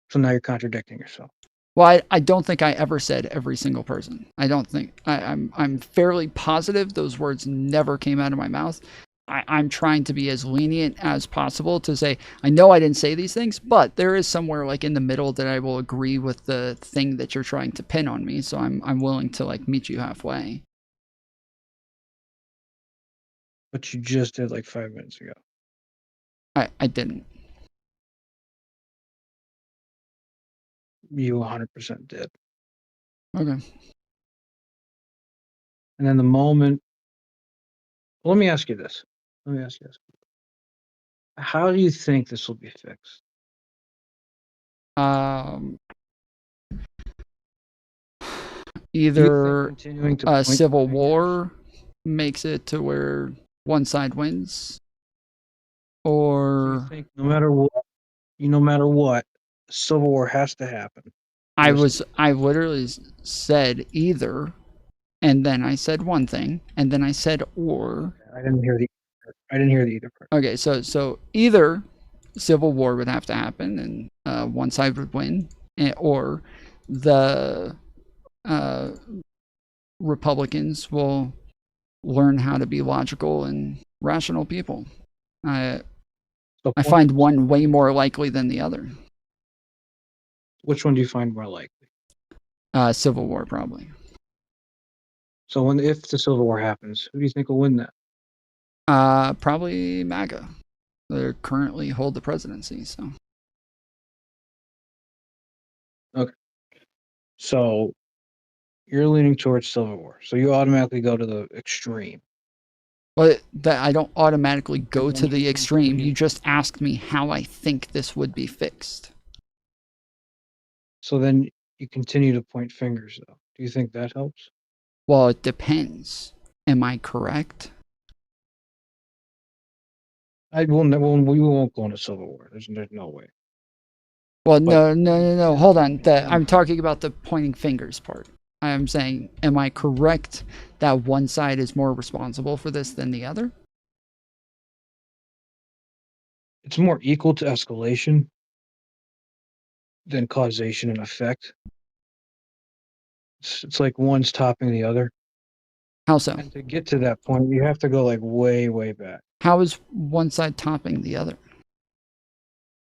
S9: So now you're contradicting yourself.
S4: Well, I don't think I ever said every single person. I don't think I'm fairly positive those words never came out of my mouth. I'm trying to be as lenient as possible to say, I know I didn't say these things, but there is somewhere like in the middle that I will agree with the thing that you're trying to pin on me. So I'm willing to like meet you halfway.
S9: But you just did like 5 minutes ago.
S4: I didn't.
S9: You 100% did.
S4: Okay.
S9: And then the moment, well, let me ask you this. How do you think this will be fixed?
S4: Either
S9: continuing to
S4: a
S9: point
S4: civil
S9: fingers?
S4: war makes it to where one side wins, or
S9: I think no matter what, civil war has to happen.
S4: I literally said either, and then I said one thing, and then I said or.
S9: I didn't hear the either part.
S4: Okay, so either civil war would have to happen and one side would win, or the Republicans will learn how to be logical and rational people. I find one way more likely than the other.
S9: Which one do you find more likely?
S4: Civil war, probably.
S9: So if the civil war happens, who do you think will win that?
S4: Probably MAGA. They currently hold the presidency, so.
S9: Okay. So you're leaning towards civil war. So you automatically go to the extreme.
S4: But that I don't automatically go to the extreme. You just asked me how I think this would be fixed.
S9: So then you continue to point fingers, though. Do you think that helps?
S4: Well, it depends. Am I correct?
S9: We won't go into civil war. There's no way.
S4: Well, no. Hold on. I'm talking about the pointing fingers part. I'm saying, am I correct that one side is more responsible for this than the other?
S9: It's more equal to escalation than causation and effect. It's like one's topping the other.
S4: How so?
S9: And to get to that point, you have to go like way, way back.
S4: How is one side topping the other?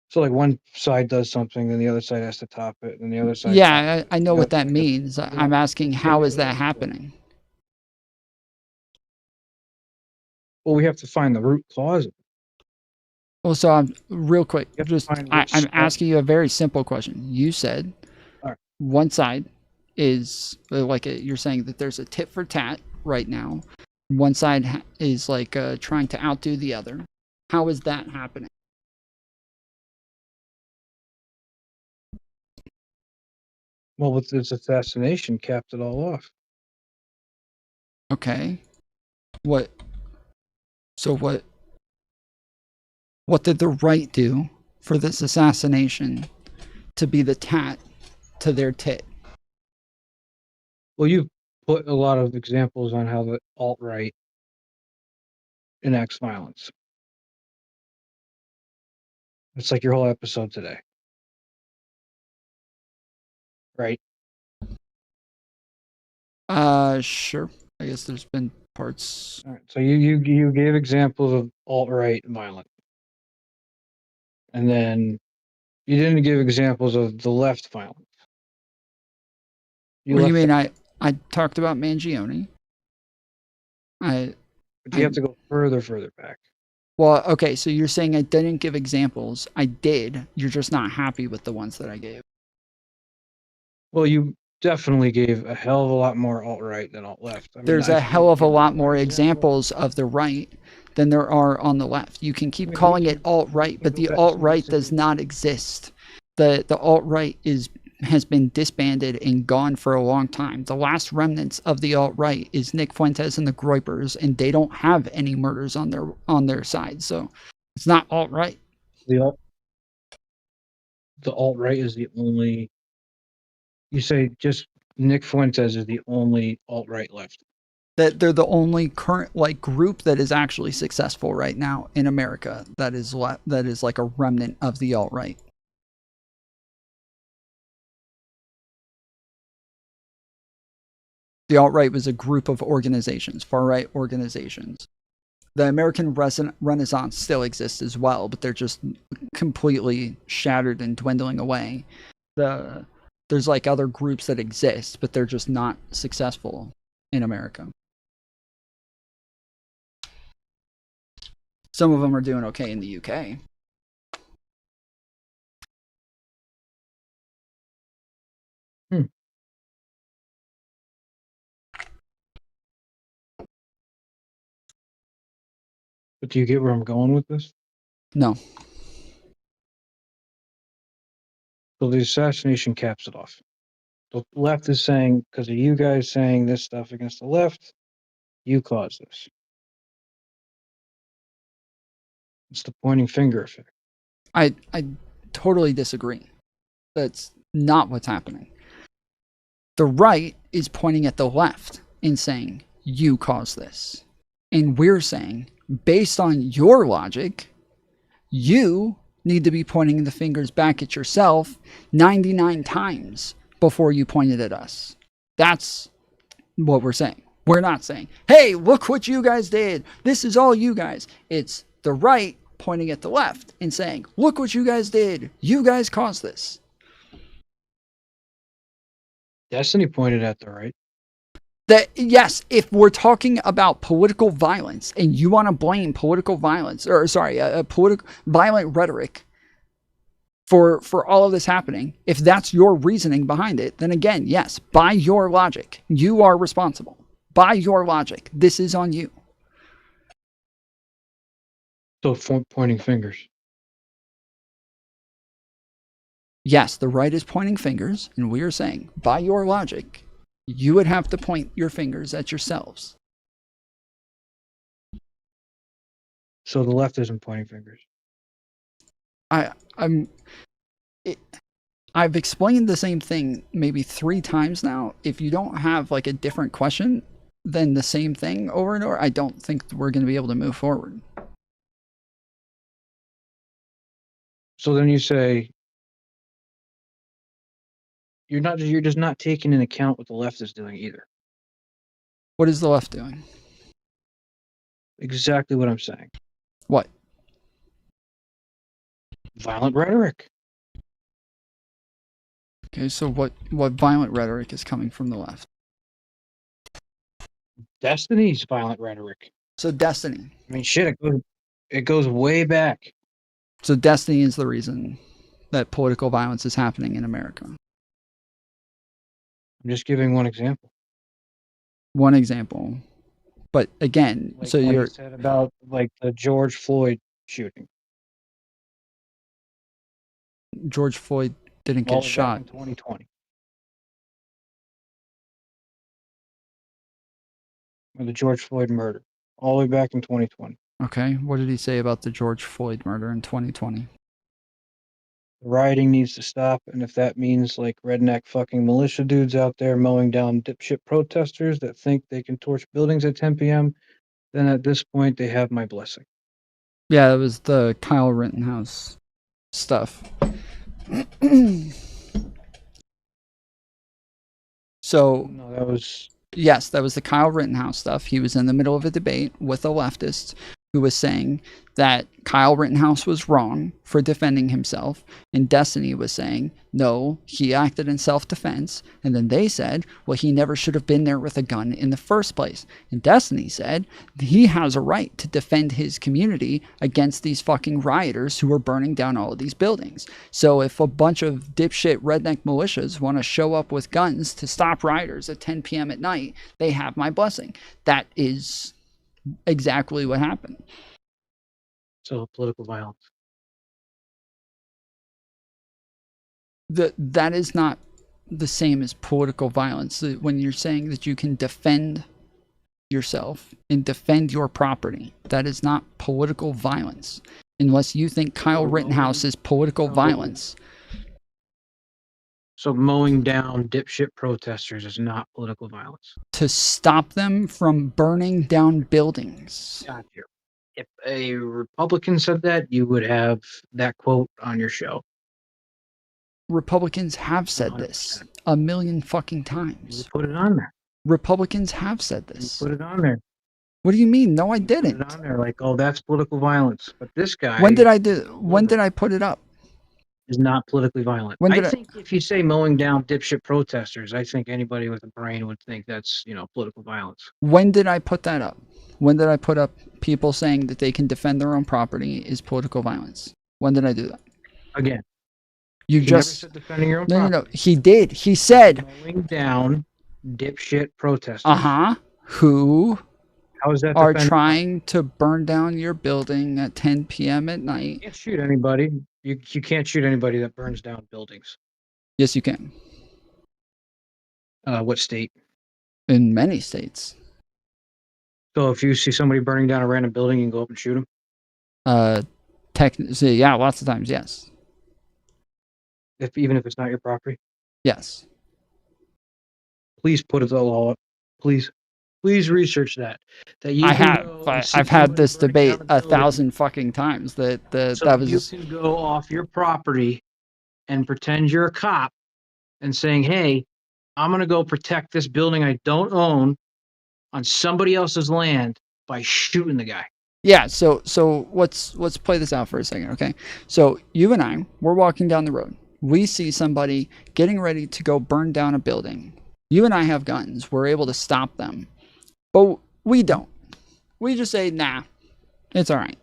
S9: So like one side does something, then the other side has to top it, and the other side.
S4: Yeah, I know what that means. I'm asking, how is that happening?
S9: Well, we have to find the root cause of it.
S4: Well, so I'm real quick. I'm asking you a very simple question. You said one side is like you're saying that there's a tit for tat right now. One side is like trying to outdo the other. How is that happening?
S9: Well, with this assassination, capped it all off.
S4: Okay. What did the right do for this assassination to be the tat to their tit?
S9: Well, you put a lot of examples on how the alt-right enacts violence. It's like your whole episode today. Right?
S4: Sure. I guess there's been parts.
S9: All right. So you gave examples of alt-right violence. And then you didn't give examples of the left violence.
S4: What do you mean? I talked about Mangione.
S9: But you have to go further back.
S4: Well, okay, so you're saying I didn't give examples. I did. You're just not happy with the ones that I gave.
S9: Well, you definitely gave a hell of a lot more alt-right than alt-left.
S4: There's a hell of a lot more examples of the right than there are on the left. You can keep calling it alt-right, but the alt-right does not exist. The alt-right has been disbanded and gone for a long time. The last remnants of the alt-right is Nick Fuentes and the Groypers, and they don't have any murders on their side. So it's not alt-right.
S9: The alt-right is the only. You say just Nick Fuentes is the only alt-right left.
S4: That they're the only current group that is actually successful right now in America. That is like a remnant of the alt-right. The alt-right was a group of organizations, far-right organizations, The American Renaissance still exists as well, but they're just completely shattered and dwindling away. There's like other groups that exist, but they're just not successful in America. Some of them are doing okay in the UK.
S9: But do you get where I'm going with this?
S4: No.
S9: So the assassination caps it off. The left is saying, because of you guys saying this stuff against the left, you caused this. It's the pointing finger effect.
S4: I totally disagree. That's not what's happening. The right is pointing at the left and saying, you caused this. And we're saying, based on your logic, you need to be pointing the fingers back at yourself 99 times before you pointed at us. That's what we're saying. We're not saying, hey, look what you guys did. This is all you guys. It's the right pointing at the left and saying, look what you guys did. You guys caused this.
S9: Destiny pointed at the right.
S4: That, yes, if we're talking about political violence and you want to blame political violence, or sorry, political violent rhetoric for all of this happening, if that's your reasoning behind it, then again, yes, by your logic, you are responsible. By your logic, this is on you.
S9: So pointing fingers.
S4: Yes, the right is pointing fingers, and we are saying, by your logic, you would have to point your fingers at yourselves.
S9: So the left isn't pointing fingers.
S4: I've explained the same thing maybe 3 times now. If you don't have like a different question than the same thing over and over, I don't think we're going to be able to move forward.
S9: So then you say you're just not taking into account what the left is doing either.
S4: What is the left doing?
S9: Exactly what I'm saying.
S4: What?
S9: Violent rhetoric.
S4: Okay, so what violent rhetoric is coming from the left?
S9: Destiny's violent rhetoric.
S4: So Destiny.
S9: I mean, shit, it goes way back.
S4: So Destiny is the reason that political violence is happening in America.
S9: I'm just giving one example.
S4: One example. But again,
S9: like
S4: so you're
S9: said about like the George Floyd shooting.
S4: George Floyd didn't
S9: All
S4: get shot
S9: in 2020. Or the George Floyd murder, all the way back in 2020.
S4: Okay, what did he say about the George Floyd murder in 2020?
S9: The rioting needs to stop, and if that means like redneck fucking militia dudes out there mowing down dipshit protesters that think they can torch buildings at 10 p.m., then at this point they have my blessing.
S4: Yeah, it was the Kyle Rittenhouse stuff. So
S9: no, that was
S4: yes, that was the Kyle Rittenhouse stuff. He was in the middle of a debate with a leftist who was saying that Kyle Rittenhouse was wrong for defending himself, and Destiny was saying, no, he acted in self-defense, and then they said, well, he never should have been there with a gun in the first place. And Destiny said he has a right to defend his community against these fucking rioters who are burning down all of these buildings. So if a bunch of dipshit redneck militias want to show up with guns to stop rioters at 10 p.m. at night, they have my blessing. That is exactly what happened.
S9: So political violence.
S4: That is not the same as political violence. When you're saying that you can defend yourself and defend your property, that is not political violence. Unless you think Kyle Rittenhouse is political violence.
S9: So mowing down dipshit protesters is not political violence.
S4: To stop them from burning down buildings.
S9: Got you. If a Republican said that, you would have that quote on your show.
S4: Republicans have said 100%. This a million fucking times.
S9: You put it on there.
S4: Republicans have said this.
S9: You put it on there.
S4: What do you mean? No, I
S9: Put
S4: didn't.
S9: it on there like, oh, that's political violence. But this guy.
S4: When did I put it up?
S9: Is not politically violent.
S4: When did
S9: I think if you say mowing down dipshit protesters, I think anybody with a brain would think that's, political violence.
S4: When did I put that up? When did I put up people saying that they can defend their own property is political violence? When did I do that?
S9: Again.
S4: You
S9: never
S4: just
S9: said defending your own
S4: no,
S9: property.
S4: no. He did. He said
S9: Mowing down dipshit protesters.
S4: Who
S9: How is that
S4: are
S9: defending?
S4: trying to burn down your building at 10 p.m. at night.
S9: You can't shoot anybody. You can't shoot anybody that burns down buildings.
S4: Yes, you can.
S9: What state?
S4: In many states.
S9: So if you see somebody burning down a random building, you can go up and shoot them?
S4: Technically, yeah, lots of times, yes.
S9: Even if it's not your property?
S4: Yes.
S9: Please put it to the law. Please research that.
S4: I have. I've had this debate 1,000 fucking times. That was.
S9: You can go off your property and pretend you're a cop and saying, "Hey, I'm gonna go protect this building I don't own on somebody else's land by shooting the guy."
S4: Yeah. So let's play this out for a second, okay? So you and I, we're walking down the road. We see somebody getting ready to go burn down a building. You and I have guns. We're able to stop them. But we don't. We just say, nah, it's all right.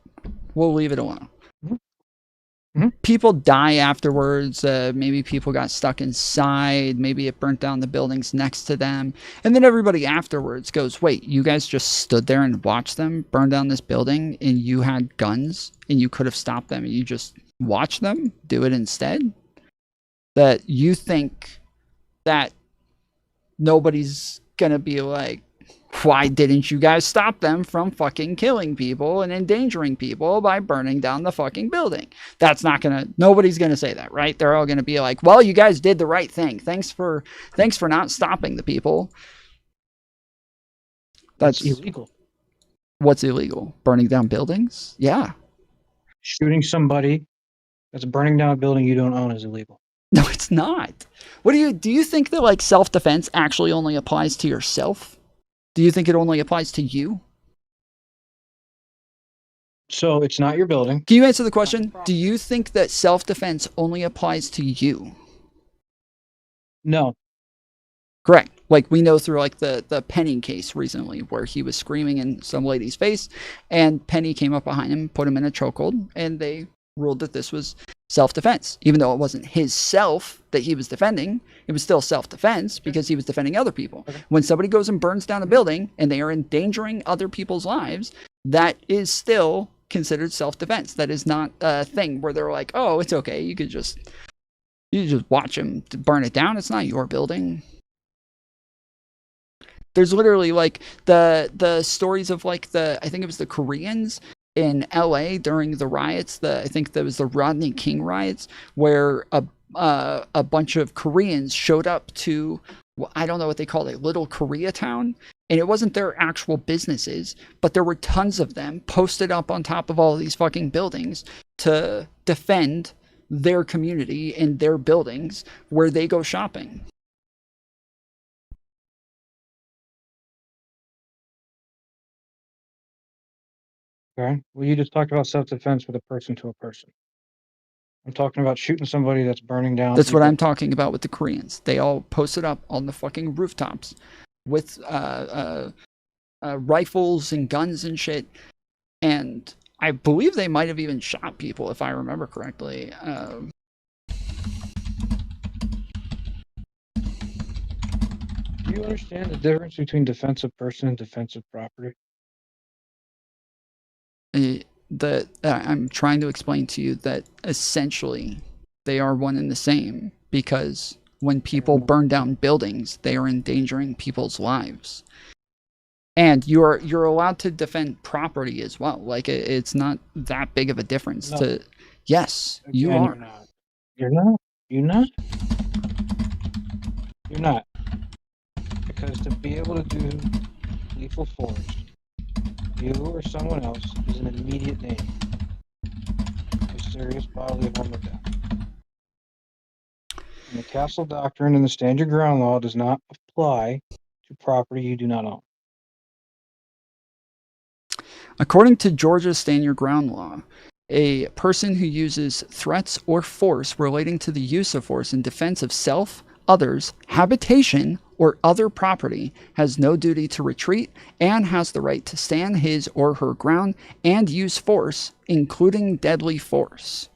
S4: We'll leave it alone.
S9: Mm-hmm.
S4: People die afterwards. Maybe people got stuck inside. Maybe it burnt down the buildings next to them. And then everybody afterwards goes, wait, you guys just stood there and watched them burn down this building and you had guns and you could have stopped them and you just watched them do it instead? That you think that nobody's going to be like, why didn't you guys stop them from fucking killing people and endangering people by burning down the fucking building? That's not gonna, nobody's gonna say that, right? They're all gonna be like, well, you guys did the right thing. Thanks for not stopping the people. That's
S9: illegal.
S4: What's illegal? Burning down buildings? Yeah.
S9: Shooting somebody that's burning down a building you don't own is illegal.
S4: No, it's not. What do you think that like self-defense actually only applies to yourself? Do you think it only applies to you?
S9: So it's not your building.
S4: Can you answer the question? Do you think that self-defense only applies to you?
S9: No.
S4: Correct. Like we know through like the Penny case recently where he was screaming in some lady's face and Penny came up behind him, put him in a chokehold, and they ruled that this was self-defense. Even though it wasn't his self that he was defending, it was still self-defense because he was defending other people. Okay. When somebody goes and burns down a building and they are endangering other people's lives, that is still considered self-defense. That is not a thing where they're like, oh, it's okay. You just watch them burn it down. It's not your building. There's literally like the stories of like I think it was the Koreans in LA during the riots, I think that was the Rodney King riots, where a bunch of Koreans showed up to, I don't know what they call it, Little Koreatown, and it wasn't their actual businesses, but there were tons of them posted up on top of all of these fucking buildings to defend their community and their buildings where they go shopping.
S9: Okay. Well, you just talked about self-defense with a person to a person. I'm talking about shooting somebody that's burning down.
S4: That's what I'm talking about with the Koreans. They all posted up on the fucking rooftops with rifles and guns and shit. And I believe they might have even shot people, if I remember correctly.
S9: Do you understand the difference between defensive person and defensive property?
S4: I'm trying to explain to you that essentially they are one and the same, because when people burn down buildings, they are endangering people's lives. And you're allowed to defend property as well. Like it's not that big of a difference.
S9: No.
S4: Yes,
S9: Again,
S4: you are.
S9: You're not. You're not. Because to be able to do lethal force, you or someone else is an immediate danger to serious bodily harm or death. And the Castle Doctrine and the Stand Your Ground law does not apply to property you do not own.
S4: According to Georgia's Stand Your Ground law, a person who uses threats or force relating to the use of force in defense of self, others, habitation, or other property has no duty to retreat and has the right to stand his or her ground and use force, including deadly force.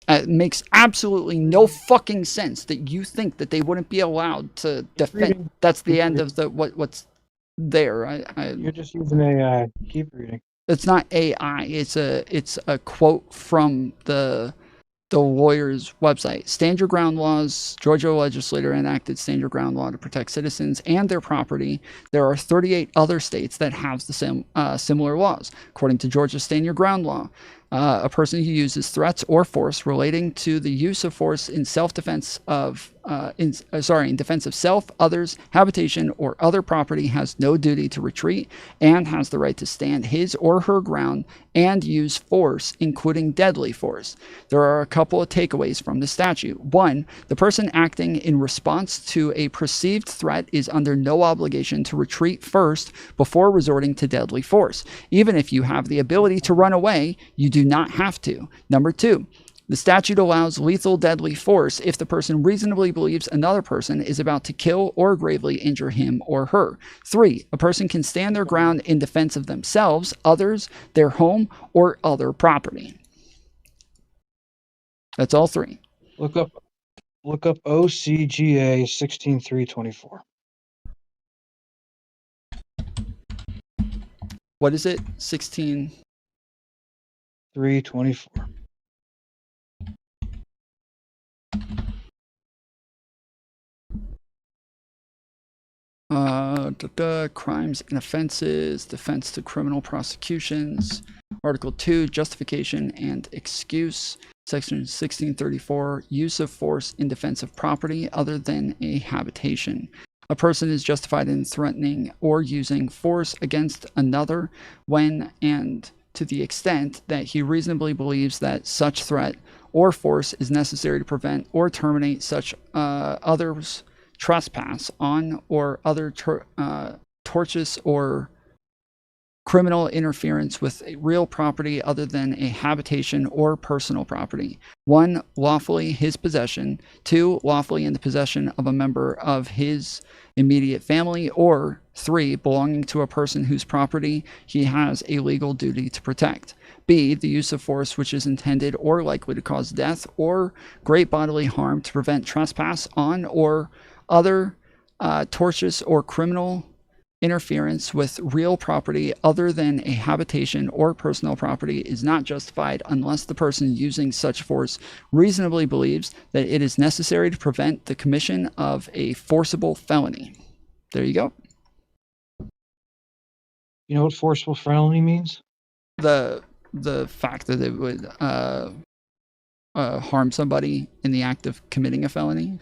S4: It makes absolutely no fucking sense that you think that they wouldn't be allowed to defend. That's the end of the what's there.
S9: You're just using AI. Keep reading.
S4: It's not AI. It's a quote from the lawyer's website. Stand Your Ground laws. Georgia legislature enacted Stand Your Ground law to protect citizens and their property. There are 38 other states that have the similar laws. According to Georgia's Stand Your Ground law, a person who uses threats or force relating to the use of force in self-defense of in defense of self, others, habitation, or other property has no duty to retreat and has the right to stand his or her ground and use force, including deadly force. There are a couple of takeaways from the statute. One, the person acting in response to a perceived threat is under no obligation to retreat first before resorting to deadly force. Even if you have the ability to run away, you do not have to. Number two, the statute allows lethal deadly force if the person reasonably believes another person is about to kill or gravely injure him or her. 3, a person can stand their ground in defense of themselves, others, their home, or other property. That's all 3.
S9: Look up OCGA 16324.
S4: What is it?
S9: 324.
S4: Crimes and offenses, defense to criminal prosecutions. Article 2, justification and excuse. Section 1634, use of force in defense of property other than a habitation. A person is justified in threatening or using force against another when and to the extent that he reasonably believes that such threat or force is necessary to prevent or terminate such others' trespass on or other tortious or criminal interference with a real property other than a habitation or personal property. 1, lawfully his possession. 2, lawfully in the possession of a member of his immediate family. Or 3, belonging to a person whose property he has a legal duty to protect. B, the use of force which is intended or likely to cause death or great bodily harm to prevent trespass on or other tortious or criminal interference with real property other than a habitation or personal property is not justified unless the person using such force reasonably believes that it is necessary to prevent the commission of a forcible felony. There you go.
S9: You know what forcible felony means?
S4: The fact that it would harm somebody in the act of committing a felony.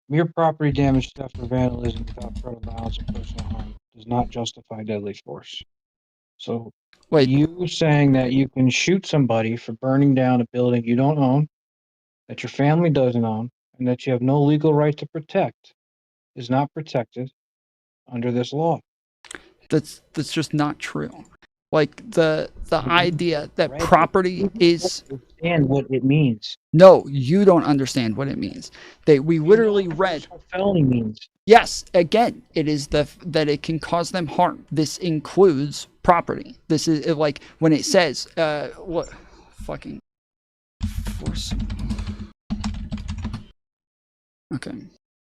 S9: Mere property damage, theft, or vandalism without threat of violence or personal harm does not justify deadly force. So,
S4: wait,
S9: you saying that you can shoot somebody for burning down a building you don't own, that your family doesn't own, and that you have no legal right to protect is not protected under this law.
S4: That's just not true. Like the idea that property is
S9: understand what it means.
S4: No, you don't understand what it means. We literally read
S9: what felony means.
S4: Yes, again, it is that it can cause them harm. This includes property. This is like when it says what fucking force. Okay.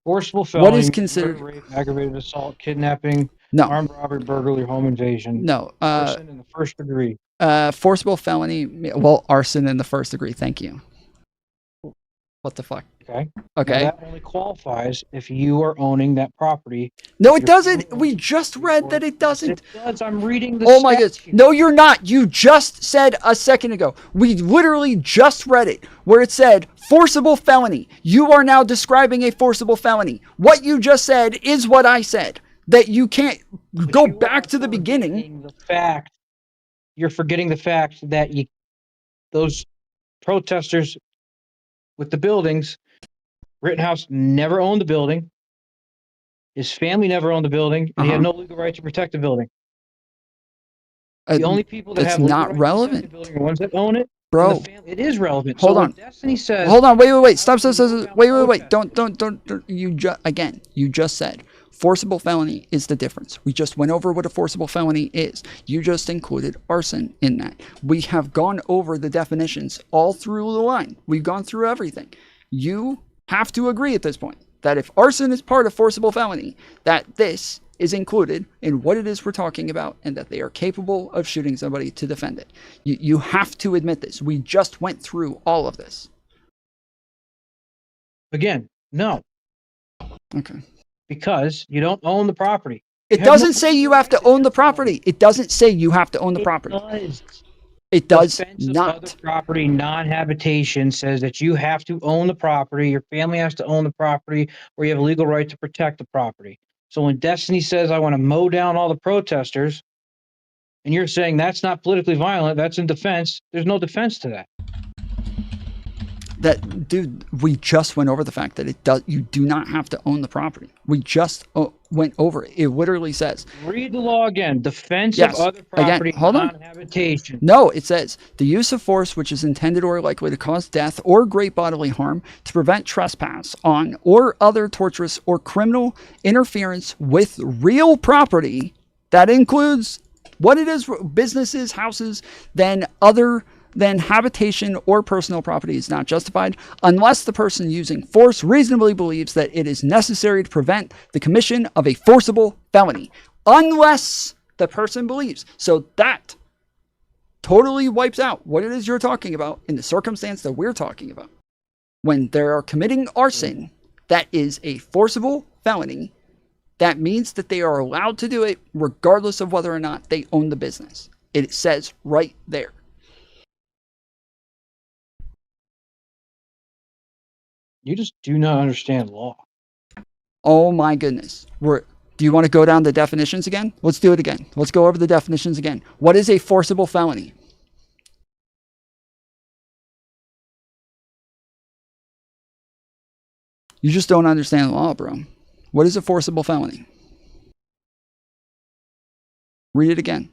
S9: Forcible felony.
S4: What is considered
S9: rape, aggravated assault, kidnapping,
S4: no,
S9: armed robbery, burglary, home invasion.
S4: No,
S9: arson in the first degree.
S4: Forcible felony. Well, arson in the first degree. Thank you. What the fuck?
S9: Okay.
S4: Okay.
S9: Now that only qualifies if you are owning that property.
S4: No, it doesn't. We just read that it doesn't.
S9: It does. I'm reading the
S4: Oh my goodness. No, you're not. You just said a second ago. We literally just read it where it said forcible felony. You are now describing a forcible felony. What you just said is what I said. That you can't go back to the beginning.
S9: You're forgetting the fact that those protesters with the buildings, Rittenhouse never owned the building. His family never owned the building, and he had no legal right to protect the building. The only people that have legal right to protect the building are ones that own it.
S4: Bro,
S9: it is relevant.
S4: Hold
S9: so
S4: on.
S9: Destiny says,
S4: hold on. Wait. Stop. Wait. Don't. You just said forcible felony is the difference. We just went over what a forcible felony is. You just included arson in that. We have gone over the definitions all through the line. We've gone through everything. You have to agree at this point that if arson is part of forcible felony, that this is included in what it is we're talking about, and that they are capable of shooting somebody to defend it. You have to admit this. We just went through all of this.
S9: Again, no.
S4: Okay.
S9: Because you don't own the property.
S4: It doesn't say you have to own the property. It doesn't say you have to own the property. It does not.
S9: Other property, non-habitation says that you have to own the property, your family has to own the property, or you have a legal right to protect the property. So when Destiny says, I want to mow down all the protesters, and you're saying that's not politically violent, that's in defense, there's no defense to that.
S4: That, dude, we just went over the fact that you do not have to own the property. We just went over it. It literally says.
S9: Read the law again. Defense of other property, non-habitation.
S4: No, it says the use of force which is intended or likely to cause death or great bodily harm to prevent trespass on or other torturous or criminal interference with real property. That includes what it is, businesses, houses, then habitation or personal property is not justified unless the person using force reasonably believes that it is necessary to prevent the commission of a forcible felony. Unless the person believes. So that totally wipes out what it is you're talking about in the circumstance that we're talking about. When they are committing arson, that is a forcible felony. That means that they are allowed to do it regardless of whether or not they own the business. It says right there.
S9: You just do not understand law.
S4: Oh my goodness. Do you want to go down the definitions again? Let's do it again. Let's go over the definitions again. What is a forcible felony? You just don't understand the law, bro. What is a forcible felony? Read it again.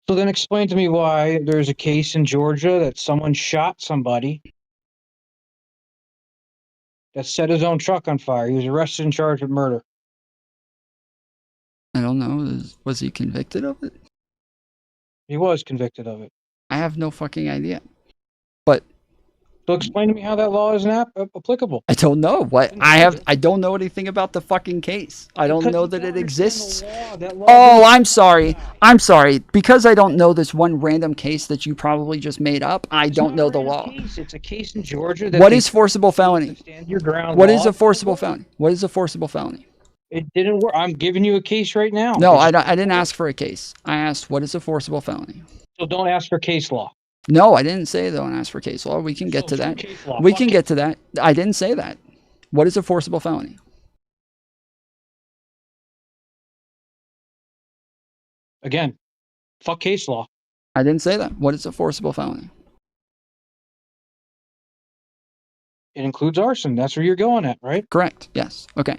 S9: So then explain to me why there's a case in Georgia that someone shot somebody that set his own truck on fire. He was arrested and charged with murder.
S4: I don't know. Was he convicted of it?
S9: He was convicted of it.
S4: I have no fucking idea. But
S9: so explain to me how that law is not applicable.
S4: I don't know. I don't know anything about the fucking case. I don't know that it exists. Oh, I'm sorry. Because I don't know this one random case that you probably just made up, I don't know the law.
S9: It's a case in Georgia.
S4: What is forcible felony?
S9: Stand your ground.
S4: What is a forcible felony? What is a forcible felony?
S9: It didn't work. I'm giving you a case right now.
S4: No, I didn't ask for a case. I asked, what is a forcible felony?
S9: So don't ask for case law.
S4: No, I didn't say don't ask for case law. We can get to that. We can get to that. I didn't say that. What is a forcible felony?
S9: Again, fuck case law.
S4: I didn't say that. What is a forcible felony?
S9: It includes arson. That's where you're going at, right?
S4: Correct. Yes. Okay.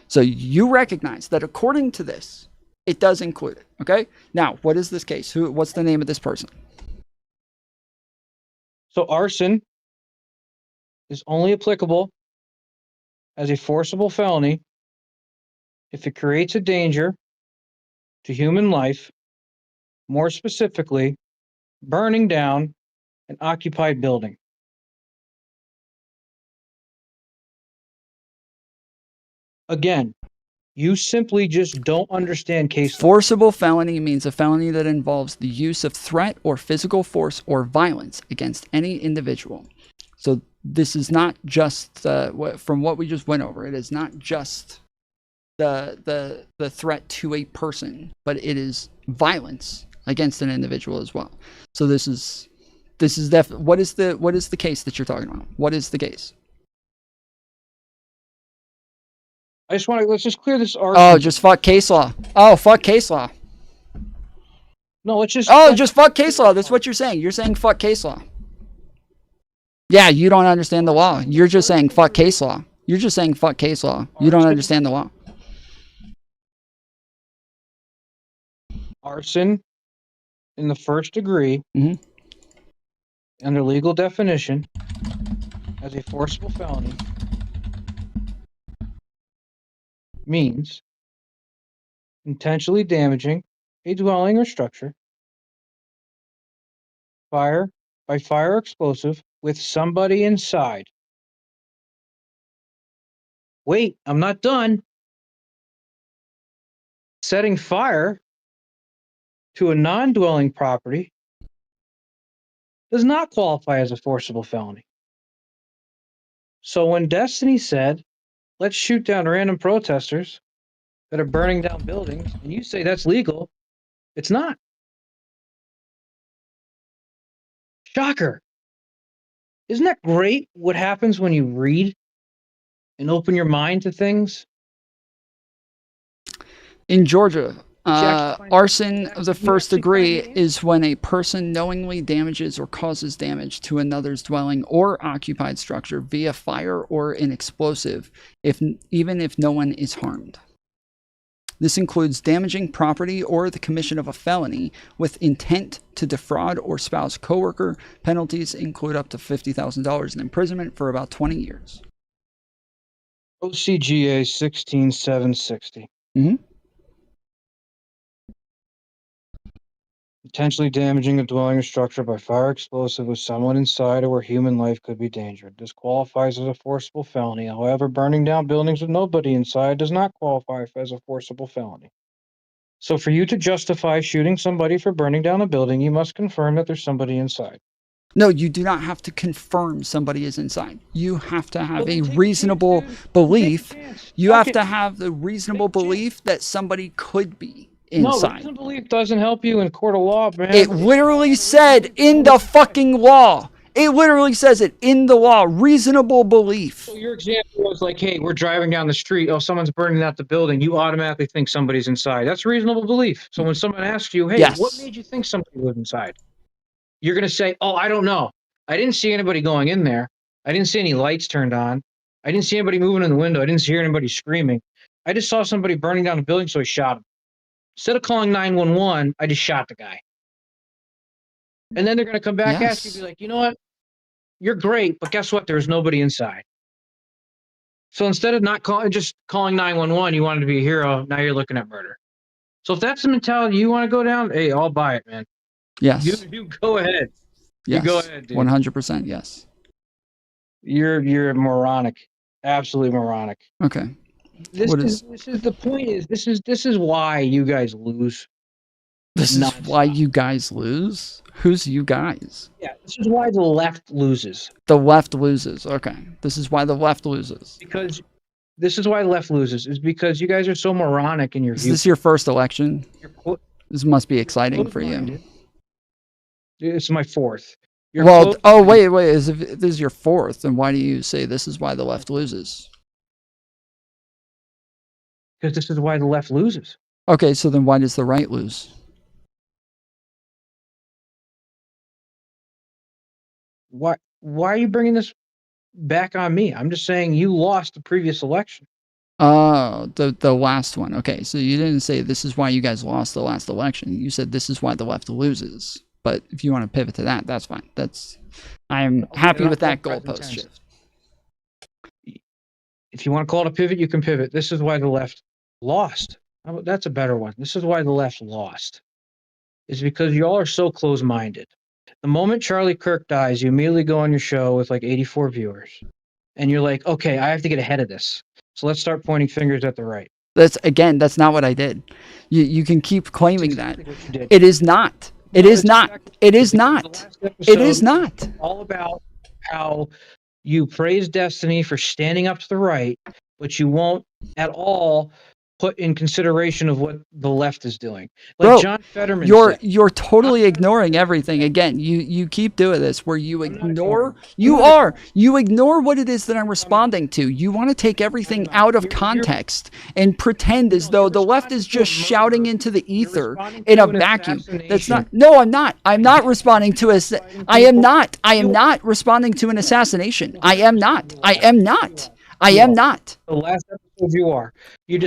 S4: So you recognize that according to this, it does include it. Okay. Now, what is this case? What's the name of this person?
S9: So arson is only applicable as a forcible felony if it creates a danger to human life, more specifically, burning down an occupied building. Again, you simply just don't understand case law.
S4: Forcible felony means a felony that involves the use of threat or physical force or violence against any individual. So this is not just from what we just went over. It is not just the threat to a person, but it is violence against an individual as well. So this is definitely what is the case that you're talking about? What is the case?
S9: Let's just clear this arson.
S4: Oh, just fuck case law. Oh, fuck case law.
S9: No, let's just.
S4: Oh, just fuck case law. That's what you're saying. You're saying fuck case law. Yeah, you don't understand the law. You're just saying fuck case law. You're just saying fuck case law. You don't understand the law.
S9: Arson in the first degree, under legal definition, as a forcible felony, means intentionally damaging a dwelling or structure by fire or explosive with somebody inside. Wait, I'm not done. Setting fire to a non-dwelling property does not qualify as a forcible felony. So when Destiny said, let's shoot down random protesters that are burning down buildings, and you say that's legal, it's not. Shocker. Isn't that great what happens when you read and open your mind to things?
S4: In Georgia, arson of the first degree is when a person knowingly damages or causes damage to another's dwelling or occupied structure via fire or an explosive, even if no one is harmed. This includes damaging property or the commission of a felony with intent to defraud or spouse coworker. Penalties include up to $50,000 in imprisonment for about 20 years.
S9: OCGA 16760. Intentionally damaging a dwelling or structure by fire or explosive with someone inside or where human life could be endangered. This qualifies as a forcible felony. However, burning down buildings with nobody inside does not qualify as a forcible felony. So for you to justify shooting somebody for burning down a building, you must confirm that there's somebody inside.
S4: No, you do not have to confirm somebody is inside. You have to have a reasonable belief. You have to have the reasonable belief that somebody could be inside.
S9: No, reasonable belief doesn't help you in court of law, man.
S4: It literally said in the fucking law. It literally says it in the law. Reasonable belief.
S9: So your example was like, hey, we're driving down the street. Oh, someone's burning out the building. You automatically think somebody's inside. That's reasonable belief. So when someone asks you, hey, what made you think somebody was inside? You're going to say, oh, I don't know. I didn't see anybody going in there. I didn't see any lights turned on. I didn't see anybody moving in the window. I didn't hear anybody screaming. I just saw somebody burning down a building, so I shot him. Instead of calling 911, I just shot the guy. And then they're going to come back at you and be like, you know what? You're great, but guess what? There's nobody inside. So instead of just calling 911, you wanted to be a hero. Now you're looking at murder. So if that's the mentality you want to go down, hey, I'll buy it, man.
S4: Yes.
S9: You go ahead.
S4: Yes.
S9: You go ahead, dude.
S4: 100% yes.
S9: You're moronic. Absolutely moronic.
S4: Okay.
S9: This is the point is this is why you guys lose.
S4: This is why you guys lose? Who's you guys?
S9: Yeah, this is why the left loses.
S4: The left loses. Okay. This is why the left loses.
S9: Because this is why the left loses, is because you guys are so moronic in your view.
S4: Is this your first election? This must be exciting for you.
S9: This is my fourth.
S4: Well, oh, wait. If this is your fourth, then why do you say this is why the left loses?
S9: Because this is why the left loses.
S4: Okay, so then why does the right lose?
S9: Why are you bringing this back on me? I'm just saying you lost the previous election.
S4: Oh, the last one. Okay, so you didn't say this is why you guys lost the last election. You said this is why the left loses. But if you want to pivot to that, that's fine. I'm happy with that goalpost shift.
S9: If you want to call it a pivot, you can pivot. This is why the left lost. That's a better one. This is why the left lost. Is because y'all are so close-minded. The moment Charlie Kirk dies, you immediately go on your show with like 84 viewers. And you're like, okay, I have to get ahead of this. So let's start pointing fingers at the right.
S4: That's not what I did. You can keep claiming that. It is not. It is not. It is not. It is not.
S9: All about how you praise Destiny for standing up to the right, but you won't at all put in consideration of what the left is doing. Like
S4: Bro,
S9: John Fetterman
S4: you're totally ignoring everything. Again, you keep doing this where you ignore you ignore what it is that I'm responding to. You want to take everything out of context and pretend as though the left is just shouting into the ether in a vacuum. That's not. No, I'm not. I'm not responding to I am not responding to an assassination. I am not. I am not.
S9: The last episode you are. You're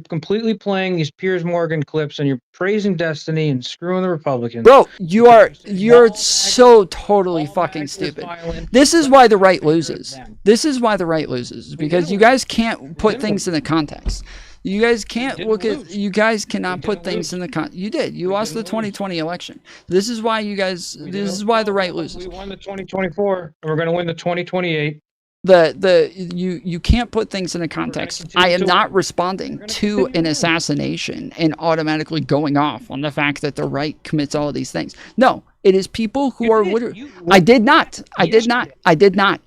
S9: completely playing these Piers Morgan clips and you're praising Destiny and screwing the Republicans.
S4: Bro, you're so totally fucking stupid. This is why the right loses. This is why the right loses, because you guys can't put things in the context. You guys can't look at, you guys cannot put things in the you did. You lost the 2020 election. This is why you guys, this is why the right loses.
S9: We won the 2024 and we're going to win the 2028.
S4: You can't put things in a context. I am not responding to an assassination and automatically going off on the fact that the right commits all of these things. No, it is people who are literally. I did not. No, I didn't.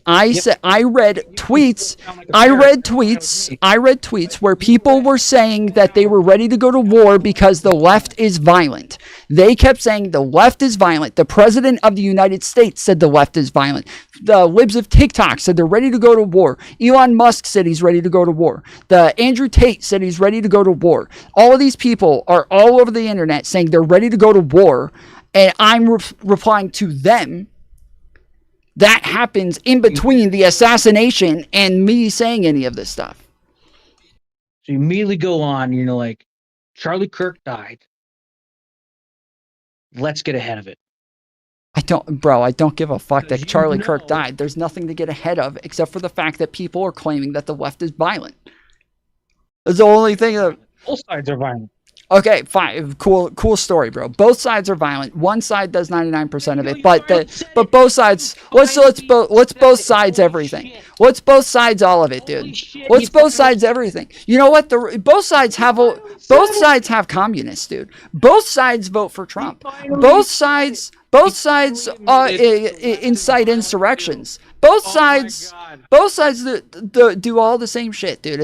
S4: I read tweets. I read tweets where people were saying that they were ready to go to war because the left is violent. They kept saying the left is violent. The president of the United States said the left is violent. The libs of TikTok said they're ready to go to war. Elon Musk said he's ready to go to war. The Andrew Tate said he's ready to go to war. All of these people are all over the internet saying they're ready to go to war, and I'm replying to them. That happens in between the assassination and me saying any of this stuff.
S9: So you immediately go on, you know, like, Charlie Kirk died. Let's get ahead of it.
S4: I don't give a fuck that Charlie Kirk died. There's nothing to get ahead of except for the fact that people are claiming that the left is violent. That's the only thing that...
S9: Both sides are violent.
S4: Okay, fine. Cool story, bro. Both sides are violent. One side does 99% of it, but both sides. Let's both sides everything. Let's both sides all of it, dude. Let's both sides everything. You know what? Both sides have communists, dude. Both sides vote for Trump. Both sides incite insurrections. Both sides do all the same shit, dude.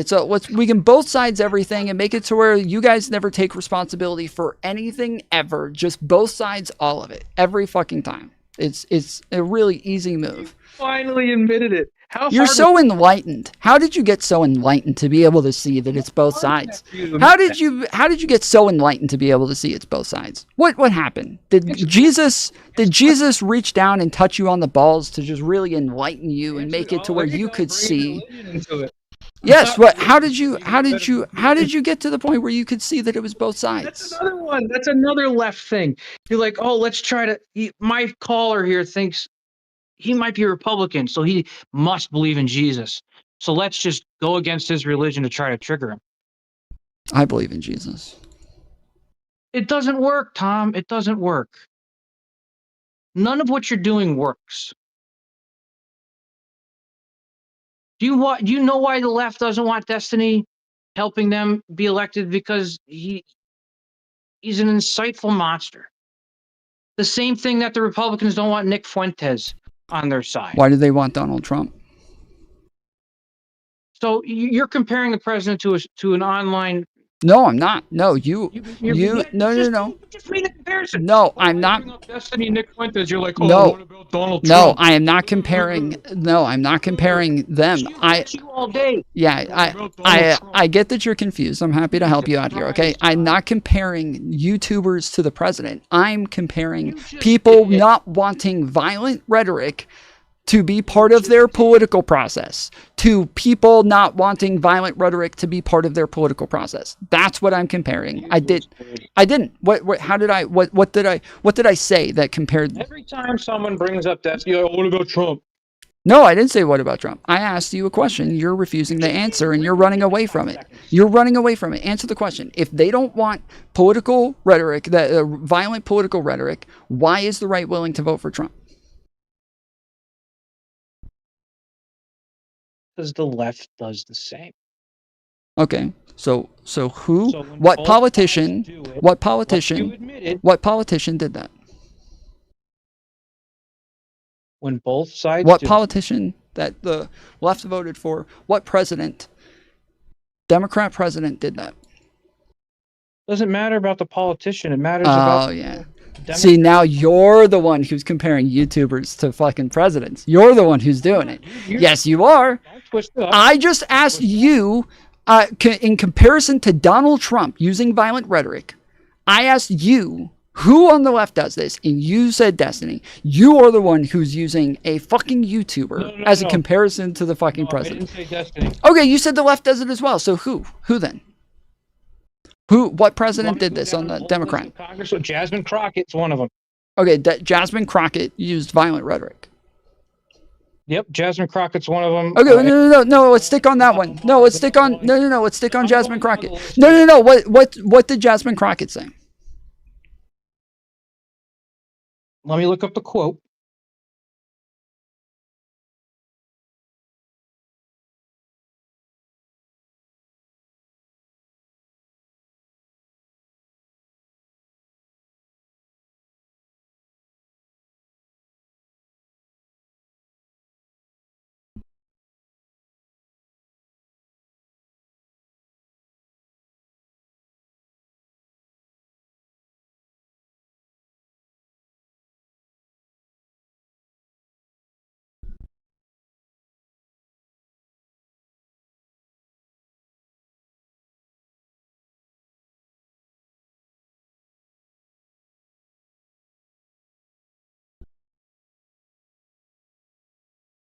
S4: We can both sides everything and make it to where you guys never take responsibility for anything ever. Just both sides, all of it, every fucking time. It's a really easy move.
S9: You finally admitted it.
S4: You're so enlightened. How did you get so enlightened to be able to see that it's both sides? How did you get so enlightened to be able to see it's both sides? What happened? Did Jesus reach down and touch you on the balls to just really enlighten you and make it to where you could see? Yes, how did you get to the point where you could see that it was both sides?
S9: That's another one. That's another left thing. You're like, oh, let's try to. My caller here thinks he might be a Republican, so he must believe in Jesus. So let's just go against his religion to try to trigger him.
S4: I believe in Jesus.
S9: It doesn't work, Tom. It doesn't work. None of what you're doing works. Do you know why the left doesn't want Destiny helping them be elected? Because he's an insightful monster. The same thing that the Republicans don't want Nick Fuentes on their side.
S4: Why do they want Donald Trump?
S9: So you're comparing the president to an online.
S4: No, I'm not. No, no.
S9: Just made a comparison.
S4: No, I'm not.
S9: Destiny, Nick Fuentes. You're like, oh,
S4: no,
S9: what about Donald Trump?
S4: No, I am not comparing. No, I'm not comparing them.
S9: You all day.
S4: Yeah, I get that you're confused. I'm happy to help you out here. Okay, I'm not comparing YouTubers to the president. I'm comparing people not wanting violent rhetoric to be part of their political process, to people not wanting violent rhetoric to be part of their political process. That's what I'm comparing. I didn't. What did I say that compared?
S9: Every time someone brings up that, you're like, what about Trump?
S4: No, I didn't say what about Trump. I asked you a question. You're refusing to answer and you're running away from it. You're running away from it. Answer the question. If they don't want political rhetoric, violent political rhetoric, why is the right willing to vote for Trump?
S9: Because the left does the same.
S4: Okay, so who? What politician did that?
S9: When both sides.
S4: What politician that the left voted for? What president? Democrat president did that?
S9: Doesn't matter about the politician. It matters about.
S4: Oh yeah. See, now you're the one who's comparing YouTubers to fucking presidents. You're the one who's doing it. Yes, you are. I just asked you, in comparison to Donald Trump using violent rhetoric, I asked you Who on the left does this? And you said Destiny. You are the one who's using a fucking YouTuber as a comparison to the fucking president.
S9: I didn't say Destiny.
S4: Okay, you said the left does it as well. So who? Who then? What president did this on the Democrat?
S9: Congressman Jasmine Crockett's one of them.
S4: Okay, Jasmine Crockett used violent rhetoric.
S9: Yep, Jasmine Crockett's one of them.
S4: Okay, no, let's stick on that one. No, let's stick on let's stick on Jasmine Crockett. No. What did Jasmine Crockett say?
S9: Let me look up the quote.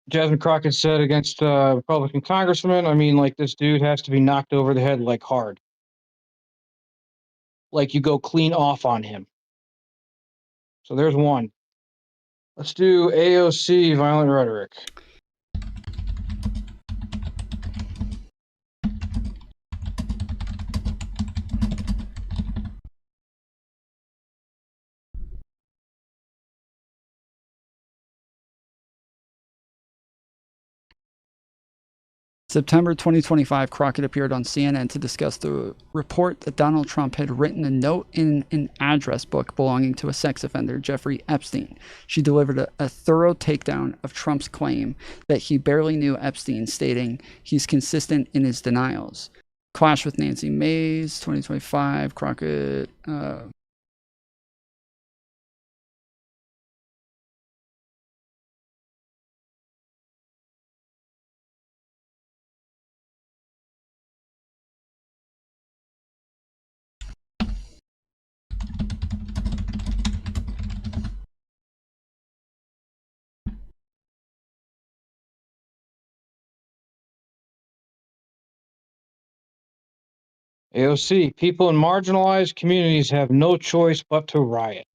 S9: Jasmine Crockett said against Republican congressman, I mean, like, this dude has to be knocked over the head, like, hard. Like, you go clean off on him. So there's one. Let's do AOC, violent rhetoric.
S4: September 2025, Crockett appeared on CNN to discuss the report that Donald Trump had written a note in an address book belonging to a sex offender, Jeffrey Epstein. She delivered a thorough takedown of Trump's claim that he barely knew Epstein, stating he's consistent in his denials. Clash with Nancy Mace, 2025, Crockett...
S9: AOC, people in marginalized communities have no choice but to riot.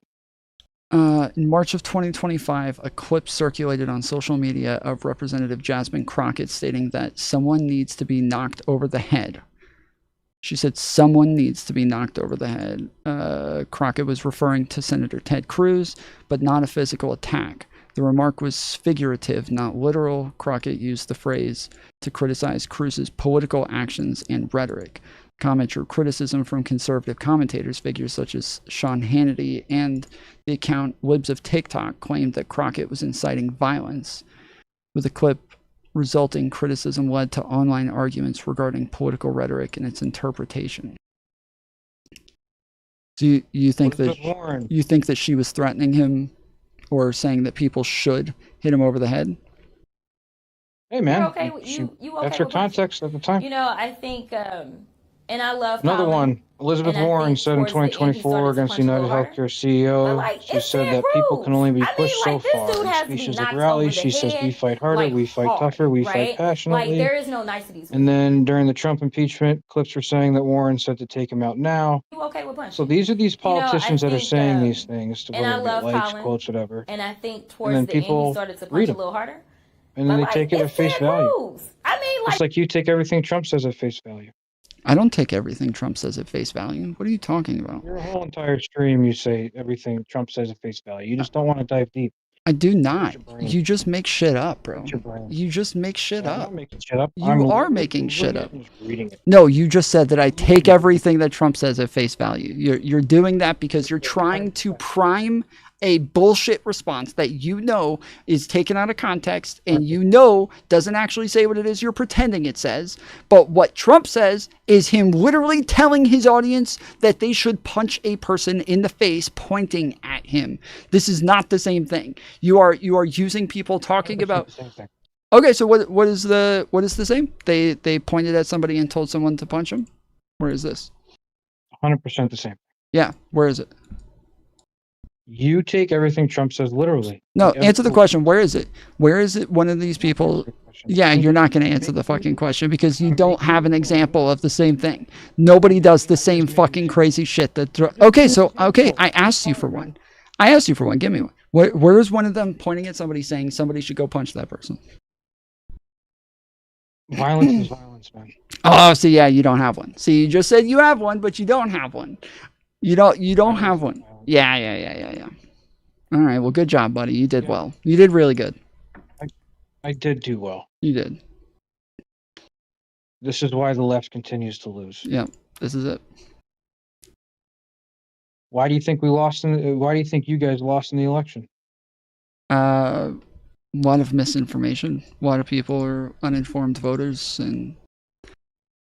S4: In March of 2025, a clip circulated on social media of Representative Jasmine Crockett stating that someone needs to be knocked over the head. She said someone needs to be knocked over the head. Crockett was referring to Senator Ted Cruz, but not a physical attack. The remark was figurative, not literal. Crockett used the phrase to criticize Cruz's political actions and rhetoric. Comment drew criticism from conservative commentators. Figures such as Sean Hannity and the account Libs of TikTok claimed that Crockett was inciting violence. With the clip resulting criticism led to online arguments regarding political rhetoric and its interpretation. Do you think that she was threatening him or saying that people should hit him over the head?
S9: Hey man,
S10: okay,
S9: that's her context at the time.
S10: You know, I think, and I love
S9: another
S10: Colin,
S9: one. Elizabeth Warren said in 2024 against United Healthcare CEO, she said that people can only be pushed so far. In speeches at rallies, she says we fight harder, we fight tougher, we fight passionately.
S10: Like, there is no niceties.
S9: And then during the Trump impeachment, clips were saying that Warren said to take him out now.
S10: You okay with punching?
S9: So these are these politicians that are saying these things to whether get likes,
S10: Colin,
S9: quotes, whatever.
S10: And I think towards the end, he started to punch a little harder.
S9: And then they take it at face value.
S10: I mean, like,
S9: it's like you take everything Trump says at face value.
S4: I don't take everything Trump says at face value. What are you talking about?
S9: Your whole entire stream, you say everything Trump says at face value. You just don't want to dive deep.
S4: I do not. You just make shit up, bro. You just make shit up.
S9: I'm not making shit up.
S4: You are making shit up. No, you just said that I take everything that Trump says at face value. You're doing that because you're trying to prime a bullshit response that you know is taken out of context and you know doesn't actually say what it is you're pretending it says. But what Trump says is him literally telling his audience that they should punch a person in the face pointing at him. This is not the same thing. You are using people talking about. Okay, so what is the same? They pointed at somebody and told someone to punch him. Where is this?
S9: 100% the same.
S4: Yeah, where is it?
S9: You take everything Trump says literally.
S4: No, answer the question. Where is it? Where is it? One of these people. Yeah, you're not going to answer the fucking question because you don't have an example of the same thing. Nobody does the same fucking crazy shit that. Okay, I asked you for one. Give me one. Where is one of them pointing at somebody saying somebody should go punch that person?
S9: Violence is violence, man.
S4: Oh, so yeah, you don't have one. See, you just said you have one, but you don't have one. You don't have one. Yeah. All right, well, good job, buddy. You did well. You did really good.
S9: I did do well.
S4: You did.
S9: This is why the left continues to lose.
S4: Yep, this is it.
S9: Why do you think why do you think you guys lost in the election?
S4: A lot of misinformation. A lot of people are uninformed voters, and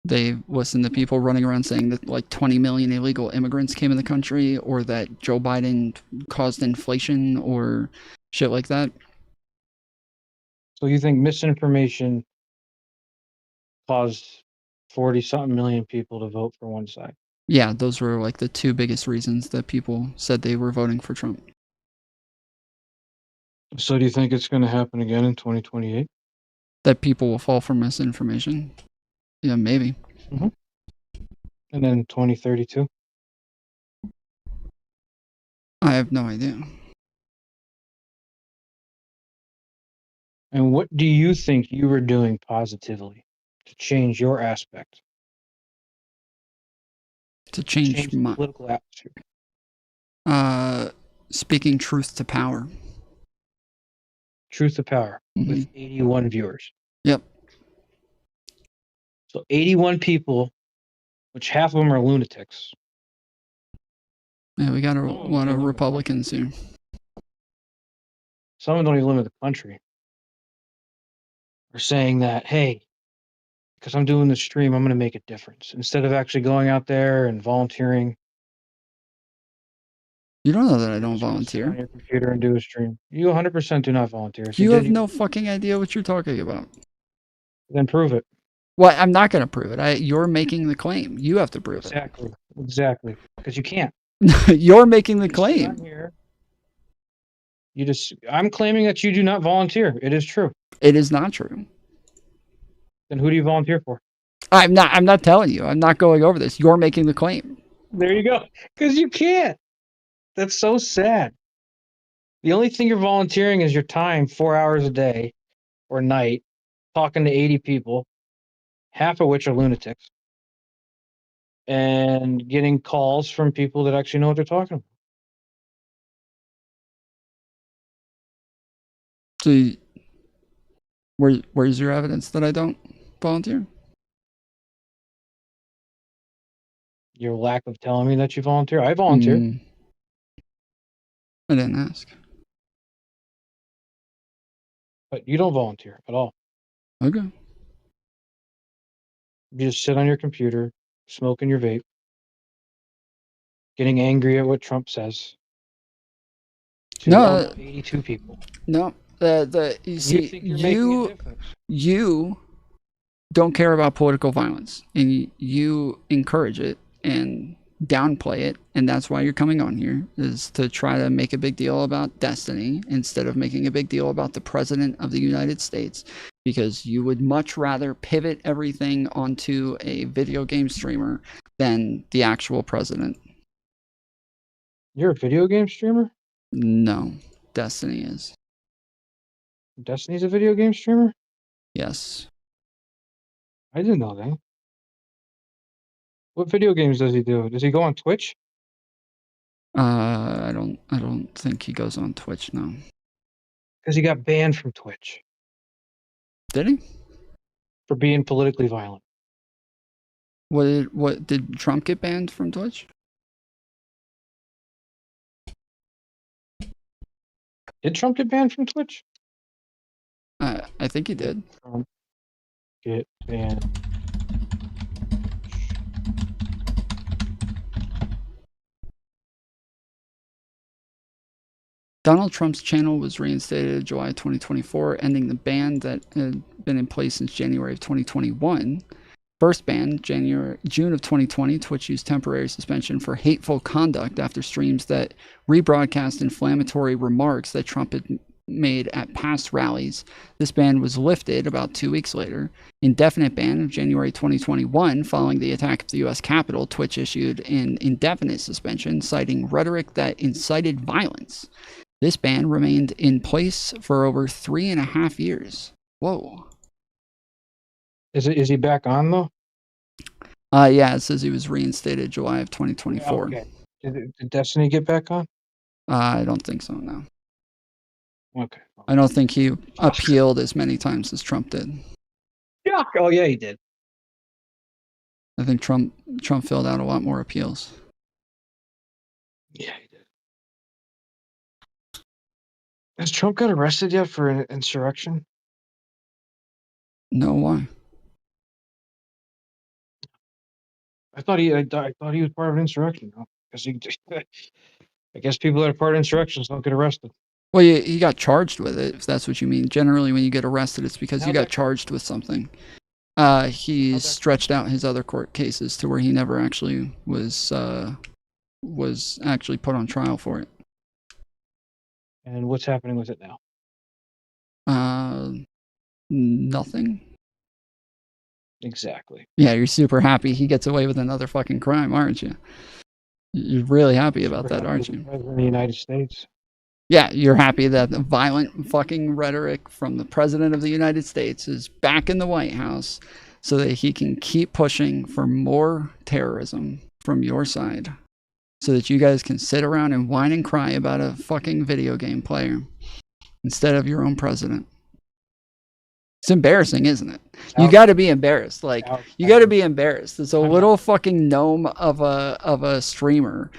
S4: they listen to people running around saying that like 20 million illegal immigrants came in the country, or that Joe Biden caused inflation, or shit like that.
S9: So you think misinformation caused 40-something million people to vote for one side?
S4: Yeah, those were like the two biggest reasons that people said they were voting for Trump.
S9: So do you think it's going to happen again in 2028?
S4: That people will fall for misinformation? Yeah, maybe.
S9: Mm-hmm. And then 2032?
S4: I have no idea.
S9: And what do you think you were doing positively to change your aspect?
S4: To change
S9: the
S4: my
S9: political atmosphere?
S4: Speaking truth to power.
S9: Truth to power with 81 viewers.
S4: Yep.
S9: So 81 people, which half of them are lunatics.
S4: Yeah, we got a lot of Republicans here.
S9: Some of them don't even live in the country. Are saying that, hey, because I'm doing this stream, I'm going to make a difference. Instead of actually going out there and volunteering.
S4: You don't know that I don't volunteer.
S9: On your computer and do a stream. You 100% do not volunteer.
S4: You have no fucking idea what you're talking about.
S9: Then prove it.
S4: Well, I'm not going to prove it. You're making the claim. You have to prove
S9: it. Exactly. Because you can't.
S4: You're making the claim.
S9: I'm claiming that you do not volunteer. It is true.
S4: It is not true.
S9: Then who do you volunteer for?
S4: I'm not telling you. I'm not going over this. You're making the claim.
S9: There you go. Because you can't. That's so sad. The only thing you're volunteering is your time, 4 hours a day or night, talking to 80 people, half of which are lunatics, and getting calls from people that actually know what they're talking about.
S4: So, where's your evidence that I don't volunteer?
S9: Your lack of telling me that you volunteer. I volunteer.
S4: I didn't ask.
S9: But you don't volunteer at all.
S4: Okay.
S9: You just sit on your computer, smoking your vape, getting angry at what Trump says.
S4: No,
S9: 82 people.
S4: No, you see, you don't care about political violence, and you encourage it and downplay it, and that's why you're coming on here, is to try to make a big deal about destiny instead of making a big deal about the president of the United States, because you would much rather pivot everything onto a video game streamer than the actual president.
S9: You're a video game streamer?
S4: No, Destiny is.
S9: Destiny's a video game streamer?
S4: Yes.
S9: I didn't know that. What video games does he do? Does he go on Twitch?
S4: I don't think he goes on Twitch, no.
S9: Because he got banned from Twitch.
S4: Did he?
S9: For being politically violent.
S4: What did Trump get banned from Twitch?
S9: Did Trump get banned from Twitch?
S4: I think he did.
S9: Trump get banned.
S4: Donald Trump's channel was reinstated in July 2024, ending the ban that had been in place since January of 2021. First ban, June of 2020, Twitch used temporary suspension for hateful conduct after streams that rebroadcast inflammatory remarks that Trump had made at past rallies. This ban was lifted about 2 weeks later. Indefinite ban of January 2021, following the attack of the U.S. Capitol, Twitch issued an indefinite suspension citing rhetoric that incited violence. This ban remained in place for over 3.5 years. Whoa.
S9: Is he back on though?
S4: Yeah, it says he was reinstated July of 2024.
S9: Okay. Did Destiny get back on?
S4: I don't think so, no.
S9: Okay.
S4: I don't think he appealed as many times as Trump did.
S9: Yeah. Oh yeah, he did.
S4: I think Trump filled out a lot more appeals.
S9: Yeah, he did. Has Trump got arrested yet for an insurrection?
S4: No, why?
S9: I thought he was part of an insurrection. Because I guess people that are part of insurrections don't get arrested.
S4: Well, he got charged with it, if that's what you mean. Generally, when you get arrested, it's because you got charged with something. He stretched out his other court cases to where he never actually was actually put on trial for it.
S9: And what's happening with it now?
S4: Nothing.
S9: Exactly.
S4: Yeah, you're super happy he gets away with another fucking crime, aren't you? You're really happy about that, aren't you?
S9: President of the United States.
S4: Yeah, you're happy that the violent fucking rhetoric from the President of the United States is back in the White House so that he can keep pushing for more terrorism from your side so that you guys can sit around and whine and cry about a fucking video game player instead of your own president. It's embarrassing, isn't it? You got to be embarrassed. Like, you got to be embarrassed. It's a little fucking gnome of a streamer,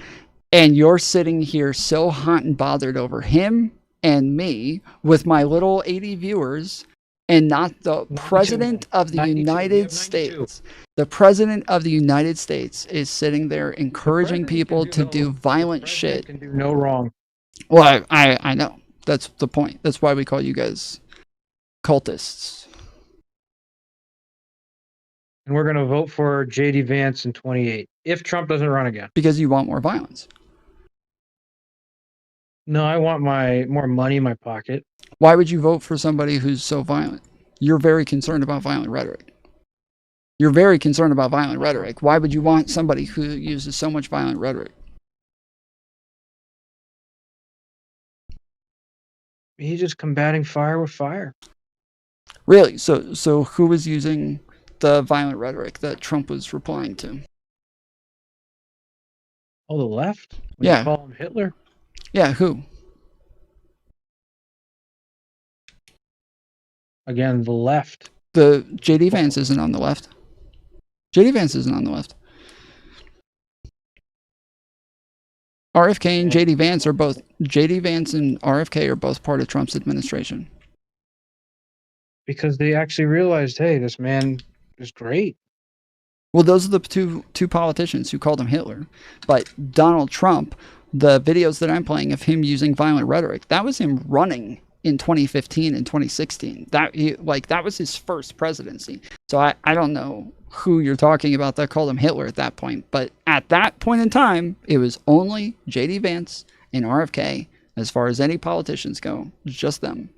S4: and you're sitting here so hot and bothered over him and me with my little 80 viewers, and not the president of the United States. The president of the United States is sitting there encouraging people to do violent shit.
S9: Can do no wrong.
S4: Well, I know. That's the point. That's why we call you guys cultists.
S9: And we're going to vote for J.D. Vance in 28 if Trump doesn't run again.
S4: Because you want more violence.
S9: No, I want more money in my pocket.
S4: Why would you vote for somebody who's so violent? You're very concerned about violent rhetoric. You're very concerned about violent rhetoric. Why would you want somebody who uses so much violent rhetoric?
S9: He's just combating fire with fire.
S4: Really? So who was using the violent rhetoric that Trump was replying to?
S9: Oh, the left?
S4: Yeah.
S9: You call him Hitler?
S4: Yeah, who?
S9: Again, the left.
S4: The J.D. Vance isn't on the left. J.D. Vance isn't on the left. RFK and J.D. Vance are both, J.D. Vance and RFK are both part of Trump's administration.
S9: Because they actually realized, hey, this man is great.
S4: Well, those are the two politicians who called him Hitler. But Donald Trump, the videos that I'm playing of him using violent rhetoric, that was him running in 2015 and 2016. That was his first presidency. So I don't know who you're talking about that called him Hitler at that point. But at that point in time, it was only J.D. Vance and RFK. As far as any politicians go, it was just them.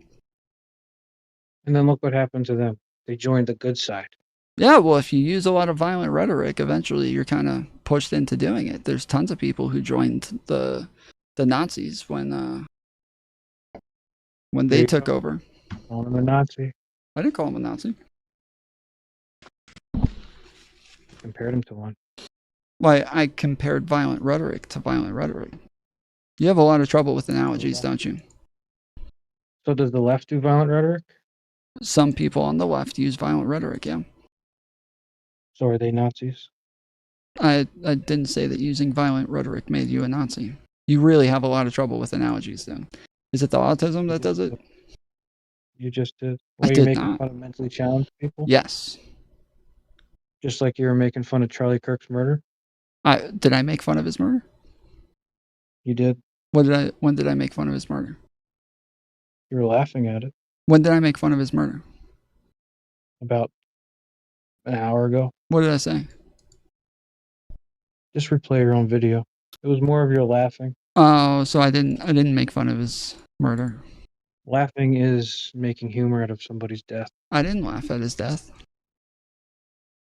S9: And then look what happened to them. They joined the good side.
S4: Yeah, well, if you use a lot of violent rhetoric, eventually you're kind of pushed into doing it. There's tons of people who joined the Nazis when they took over.
S9: Call him a Nazi.
S4: I didn't call him a Nazi.
S9: Compared him to one.
S4: Why, I compared violent rhetoric to violent rhetoric. You have a lot of trouble with analogies, don't you?
S9: So does the left do violent rhetoric?
S4: Some people on the left use violent rhetoric, yeah.
S9: So are they Nazis?
S4: I didn't say that using violent rhetoric made you a Nazi. You really have a lot of trouble with analogies, then. Is it the autism that does it?
S9: You just did.
S4: I
S9: Were you
S4: did
S9: making
S4: not.
S9: fun of mentally challenged people?
S4: Yes.
S9: Just like you were making fun of Charlie Kirk's murder?
S4: Did I make fun of his murder?
S9: You did.
S4: When did I make fun of his murder?
S9: You were laughing at it.
S4: When did I make fun of his murder?
S9: About an hour ago.
S4: What did I say?
S9: Just replay your own video. It was more of your laughing.
S4: Oh, so I didn't make fun of his murder.
S9: Laughing is making humor out of somebody's death.
S4: I didn't laugh at his death.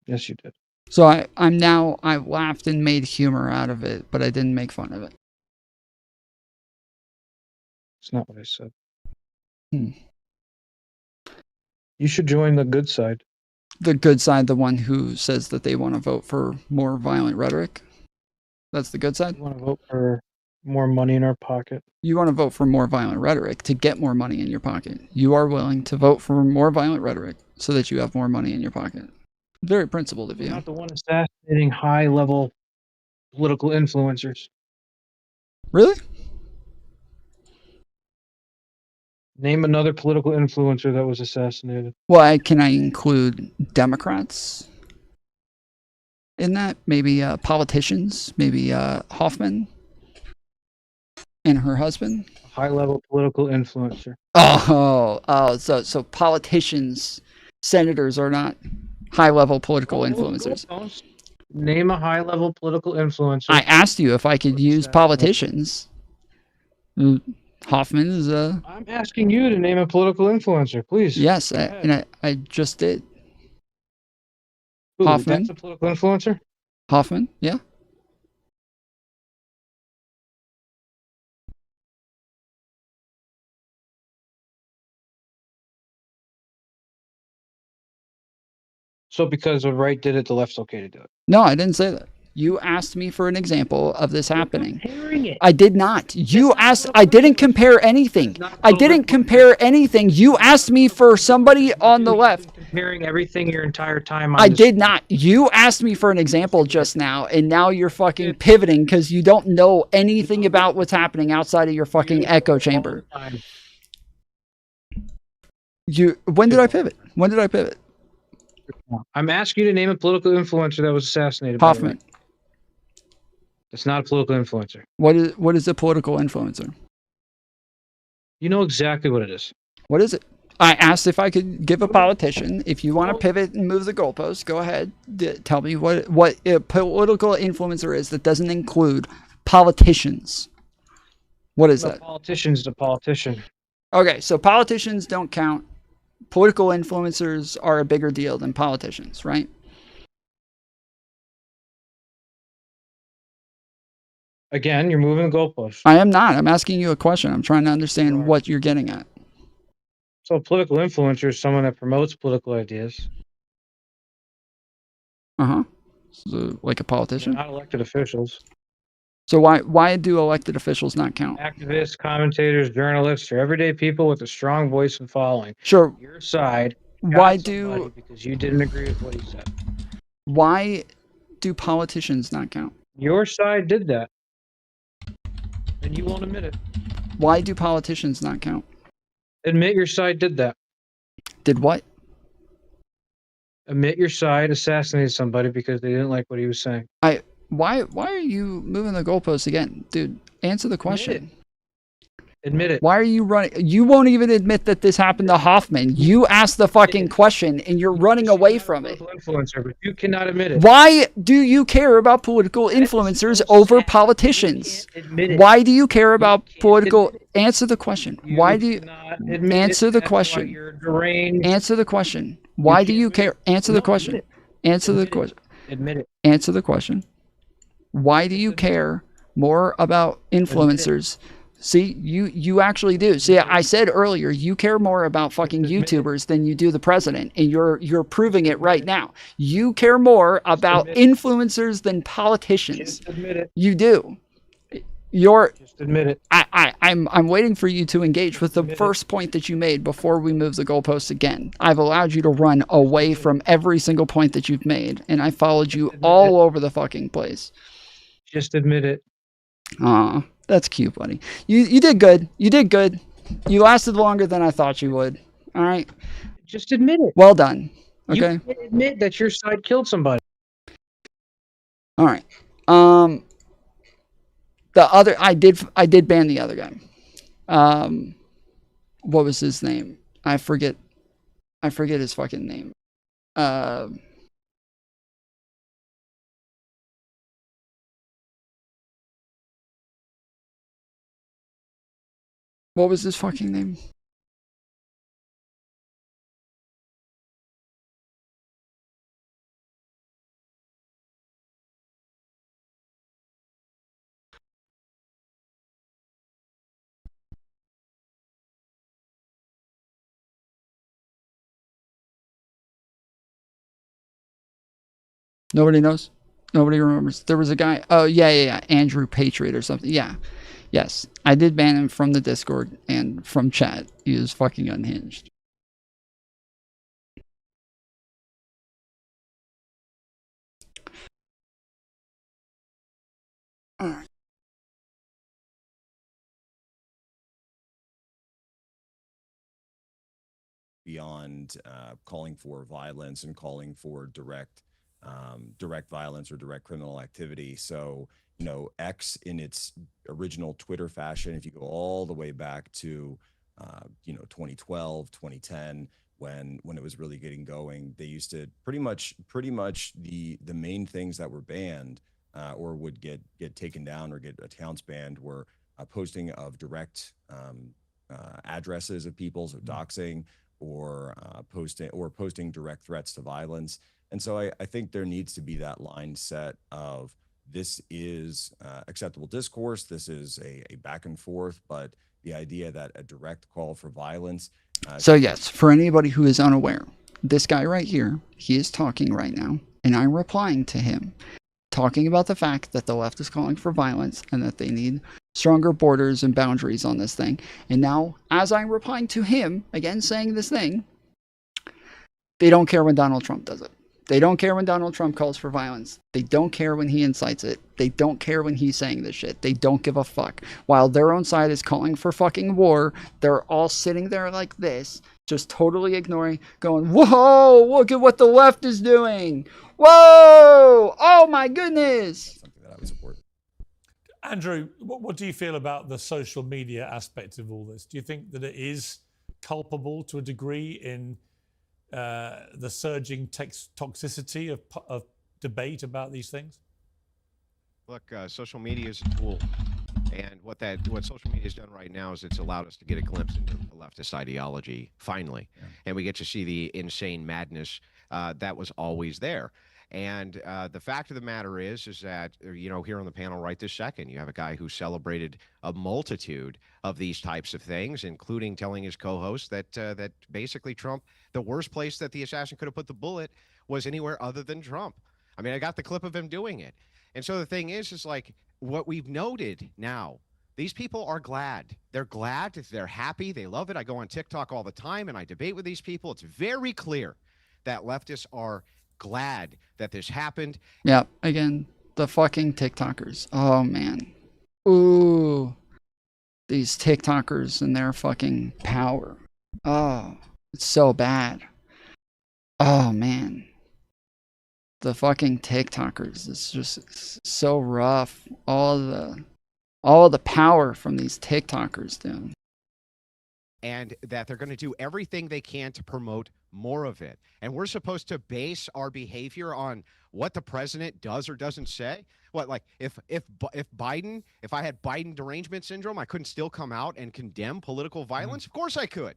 S9: Yes, you did.
S4: So I laughed and made humor out of it, but I didn't make fun of it.
S9: It's not what I said.
S4: Hmm.
S9: You should join the good side.
S4: The good side, the one who says that they want to vote for more violent rhetoric. That's the good side?
S9: You want to vote for more money in our pocket.
S4: You want to vote for more violent rhetoric to get more money in your pocket. You are willing to vote for more violent rhetoric so that you have more money in your pocket. Very principled of you.
S9: You're not the one assassinating high-level political influencers.
S4: Really?
S9: Name another political influencer that was assassinated.
S4: Well, can I include Democrats in that? Maybe politicians? Maybe Hoffman and her husband?
S9: High-level political influencer.
S4: So politicians, senators are not high-level political influencers.
S9: Name a high-level political influencer.
S4: I asked you if I could use politicians. Hoffman is a...
S9: I'm asking you to name a political influencer, please.
S4: Yes, I just did.
S9: Ooh,
S4: Hoffman.
S9: That's a political influencer?
S4: Hoffman, yeah.
S9: So because the right did it, the left's okay to do it.
S4: No, I didn't say that. You asked me for an example of this happening. I did not. You asked. I didn't compare anything. I didn't compare anything. You asked me for somebody on the left.
S9: Comparing everything your entire time.
S4: I did not. You asked me for an example just now, and now you're fucking pivoting because you don't know anything about what's happening outside of your fucking echo chamber. When did I pivot? When did I pivot?
S9: I'm asking you to name a political influencer that was assassinated.
S4: Hoffman.
S9: It's not a political influencer.
S4: What is a political influencer?
S9: You know exactly what it is.
S4: What is it? I asked if I could give a politician. If you want to pivot and move the goalposts, go ahead. Tell me what a political influencer is that doesn't include politicians. What is that?
S9: Politician's a politician.
S4: Okay, so politicians don't count. Political influencers are a bigger deal than politicians, right?
S9: Again, you're moving the goalpost.
S4: I am not. I'm asking you a question. I'm trying to understand what you're getting at.
S9: So a political influencer is someone that promotes political ideas.
S4: Uh-huh. So, like a politician?
S9: They're not elected officials.
S4: So why do elected officials not count?
S9: Activists, commentators, journalists, or everyday people with a strong voice and following.
S4: Sure.
S9: Your side.
S4: Why do...
S9: Because you didn't agree with what he said.
S4: Why do politicians not count?
S9: Your side did that. And you won't admit it.
S4: Why do politicians not count?
S9: Admit your side did that.
S4: Did what?
S9: Admit your side assassinated somebody because they didn't like what he was saying.
S4: Why are you moving the goalposts again? Dude, answer the question.
S9: Admit it.
S4: Why are you running? You won't even admit that this happened to Hoffman. You asked the fucking question and you're running away from it.
S9: Influencer, but you cannot admit it.
S4: Why do you care about political influencers over politicians? Why do you care about political... Answer the question. Why do you... Answer the question. Answer the question. Why do you care? Answer the question. Answer the question.
S9: Admit it.
S4: Answer the question. Why do you care more about influencers? See, you actually do. See, I said earlier, you care more about fucking YouTubers than you do the president, and you're proving it right now. You care more about influencers than politicians.
S9: Just admit it.
S4: You do.
S9: Just admit it.
S4: I'm waiting for you to engage with the first point that you made before we move the goalposts again. I've allowed you to run away from every single point that you've made, and I followed you all over the fucking place.
S9: Just admit it.
S4: Aw, that's cute, buddy. You did good. You did good. You lasted longer than I thought you would. All right.
S9: Just admit it.
S4: Well done. Okay.
S9: You admit that your side killed somebody.
S4: All right. The other, I did ban the other guy. What was his name? I forget his fucking name. What was his fucking name? Nobody knows? Nobody remembers. There was a guy. Oh, yeah. Andrew Patriot or something. Yeah. Yes. I did ban him from the Discord and from chat. He was fucking unhinged. Alright.
S23: Beyond calling for violence and calling for direct violence or direct criminal activity. So, you know, X in its original Twitter fashion, if you go all the way back to, 2012, 2010, when it was really getting going, they used to pretty much the main things that were banned or would get taken down or get accounts banned were posting of direct addresses of people, so doxing, or posting direct threats to violence. And so I think there needs to be that line set of this is acceptable discourse, this is a back and forth, but the idea that a direct call for violence.
S4: So yes, for anybody who is unaware, this guy right here, he is talking right now, and I'm replying to him, talking about the fact that the left is calling for violence and that they need stronger borders and boundaries on this thing. And now, as I'm replying to him, again saying this thing, they don't care when Donald Trump does it. They don't care when Donald Trump calls for violence. They don't care when he incites it. They don't care when he's saying this shit. They don't give a fuck. While their own side is calling for fucking war, they're all sitting there like this, just totally ignoring, going, whoa, look at what the left is doing. Whoa, oh my goodness.
S23: Something that I would support.
S22: Andrew, what do you feel about the social media aspect of all this? Do you think that it is culpable to a degree in the surging toxicity of debate about these things?
S5: Look, social media is a tool, and what social media has done right now is it's allowed us to get a glimpse into the leftist ideology finally, and we get to see the insane madness that was always there. And the fact of the matter is that, you know, here on the panel right this second, you have a guy who celebrated a multitude of these types of things, including telling his co-host that basically Trump, the worst place that the assassin could have put the bullet was anywhere other than Trump. I mean, I got the clip of him doing it. And so the thing is like what we've noted now, these people are glad. They're glad. They're happy. They love it. I go on TikTok all the time and I debate with these people. It's very clear that leftists are glad that this happened.
S4: Yeah, again, the fucking TikTokers. Oh, man. Ooh. These TikTokers and their fucking power. Oh, it's so bad. Oh, man. The fucking TikTokers. It's just so rough. All the power from these TikTokers, dude.
S5: And that they're going to do everything they can to promote more of it. And we're supposed to base our behavior on what the president does or doesn't say. What, like if I had Biden derangement syndrome, I couldn't still come out and condemn political violence? Of course I could.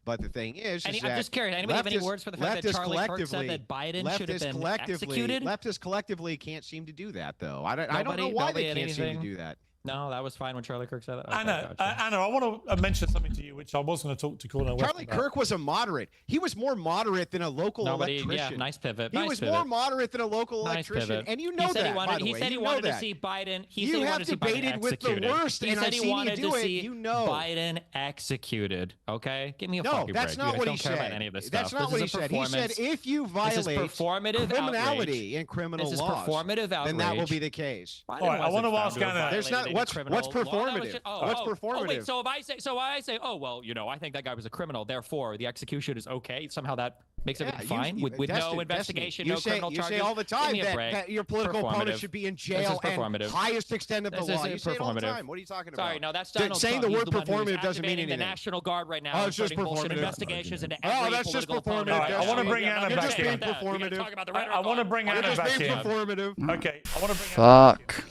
S5: But the thing is
S27: I'm
S5: that
S27: just curious, anybody have any words for the fact that Charlie Kirk said that Biden should have been executed?
S5: Leftists collectively can't seem to do that, though. I don't know why they can't seem to do that.
S27: No, that was fine when Charlie Kirk said that. Okay,
S22: Anna,
S27: gotcha.
S22: Anna, I want to mention something to you, which I was going to talk to Cornel West
S5: Charlie Kirk was a moderate. He was more moderate than a local electrician.
S27: Yeah, nice pivot.
S5: He was more moderate than a local electrician, and you know that. By the way,
S27: he said he wanted to see Biden.
S5: You have debated with the worst, and I've seen you do it. You know,
S27: Biden executed. Okay, give me a
S5: no,
S27: fucking break.
S5: that's not what he said.
S27: About any of this
S5: that's
S27: stuff.
S5: not what he said. He said if you violate criminality in criminal laws, then that will be the case.
S22: All right, I want to ask Anna.
S5: There's not what's performative. What's performative?
S27: Oh, wait, so if I say, oh, well, you know, I think that guy was a criminal, therefore the execution is okay. Somehow that makes everything fine with no investigation, no criminal charges.
S5: You say all the time that your political opponent should be in jail and highest extent of the law. You say it all the time. What are you talking about?
S27: Sorry, no, that's Donald
S5: saying
S27: Trump.
S5: the word performative doesn't mean anything.
S27: The National Guard right now.
S5: Oh, it's just performative.
S27: Investigations into every
S5: that's just performative.
S22: I want to bring Anna back in.
S5: I
S22: want to bring Anna back in.
S5: Performative.
S22: Okay, I want to bring
S4: Fuck.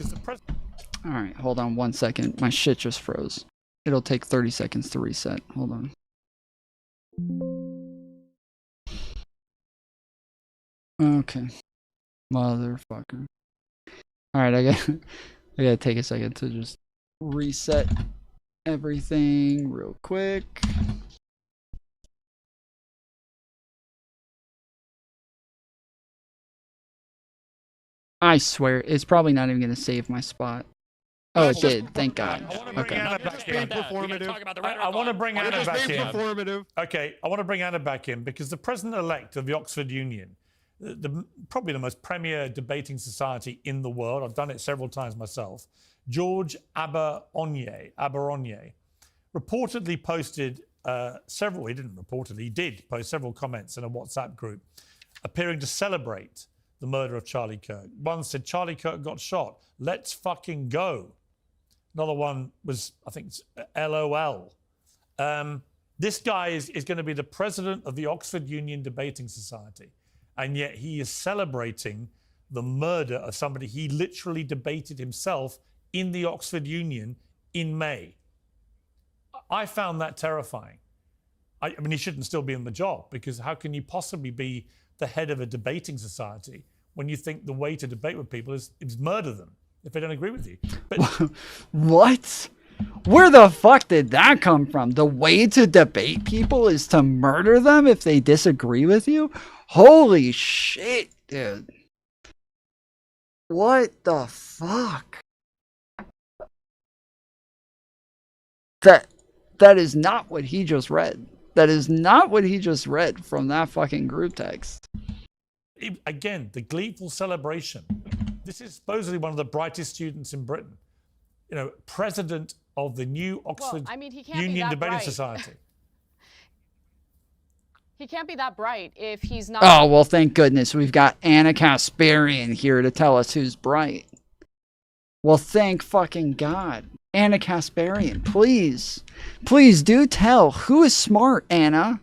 S4: All right, hold on 1 second. My shit just froze. It'll take 30 seconds to reset. Hold on. Okay. Motherfucker. Alright, I gotta take a second to just reset everything real quick. I swear, it's probably not even gonna save my spot. Oh, it did. Thank God. Okay.
S22: I want to bring Anna back in. Okay, I want to bring Anna back in because the president-elect of the Oxford Union, probably the most premier debating society in the world, I've done it several times myself, George Aberonye, reportedly posted he did post several comments in a WhatsApp group appearing to celebrate the murder of Charlie Kirk. One said, Charlie Kirk got shot. Let's fucking go. Another one was, I think, LOL. This guy is going to be the president of the Oxford Union Debating Society, and yet he is celebrating the murder of somebody he literally debated himself in the Oxford Union in May. I found that terrifying. I mean, he shouldn't still be in the job, because how can you possibly be the head of a debating society when you think the way to debate with people is murder them if they don't agree with you? But
S4: what? Where the fuck did that come from? The way to debate people is to murder them if they disagree with you? Holy shit, dude. What the fuck? That is not what he just read. That is not what he just read from that fucking group text.
S22: Again, the gleeful celebration. This is supposedly one of the brightest students in Britain. You know, president of the new Oxford Union Debating Society.
S2: He can't be that bright if he's not.
S4: Oh, well, thank goodness we've got Anna Kasparian here to tell us who's bright. Well, thank fucking God. Anna Kasparian, please. Please do tell. Who is smart, Anna?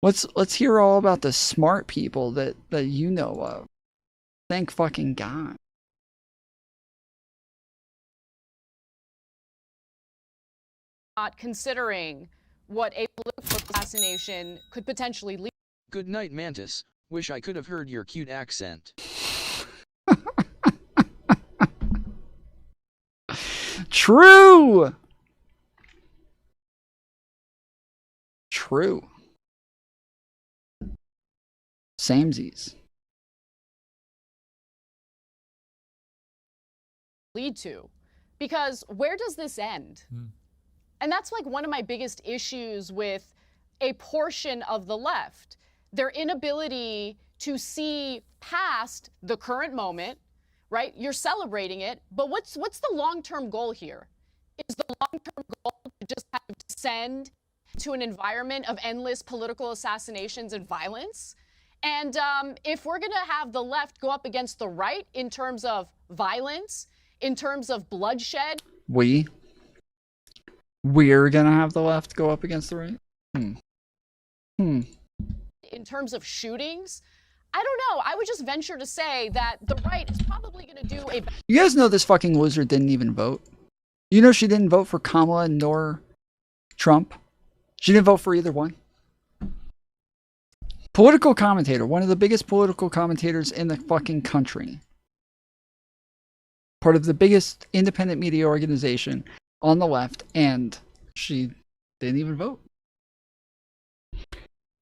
S4: Let's hear all about the smart people that you know of. Thank fucking God.
S2: Not considering what a political assassination could potentially lead.
S11: Good night, Mantis. Wish I could have heard your cute accent.
S4: True. True. Samesies.
S2: Lead to, because where does this end? And that's like one of my biggest issues with a portion of the left, their inability to see past the current moment, right? You're celebrating it, but what's the long-term goal here? Is the long-term goal to just have to descend to an environment of endless political assassinations and violence? And if we're going to have the left go up against the right in terms of violence, in terms of bloodshed,
S4: we're gonna have the left go up against the right?
S2: In terms of shootings, I don't know. I would just venture to say that the right is probably going to do a...
S4: You guys know this fucking loser didn't even vote? You know she didn't vote for Kamala nor Trump? She didn't vote for either one. Political commentator, one of the biggest political commentators in the fucking country. Part of the biggest independent media organization on the left, and she didn't even vote.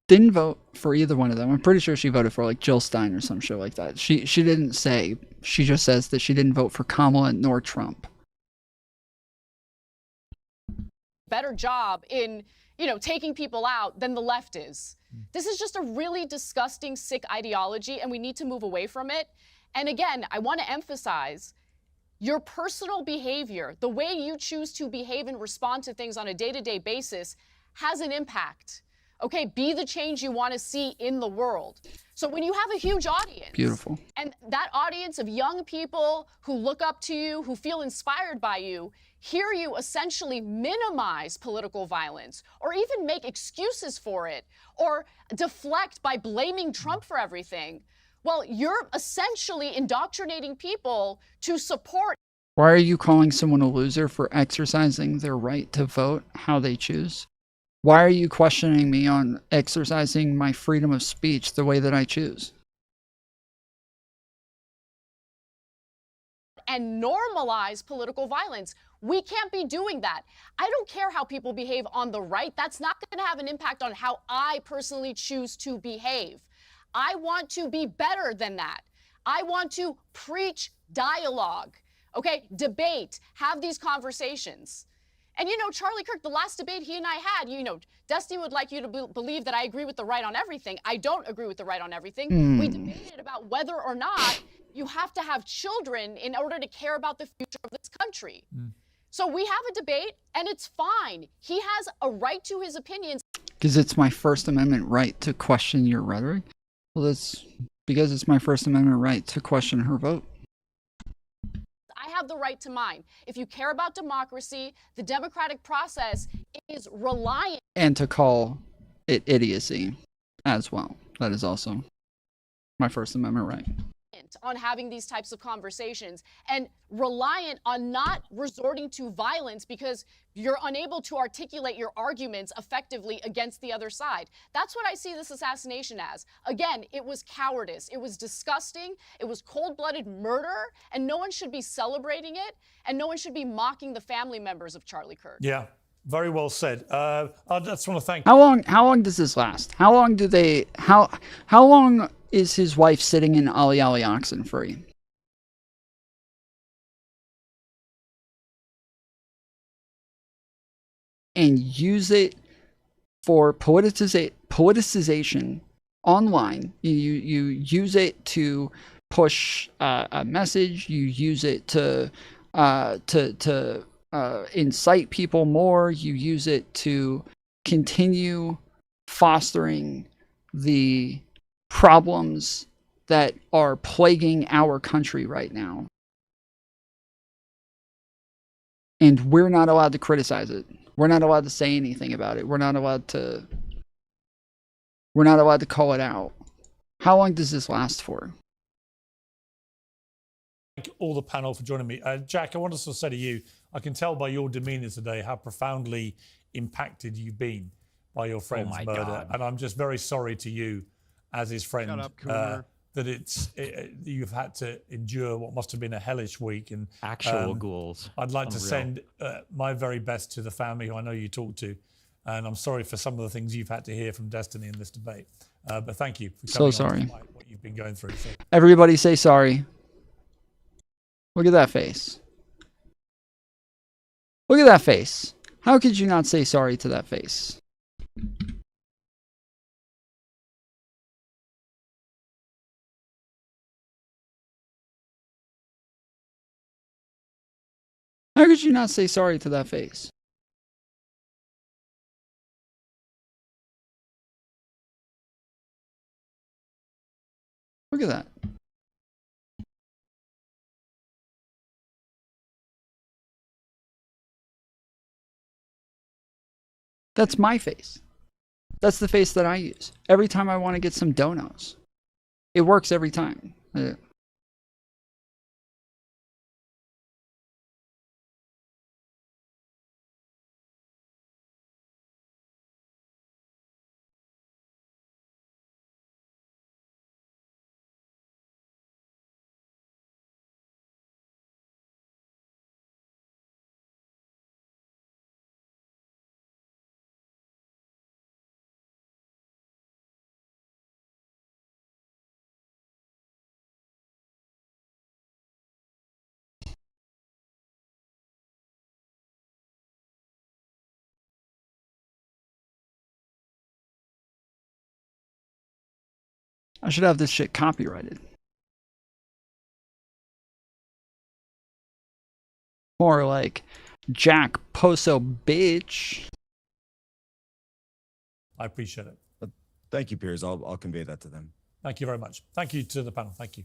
S4: Didn't vote for either one of them. I'm pretty sure she voted for like Jill Stein or some shit like that. She didn't say. She just says that she didn't vote for Kamala nor Trump.
S2: Better job in, taking people out than the left is. This is just a really disgusting, sick ideology, and we need to move away from it. And again, I want to emphasize, your personal behavior, the way you choose to behave and respond to things on a day-to-day basis has an impact. Okay, be the change you want to see in the world. So when you have a huge audience,
S4: beautiful,
S2: and that audience of young people who look up to you, who feel inspired by you, hear you essentially minimize political violence or even make excuses for it or deflect by blaming Trump for everything, well, you're essentially indoctrinating people to support
S4: Why are you calling someone a loser for exercising their right to vote how they choose? Why are you questioning me on exercising my freedom of speech the way that I choose?
S2: And normalize political violence. We can't be doing that. I don't care how people behave on the right. That's not going to have an impact on how I personally choose to behave. I want to be better than that. I want to preach dialogue, okay? Debate, have these conversations. And you know, Charlie Kirk, the last debate he and I had, you know, Destiny would like you to believe that I agree with the right on everything. I don't agree with the right on everything. We debated about whether or not you have to have children in order to care about the future of this country. So we have a debate, and it's fine. He has a right to his opinions.
S4: Because it's my First Amendment right to question your rhetoric? Well, that's because it's my First Amendment right to question her vote.
S2: I have the right to mine. If you care about democracy, the democratic process is reliant.
S4: And to call it idiocy as well. That is also my First Amendment right.
S2: On having these types of conversations and reliant on not resorting to violence because you're unable to articulate your arguments effectively against the other side. That's what I see this assassination as. Again, it was cowardice. It was disgusting. It was cold-blooded murder, and no one should be celebrating it, and no one should be mocking the family members of Charlie Kirk.
S22: Yeah. Very well said. I just want to thank.
S4: How long does this last? How long do they? How long is his wife sitting in Ali Ali oxen free? And use it for politicization online. You use it to push a message. You use it to incite people more. You use it to continue fostering the problems that are plaguing our country right now. And we're not allowed to criticize it. We're not allowed to say anything about it. We're not allowed to call it out. How long does this last for?
S22: Thank all the panel for joining me. Jack, I want to sort of say to you, I can tell by your demeanor today how profoundly impacted you've been by your friend's murder. God. And I'm just very sorry to you as his friend that you've had to endure what must have been a hellish week. And
S8: actual ghouls.
S22: I'd like to send my very best to the family who I know you talked to. And I'm sorry for some of the things you've had to hear from Destiny in this debate. But thank you for coming on despite what you've been going through. So.
S4: Everybody say sorry. Look at that face. Look at that face. How could you not say sorry to that face? How could you not say sorry to that face? Look at that. That's my face. That's the face that I use. Every time I want to get some donos. It works every time. I should have this shit copyrighted. More like Jack Poso bitch.
S22: I appreciate it.
S23: Thank you, Piers. I'll convey that to them.
S22: Thank you very much. Thank you to the panel. Thank you.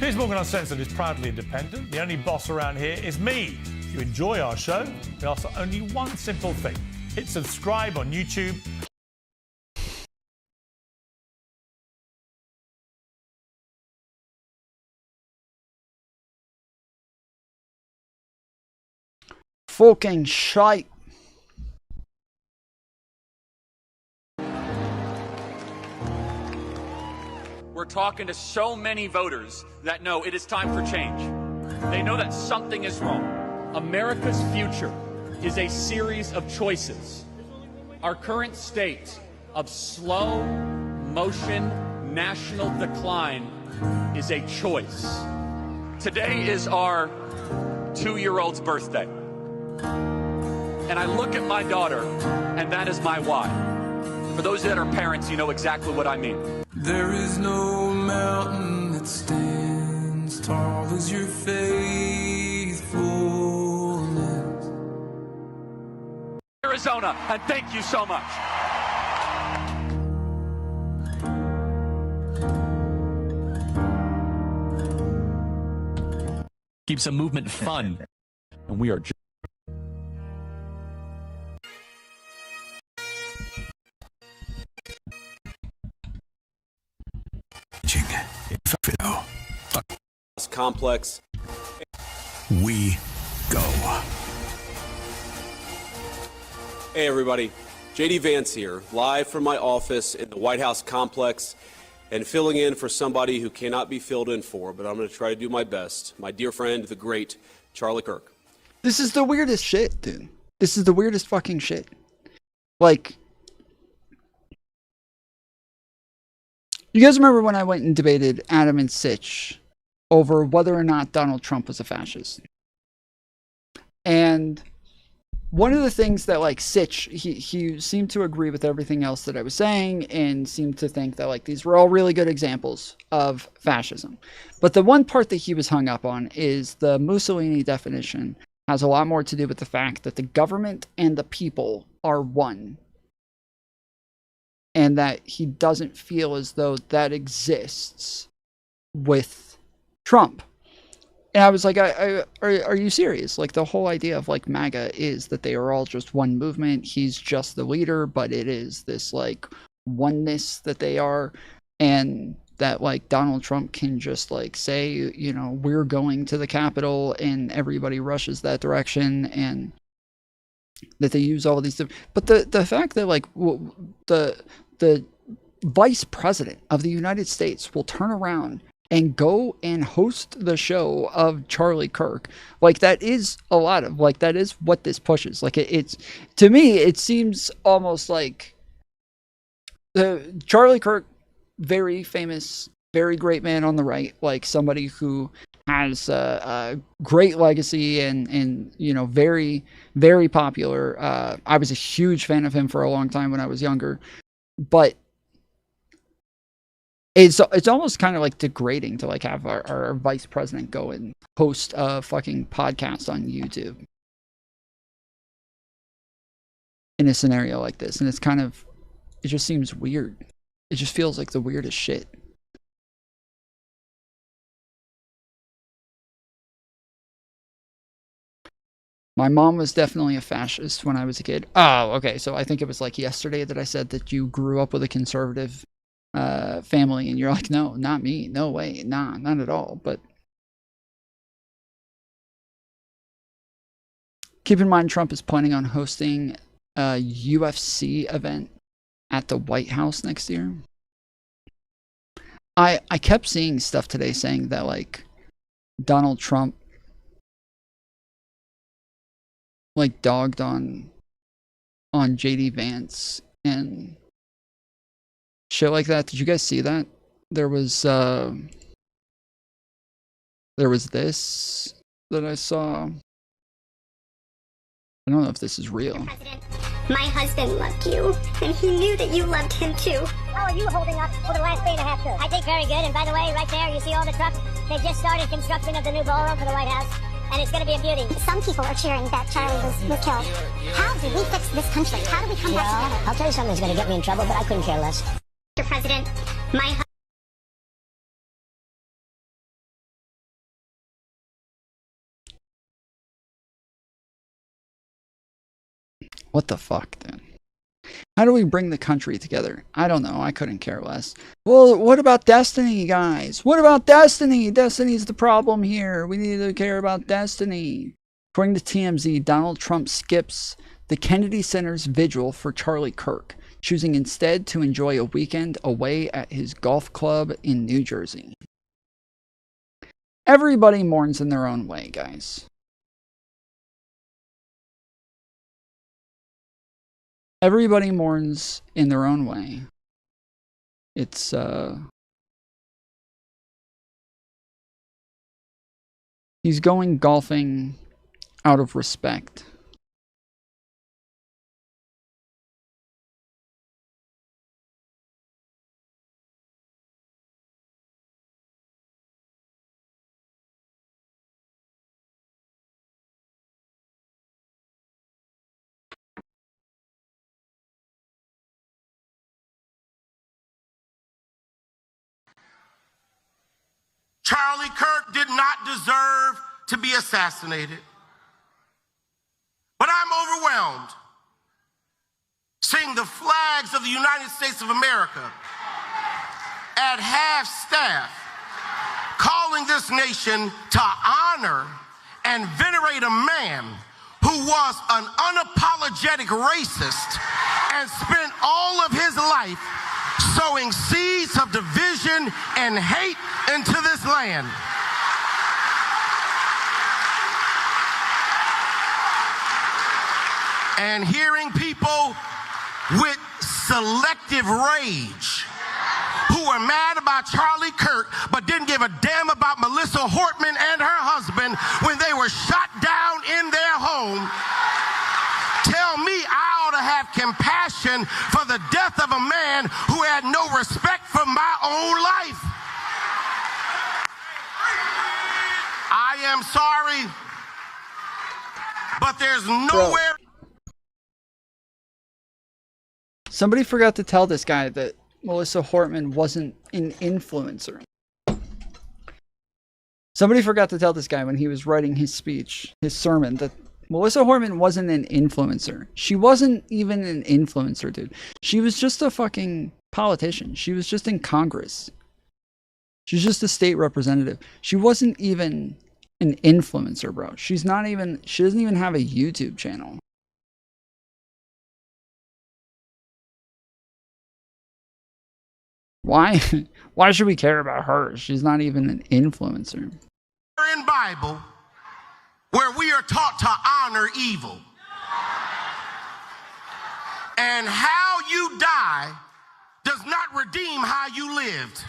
S22: Piers Morgan Uncensored is proudly independent. The only boss around here is me. If you enjoy our show, we ask for only one simple thing. Hit subscribe on YouTube.
S4: Fucking shite.
S13: We're talking to so many voters that know it is time for change. They know that something is wrong. America's future is a series of choices. Our current state of slow motion national decline is a choice. Today is our 2-year-old's birthday. And I look at my daughter, and that is my why. For those that are parents, you know exactly what I mean.
S14: There is no mountain that stands tall as your faithfulness.
S13: Arizona, and thank you so much.
S6: Keeps a movement fun. And we are
S15: complex.
S14: We go.
S15: Hey everybody, JD Vance here, live from my office in the White House complex and filling in for somebody who cannot be filled in for, but I'm going to try to do my best. My dear friend, the great Charlie Kirk.
S4: This is the weirdest shit, dude. This is the weirdest fucking shit. Like, you guys remember when I went and debated Adam and Sitch over whether or not Donald Trump was a fascist? And one of the things that, like, Sitch, he seemed to agree with everything else that I was saying and seemed to think that, like, these were all really good examples of fascism. But the one part that he was hung up on is the Mussolini definition has a lot more to do with the fact that the government and the people are one. And that he doesn't feel as though that exists with Trump. And I was like, are you serious? Like, the whole idea of, like, MAGA is that they are all just one movement. He's just the leader, but it is this, like, oneness that they are. And that, like, Donald Trump can just, like, say, you know, we're going to the Capitol, and everybody rushes that direction, and that they use all these different... But the fact that, like, the vice president of the United States will turn around and go and host the show of Charlie Kirk, like, that is a lot of, like, that is what this pushes. Like, it's, to me, it seems almost like Charlie Kirk, very famous, very great man on the right, like, somebody who has a great legacy and you know, very, very popular. I was a huge fan of him for a long time when I was younger, but it's almost kind of, like, degrading to, like, have our vice president go and host a fucking podcast on YouTube in a scenario like this. And it's kind of, it just seems weird. It just feels like the weirdest shit. My mom was definitely a fascist when I was a kid. Oh, okay. So I think it was, like, yesterday that I said that you grew up with a conservative family, and you're like, no, not me, no way, nah, not at all. But keep in mind, Trump is planning on hosting a UFC event at the White House next year. I kept seeing stuff today saying that, like, Donald Trump, like, dogged on JD Vance and shit like that. Did you guys see that? There was this that I saw. I don't know if this is real.
S16: President, my husband loved you, and he knew that you loved him too. How are you holding up for the last 3.5 years? I think very good, and by the way, right there, you see all the trucks? They just started construction of the new ballroom for the White House, and it's going to be a beauty. Some people are cheering that Charlie was killed. How do we fix this country? How do we come back together? I'll tell you something that's going to get me in trouble, but I couldn't care less. Mr. President, my
S4: What the fuck, dude? How do we bring the country together? I don't know. I couldn't care less. Well, what about Destiny, guys? What about Destiny? Destiny's the problem here. We need to care about Destiny. According to TMZ, Donald Trump skips the Kennedy Center's vigil for Charlie Kirk, choosing instead to enjoy a weekend away at his golf club in New Jersey. Everybody mourns in their own way, guys. Everybody mourns in their own way. It's, he's going golfing out of respect.
S12: Charlie Kirk did not deserve to be assassinated. But I'm overwhelmed seeing the flags of the United States of America at half-staff calling this nation to honor and venerate a man who was an unapologetic racist and spent all of his life sowing seeds of division and hate into this land. And hearing people with selective rage who are mad about Charlie Kirk but didn't give a damn about Melissa Hortman and her husband when they were shot down in their home tell me I ought to have compassion for the death of a man who had no respect for my own life. I am sorry, but there's nowhere.
S4: Somebody forgot to tell this guy that Melissa Hortman wasn't an influencer. Somebody forgot to tell this guy when he was writing his speech, his sermon, that Melissa Hortman wasn't an influencer. She wasn't even an influencer, dude. She was just a fucking politician. She was just in Congress. She was just a state representative. She wasn't even an influencer, bro. She doesn't even have a YouTube channel. Why should we care about her? She's not even an influencer.
S12: In Bible where we are taught to honor evil. And how you die does not redeem how you lived.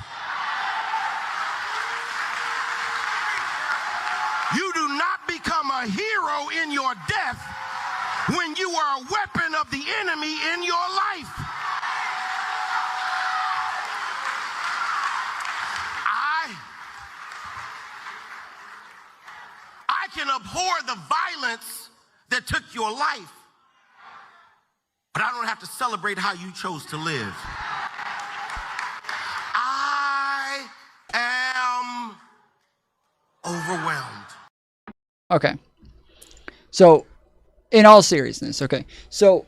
S12: You do not become a hero in your death when you are a weapon of the enemy in your life. I can abhor the violence that took your life, but I don't have to celebrate how you chose to live. I am overwhelmed.
S4: Okay. So, in all seriousness, okay. So,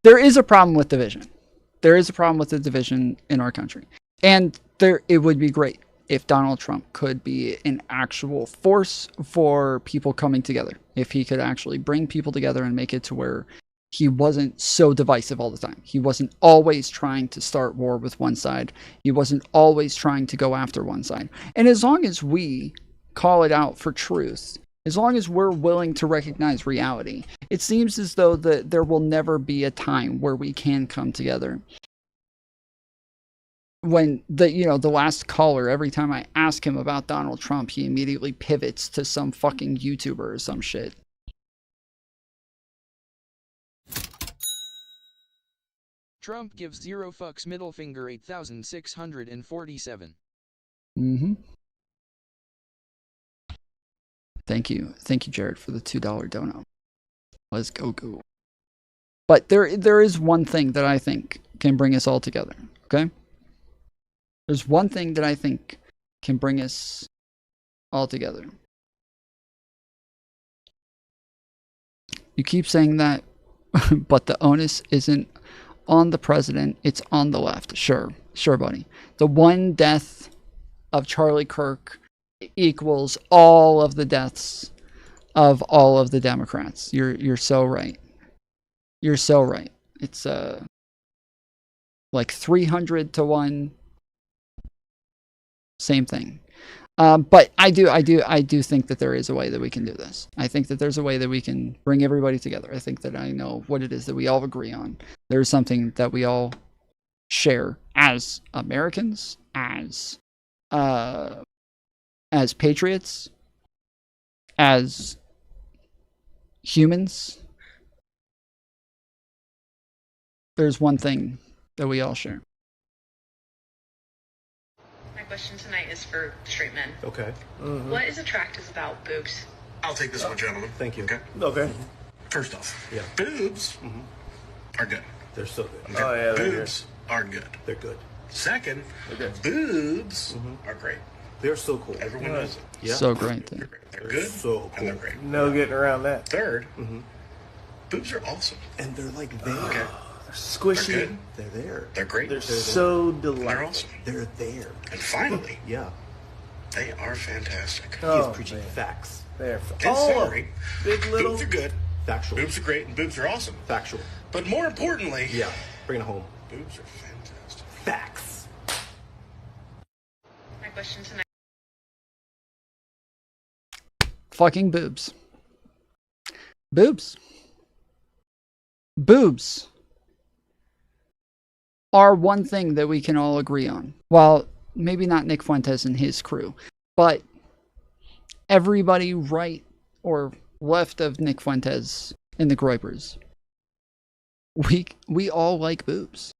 S4: there is a problem with division. There is a problem with the division in our country. And it would be great if Donald Trump could be an actual force for people coming together. If he could actually bring people together and make it to where he wasn't so divisive all the time. He wasn't always trying to start war with one side. He wasn't always trying to go after one side. And as long as we call it out for truth, as long as we're willing to recognize reality, it seems as though that there will never be a time where we can come together. When the last caller, every time I ask him about Donald Trump, he immediately pivots to some fucking YouTuber or some shit.
S11: Trump gives zero fucks middle finger 8,647.
S4: Thank you, Jared, for the $2 dono. Let's go. But there is one thing that I think can bring us all together. Okay. There's one thing that I think can bring us all together. You keep saying that, but the onus isn't on the president, it's on the left. Sure, buddy. The one death of Charlie Kirk equals all of the deaths of all of the Democrats. You're so right. You're so right. It's like 300 to 1. Same thing. But I do think that there is a way that we can do this. I think that there's a way that we can bring everybody together. I think that I know what it is that we all agree on. There's something that we all share as Americans, as patriots, as humans. There's one thing that we all share.
S17: My question tonight is for straight men.
S18: Okay.
S17: What is attractive about boobs?
S12: I'll take this one, gentlemen.
S18: Thank you.
S12: Okay.
S18: Okay.
S12: First off,
S18: Yeah.
S12: boobs are good.
S18: They're so good.
S12: Okay?
S18: Oh, yeah, they're
S12: boobs are good.
S18: They're good.
S12: Second,
S18: Okay.
S12: boobs are great.
S18: They're so cool.
S12: Everyone knows it.
S18: Yeah.
S4: So great.
S12: They're good
S18: So cool.
S12: and they're great.
S18: No getting around that.
S12: Third, boobs are awesome.
S18: And they're like there.
S12: Okay.
S18: They're squishy.
S12: They're good.
S18: They're there.
S12: They're great.
S18: They're so
S12: They're
S18: delightful.
S12: awesome.
S18: They're there.
S12: And finally,
S18: Yeah.
S12: they are fantastic.
S18: He is preaching facts. They're
S12: In summary,
S18: big little
S12: boobs are good,
S18: factual.
S12: boobs are great, and boobs are awesome.
S18: Factual.
S12: But more importantly,
S18: Yeah. Bring it home.
S12: boobs are fantastic.
S18: Facts.
S17: My question tonight.
S4: Fucking boobs. Boobs. Boobs are one thing that we can all agree on. Well, maybe not Nick Fuentes and his crew, but everybody right or left of Nick Fuentes and the Groypers. We all like boobs.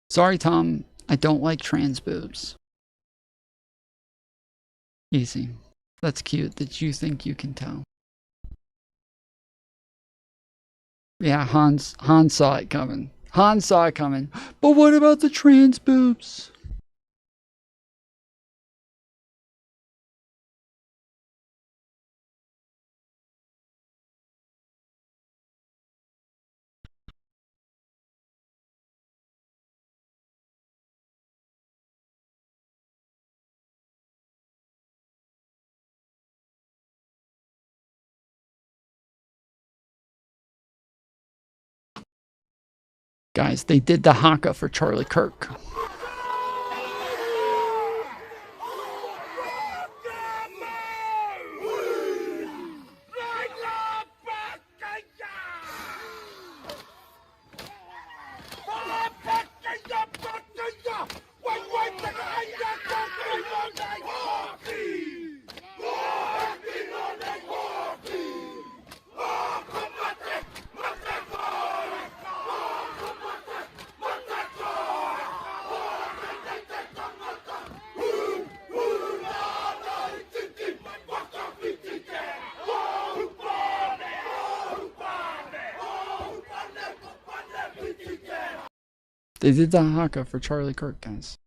S4: Sorry, Tom. I don't like trans boobs. Easy. That's cute that you think you can tell. Yeah, Hans saw it coming. Hans saw it coming. But what about the trans boobs? Guys, they did the haka for Charlie Kirk. They did the haka for Charlie Kirk, guys.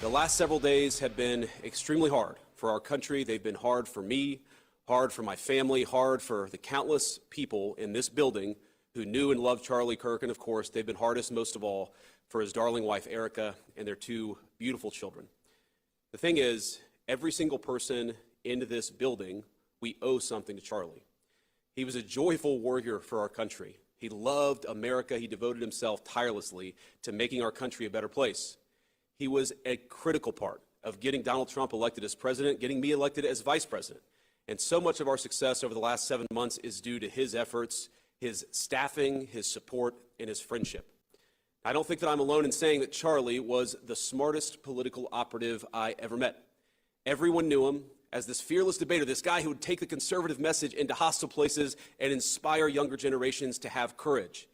S15: The last several days have been extremely hard for our country. They've been hard for me, hard for my family, hard for the countless people in this building who knew and loved Charlie Kirk. And of course, they've been hardest most of all for his darling wife, Erica, and their two beautiful children. The thing is, every single person in this building, we owe something to Charlie. He was a joyful warrior for our country. He loved America. He devoted himself tirelessly to making our country a better place. He was a critical part of getting Donald Trump elected as president, getting me elected as vice president. And so much of our success over the last 7 months is due to his efforts, his staffing, his support, and his friendship. I don't think that I'm alone in saying that Charlie was the smartest political operative I ever met. Everyone knew him as this fearless debater, this guy who would take the conservative message into hostile places and inspire younger generations to have courage.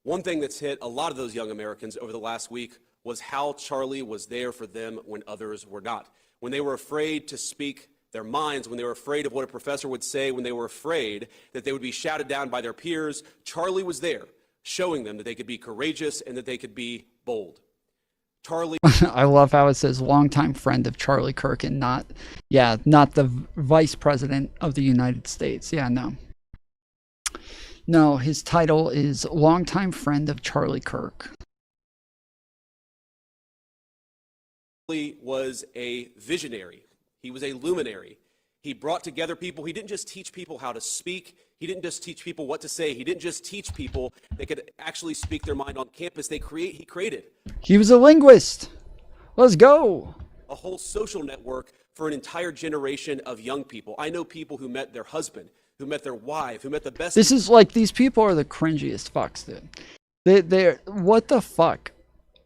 S15: One thing that's hit a lot of those young Americans over the last week was how Charlie was there for them when others were not. When they were afraid to speak their minds, when they were afraid of what a professor would say, when they were afraid that they would be shouted down by their peers, Charlie was there, showing them that they could be courageous and that they could be bold. Charlie.
S4: I love how it says longtime friend of Charlie Kirk and not the vice president of the United States. Yeah, no. No, his title is longtime friend of Charlie Kirk.
S15: Charlie was a visionary. He was a luminary. He brought together people. He didn't just teach people how to speak. He didn't just teach people what to say. He didn't just teach people they could actually speak their mind on campus. He created.
S4: He was a linguist. Let's go.
S15: A whole social network for an entire generation of young people. I know people who met their husband, who met their wife, who met the best.
S4: This is like, these people are the cringiest fucks, dude. They're what the fuck?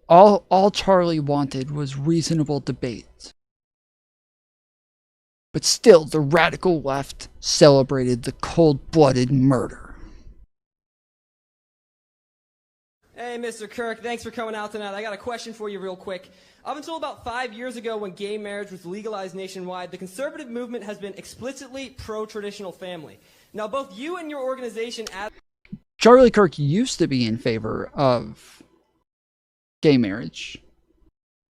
S4: All Charlie wanted was reasonable debate. But still, the radical left celebrated the cold-blooded murder.
S3: Hey, Mr. Kirk, thanks for coming out tonight. I got a question for you real quick. Up until about 5 years ago when gay marriage was legalized nationwide, the conservative movement has been explicitly pro-traditional family. Now, both you and your organization...
S4: Charlie Kirk used to be in favor of gay marriage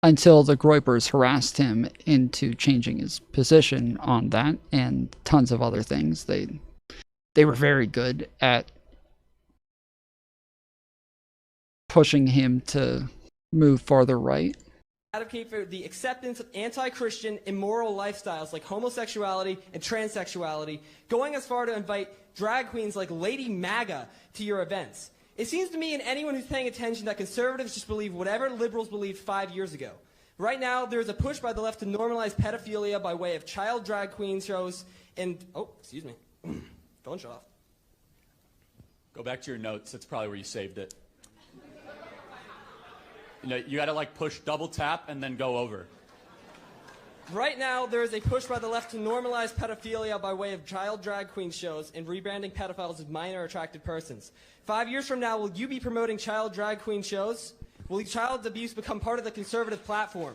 S4: until the Groypers harassed him into changing his position on that and tons of other things. They were very good at pushing him to move farther right.
S3: Advocate for the acceptance of anti-Christian, immoral lifestyles like homosexuality and transsexuality, going as far to invite drag queens like Lady MAGA to your events. It seems to me and anyone who's paying attention that conservatives just believe whatever liberals believed 5 years ago. Right now, there's a push by the left to normalize pedophilia by way of child drag queen shows and... Oh, excuse me. Phone shut off.
S13: Go back to your notes. That's probably where you saved it. You know, you gotta like push double tap and then go over.
S3: Right now, there is a push by the left to normalize pedophilia by way of child drag queen shows and rebranding pedophiles as minor attracted persons. 5 years from now, will you be promoting child drag queen shows? Will child abuse become part of the conservative platform?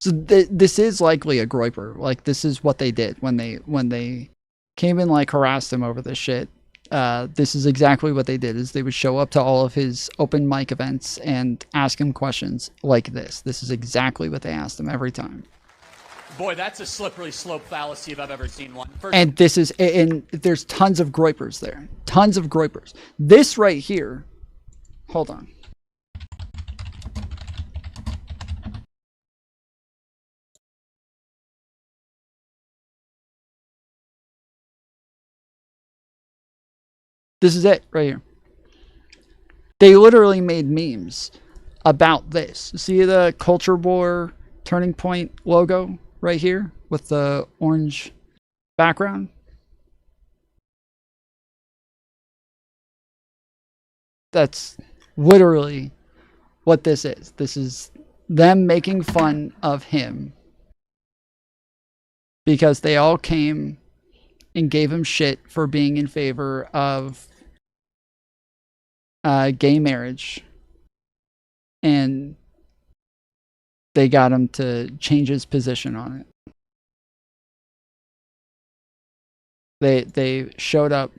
S4: So this is likely a Groyper. Like, this is what they did when they came and like harassed him over this shit. This is exactly what they did, is they would show up to all of his open mic events and ask him questions like this. This is exactly what they asked him every time.
S13: Boy, that's a slippery slope fallacy if I've ever seen one.
S4: And this is, and there's tons of Groypers there. Tons of Groypers. This right here, hold on. This is it right here. They literally made memes about this. See the Culture War Turning Point logo right here with the orange background? That's literally what this is. This is them making fun of him because they all came and gave him shit for being in favor of gay marriage, and they got him to change his position on it. They showed up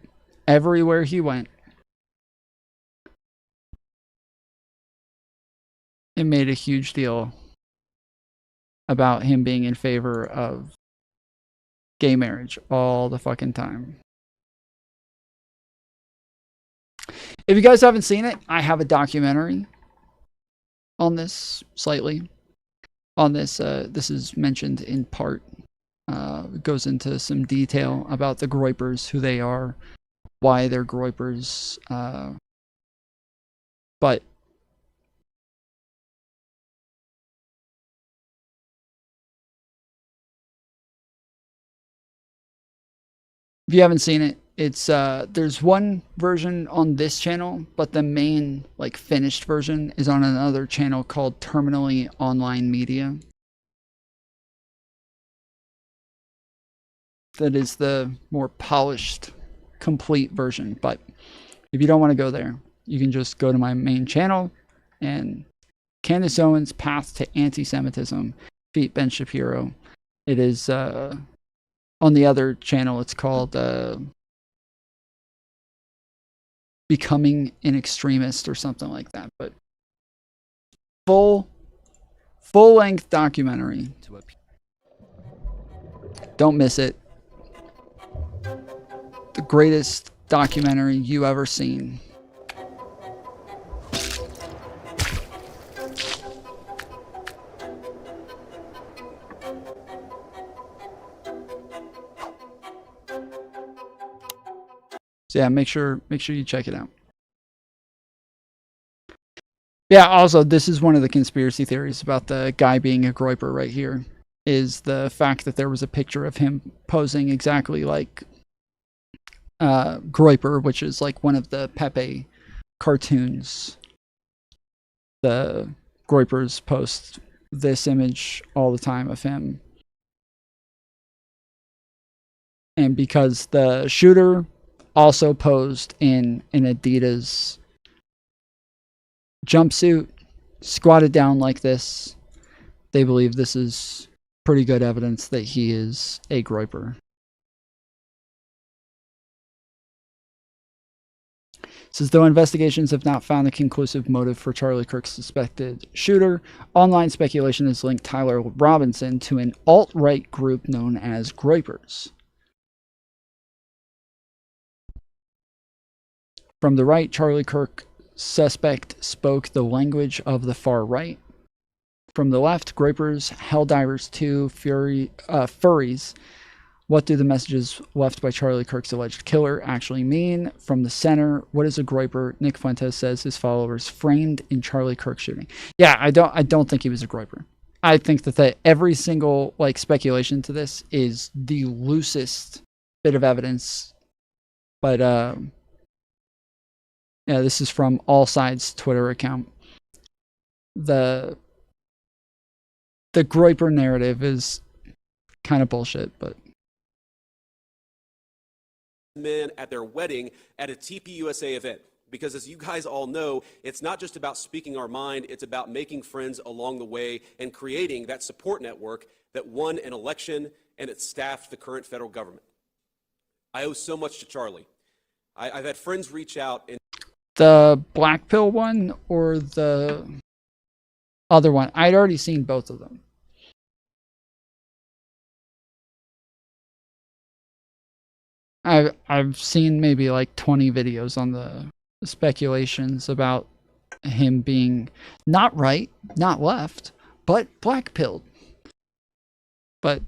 S4: everywhere he went and made a huge deal about him being in favor of gay marriage all the fucking time. If you guys haven't seen it, I have a documentary on this, slightly. On this, this is mentioned in part. It goes into some detail about the Groypers, who they are, why they're Groypers. But if you haven't seen it, it's there's one version on this channel, but the main like finished version is on another channel called Terminally Online Media. That is the more polished, complete version. But if you don't want to go there, you can just go to my main channel and Candace Owens' Path to Anti-Semitism, Feat Ben Shapiro. It is on the other channel. It's called Becoming an Extremist or something like that. But full full-length documentary. Don't miss it. The greatest documentary you ever seen. So yeah, make sure you check it out. Yeah, also, this is one of the conspiracy theories about the guy being a groiper right here, is the fact that there was a picture of him posing exactly like Groiper, which is like one of the Pepe cartoons. The Groipers post this image all the time of him. And because the shooter also posed in an Adidas jumpsuit, squatted down like this, they believe this is pretty good evidence that he is a groiper. It says, though investigations have not found a conclusive motive for Charlie Kirk's suspected shooter, online speculation has linked Tyler Robinson to an alt-right group known as Groipers. From the right, Charlie Kirk suspect spoke the language of the far right. From the left, Groipers, Helldivers 2, furries. What do the messages left by Charlie Kirk's alleged killer actually mean? From the center, what is a groiper? Nick Fuentes says his followers framed in Charlie Kirk shooting. Yeah, I don't think he was a groiper. I think that every single like speculation to this is the loosest bit of evidence. But yeah, this is from All Sides Twitter account. The groiper narrative is kind of bullshit, but
S15: men at their wedding at a TPUSA event. Because as you guys all know, it's not just about speaking our mind, it's about making friends along the way and creating that support network that won an election and it staffed the current federal government. I owe so much to Charlie. I've had friends reach out and...
S4: The black pill one or the other one? I'd already seen both of them. I've seen maybe like 20 videos on the speculations about him being not right, not left, but black pilled. But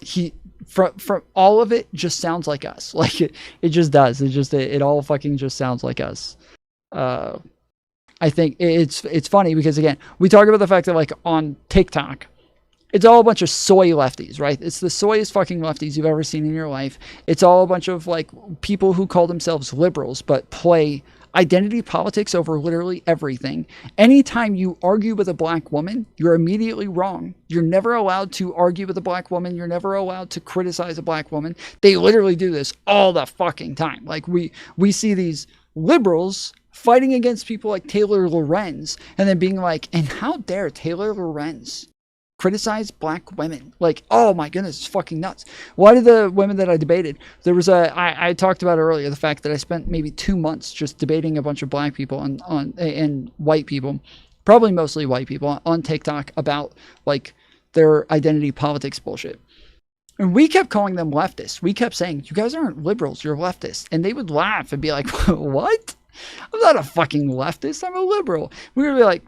S4: he from all of it just sounds like us. Like it just does. It all fucking just sounds like us. I think it's funny because again, we talk about the fact that like on TikTok, it's all a bunch of soy lefties, right? It's the soyest fucking lefties you've ever seen in your life. It's all a bunch of like people who call themselves liberals but play identity politics over literally everything. Anytime you argue with a black woman, you're immediately wrong. You're never allowed to argue with a black woman. You're never allowed to criticize a black woman. They literally do this all the fucking time. Like we see these liberals fighting against people like Taylor Lorenz and then being like, and how dare Taylor Lorenz criticize black women? Like, oh my goodness, it's fucking nuts. One of the women that I debated, there was I talked about earlier, the fact that I spent maybe 2 months just debating a bunch of black people and white people, probably mostly white people, on TikTok about like their identity politics bullshit. And we kept calling them leftists. We kept saying, you guys aren't liberals, you're leftists. And they would laugh and be like, what? I'm not a fucking leftist, I'm a liberal. We would be like,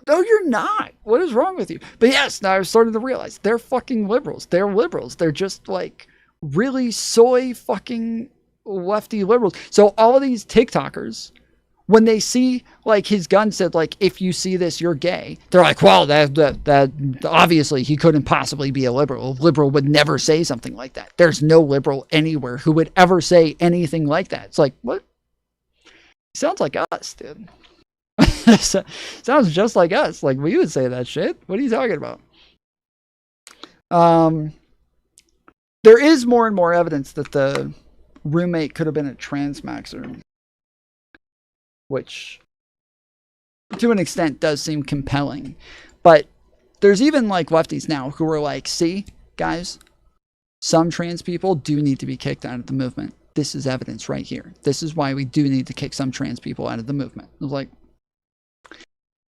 S4: no, you're not. What is wrong with you? But yes, now I've started to realize they're fucking liberals. They're liberals. They're just like really soy fucking lefty liberals. So all of these TikTokers, when they see like his gun said like, if you see this, you're gay. They're like, well, that obviously he couldn't possibly be a liberal. A liberal would never say something like that. There's no liberal anywhere who would ever say anything like that. It's like, what? Sounds like us, dude. Sounds just like us. Like we would say that shit. What are you talking about? There is more and more evidence that the roommate could have been a transmaxer, which to an extent does seem compelling. But there's even like lefties now who are like, see, guys, some trans people do need to be kicked out of the movement. This is evidence right here. This is why we do need to kick some trans people out of the movement. It was like,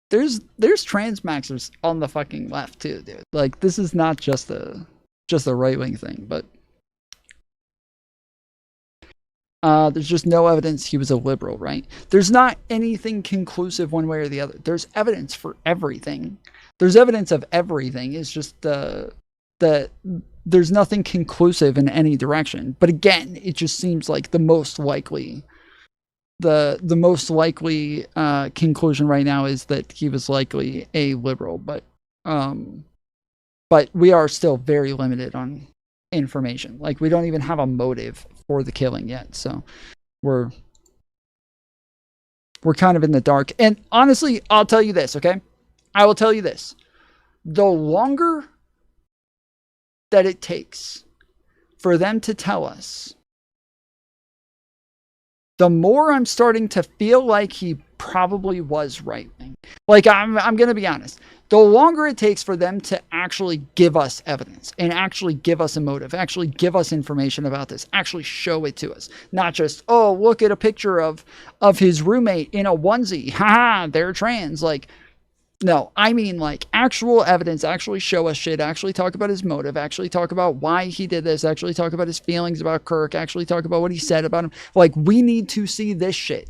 S4: there's trans maxers on the fucking left too, dude. Like, this is not just a right-wing thing, but there's just no evidence he was a liberal, right? There's not anything conclusive one way or the other. There's evidence for everything. There's evidence of everything. It's just there's nothing conclusive in any direction. But again, it just seems like the most likely conclusion right now is that he was likely a liberal, but we are still very limited on information. Like, we don't even have a motive for the killing yet, so we're kind of in the dark. And honestly, I'll tell you this, okay? I will tell you this. The longer that it takes for them to tell us, the more I'm starting to feel like he probably was right-wing. Like, I'm going to be honest. The longer it takes for them to actually give us evidence and actually give us a motive, actually give us information about this, actually show it to us. Not just, oh, look at a picture of his roommate in a onesie. Ha, they're trans. Like, no, I mean, like, actual evidence, actually show us shit, actually talk about his motive, actually talk about why he did this, actually talk about his feelings about Kirk, actually talk about what he said about him. Like, we need to see this shit.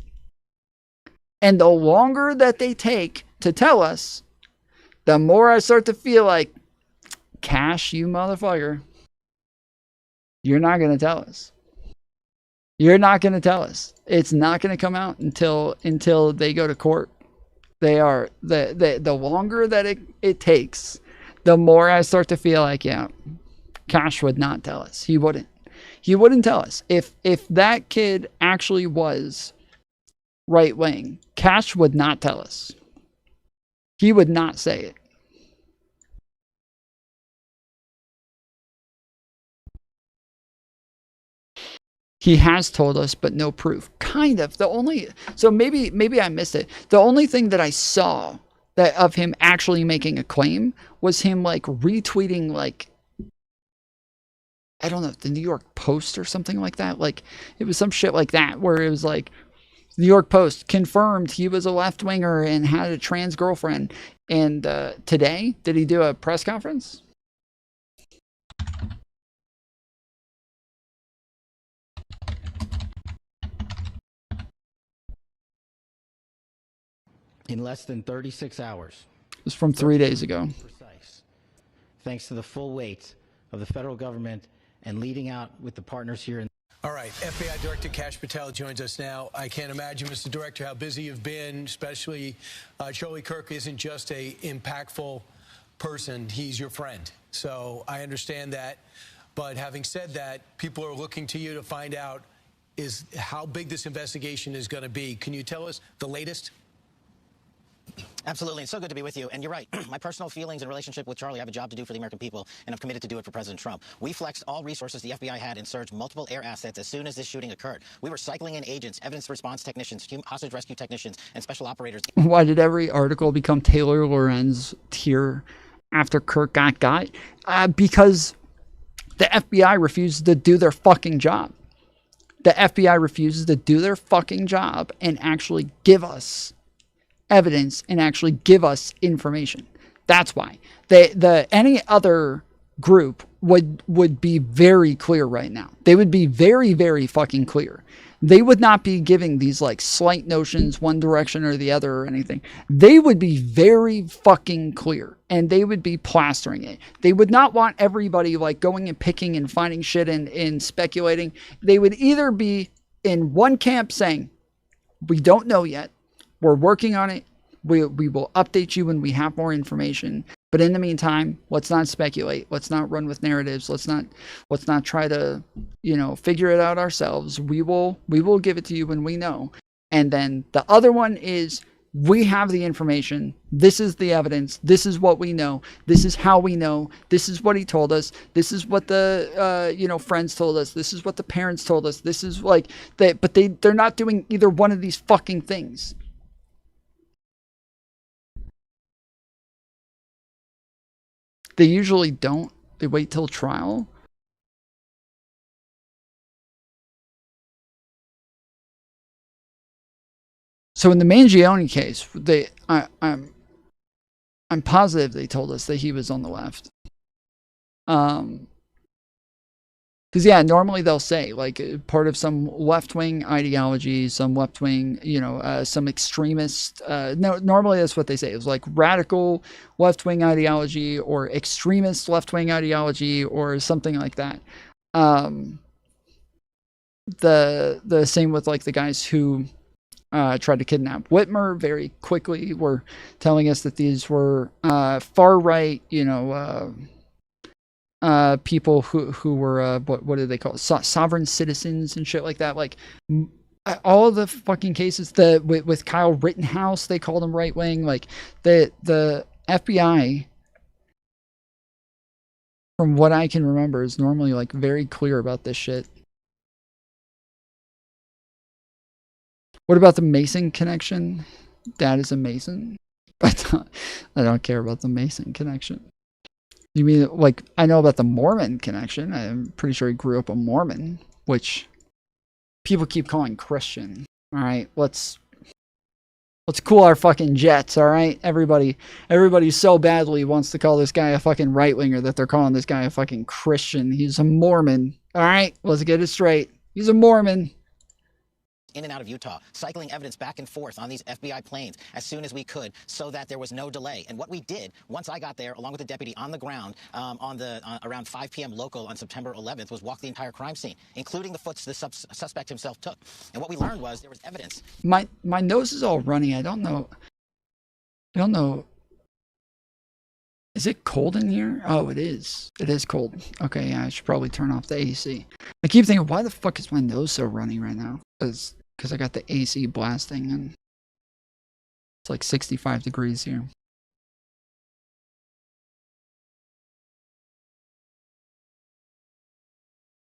S4: And the longer that they take to tell us, the more I start to feel like, Cash, you motherfucker, you're not going to tell us. You're not going to tell us. It's not going to come out until they go to court. They are the longer that it takes, the more I start to feel like, yeah, Cash would not tell us. He wouldn't tell us. If that kid actually was right wing, Cash would not tell us. He would not say it. He has told us, but no proof. Kind of. So maybe I missed it. The only thing that I saw that of him actually making a claim was him like retweeting, like, I don't know, the New York Post or something like that. Like, it was some shit like that where it was like, New York Post confirmed he was a left-winger and had a trans girlfriend. And today, did he do a press conference?
S1: In less than 36 hours.
S4: It was from 3 days ago.
S1: Precise. Thanks to the full weight of the federal government and leading out with the partners here in.
S19: All right, FBI Director Kash Patel joins us now. I can't imagine, Mr. Director, how busy you've been, especially Charlie Kirk isn't just a impactful person, he's your friend. So I understand that. But having said that, people are looking to you to find out is how big this investigation is going to be. Can you tell us the latest?
S1: Absolutely. It's so good to be with you. And you're right. My personal feelings and relationship with Charlie, I have a job to do for the American people, and I'm committed to do it for President Trump. We flexed all resources the FBI had and surged multiple air assets as soon as this shooting occurred. We were cycling in agents, evidence response technicians, hostage rescue technicians, and special operators.
S4: Why did every article become Taylor Lorenz tier after Kirk got? Because the FBI refuses to do their fucking job. The FBI refuses to do their fucking job and actually give us evidence and actually give us information. That's why. Any other group would be very clear right now. They would be very, very fucking clear. They would not be giving these like slight notions one direction or the other or anything. They would be very fucking clear and they would be plastering it. They would not want everybody like going and picking and finding shit and speculating. They would either be in one camp saying, we don't know yet. We're working on it. We will update you when we have more information. But in the meantime, let's not speculate. Let's not run with narratives. Let's not try to, figure it out ourselves. We will give it to you when we know. And then the other one is, we have the information. This is the evidence. This is what we know. This is how we know. This is what he told us. This is what the friends told us. This is what the parents told us. This is like that. But they're not doing either one of these fucking things. They usually don't. They wait till trial. So in the Mangione case, I'm positive they told us that he was on the left. Because, yeah, normally they'll say, like, part of some left-wing ideology, some left-wing, some extremist. No, normally that's what they say. It was like radical left-wing ideology or extremist left-wing ideology or something like that. The same with, like, the guys who tried to kidnap Whitmer very quickly were telling us that these were far-right, people who were what do they call it? Sovereign citizens and shit like that. Like all of the fucking cases that with Kyle Rittenhouse, they called him right wing. Like the FBI, from what I can remember, is normally like very clear about this shit. What about the Mason connection? Dad is a Mason, but I don't care about the Mason connection. You mean, like, I know about the Mormon connection. I'm pretty sure he grew up a Mormon, which people keep calling Christian. All right, let's cool our fucking jets, all right? Everybody so badly wants to call this guy a fucking right-winger that they're calling this guy a fucking Christian. He's a Mormon, all right? Let's get it straight. He's a Mormon.
S1: In and out of Utah, cycling evidence back and forth on these FBI planes as soon as we could so that there was no delay. And what we did, once I got there, along with the deputy on the ground around 5 p.m. local on September 11th, was walk the entire crime scene, including the foots the suspect himself took. And what we learned was there was evidence.
S4: My nose is all runny. I don't know. Is it cold in here? Oh, it is. It is cold. Okay, yeah, I should probably turn off the AC. I keep thinking, why the fuck is my nose so runny right now? Because I got the AC blasting and it's like 65 degrees here.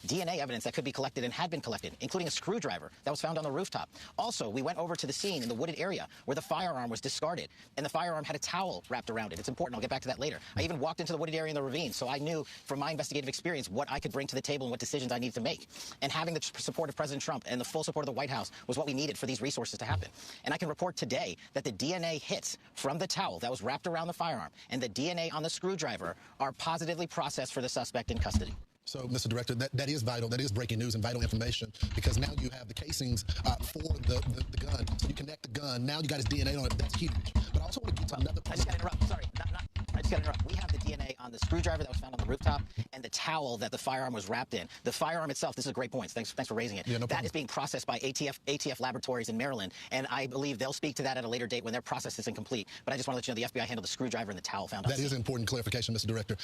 S1: DNA evidence that could be collected and had been collected, including a screwdriver that was found on the rooftop. Also, we went over to the scene in the wooded area where the firearm was discarded, and the firearm had a towel wrapped around it. It's important. I'll get back to that later. I even walked into the wooded area in the ravine, so I knew from my investigative experience what I could bring to the table and what decisions I needed to make. And having the support of President Trump and the full support of the White House was what we needed for these resources to happen. And I can report today that the DNA hits from the towel that was wrapped around the firearm and the DNA on the screwdriver are positively processed for the suspect in custody.
S7: So, Mr. Director, that is vital. That is breaking news and vital information because now you have the casings for the gun. So you connect the gun. Now you got his DNA on it. That's huge. But I also want to get to another point.
S1: I just got to interrupt. Sorry. I just got to interrupt. We have the DNA on the screwdriver that was found on the rooftop and the towel that the firearm was wrapped in. The firearm itself, this is a great point. Thanks for raising it.
S7: Yeah, no
S1: that
S7: problem.
S1: is being processed by ATF laboratories in Maryland, and I believe they'll speak to that at a later date when their process is incomplete. But I just want to let you know the FBI handled the screwdriver and the towel found on the scene.
S7: That is important clarification, Mr. Director.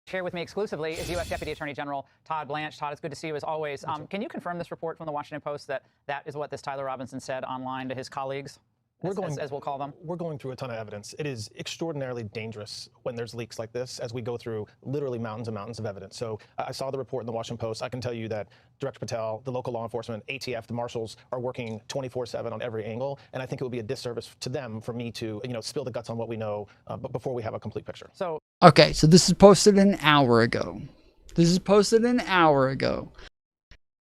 S10: Share with me exclusively is U.S. Deputy Attorney General Todd Blanche. Todd, it's good to see you as always. Can you confirm this report from the Washington Post that is what this Tyler Robinson said online to his colleagues? As we'll call them?
S18: We're going through a ton of evidence. It is extraordinarily dangerous when there's leaks like this as we go through literally mountains and mountains of evidence. So I saw the report in the Washington Post. I can tell you that Director Patel, the local law enforcement, ATF, the marshals are working 24/7 on every angle. And I think it would be a disservice to them for me to spill the guts on what we know before we have a complete picture.
S4: Okay, so this is posted an hour ago.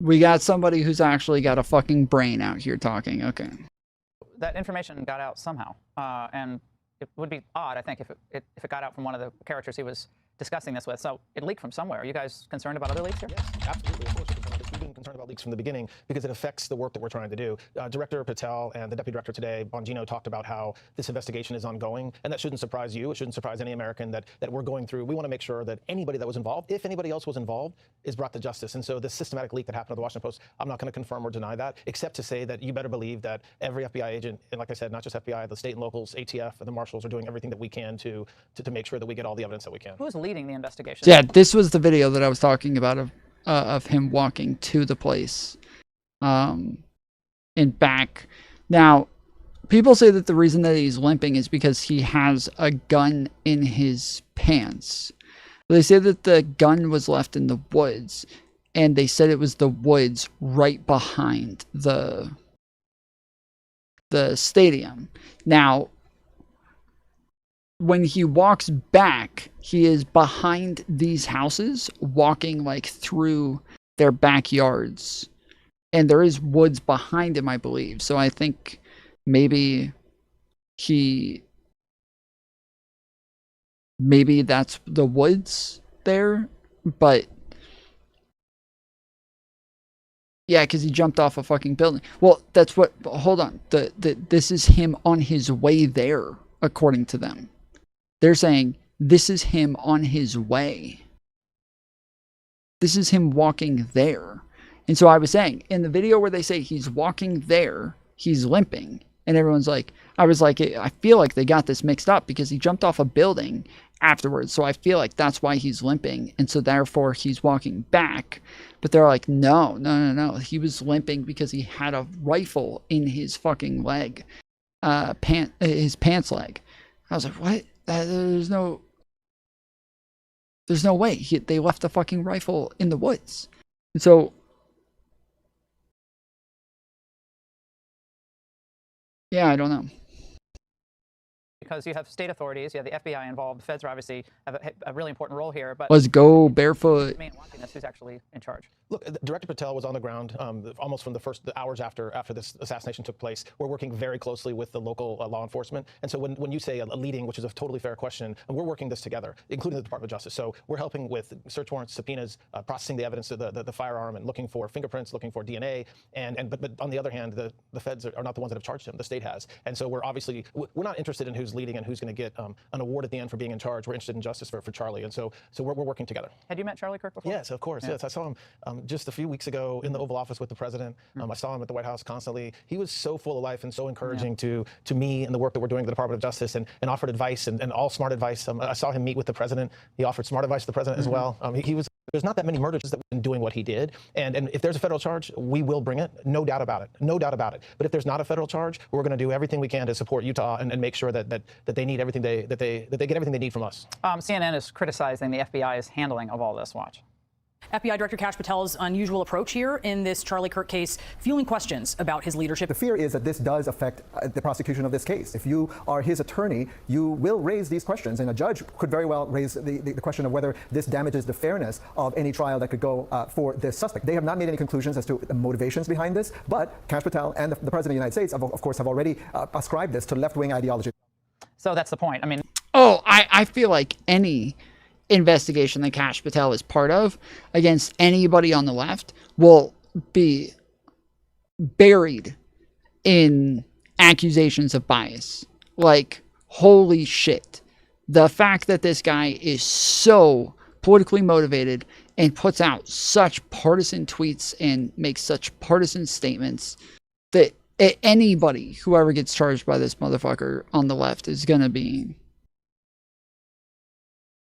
S4: We got somebody who's actually got a fucking brain out here talking. Okay.
S10: That information got out somehow, and it would be odd, I think, if it got out from one of the characters he was discussing this with. So it leaked from somewhere. Are you guys concerned about other leaks here?
S18: Yes, absolutely. Of course, we've been concerned about leaks from the beginning because it affects the work that we're trying to do. Director Patel and the Deputy Director today, Bongino, talked about how this investigation is ongoing, and that shouldn't surprise you. It shouldn't surprise any American that we're going through. We want to make sure that anybody that was involved, if anybody else was involved, is brought to justice. And so this systematic leak that happened at the Washington Post, I'm not going to confirm or deny that, except to say that you better believe that every FBI agent, and like I said, not just FBI, the state and locals, ATF, and the marshals are doing everything that we can to make sure that we get all the evidence that we can.
S10: Who's leading the investigation?
S4: Yeah, this was the video that I was talking about of him walking to the place and back. Now, people say that the reason that he's limping is because he has a gun in his pants. They say that the gun was left in the woods, and they said it was the woods right behind the stadium. Now, when he walks back, he is behind these houses, walking like through their backyards. And there is woods behind him, I believe. So I think maybe that's the woods there. But yeah, because he jumped off a fucking building. Well, that's what, hold on. This is him on his way there, according to them. They're saying this is him on his way. This is him walking there. And so I was saying, in the video where they say he's walking there, he's limping. And everyone's like, I was like, I feel like they got this mixed up because he jumped off a building afterwards. So I feel like that's why he's limping. And so therefore he's walking back. But they're like, no. He was limping because he had a rifle in his fucking leg, his pants leg. I was like, what? There's no way. They left the fucking rifle in the woods. And so, yeah, I don't know.
S10: Because you have state authorities, you have the FBI involved, the feds are obviously have a really important role here. But
S4: let's go barefoot.
S10: Who's actually in charge?
S18: Look, Director Patel was on the ground almost from the hours after this assassination took place. We're working very closely with the local law enforcement. And so when you say a leading, which is a totally fair question, and we're working this together, including the Department of Justice. So we're helping with search warrants, subpoenas, processing the evidence of the firearm and looking for fingerprints, looking for DNA. But on the other hand, the feds are not the ones that have charged him. The state has. And so we're not interested in who's leading and who's going to get an award at the end for being in charge. We're interested in justice for Charlie. And so we're working together.
S10: Had you met Charlie Kirk before?
S18: Yes, of course. Yeah. Yes, I saw him just a few weeks ago in the Oval Office with the president. I saw him at the White House constantly. He was so full of life and so encouraging to me and the work that we're doing at the Department of Justice and offered advice and all smart advice. I saw him meet with the president. He offered smart advice to the president as well. There's not that many murders that we've been doing what he did. And if there's a federal charge, we will bring it. No doubt about it. No doubt about it. But if there's not a federal charge, we're going to do everything we can to support Utah and make sure that they need everything that they get everything they need from us.
S10: CNN is criticizing the FBI's handling of all this. Watch.
S9: FBI Director Kash Patel's unusual approach here in this Charlie Kirk case, fueling questions about his leadership.
S20: The fear is that this does affect the prosecution of this case. If you are his attorney, you will raise these questions, and a judge could very well raise the question of whether this damages the fairness of any trial that could go for this suspect. They have not made any conclusions as to the motivations behind this, but Kash Patel and the President of the United States, of course, have already ascribed this to left-wing ideology.
S10: So that's the point. I mean,
S4: I feel like any investigation that Kash Patel is part of against anybody on the left will be buried in accusations of bias. Like, holy shit. The fact that this guy is so politically motivated and puts out such partisan tweets and makes such partisan statements that anybody, whoever gets charged by this motherfucker on the left, is gonna be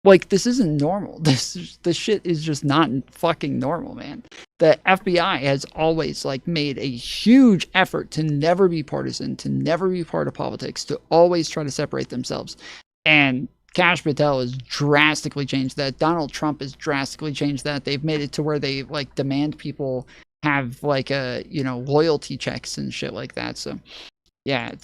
S4: like, this isn't normal. This shit is just not fucking normal, man. The FBI has always made a huge effort to never be partisan, to never be part of politics, to always try to separate themselves. And Kash Patel has drastically changed that. Donald Trump has drastically changed that. They've made it to where they demand people have loyalty checks and shit like that. So yeah,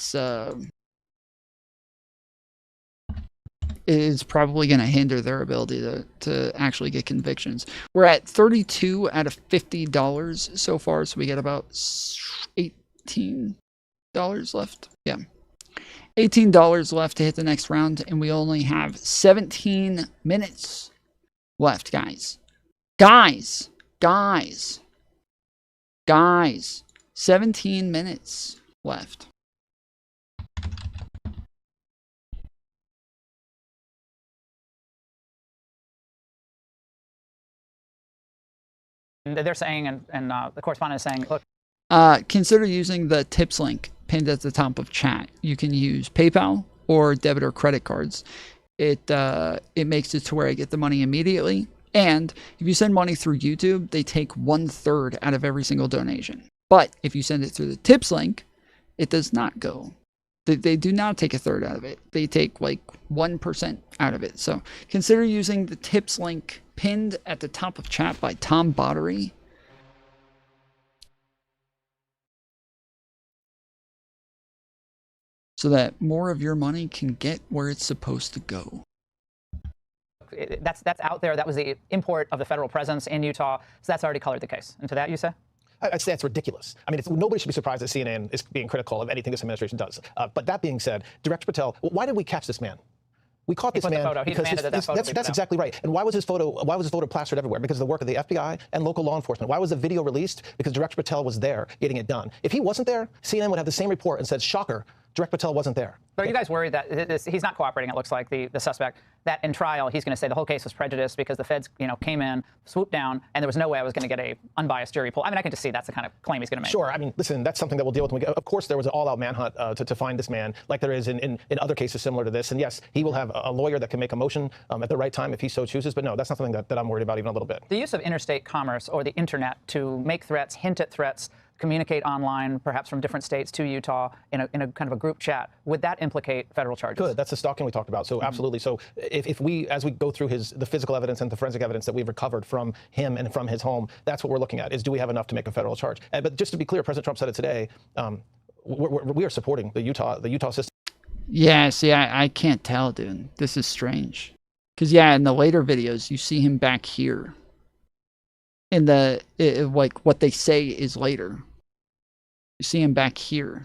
S4: is probably going to hinder their ability to actually get convictions. We're at $32 out of $50 so far, so we got about $18 left. Yeah. $18 left to hit the next round, and we only have 17 minutes left, guys. Guys. 17 minutes left.
S10: They're saying, and the correspondent is saying, look.
S4: Consider using the tips link pinned at the top of chat. You can use PayPal or debit or credit cards. It makes it to where I get the money immediately. And if you send money through YouTube, they take 1/3 out of every single donation. But if you send it through the tips link, it does not go They do not take a third out of it. They take like 1% out of it. So consider using the tips link pinned at the top of chat by Tom Bottery. So that more of your money can get where it's supposed to go.
S10: That's out there. That was the import of the federal presence in Utah. So that's already colored the case. And to that, you say?
S18: I'd say that's ridiculous. I mean, nobody should be surprised that CNN is being critical of anything this administration does. But that being said, Director Patel, why did we catch this man? We caught this man because that's exactly right. And why was his photo plastered everywhere? Because of the work of the FBI and local law enforcement. Why was the video released? Because Director Patel was there getting it done. If he wasn't there, CNN would have the same report and said, shocker, Director Patel wasn't there.
S10: But are you guys worried that he's not cooperating, it looks like, the suspect, that in trial he's going to say the whole case was prejudiced because the feds, came in, swooped down, and there was no way I was going to get a unbiased jury poll? I mean, I can just see that's the kind of claim he's going to make. Sure.
S18: I mean, listen, that's something that we'll deal with when we get. Of course, there was an all-out manhunt to find this man, like there is in other cases similar to this. And yes, he will have a lawyer that can make a motion at the right time if he so chooses. But no, that's not something that I'm worried about even a little bit.
S10: The use of interstate commerce or the internet to make threats, hint at threats, communicate online, perhaps from different states to Utah in a kind of a group chat, would that implicate federal charges?
S18: Good. That's the stalking we talked about. So absolutely. So if we, as we go through the physical evidence and the forensic evidence that we've recovered from him and from his home, that's what we're looking at, is do we have enough to make a federal charge? But just to be clear, President Trump said it today, we are supporting the Utah system.
S4: Yeah, see, I can't tell, dude. This is strange. Because, yeah, in the later videos, you see him back here. In like what they say is later. You see him back here.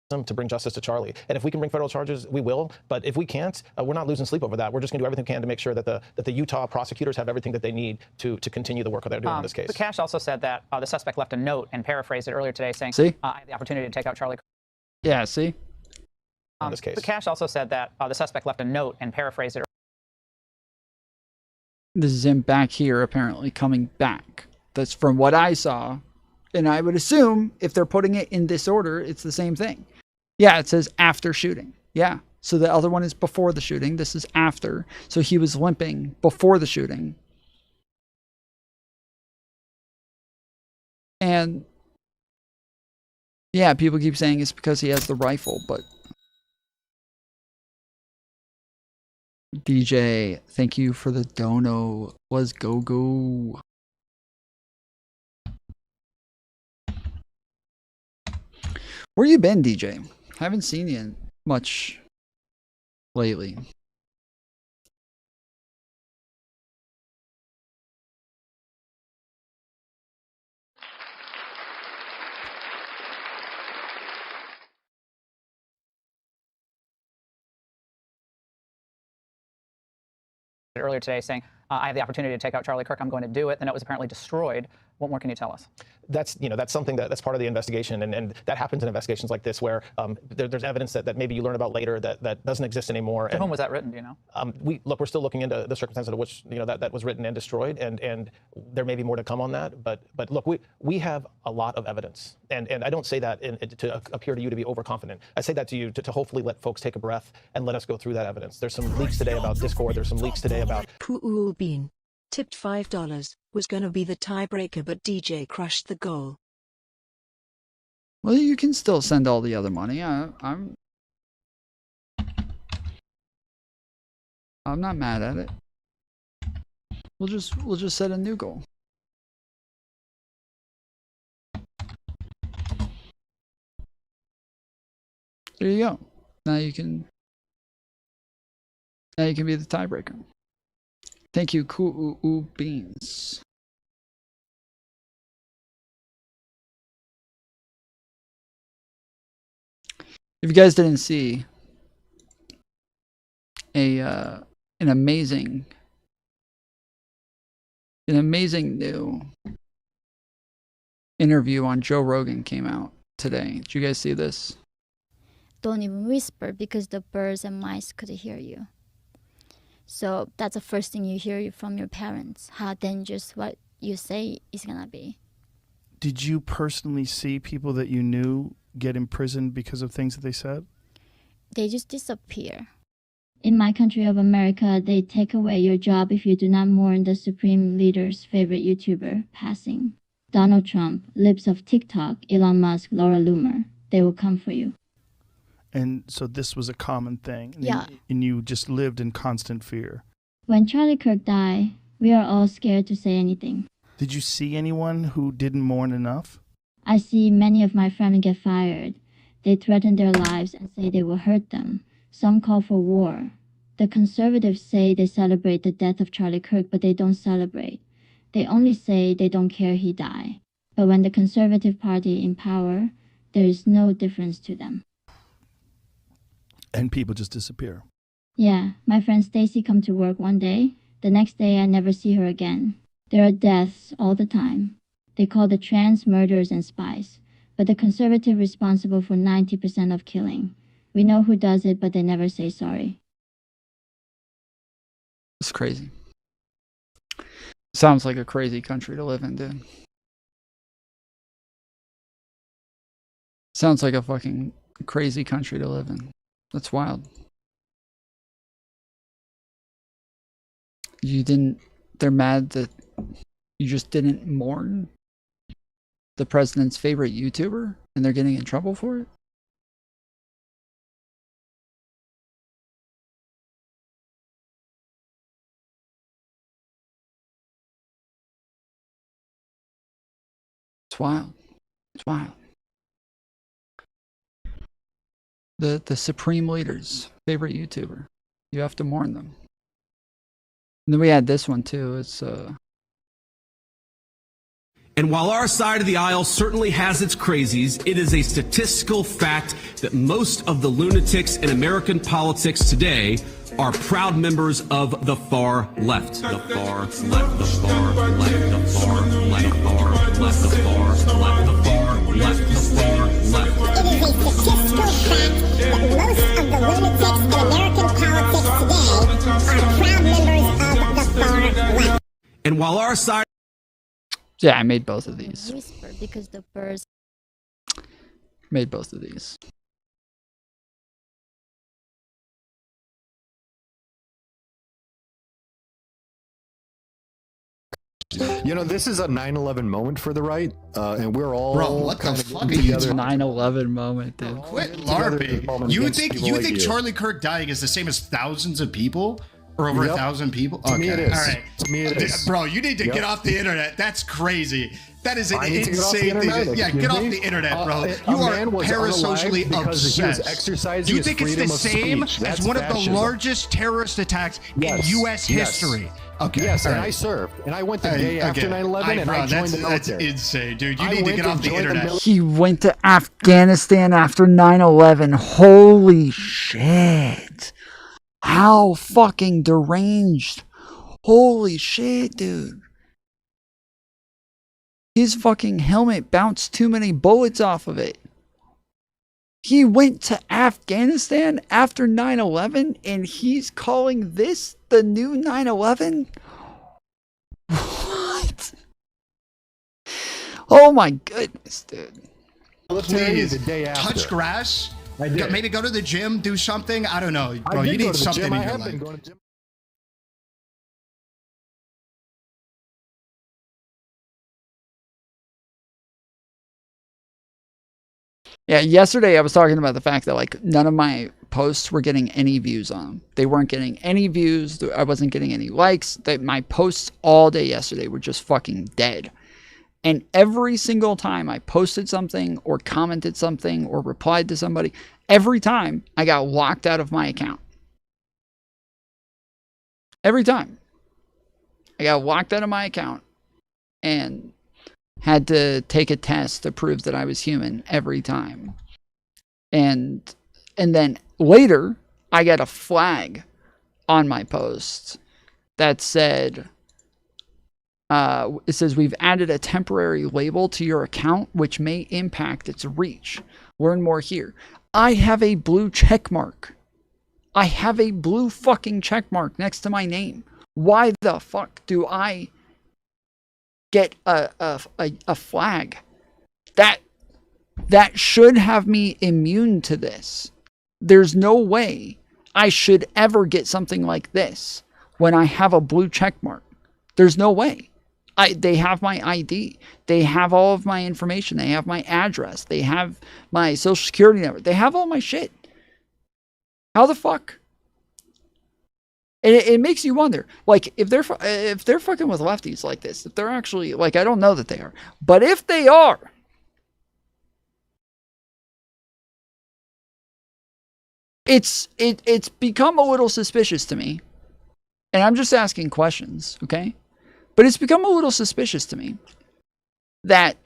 S18: To bring justice to Charlie. And if we can bring federal charges, we will. But if we can't, we're not losing sleep over that. We're just going to do everything we can to make sure that the Utah prosecutors have everything that they need to continue the work that they're doing in this case.
S10: But Cash also said that the suspect left a note and paraphrased it earlier today saying, I have the opportunity to take out Charlie.
S4: Yeah, see?
S18: In this case.
S10: But Cash also said that the suspect left a note and paraphrased it.
S4: This is him back here, apparently coming back. That's from what I saw. And I would assume if they're putting it in this order, it's the same thing. Yeah, it says after shooting. Yeah. So the other one is before the shooting. This is after. So he was limping before the shooting. And yeah, people keep saying it's because he has the rifle, but DJ, thank you for the dono. Was go. Where you been, DJ? Haven't seen you much lately.
S10: Earlier today saying, I have the opportunity to take out Charlie Kirk, I'm going to do it. The note was apparently destroyed. What more can you tell us?
S18: That's something that's part of the investigation, and that happens in investigations like this where there's evidence that maybe you learn about later that doesn't exist anymore.
S10: To whom was that written, do you know?
S18: We're still looking into the circumstances of which that was written and destroyed, and there may be more to come on that. But look, we have a lot of evidence, and I don't say that to appear to you to be overconfident. I say that to you to hopefully let folks take a breath and let us go through that evidence. There's some leaks today about Discord. There's some leaks today about.
S2: Cool Bean tipped $5. Was gonna be the tiebreaker, but DJ crushed the goal.
S4: Well, you can still send all the other money. I'm not mad at it. We'll just set a new goal. There you go. Now you can be the tiebreaker. Thank you, Cool Beans. If you guys didn't see an amazing new interview on Joe Rogan came out today. Did you guys see this?
S5: Don't even whisper because the birds and mice could hear you. So that's the first thing you hear from your parents, how dangerous what you say is going to be.
S21: Did you personally see people that you knew get imprisoned because of things that they said?
S5: They just disappear. In my country of America, they take away your job if you do not mourn the supreme leader's favorite YouTuber passing. Donald Trump, libs of TikTok, Elon Musk, Laura Loomer. They will come for you.
S21: And so this was a common thing.
S5: Yeah.
S21: And you just lived in constant fear.
S5: When Charlie Kirk died, we are all scared to say anything.
S21: Did you see anyone who didn't mourn enough?
S5: I see many of my friends get fired. They threaten their lives and say they will hurt them. Some call for war. The conservatives say they celebrate the death of Charlie Kirk, but they don't celebrate. They only say they don't care he died. But when the Conservative Party in power, there is no difference to them.
S21: And people just disappear.
S5: Yeah, my friend Stacy come to work one day. The next day I never see her again. There are deaths all the time. They call the trans murderers and spies. But the conservative responsible for 90% of killing. We know who does it, but they never say sorry.
S4: It's crazy. Sounds like a crazy country to live in, dude. Sounds like a fucking crazy country to live in. That's wild. They're mad that you just didn't mourn the president's favorite YouTuber and they're getting in trouble for it? It's wild. It's wild. The supreme leader's favorite YouTuber. You have to mourn them. And then we had this one too. It's
S8: And while our side of the aisle certainly has its crazies, it is a statistical fact that most of the lunatics in American politics today are proud members of the far left. The far left, the far left, the far left, the far left, the far left, the far left, the far left.
S16: It is a statistical fact that most of the lunatics in American politics today are proud members of the far left.
S8: And while our side...
S4: Yeah, I made both of these.
S5: Whisper because the birds.
S4: Made both of these.
S22: You know, this is a 9/11 moment for the right, and we're all
S23: Bro, what the fuck are you
S22: together.
S4: 9/11 moment, dude.
S23: Quit LARPing. You think Charlie Kirk dying is the same as thousands of people? Or over 1,000 people?
S22: To me it is.
S23: All right.
S22: To me it is.
S23: Bro, you need to get off the internet. That's crazy. That is an
S22: I need to
S23: insane
S22: get off the
S23: thing.
S22: internet.
S23: Yeah,
S22: Excuse
S23: get off
S22: me?
S23: the internet, bro.
S22: A
S23: You are
S22: man was
S23: parasocially
S22: unalived because he was
S23: obsessed.
S22: exercising
S23: You
S22: his
S23: think it's the
S22: freedom of
S23: same
S22: speech.
S23: as
S22: That's
S23: one of
S22: fascism.
S23: the largest terrorist attacks in U.S. history? Okay.
S22: Yes,
S23: all
S22: and
S23: right.
S22: I served. And I went the day after 9/11 and I joined the military.
S23: That's insane, dude. You
S22: I
S23: need to
S22: went
S23: get
S22: and
S23: off the
S22: joined the
S23: internet.
S4: He went to Afghanistan after 9/11. Holy shit. How fucking deranged. Holy shit, dude. His fucking helmet bounced too many bullets off of it. He went to Afghanistan after 9/11 and he's calling this the new 9/11? What? Oh my goodness, dude.
S23: Please,
S22: the day after.
S23: touch grass.
S22: I did.
S23: Maybe go to the gym, do something. I don't know,
S22: I
S23: bro.
S22: did
S23: You
S22: go
S23: need
S22: to the
S23: something
S22: gym.
S23: in
S22: I
S23: your
S22: have
S23: life.
S22: been going to the gym.
S4: Yeah, yesterday I was talking about the fact that like none of my posts were getting any views on them. They weren't getting any views. I wasn't getting any likes. That my posts all day yesterday were just fucking dead. And every single time I posted something or commented something or replied to somebody, every time I got locked out of my account. Every time. I got locked out of my account and had to take a test to prove that I was human every time. And then later, I got a flag on my post that said, it says, we've added a temporary label to your account, which may impact its reach. Learn more here. I have a blue check mark. I have a blue fucking check mark next to my name. Why the fuck do I get a flag? That should have me immune to this. There's no way I should ever get something like this when I have a blue check mark. There's no way. They have my ID. They have all of my information. They have my address. They have my social security number. They have all my shit. How the fuck? And it makes you wonder, like, if they're fucking with lefties like this, if they're actually, like, I don't know that they are, but if they are, it's become a little suspicious to me. And I'm just asking questions, okay? But it's become a little suspicious to me that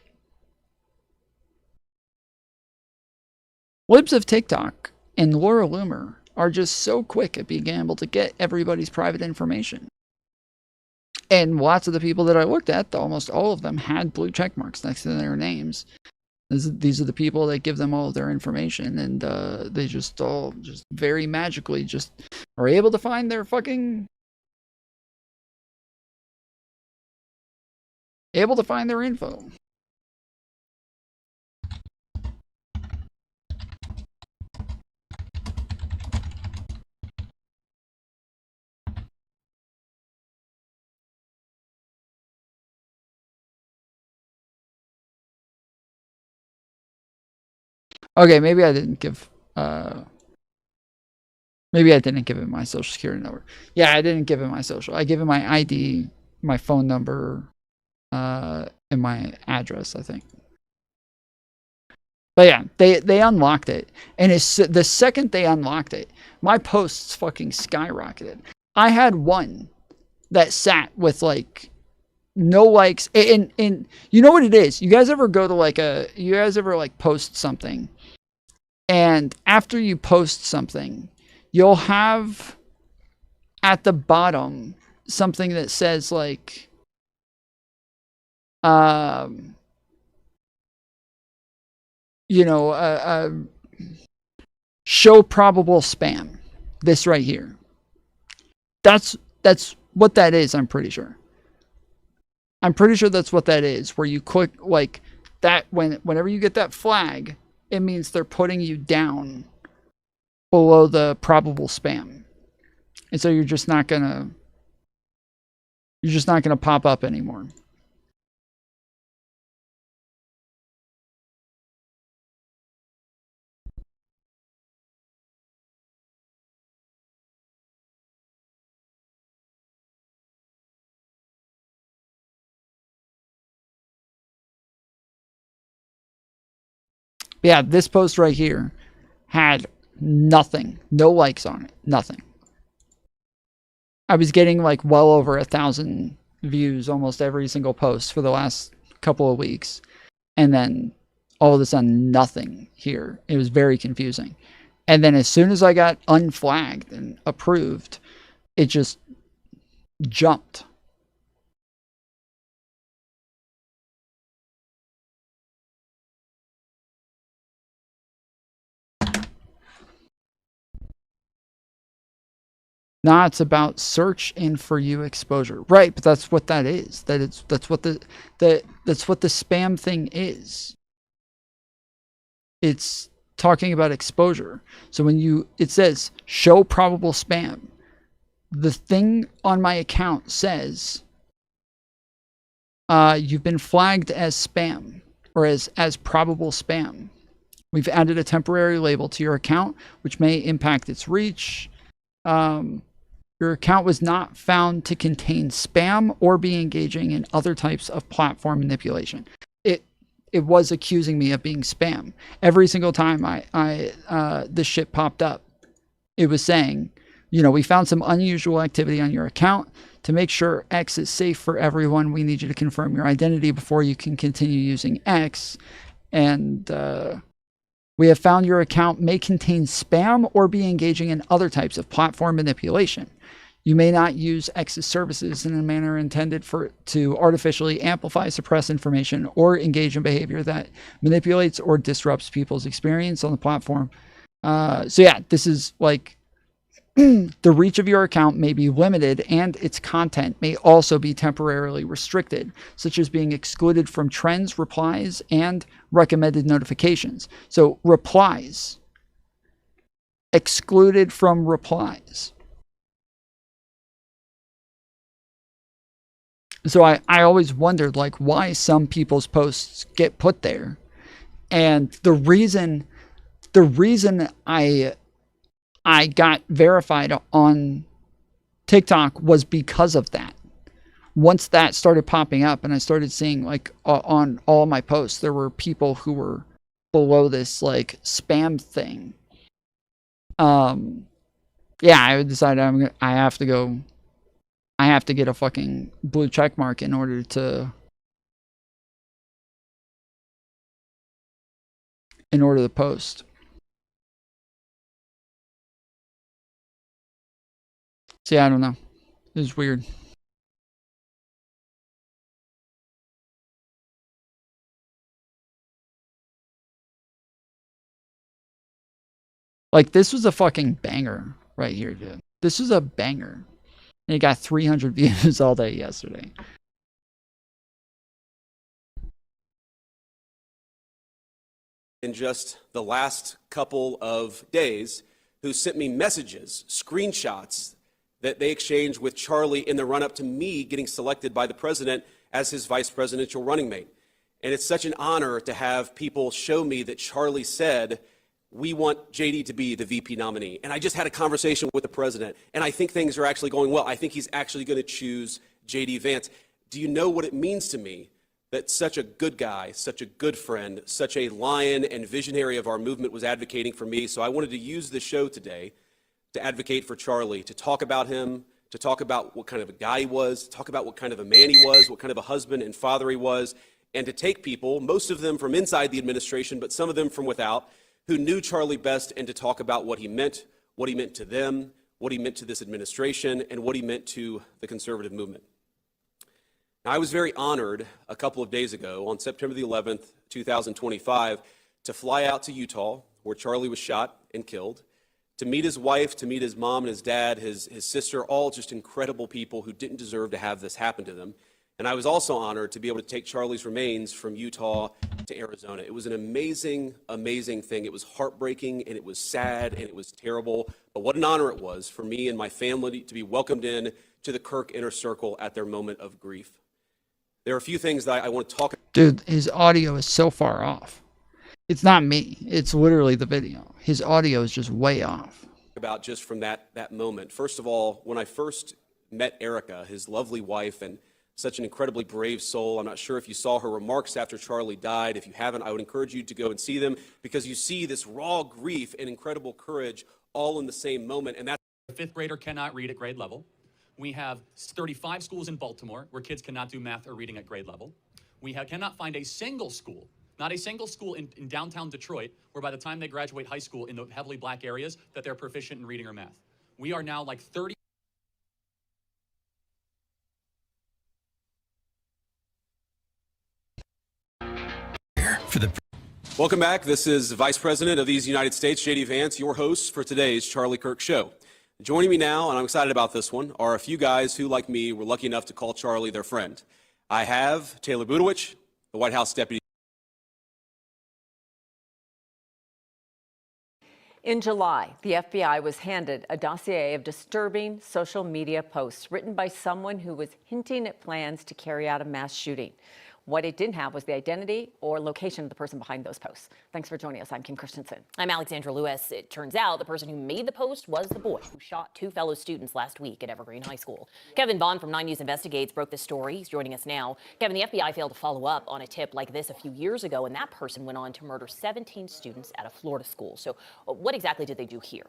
S4: libs of TikTok and Laura Loomer are just so quick at being able to get everybody's private information. And lots of the people that I looked at, almost all of them had blue check marks next to their names. These are the people that give them all of their information, and they just all just very magically just are able to find their fucking... able to find their info. Okay, maybe I didn't give maybe I didn't give him my social security number. Yeah, I didn't give him my social. I gave him my ID, my phone number, and my address, I think. But yeah, they unlocked it. And the second they unlocked it, my posts fucking skyrocketed. I had one that sat with like no likes, and you know what it is? You guys ever go to you guys ever like post something, and after you post something, you'll have at the bottom something that says like you know, show probable spam. This right here. That's what that is, I'm pretty sure. I'm pretty sure that's what that is, where you click like that whenever you get that flag, it means they're putting you down below the probable spam. And so you're just not gonna pop up anymore. Yeah, this post right here had nothing. No likes on it. Nothing. I was getting like well over 1,000 views almost every single post for the last couple of weeks. And then all of a sudden, nothing here. It was very confusing. And then as soon as I got unflagged and approved, it just jumped. Nah, it's about search and for you exposure. Right, but that's what that is. That's what the spam thing is. It's talking about exposure. So when it says show probable spam, the thing on my account says you've been flagged as spam or as probable spam. We've added a temporary label to your account, which may impact its reach. Your account was not found to contain spam or be engaging in other types of platform manipulation. It was accusing me of being spam. Every single time this shit popped up, it was saying, you know, we found some unusual activity on your account. To make sure X is safe for everyone, we need you to confirm your identity before you can continue using X. And we have found your account may contain spam or be engaging in other types of platform manipulation. You may not use X's services in a manner intended to artificially amplify, suppress information, or engage in behavior that manipulates or disrupts people's experience on the platform. So yeah, this is like the reach of your account may be limited and its content may also be temporarily restricted, such as being excluded from trends, replies, and recommended notifications. So replies, excluded from replies. So I always wondered like why some people's posts get put there. And the reason I I got verified on TikTok was because of that. Once that started popping up and I started seeing like on all my posts, there were people who were below this like spam thing. Yeah, I decided I have to get a fucking blue check mark in order to post. See, I don't know. It was weird. Like, this was a fucking banger right here, dude. This was a banger. And it got 300 views all day yesterday.
S15: In just the last couple of days, who sent me messages, screenshots that they exchanged with Charlie in the run-up to me getting selected by the president as his vice presidential running mate. And it's such an honor to have people show me that Charlie said, we want JD to be the VP nominee. And I just had a conversation with the president, and I think things are actually going well. I think he's actually going to choose JD Vance. Do you know what it means to me that such a good guy, such a good friend, such a lion and visionary of our movement was advocating for me? So I wanted to use the show today to advocate for Charlie, to talk about him, to talk about what kind of a guy he was, to talk about what kind of a man he was, what kind of a husband and father he was, and to take people, most of them from inside the administration, but some of them from without, who knew Charlie best, and to talk about what he meant to them, what he meant to this administration, and what he meant to the conservative movement. Now, I was very honored a couple of days ago, on September the 11th, 2025, to fly out to Utah, where Charlie was shot and killed, to meet his wife, to meet his mom and his dad, his sister, all just incredible people who didn't deserve to have this happen to them. And I was also honored to be able to take Charlie's remains from Utah to Arizona. It was an amazing, amazing thing. It was heartbreaking, and it was sad, and it was terrible. But what an honor it was for me and my family to be welcomed in to the Kirk inner circle at their moment of grief. There are a few things that I want to talk about.
S4: Dude, his audio is so far off. It's not me. It's literally the video. His audio is just way off.
S15: About just from that moment. First of all, when I first met Erica, his lovely wife, and such an incredibly brave soul. I'm not sure if you saw her remarks after Charlie died. If you haven't, I would encourage you to go and see them, because you see this raw grief and incredible courage all in the same moment. And that's
S13: A fifth grader cannot read at grade level. We have 35 schools in Baltimore where kids cannot do math or reading at grade level. We cannot find a single school, not a single school in downtown Detroit, where by the time they graduate high school in the heavily black areas, that they're proficient in reading or math. We are now like 30.
S15: Welcome back. This is Vice President of these United States, JD Vance, your host for today's Charlie Kirk Show. Joining me now, and I'm excited about this one, are a few guys who, like me, were lucky enough to call Charlie their friend. I have Taylor Budowich, the White House Deputy.
S6: In July, the FBI was handed a dossier of disturbing social media posts written by someone who was hinting at plans to carry out a mass shooting. What it didn't have was the identity or location of the person behind those posts. Thanks for joining us. I'm Kim Christensen.
S11: I'm Alexandra Lewis. It turns out the person who made the post was the boy who shot two fellow students last week at Evergreen High School. Kevin Vaughn from 9 News Investigates broke this story. He's joining us now. Kevin, the FBI failed to follow up on a tip like this a few years ago, and that person went on to murder 17 students at a Florida school. So what exactly did they do here?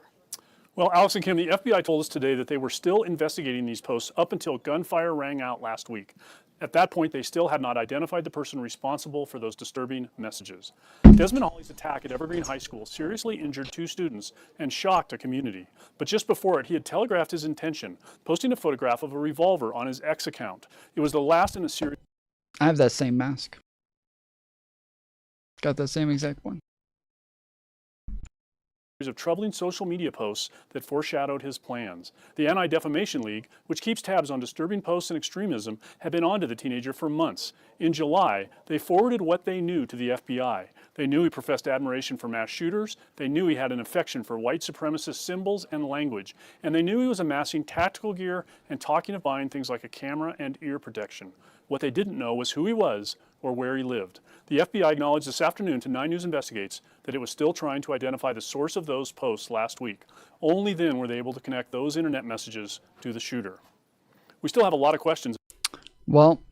S14: Well, Alex and Kim, the FBI told us today that they were still investigating these posts up until gunfire rang out last week. At that point, they still had not identified the person responsible for those disturbing messages. Desmond Hawley's attack at Evergreen High School seriously injured two students and shocked a community. But just before it, he had telegraphed his intention, posting a photograph of a revolver on his X account. It was the last in a series.
S4: I have that same mask. Got that same exact one.
S14: Of troubling social media posts that foreshadowed his plans. The Anti-Defamation League, which keeps tabs on disturbing posts and extremism, had been onto the teenager for months. In July, they forwarded what they knew to the FBI. They knew he professed admiration for mass shooters, they knew he had an affection for white supremacist symbols and language, and they knew he was amassing tactical gear and talking of buying things like a camera and ear protection. What they didn't know was who he was, or where he lived. The FBI acknowledged this afternoon to 9 News Investigates that it was still trying to identify the source of those posts last week. Only then were they able to connect those internet messages to the shooter. We still have a lot of questions.
S4: Well,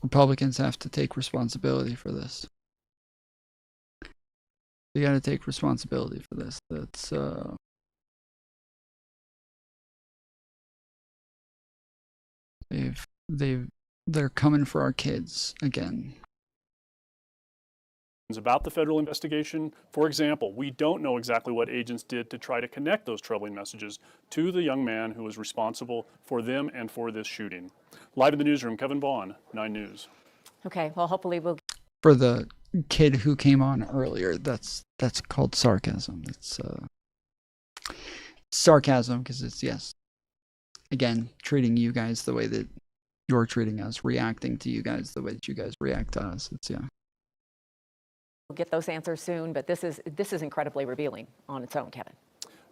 S4: Republicans have to take responsibility for this. They got to take responsibility for this. That's they're coming for our kids again.
S14: About the federal investigation. For example, we don't know exactly what agents did to try to connect those troubling messages to the young man who was responsible for them and for this shooting. Live in the newsroom, Kevin Vaughn, 9 News.
S6: Okay, well, hopefully we'll...
S4: For the kid who came on earlier, that's called sarcasm. It's sarcasm because it's, yes, again, treating you guys the way that you're treating us, reacting to you guys the way that you guys react to us. It's, yeah.
S6: We'll get those answers soon, but this is incredibly revealing on its own, Kevin.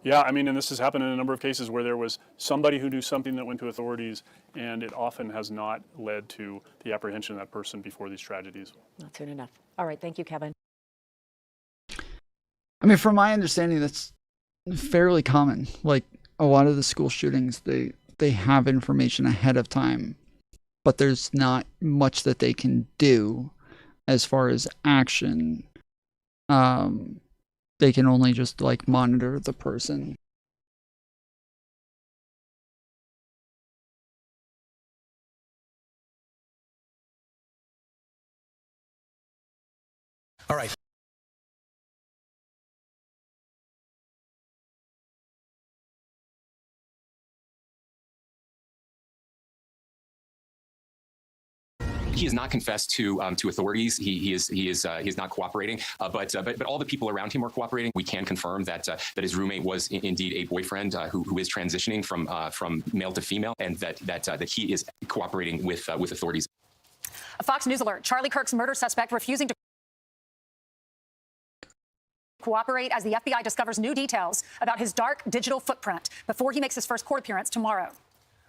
S14: Yeah, I mean, and this has happened in a number of cases where there was somebody who knew something that went to authorities, and it often has not led to the apprehension of that person before these tragedies.
S6: Not soon enough. All right, thank you, Kevin.
S4: I mean, from my understanding, that's fairly common. Like, a lot of the school shootings, they have information ahead of time, but there's not much that they can do as far as action. They can only just like monitor the person.
S19: All right.
S3: He has not confessed to authorities. He is not cooperating. But all the people around him are cooperating. We can confirm that his roommate was indeed a boyfriend who is transitioning from male to female, and that he is cooperating with authorities.
S9: A Fox News alert: Charlie Kirk's murder suspect refusing to cooperate as the FBI discovers new details about his dark digital footprint before he makes his first court appearance tomorrow.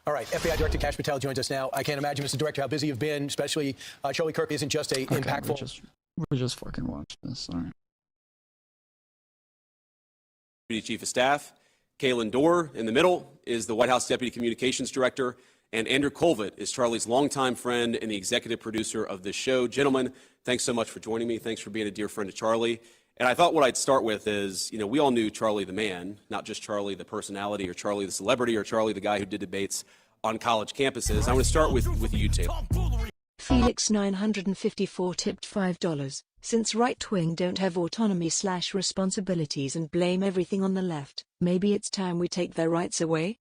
S19: All right, FBI Director Kash Patel joins us now. I can't imagine, Mr. Director, how busy you've been, especially Charlie Kirk isn't just a impactful...
S4: We'll just fucking watch this, all right.
S15: Deputy Chief of Staff, Kaylin Dorr. In the middle is the White House Deputy Communications Director, and Andrew Colvett is Charlie's longtime friend and the executive producer of this show. Gentlemen, thanks so much for joining me. Thanks for being a dear friend of Charlie. And I thought what I'd start with is, you know, we all knew Charlie the man, not just Charlie the personality or Charlie the celebrity or Charlie the guy who did debates on college campuses. I want to start with you two.
S2: Felix 954 tipped $5. Since right-wing don't have autonomy/responsibilities and blame everything on the left, maybe it's time we take their rights away?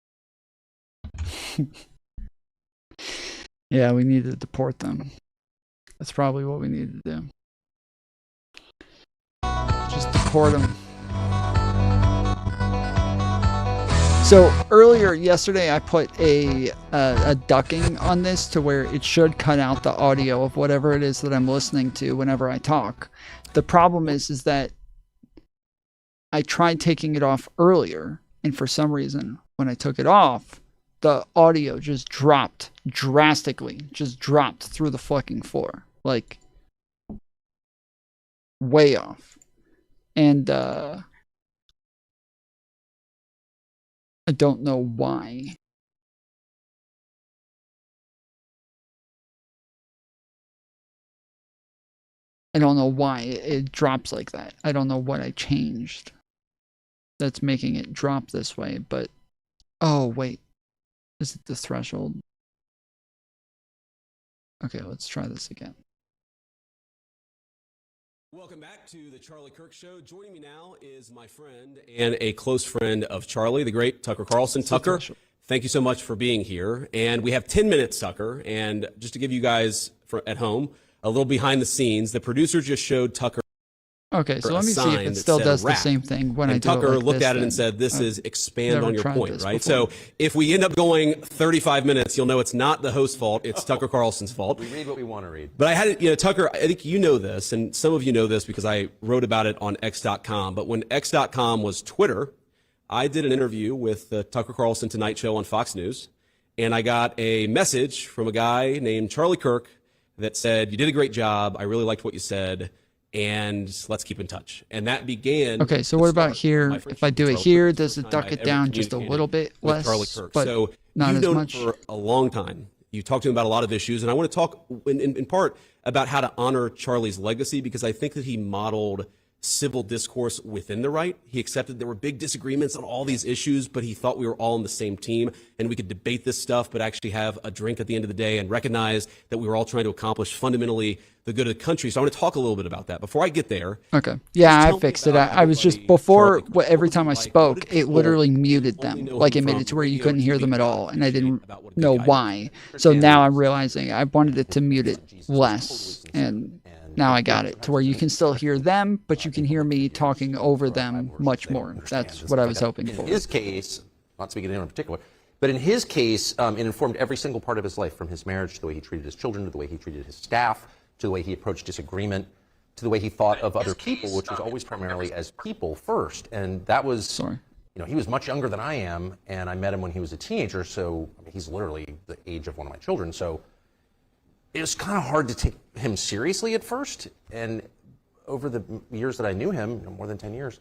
S4: Yeah, we need to deport them. That's probably what we need to do. Just deport them. So earlier yesterday, I put a ducking on this to where it should cut out the audio of whatever it is that I'm listening to whenever I talk. The problem is that I tried taking it off earlier, and for some reason, when I took it off, the audio just dropped drastically, just dropped through the fucking floor, like way off. And I don't know why. I don't know why it drops like that. I don't know what I changed that's making it drop this way, but oh wait, is it the threshold? Okay, let's try this again.
S15: Welcome back to the Charlie Kirk Show. Joining me now is my friend and a close friend of Charlie, the great Tucker Carlson. Tucker, thank you so much for being here. And we have 10 minutes, Tucker. And just to give you guys at home a little behind the scenes, the producer just showed Tucker.
S4: Okay, so let me see if it still does the same thing when I do it like this.
S15: Tucker looked at it and said, this is expand on your point, right? So if we end up going 35 minutes, you'll know it's not the host's fault. It's Tucker Carlson's fault.
S12: We read what we want to read.
S15: But I had it, Tucker, I think you know this, and some of you know this because I wrote about it on X.com. But when X.com was Twitter, I did an interview with the Tucker Carlson Tonight Show on Fox News. and I got a message from a guy named Charlie Kirk that said, "You did a great job. I really liked what you said, and let's keep in touch." And that began.
S4: Okay, so what about here? If I do it here, does it duck it down just a little bit less,
S15: Charlie Kirk.
S4: but
S15: So
S4: not
S15: you've
S4: as
S15: known
S4: much?
S15: him for a long time. You talked to him about a lot of issues, and I want to talk in part about how to honor Charlie's legacy, because I think that he modeled civil discourse within the right. He accepted there were big disagreements on all these issues, but he thought we were all on the same team and we could debate this stuff, but actually have a drink at the end of the day and recognize that we were all trying to accomplish fundamentally the good of the country. So I want to talk a little bit about that. Before I get there.
S4: Okay. Yeah, I fixed it. I was just, before, every time I spoke, it literally muted them. Like it made it to where you couldn't hear them at all. And I didn't know why. So now I'm realizing I wanted it to mute it less. And now I got it to where you can still hear them, but you can hear me talking over them much more. That's what I was hoping for.
S1: In his case, not speaking to anyone in particular, but in his case, it informed every single part of his life, from his marriage to the way he treated his children, to the way he treated his staff, to the way he approached disagreement, to the way he thought of other people, which was always primarily as people first. And that was, you know, he was much younger than I am, and I met him when he was a teenager, so I mean, he's literally the age of one of my children. So it was kind of hard to take him seriously at first. And over the years that I knew him, you know, more than 10 years,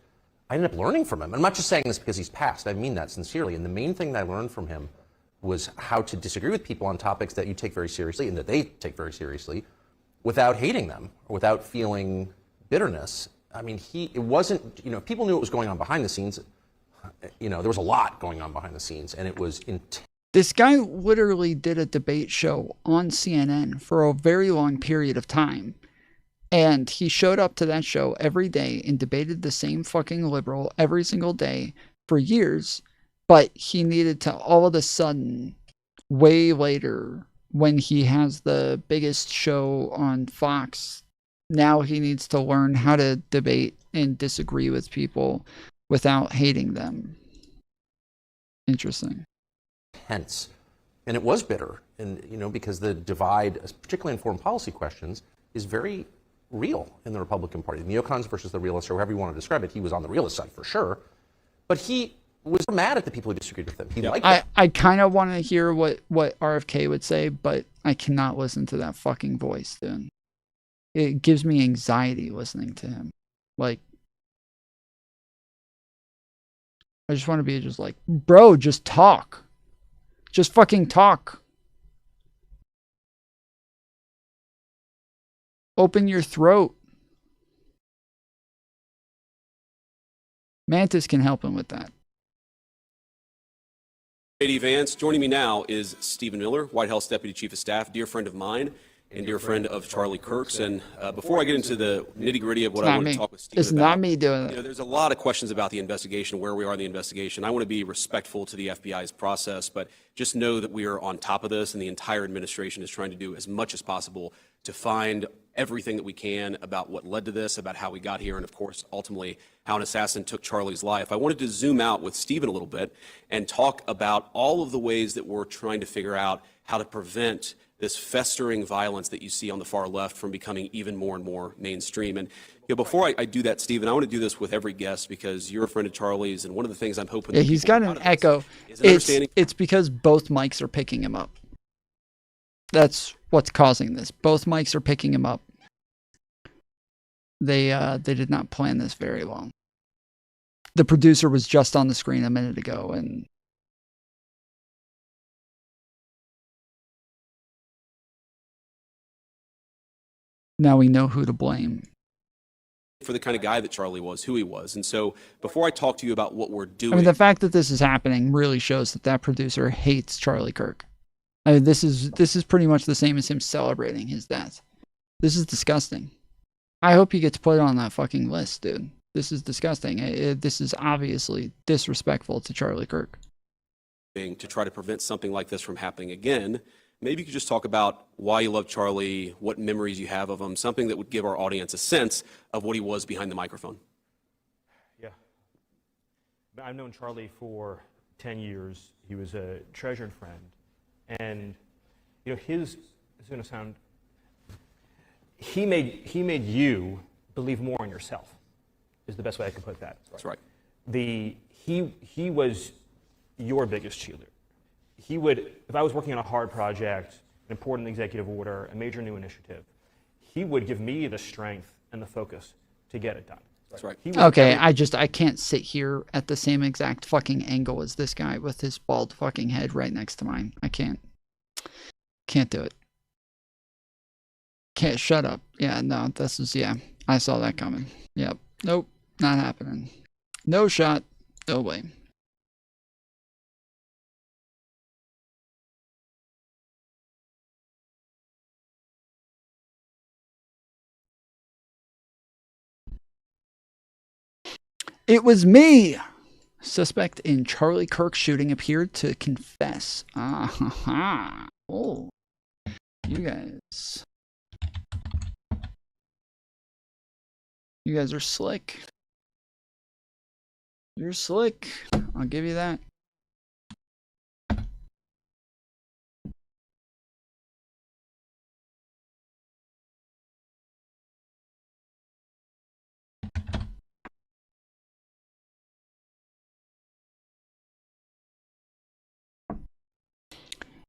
S1: I ended up learning from him. I'm not just saying this because he's passed. I mean that sincerely. And the main thing that I learned from him was how to disagree with people on topics that you take very seriously and that they take very seriously without hating them, or without feeling bitterness. I mean, it wasn't, you know, people knew what was going on behind the scenes. You know, there was a lot going on behind the scenes, and it was intense.
S4: This guy literally did a debate show on CNN for a very long period of time. And he showed up to that show every day and debated the same fucking liberal every single day for years. But he needed to all of a sudden, way later, when he has the biggest show on Fox, now he needs to learn how to debate and disagree with people without hating them. Interesting.
S1: Tense. And it was bitter. And, you know, because the divide, particularly in foreign policy questions, is very real in the Republican Party. The neocons versus the realists, or however you want to describe it, he was on the realist side for sure. But he was mad at the people who disagreed with him. He liked that.
S4: I kind of want to hear what RFK would say, but I cannot listen to that fucking voice, dude. It gives me anxiety listening to him. Like, I just want to be just like, bro, just talk. Just fucking talk. Open your throat. Mantis can help him with that.
S15: J.D. Vance. Joining me now is Stephen Miller, White House Deputy Chief of Staff, dear friend of mine and dear friend of Charlie Kirk's. And before I get into the nitty-gritty of what I want to talk with Stephen
S4: about, not me doing it.
S15: You know, there's a lot of questions about the investigation, where we are in the investigation. I want to be respectful to the FBI's process, but just know that we are on top of this, and the entire administration is trying to do as much as possible to find everything that we can about what led to this, about how we got here, and of course, ultimately, how an assassin took Charlie's life. I wanted to zoom out with Stephen a little bit and talk about all of the ways that we're trying to figure out how to prevent this festering violence that you see on the far left from becoming even more and more mainstream. And you know, before I do that, Stephen, I want to do this with every guest because you're a friend of Charlie's, and one of the things I'm hoping
S4: that he's got an echo. It's because both mics are picking him up. That's what's causing this. Both mics are picking him up. They did not plan this very long. The producer was just on the screen a minute ago, and now we know who to blame.
S15: For the kind of guy that Charlie was, who he was. And so before I talk to you about what we're doing.
S4: I mean, the fact that this is happening really shows that that producer hates Charlie Kirk. I mean, this is pretty much the same as him celebrating his death. This is disgusting. I hope he gets put on that fucking list, dude. This is disgusting. This is obviously disrespectful to Charlie Kirk.
S15: To try to prevent something like this from happening again. Maybe you could just talk about why you love Charlie, what memories you have of him, something that would give our audience a sense of what he was behind the microphone.
S12: Yeah. I've known Charlie for 10 years. He was a treasured friend. And, you know, it's going to sound, he made you believe more in yourself, is the best way I could put that.
S15: That's right.
S12: He was your biggest cheerleader. he would, if I was working on a hard project, an important executive order, a major new initiative, he would give me the strength and the focus to get it done.
S15: That's right.
S4: Okay, I can't sit here at the same exact fucking angle as this guy with his bald fucking head right next to mine. I can't do it. Can't shut up. Yeah, no, this is, yeah, I saw that coming. Yep. Nope, not happening. No shot. No way. It was me. Suspect in Charlie Kirk shooting appeared to confess. Ah, oh, you guys are slick. You're slick. I'll give you that.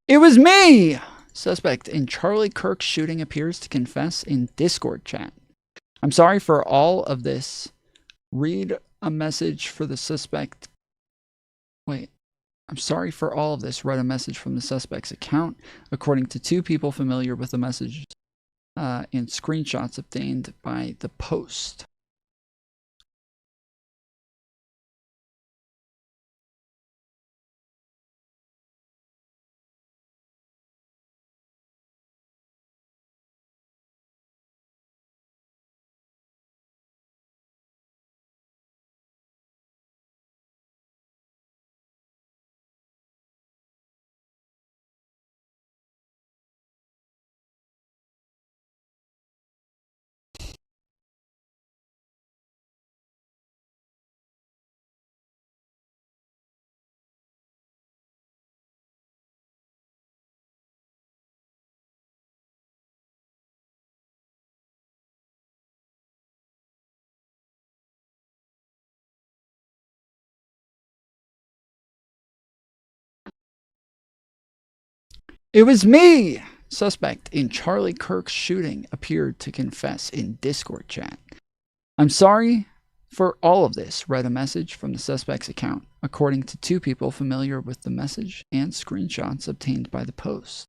S4: It was me! Suspect in Charlie Kirk shooting appears to confess in Discord chat. I'm sorry for all of this. Read a message for the suspect. Wait. I'm sorry for all of this. Read a message from the suspect's account, according to two people familiar with the message and screenshots obtained by the post. It was me! Suspect in Charlie Kirk's shooting appeared to confess in Discord chat. I'm sorry for all of this. Read a message from the suspect's account, according to two people familiar with the message and screenshots obtained by the post.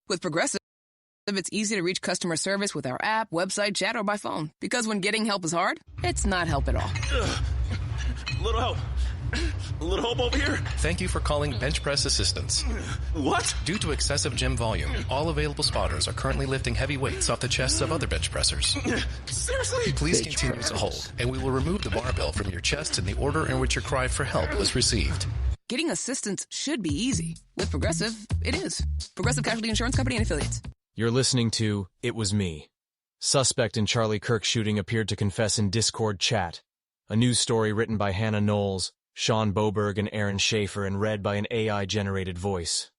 S7: With Progressive, it's easy to reach customer service with our app, website, chat, or by phone. Because when getting help is hard, it's not help at all.
S17: Little help. A little help over here.
S20: Thank you for calling Bench Press Assistance.
S17: What?
S20: Due to excessive gym volume, all available spotters are currently lifting heavy weights off the chests of other bench pressers.
S17: Seriously?
S20: Please continue to hold, and we will remove the barbell from your chest in the order in which your cry for help was received.
S7: Getting assistance should be easy. With Progressive, it is. Progressive Casualty Insurance Company and Affiliates.
S24: You're listening to It Was Me. Suspect in Charlie Kirk shooting appeared to confess in Discord chat. A news story written by Hannah Knowles, Sean Boberg, and Aaron Schaefer, and read by an AI-generated voice.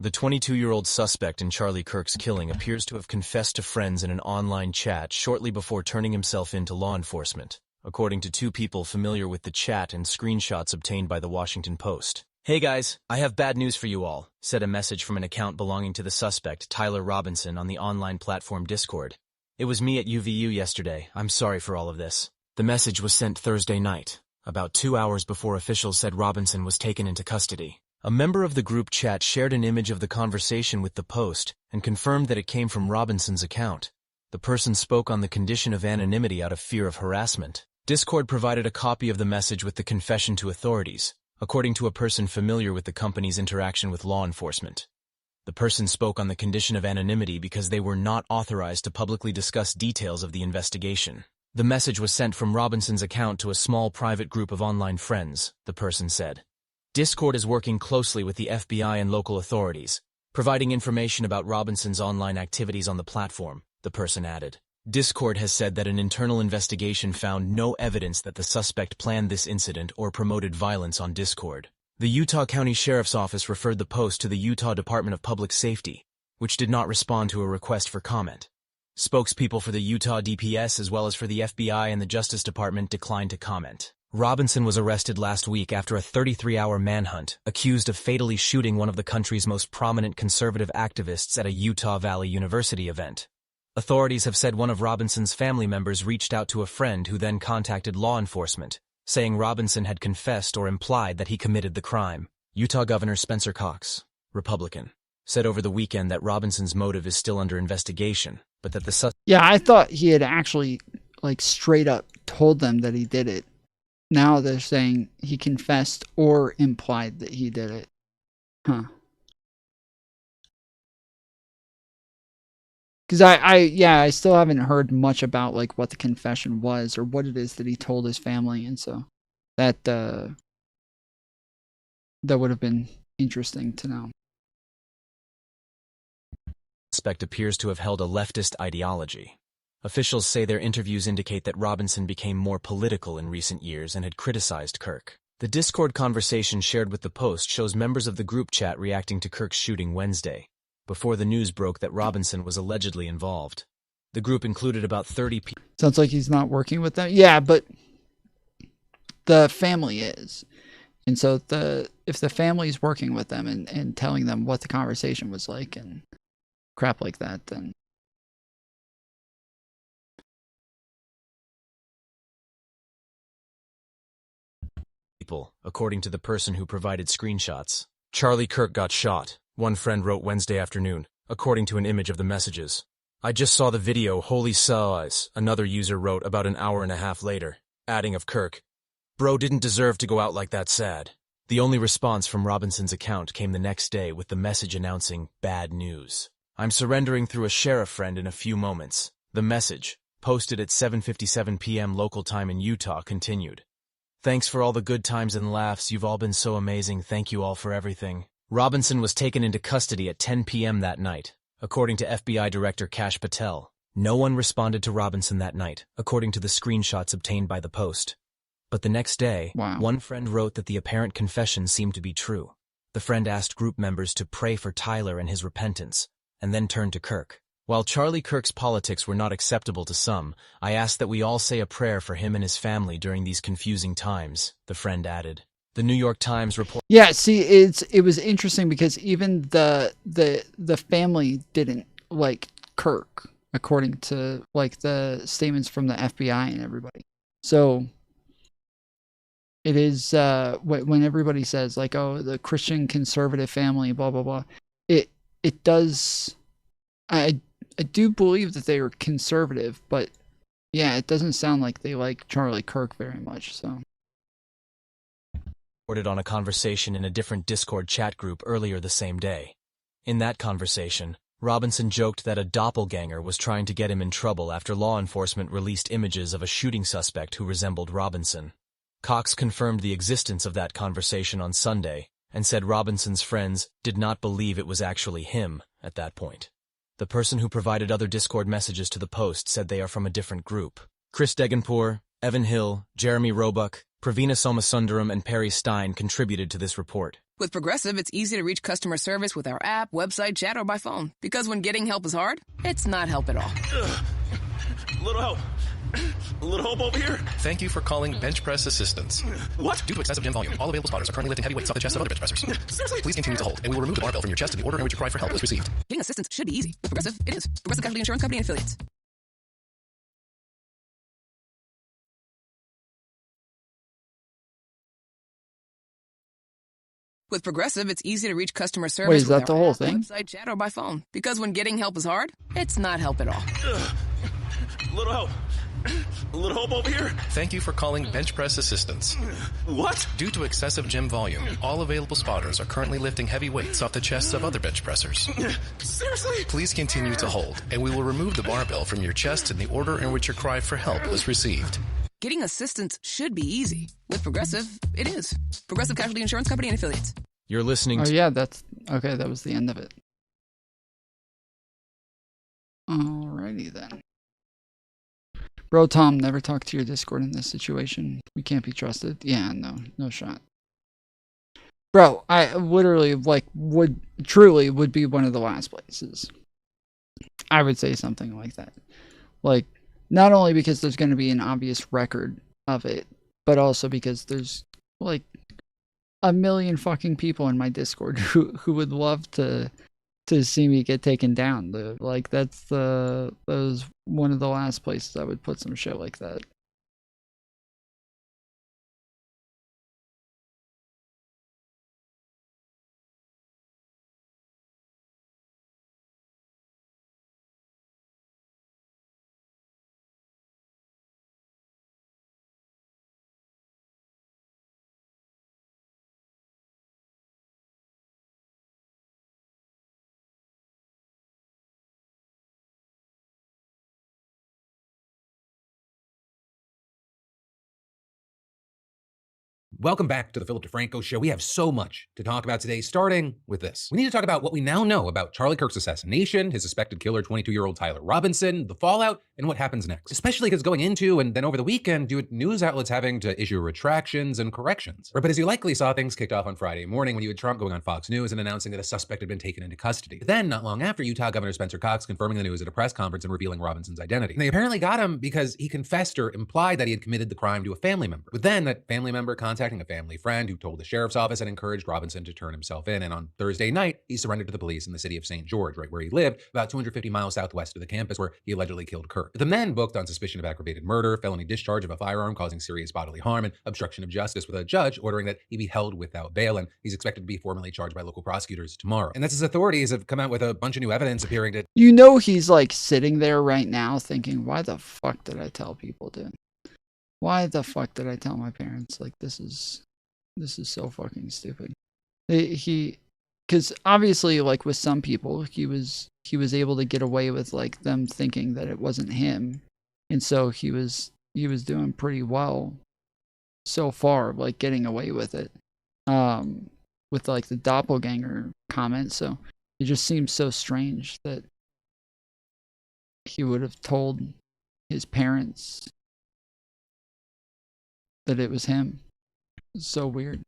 S24: The 22-year-old suspect in Charlie Kirk's killing appears to have confessed to friends in an online chat shortly before turning himself in to law enforcement, according to two people familiar with the chat and screenshots obtained by the Washington Post. Hey guys, I have bad news for you all, said a message from an account belonging to the suspect, Tyler Robinson, on the online platform Discord. It was me at UVU yesterday. I'm sorry for all of this. The message was sent Thursday night, about 2 hours before officials said Robinson was taken into custody. A member of the group chat shared an image of the conversation with the Post and confirmed that it came from Robinson's account. The person spoke on the condition of anonymity out of fear of harassment. Discord provided a copy of the message with the confession to authorities, according to a person familiar with the company's interaction with law enforcement. The person spoke on the condition of anonymity because they were not authorized to publicly discuss details of the investigation. The message was sent from Robinson's account to a small private group of online friends, the person said. Discord is working closely with the FBI and local authorities, providing information about Robinson's online activities on the platform, the person added. Discord has said that an internal investigation found no evidence that the suspect planned this incident or promoted violence on Discord. The Utah County Sheriff's Office referred the post to the Utah Department of Public Safety, which did not respond to a request for comment. Spokespeople for the Utah DPS as well as for the FBI and the Justice Department declined to comment. Robinson was arrested last week after a 33-hour manhunt, accused of fatally shooting one of the country's most prominent conservative activists at a Utah Valley University event. Authorities have said one of Robinson's family members reached out to a friend who then contacted law enforcement, saying Robinson had confessed or implied that he committed the crime. Utah Governor Spencer Cox, Republican, said over the weekend that Robinson's motive is still under investigation, but that the
S4: Yeah, I thought he had actually, straight up told them that he did it. Now they're saying he confessed or implied that he did it. Huh. Because I still haven't heard much about what the confession was or what it is that he told his family, and so that would have been interesting to know.
S24: Suspect appears to have held a leftist ideology. Officials say their interviews indicate that Robinson became more political in recent years and had criticized Kirk. The Discord conversation shared with the Post shows members of the group chat reacting to Kirk's shooting Wednesday, before the news broke that Robinson was allegedly involved. The group included about 30 people.
S4: Sounds like he's not working with them. Yeah, but the family is. And so if the family's working with them and telling them what the conversation was like and crap like that, then
S24: people, according to the person who provided screenshots. Charlie Kirk got shot, one friend wrote Wednesday afternoon, according to an image of the messages. I just saw the video, holy size, another user wrote about an hour and a half later, adding of Kirk, bro didn't deserve to go out like that sad. The only response from Robinson's account came the next day with the message announcing bad news. I'm surrendering through a sheriff friend in a few moments. The message, posted at 7:57 p.m. local time in Utah, continued. Thanks for all the good times and laughs. You've all been so amazing. Thank you all for everything. Robinson was taken into custody at 10 p.m. that night, according to FBI Director Kash Patel. No one responded to Robinson that night, according to the screenshots obtained by the Post. But the next day, one friend wrote that the apparent confession seemed to be true. The friend asked group members to pray for Tyler and his repentance, and then turned to Kirk. While Charlie Kirk's politics were not acceptable to some, I ask that we all say a prayer for him and his family during these confusing times, the friend added. The New York Times report.
S4: Yeah, see, it was interesting because even the family didn't like Kirk, according to the statements from the FBI and everybody. So it is when everybody says oh, the Christian conservative family, blah blah blah. It does. I do believe that they are conservative, but yeah, it doesn't sound like they like Charlie Kirk very much. So.
S24: Reported on a conversation in a different Discord chat group earlier the same day. In that conversation, Robinson joked that a doppelganger was trying to get him in trouble after law enforcement released images of a shooting suspect who resembled Robinson. Cox confirmed the existence of that conversation on Sunday and said Robinson's friends did not believe it was actually him at that point. The person who provided other Discord messages to the Post said they are from a different group. Chris Degenpour, Evan Hill, Jeremy Roebuck, Pravina Somasundaram, and Perry Stein contributed to this report.
S7: With Progressive, it's easy to reach customer service with our app, website, chat, or by phone. Because when getting help is hard, it's not help at all.
S17: A little help. A little help over here.
S20: Thank you for calling Bench Press Assistance.
S17: What?
S20: Due to excessive gym volume, all available spotters are currently lifting heavy weights off the chest of other bench pressers.
S17: Seriously?
S20: Please continue to hold, and we will remove the barbell from your chest in the order in which your cry for help was received.
S7: Getting assistance should be easy. With Progressive, it is. Progressive Casualty Insurance Company and Affiliates. With Progressive, it's easy to reach customer service.
S4: Wait, is that
S7: with
S4: the
S7: our
S4: whole
S7: app,
S4: thing?
S7: Website, chat, or by phone. Because when getting help is hard, it's not help at all.
S17: A little help. A little help over here.
S20: Thank you for calling Bench Press Assistance.
S17: What?
S20: Due to excessive gym volume, all available spotters are currently lifting heavy weights off the chests of other bench pressers.
S17: Seriously?
S20: Please continue to hold, and we will remove the barbell from your chest in the order in which your cry for help was received.
S7: getting assistance should be easy. With Progressive, it is. Progressive Casualty Insurance Company and Affiliates.
S24: You're listening
S4: Oh
S24: to...
S4: yeah, that's okay. That was the end of it. Alrighty then. Bro, Tom, never talk to your Discord in this situation. We can't be trusted. Yeah, no shot. Bro, I literally would be one of the last places I would say something like that. Like, not only because there's going to be an obvious record of it, but also because there's like a million fucking people in my Discord who would love to see me get taken down. That was one of the last places I would put some shit like that.
S1: Welcome back to the Philip DeFranco Show. We have so much to talk about today, starting with this. We need to talk about what we now know about Charlie Kirk's assassination, his suspected killer, 22-year-old Tyler Robinson, the fallout, and what happens next. Especially because going into and then over the weekend, you had news outlets having to issue retractions and corrections. But as you likely saw, things kicked off on Friday morning when you had Trump going on Fox News and announcing that a suspect had been taken into custody. But then, not long after, Utah Governor Spencer Cox confirming the news at a press conference and revealing Robinson's identity. And they apparently got him because he confessed or implied that he had committed the crime to a family member. But then that family member contacting a family friend who told the sheriff's office and encouraged Robinson to turn himself in. And on Thursday night, he surrendered to the police in the city of St. George, right where he lived, about 250 miles southwest of the campus where he allegedly killed Kirk. The men booked on suspicion of aggravated murder, felony discharge of a firearm causing serious bodily harm, and obstruction of justice, with a judge ordering that he be held without bail. And he's expected to be formally charged by local prosecutors tomorrow. And that's as authorities have come out with a bunch of new evidence appearing to...
S4: You know he's like sitting there right now thinking, why the fuck did I tell people, dude? Why the fuck did I tell my parents? Like, this is so fucking stupid. Because obviously, like with some people, he was able to get away with like them thinking that it wasn't him, and so he was doing pretty well so far, like getting away with it, with like the doppelganger comment. So it just seems so strange that he would have told his parents that it was him. It's so weird.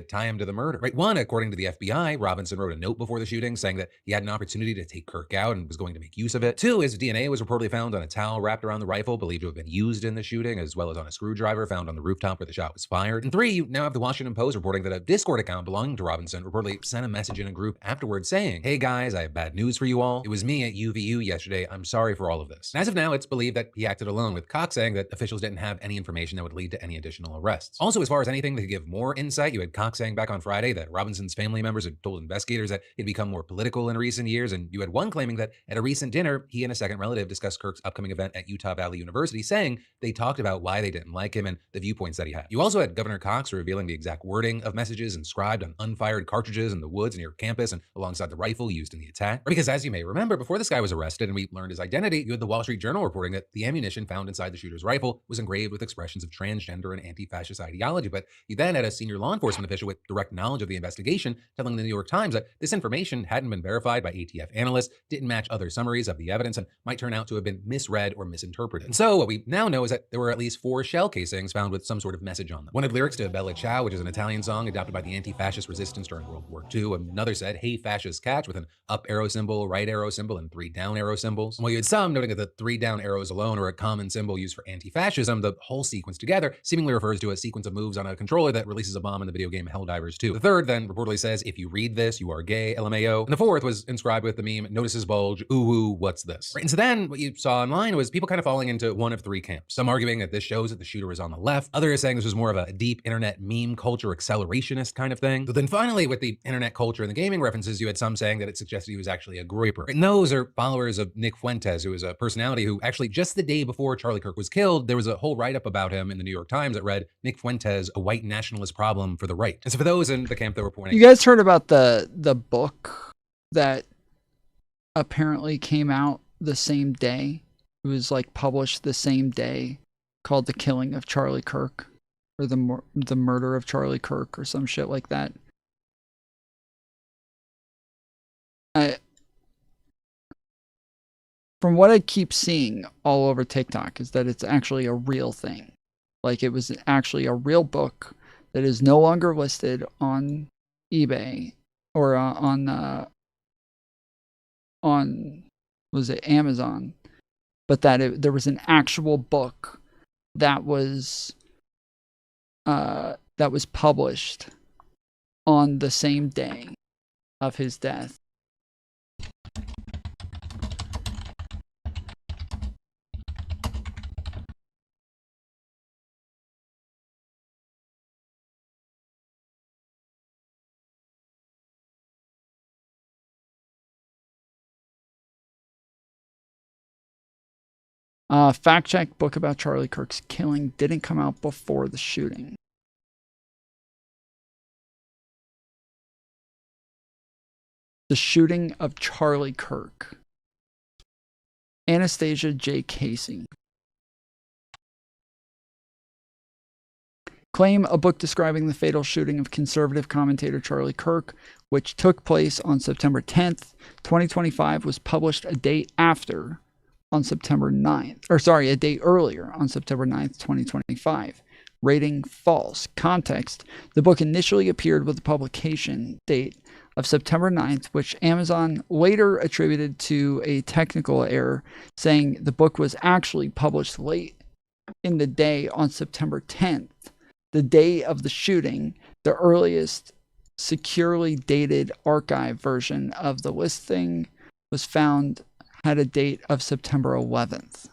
S1: Tie him to the murder. Right. One, according to the FBI, Robinson wrote a note before the shooting saying that he had an opportunity to take Kirk out and was going to make use of it. Two, his DNA was reportedly found on a towel wrapped around the rifle, believed to have been used in the shooting, as well as on a screwdriver found on the rooftop where the shot was fired. And three, you now have the Washington Post reporting that a Discord account belonging to Robinson reportedly sent a message in a group afterwards saying, "Hey guys, I have bad news for you all. It was me at UVU yesterday. I'm sorry for all of this." And as of now, it's believed that he acted alone, with Cox saying that officials didn't have any information that would lead to any additional arrests. Also, as far as anything that could give more insight, you had Cox saying back on Friday that Robinson's family members had told investigators that he'd become more political in recent years, and you had one claiming that at a recent dinner, he and a second relative discussed Kirk's upcoming event at Utah Valley University, saying they talked about why they didn't like him and the viewpoints that he had. You also had Governor Cox revealing the exact wording of messages inscribed on unfired cartridges in the woods near campus and alongside the rifle used in the attack. Because as you may remember, before this guy was arrested and we learned his identity, you had the Wall Street Journal reporting that the ammunition found inside the shooter's rifle was engraved with expressions of transgender and anti-fascist ideology. But you then had a senior law enforcement official with direct knowledge of the investigation telling the New York Times that this information hadn't been verified by ATF analysts, didn't match other summaries of the evidence, and might turn out to have been misread or misinterpreted. And so what we now know is that there were at least 4 shell casings found with some sort of message on them. One had lyrics to Bella Ciao, which is an Italian song adopted by the anti-fascist resistance during World War II. Another said, "Hey fascists catch," with an up arrow symbol, right arrow symbol, and 3 down arrow symbols. And while you had some noting that the 3 down arrows alone are a common symbol used for anti-fascism, the whole sequence together seemingly refers to a sequence of moves on a controller that releases a bomb in the video game Helldivers 2. The third then reportedly says, "If you read this, you are gay, LMAO." And the fourth was inscribed with the meme, "Notices bulge, ooh, ooh, what's this?" Right, and so then what you saw online was people kind of falling into one of 3 camps. Some arguing that this shows that the shooter was on the left. Others saying this was more of a deep internet meme culture accelerationist kind of thing. But then finally, with the internet culture and the gaming references, you had some saying that it suggested he was actually a groyper. And those are followers of Nick Fuentes, who is a personality who actually just the day before Charlie Kirk was killed, there was a whole write-up about him in the New York Times that read, "Nick Fuentes, a white nationalist problem for the right." And so for those in the camp that were pointing...
S4: You guys heard about the book that apparently came out the same day? It was like published the same day, called The Killing of Charlie Kirk, or the Murder of Charlie Kirk, or some shit like that. From what I keep seeing all over TikTok is that it's actually a real thing. Like, it was actually a real book that is no longer listed on eBay or on was it Amazon, but that there was an actual book that was published on the same day of his death. Fact check, book about Charlie Kirk's killing didn't come out before the shooting. The shooting of Charlie Kirk. Anastasia J. Casey. Claim, a book describing the fatal shooting of conservative commentator Charlie Kirk, which took place on September 10th, 2025, was published a day after on September 9th, or sorry, a day earlier on September 9th, 2025. Rating false. Context, the book initially appeared with a publication date of September 9th, which Amazon later attributed to a technical error, saying the book was actually published late in the day on September 10th, the day of the shooting. The earliest securely dated archive version of the listing was found had a date of September 11th.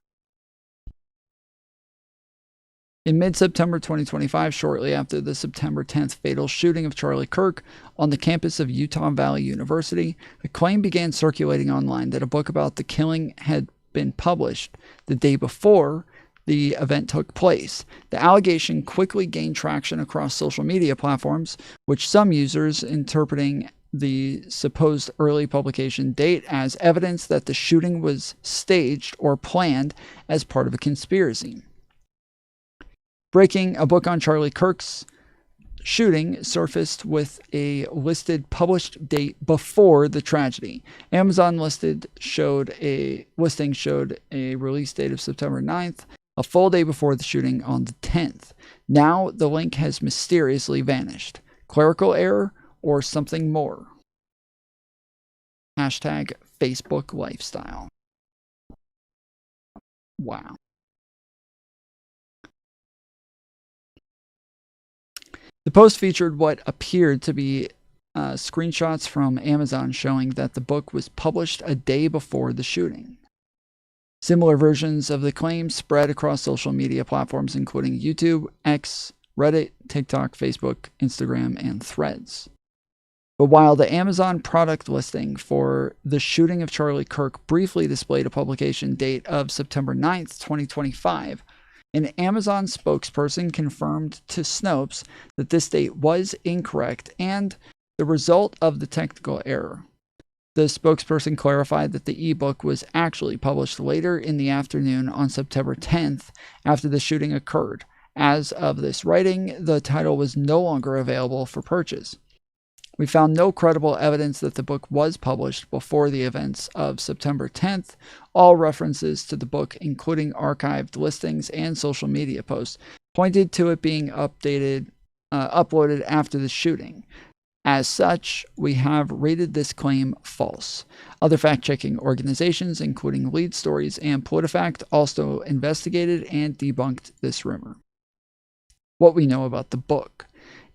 S4: In mid-September 2025, shortly after the September 10th fatal shooting of Charlie Kirk on the campus of Utah Valley University, a claim began circulating online that a book about the killing had been published the day before the event took place. The allegation quickly gained traction across social media platforms, which some users interpreting the supposed early publication date as evidence that the shooting was staged or planned as part of a conspiracy. Breaking, a book on Charlie Kirk's shooting surfaced with a listed published date before the tragedy. Amazon listing showed a release date of September 9th, a full day before the shooting on the 10th. Now the link has mysteriously vanished. Clerical error or something more. Hashtag Facebook lifestyle. Wow. The post featured what appeared to be screenshots from Amazon showing that the book was published a day before the shooting. Similar versions of the claim spread across social media platforms including YouTube, X, Reddit, TikTok, Facebook, Instagram, and Threads. But while the Amazon product listing for the shooting of Charlie Kirk briefly displayed a publication date of September 9th, 2025, an Amazon spokesperson confirmed to Snopes that this date was incorrect and the result of the technical error. The spokesperson clarified that the ebook was actually published later in the afternoon on September 10th after the shooting occurred. As of this writing, the title was no longer available for purchase. We found no credible evidence that the book was published before the events of September 10th. All references to the book, including archived listings and social media posts, pointed to it being uploaded after the shooting. As such, we have rated this claim false. Other fact-checking organizations, including Lead Stories and PolitiFact, also investigated and debunked this rumor. What we know about the book.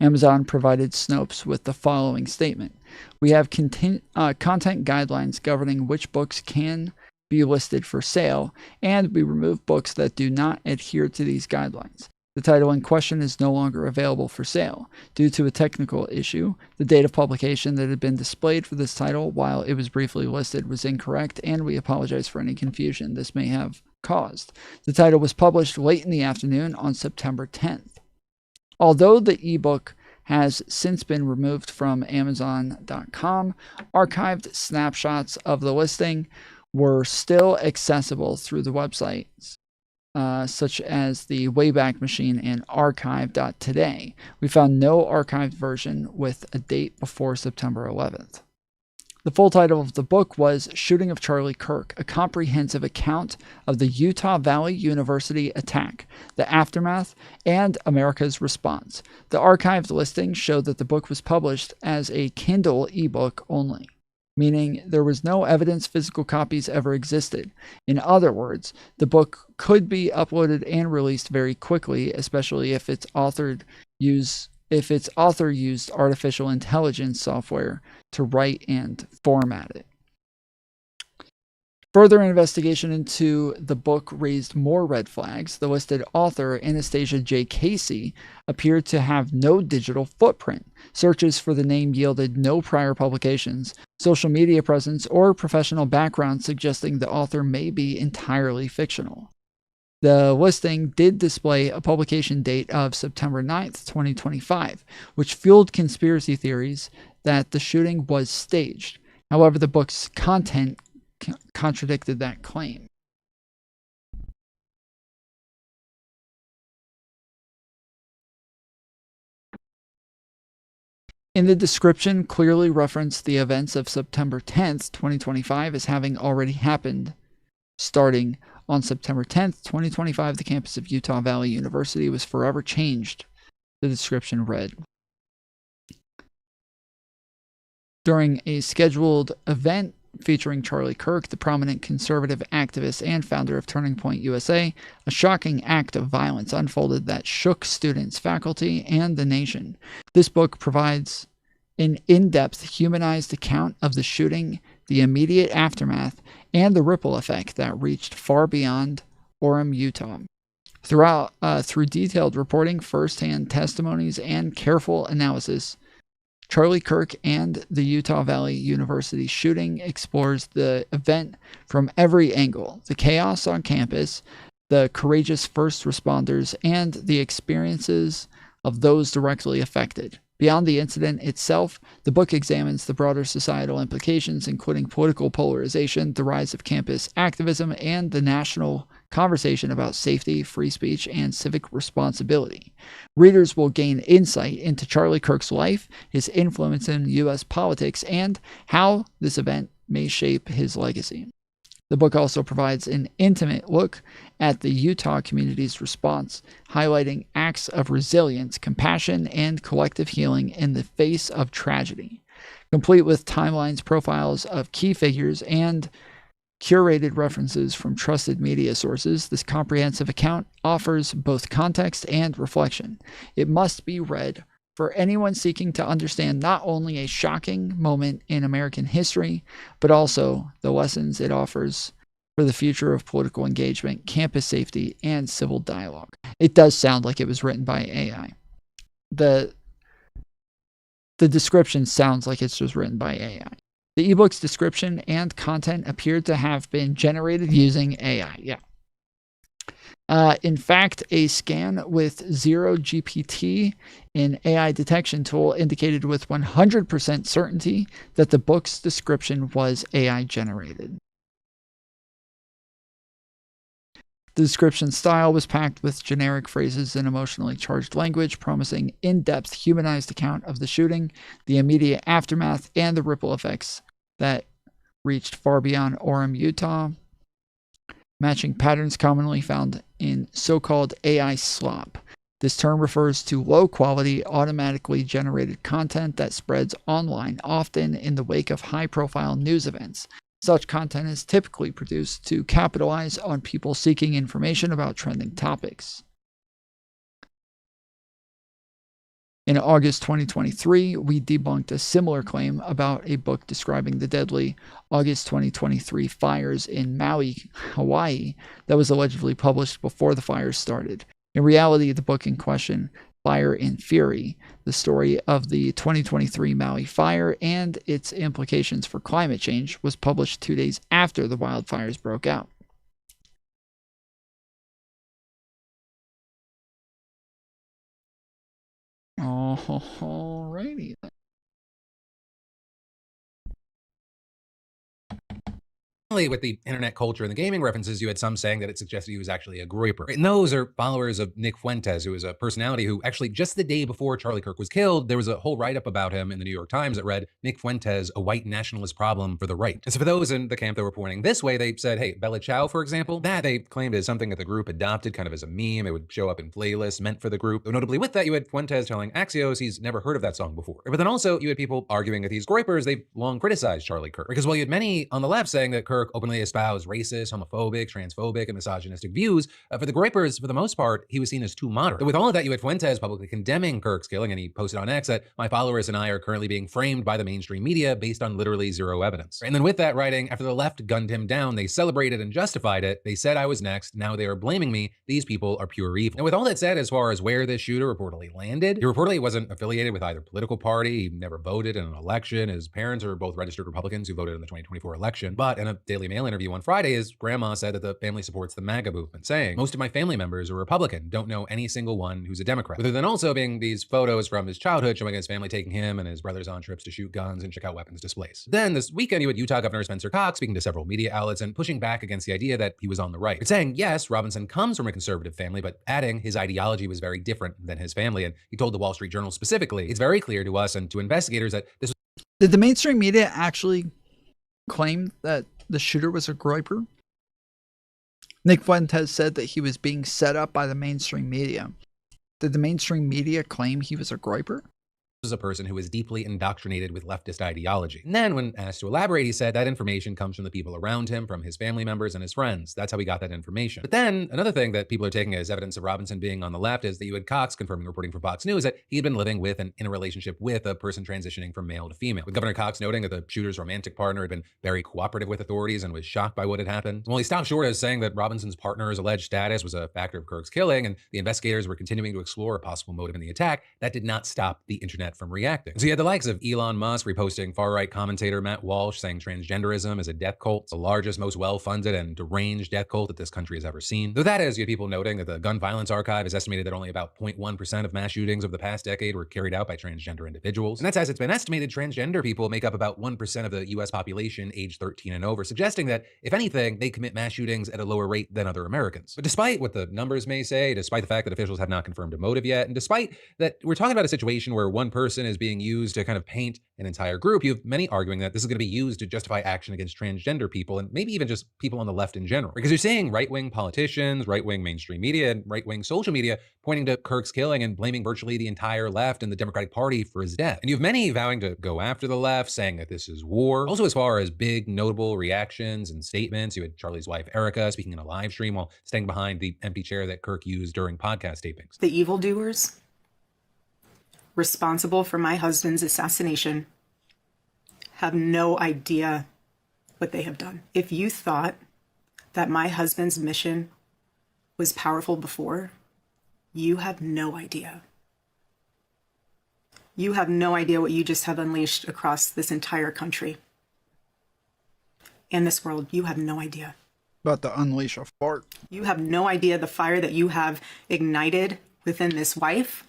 S4: Amazon provided Snopes with the following statement. We have content guidelines governing which books can be listed for sale, and we remove books that do not adhere to these guidelines. The title in question is no longer available for sale. Due to a technical issue, the date of publication that had been displayed for this title while it was briefly listed was incorrect, and we apologize for any confusion this may have caused. The title was published late in the afternoon on September 10th. Although the ebook has since been removed from Amazon.com, archived snapshots of the listing were still accessible through the website. such as the Wayback Machine and archive.today. We found no archived version with a date before September 11th. The full title of the book was Shooting of Charlie Kirk, a comprehensive account of the Utah Valley University attack, the aftermath, and America's response. The archived listings showed that the book was published as a Kindle ebook only, meaning there was no evidence physical copies ever existed. In other words, the book could be uploaded and released very quickly, especially if its author used artificial intelligence software to write and format it. Further investigation into the book raised more red flags. The listed author, Anastasia J. Casey, appeared to have no digital footprint. Searches for the name yielded no prior publications, social media presence, or professional background, suggesting the author may be entirely fictional. The listing did display a publication date of September 9th, 2025, which fueled conspiracy theories that the shooting was staged. However, the book's content contradicted that claim. In the description, clearly referenced the events of September 10th, 2025 as having already happened. Starting on September 10th, 2025, the campus of Utah Valley University was forever changed, the description read. During a scheduled event featuring Charlie Kirk, the prominent conservative activist and founder of Turning Point USA, a shocking act of violence unfolded that shook students, faculty, and the nation. This book provides an in-depth, humanized account of the shooting, the immediate aftermath, and the ripple effect that reached far beyond Orem, Utah. Through detailed reporting, first-hand testimonies, and careful analysis, Charlie Kirk and the Utah Valley University shooting explores the event from every angle: the chaos on campus, the courageous first responders, and the experiences of those directly affected. Beyond the incident itself, the book examines the broader societal implications, including political polarization, the rise of campus activism, and the national conversation about safety, free speech, and civic responsibility. Readers will gain insight into Charlie Kirk's life, his influence in U.S. politics, and how this event may shape his legacy. The book also provides an intimate look at the Utah community's response, highlighting acts of resilience, compassion, and collective healing in the face of tragedy. Complete with timelines, profiles of key figures, and curated references from trusted media sources, this comprehensive account offers both context and reflection. It must be read for anyone seeking to understand not only a shocking moment in American history, but also the lessons it offers for the future of political engagement, campus safety, and civil dialogue. It does sound like it was written by AI. The description sounds like it's just written by AI. The ebook's description and content appeared to have been generated using AI. Yeah. In fact, a scan with 0GPT, an AI detection tool, indicated with 100% certainty that the book's description was AI generated. The description style was packed with generic phrases and emotionally charged language, promising in-depth, humanized account of the shooting, the immediate aftermath, and the ripple effects that reached far beyond Orem, Utah, matching patterns commonly found in so-called AI slop. This term refers to low-quality, automatically generated content that spreads online, often in the wake of high-profile news events. Such content is typically produced to capitalize on people seeking information about trending topics. In August 2023, we debunked a similar claim about a book describing the deadly August 2023 fires in Maui, Hawaii, that was allegedly published before the fires started. In reality, the book in question, Fire and Fury, the story of the 2023 Maui fire and its implications for climate change, was published 2 days after the wildfires broke out. Alrighty then.
S10: With the internet culture and the gaming references, you had some saying that it suggested he was actually a groiper. And those are followers of Nick Fuentes, who is a personality who actually just the day before Charlie Kirk was killed, there was a whole write-up about him in the New York Times that read, Nick Fuentes, a white nationalist problem for the right. And so for those in the camp that were pointing this way, they said, hey, Bella Ciao, for example, that they claimed is something that the group adopted kind of as a meme. It would show up in playlists meant for the group. Though notably with that, you had Fuentes telling Axios he's never heard of that song before. But then also you had people arguing that these groipers, they've long criticized Charlie Kirk. Because while you had many on the left saying that Kirk openly espoused racist, homophobic, transphobic, and misogynistic views, for the groipers, for the most part, he was seen as too moderate. But with all of that, you had Fuentes publicly condemning Kirk's killing, and he posted on X that my followers and I are currently being framed by the mainstream media based on literally zero evidence. And then with that writing, after the left gunned him down, they celebrated and justified it. They said I was next. Now they are blaming me. These people are pure evil. And with all that said, as far as where this shooter reportedly landed, he reportedly wasn't affiliated with either political party. He never voted in an election. His parents are both registered Republicans who voted in the 2024 election. But in a Daily Mail interview on Friday, his grandma said that the family supports the MAGA movement, saying, most of my family members are Republican, don't know any single one who's a Democrat. Rather than also being these photos from his childhood showing his family taking him and his brothers on trips to shoot guns and check out weapons displays. Then this weekend, you had Utah Governor Spencer Cox speaking to several media outlets and pushing back against the idea that he was on the right. But saying, yes, Robinson comes from a conservative family, but adding his ideology was very different than his family. And he told the Wall Street Journal specifically, it's very clear to us and to investigators that this was—
S4: Did the mainstream media actually claim that the shooter was a groiper? Nick Fuentes said that he was being set up by the mainstream media. Did the mainstream media claim he was a groiper?
S10: was a person who was deeply indoctrinated with leftist ideology. And then when asked to elaborate, he said that information comes from the people around him, from his family members and his friends. That's how he got that information. But then another thing that people are taking as evidence of Robinson being on the left is that you had Cox confirming reporting from Fox News that he had been living with and in a relationship with a person transitioning from male to female. With Governor Cox noting that the shooter's romantic partner had been very cooperative with authorities and was shocked by what had happened. Well, he stopped short as saying that Robinson's partner's alleged status was a factor of Kirk's killing, and the investigators were continuing to explore a possible motive in the attack. That did not stop the internet from reacting. So you had the likes of Elon Musk reposting far-right commentator Matt Walsh saying transgenderism is a death cult. It's the largest, most well-funded and deranged death cult that this country has ever seen. Though that is, you had people noting that the gun violence archive has estimated that only about 0.1% of mass shootings over the past decade were carried out by transgender individuals. And that's as it's been estimated, transgender people make up about 1% of the US population aged 13 and over, suggesting that, if anything, they commit mass shootings at a lower rate than other Americans. But despite what the numbers may say, despite the fact that officials have not confirmed a motive yet, and despite that we're talking about a situation where one person is being used to kind of paint an entire group, you have many arguing that this is going to be used to justify action against transgender people and maybe even just people on the left in general. Because you're seeing right-wing politicians, right-wing mainstream media, and right-wing social media pointing to Kirk's killing and blaming virtually the entire left and the Democratic Party for his death. And you have many vowing to go after the left, saying that this is war. Also, as far as big, notable reactions and statements, you had Charlie's wife, Erica, speaking in a live stream while staying behind the empty chair that Kirk used during podcast tapings.
S16: The evildoers responsible for my husband's assassination have no idea what they have done. If you thought that my husband's mission was powerful before, you have no idea. You have no idea what you just have unleashed across this entire country and this world. You have no idea.
S4: About to unleash a fart.
S16: You have no idea the fire that you have ignited within this wife.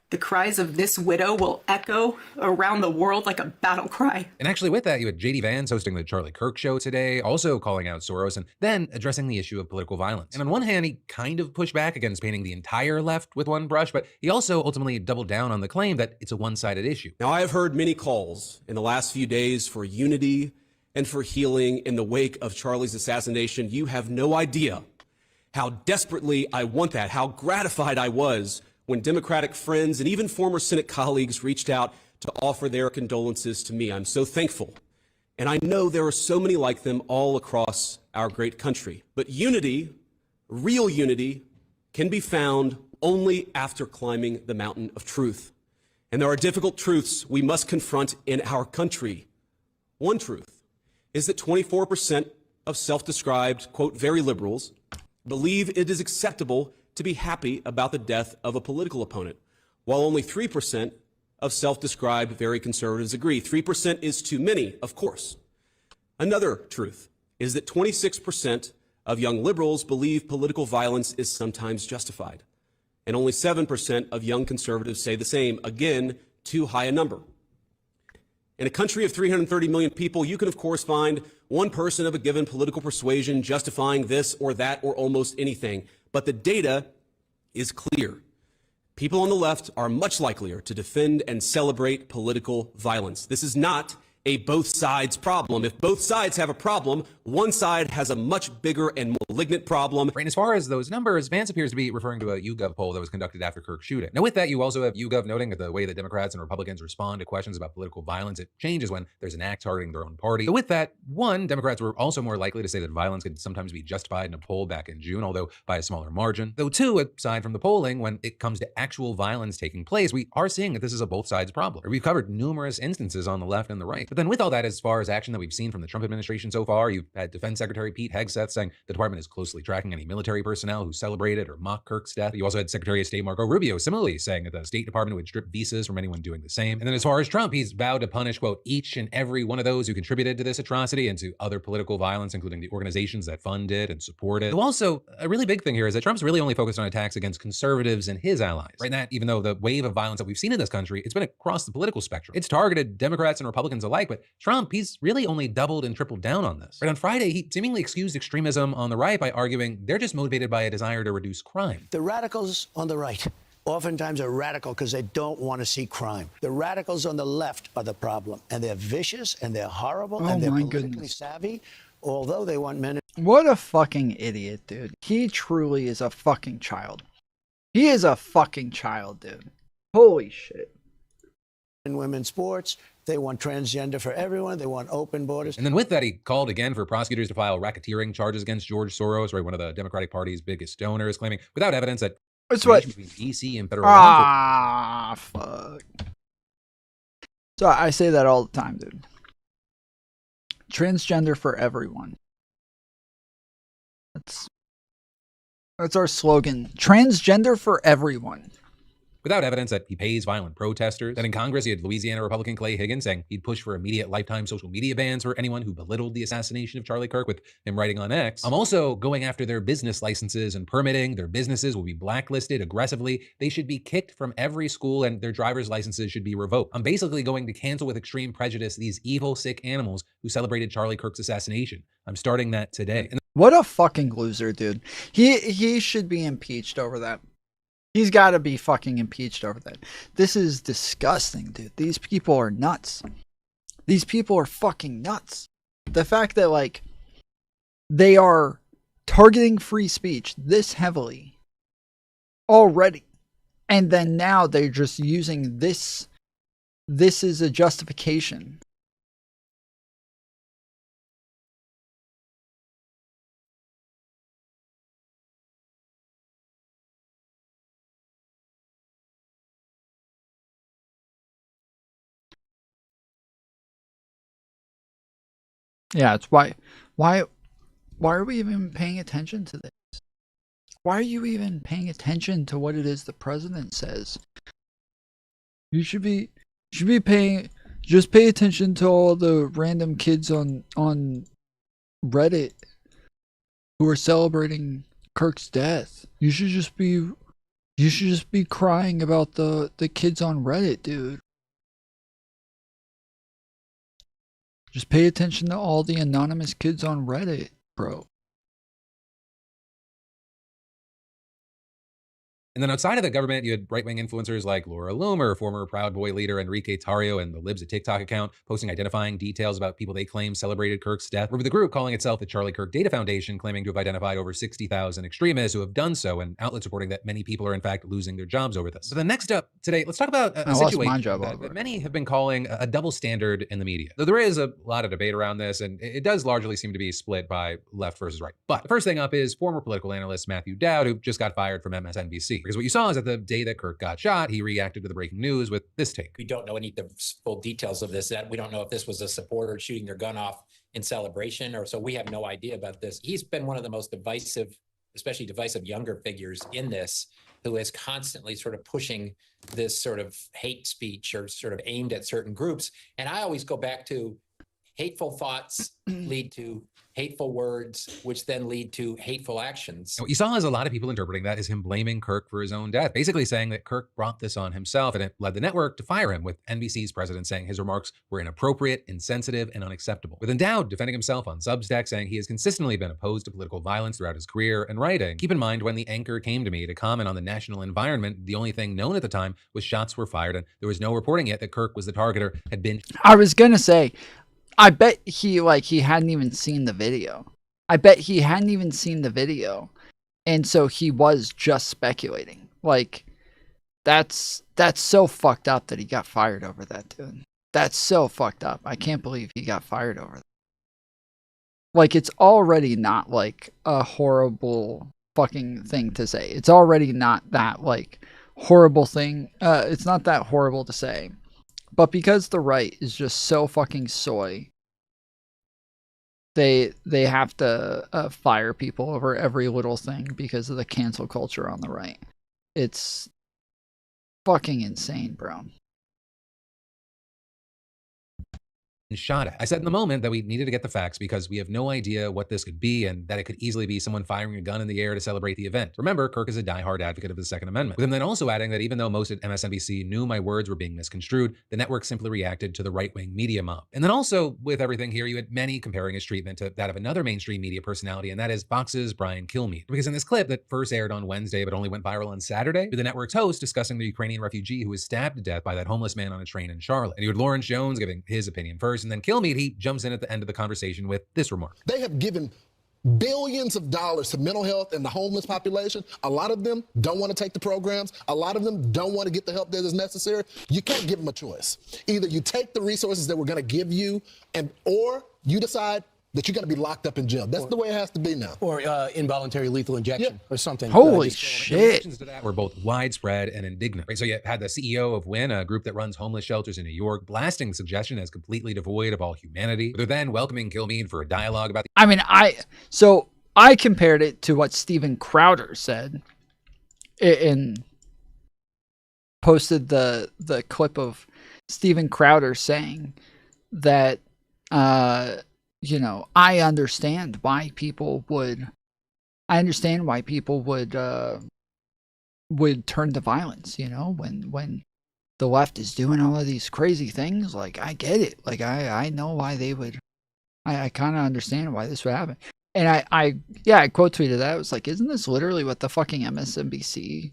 S16: The cries of this widow will echo around the world like a battle cry.
S10: And actually with that, you had J.D. Vance hosting the Charlie Kirk show today, also calling out Soros and then addressing the issue of political violence. And on one hand, he kind of pushed back against painting the entire left with one brush, but he also ultimately doubled down on the claim that it's a one-sided issue.
S15: Now, I have heard many calls in the last few days for unity and for healing in the wake of Charlie's assassination. You have no idea how desperately I want that, how gratified I was when Democratic friends and even former Senate colleagues reached out to offer their condolences to me. I'm so thankful. And I know there are so many like them all across our great country. But unity, real unity, can be found only after climbing the mountain of truth. And there are difficult truths we must confront in our country. One truth is that 24% of self-described, quote, very liberals believe it is acceptable to be happy about the death of a political opponent, while only 3% of self-described very conservatives agree. 3% is too many, of course. Another truth is that 26% of young liberals believe political violence is sometimes justified, and only 7% of young conservatives say the same. Again, too high a number. In a country of 330 million people, you can of course find one person of a given political persuasion justifying this or that or almost anything. But the data is clear. People on the left are much likelier to defend and celebrate political violence. This is not a both sides problem. If both sides have a problem, one side has a much bigger and malignant problem.
S10: Right, and as far as those numbers, Vance appears to be referring to a YouGov poll that was conducted after Kirk's shooting. Now with that, you also have YouGov noting that the way that Democrats and Republicans respond to questions about political violence, it changes when there's an act targeting their own party. So with that, one, Democrats were also more likely to say that violence could sometimes be justified in a poll back in June, although by a smaller margin. Though two, aside from the polling, when it comes to actual violence taking place, we are seeing that this is a both sides problem. We've covered numerous instances on the left and the right. But then with all that, as far as action that we've seen from the Trump administration so far, you've had Defense Secretary Pete Hegseth saying the department is closely tracking any military personnel who celebrated or mocked Kirk's death. You also had Secretary of State Marco Rubio similarly saying that the State Department would strip visas from anyone doing the same. And then as far as Trump, he's vowed to punish, quote, each and every one of those who contributed to this atrocity and to other political violence, including the organizations that funded and supported. Also, a really big thing here is that Trump's really only focused on attacks against conservatives and his allies. Right? And that even though the wave of violence that we've seen in this country, it's been across the political spectrum. It's targeted Democrats and Republicans alike, but Trump, he's really only doubled and tripled down on this. Right, on Friday, he seemingly excused extremism on the right by arguing they're just motivated by a desire to reduce crime.
S5: The radicals on the right oftentimes are radical because they don't want to see crime. The radicals on the left are the problem, and they're vicious and they're horrible and they're politically savvy, although they want men.
S4: What a fucking idiot, dude. He truly is a fucking child. He is a fucking child, dude. Holy shit.
S5: In women's sports, they want transgender for everyone. They want open borders.
S10: And then with that, he called again for prosecutors to file racketeering charges against George Soros, right, one of the Democratic Party's biggest donors, claiming without evidence that
S4: it's what
S10: between DC and federal law
S4: fuck. So I say that all the time, dude. Transgender for everyone. That's our slogan. Transgender for everyone.
S10: Without evidence that he pays violent protesters. Then in Congress, he had Louisiana Republican Clay Higgins saying he'd push for immediate lifetime social media bans for anyone who belittled the assassination of Charlie Kirk, with him writing on X. I'm also going after their business licenses and permitting. Their businesses will be blacklisted aggressively. They should be kicked from every school and their driver's licenses should be revoked. I'm basically going to cancel with extreme prejudice these evil, sick animals who celebrated Charlie Kirk's assassination. I'm starting that today.
S4: What a fucking loser, dude. He should be impeached over that. He's got to be fucking impeached over that. This is disgusting, dude. These people are nuts. These people are fucking nuts. The fact that, like, they are targeting free speech this heavily already, and then now they're just using this as a justification. Yeah, it's why are we even paying attention to this? Why are you even paying attention to what it is the president says? You should be paying, just pay attention to all the random kids on Reddit who are celebrating Kirk's death. You should just be crying about the kids on Reddit, dude. Just pay attention to all the anonymous kids on Reddit, bro.
S10: And then outside of the government, you had right-wing influencers like Laura Loomer, former Proud Boy leader Enrique Tarrio, and the Libs a TikTok account posting identifying details about people they claim celebrated Kirk's death. With the group calling itself the Charlie Kirk Data Foundation, claiming to have identified over 60,000 extremists who have done so, and outlets reporting that many people are in fact losing their jobs over this. So then next up today, let's talk about a situation that many have been calling a double standard in the media. Though there is a lot of debate around this, and it does largely seem to be split by left versus right. But the first thing up is former political analyst Matthew Dowd, who just got fired from MSNBC. Because what you saw is that the day that Kirk got shot, he reacted to the breaking news with this take.
S8: We don't know any of the full details of this. That we don't know if this was a supporter shooting their gun off in celebration, or so we have no idea about this. He's been one of the most divisive, especially divisive younger figures in this, who is constantly sort of pushing this sort of hate speech or sort of aimed at certain groups. And I always go back to hateful thoughts lead to hateful words, which then lead to hateful actions.
S10: What you saw is a lot of people interpreting that as him blaming Kirk for his own death, basically saying that Kirk brought this on himself, and it led the network to fire him, with NBC's president saying his remarks were inappropriate, insensitive, and unacceptable. With Dowd defending himself on Substack, saying he has consistently been opposed to political violence throughout his career and writing, keep in mind when the anchor came to me to comment on the national environment, the only thing known at the time was shots were fired, and there was no reporting yet that Kirk was the targeter, had been...
S4: I was gonna say, I bet he hadn't even seen the video. I bet he hadn't even seen the video. And so he was just speculating. Like, that's so fucked up that he got fired over that, dude. That's so fucked up. I can't believe he got fired over that. Like, it's already not, like, a horrible fucking thing to say. It's already not that, like, horrible thing. It's not that horrible to say. But because the right is just so fucking soy, they have to fire people over every little thing because of the cancel culture on the right. It's fucking insane, bro.
S10: Shot at. I said in the moment that we needed to get the facts because we have no idea what this could be and that it could easily be someone firing a gun in the air to celebrate the event. Remember, Kirk is a diehard advocate of the Second Amendment, with him then also adding that even though most at MSNBC knew my words were being misconstrued, the network simply reacted to the right-wing media mob. And then also, with everything here, you had many comparing his treatment to that of another mainstream media personality, and that is Fox's Brian Kilmeade. Because in this clip that first aired on Wednesday but only went viral on Saturday, with the network's host discussing the Ukrainian refugee who was stabbed to death by that homeless man on a train in Charlotte. And you had Lawrence Jones giving his opinion first, and then Kilmeade, he jumps in at the end of the conversation with this remark.
S18: They have given billions of dollars to mental health and the homeless population. A lot of them don't want to take the programs. A lot of them don't want to get the help that is necessary. You can't give them a choice. Either you take the resources that we're going to give you, or you decide that you're going to be locked up in jail. That's the way it has to be now.
S19: Or involuntary lethal injection or something.
S4: Holy shit.
S10: To that were both widespread and indignant. Right? So you had the CEO of WIN, a group that runs homeless shelters in New York, blasting the suggestion as completely devoid of all humanity. They're then welcoming Kilmeade for a dialogue about the...
S4: I mean, I compared it to what Steven Crowder said in posted the clip of Steven Crowder saying that you know, I understand why people would turn to violence, you know, when the left is doing all of these crazy things. Like, I get it. Like, I know why they would. I kind of understand why this would happen. And I quote tweeted that. I was like, isn't this literally what the fucking MSNBC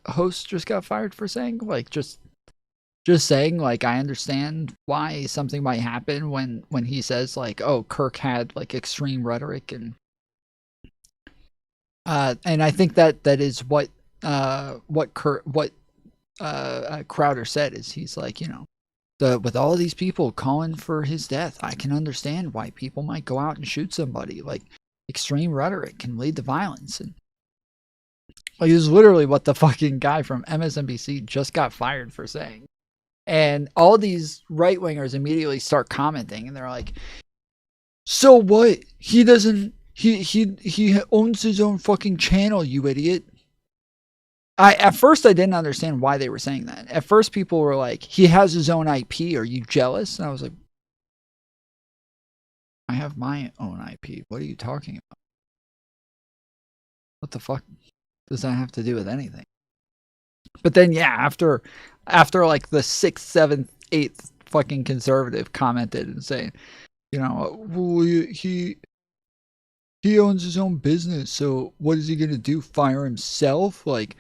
S4: host just got fired for saying? Like, just saying, like, I understand why something might happen when he says, like, oh, Kirk had, like, extreme rhetoric, and I think that is what Crowder said, is he's like, you know, with all these people calling for his death, I can understand why people might go out and shoot somebody. Like, extreme rhetoric can lead to violence, and like, this is literally what the fucking guy from MSNBC just got fired for saying. And all these right-wingers immediately start commenting, and they're like, so what? He doesn't, he owns his own fucking channel, you idiot. At first, I didn't understand why they were saying that. At first, people were like, he has his own IP, are you jealous? And I was like, I have my own IP. What are you talking about? What the fuck does that have to do with anything? But then, yeah, after like the 6th, 7th, 8th fucking conservative commented and saying, you know, well, he owns his own business, so what is he gonna do? Fire himself? Like,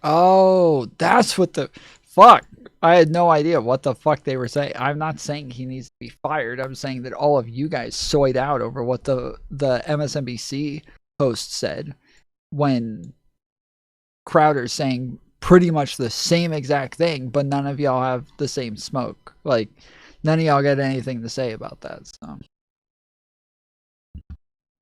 S4: oh, that's what the fuck. I had no idea what the fuck they were saying. I'm not saying he needs to be fired. I'm saying that all of you guys soyed out over what the MSNBC host said when Crowder's saying pretty much the same exact thing, but none of y'all have the same smoke. Like, none of y'all got anything to say about that. So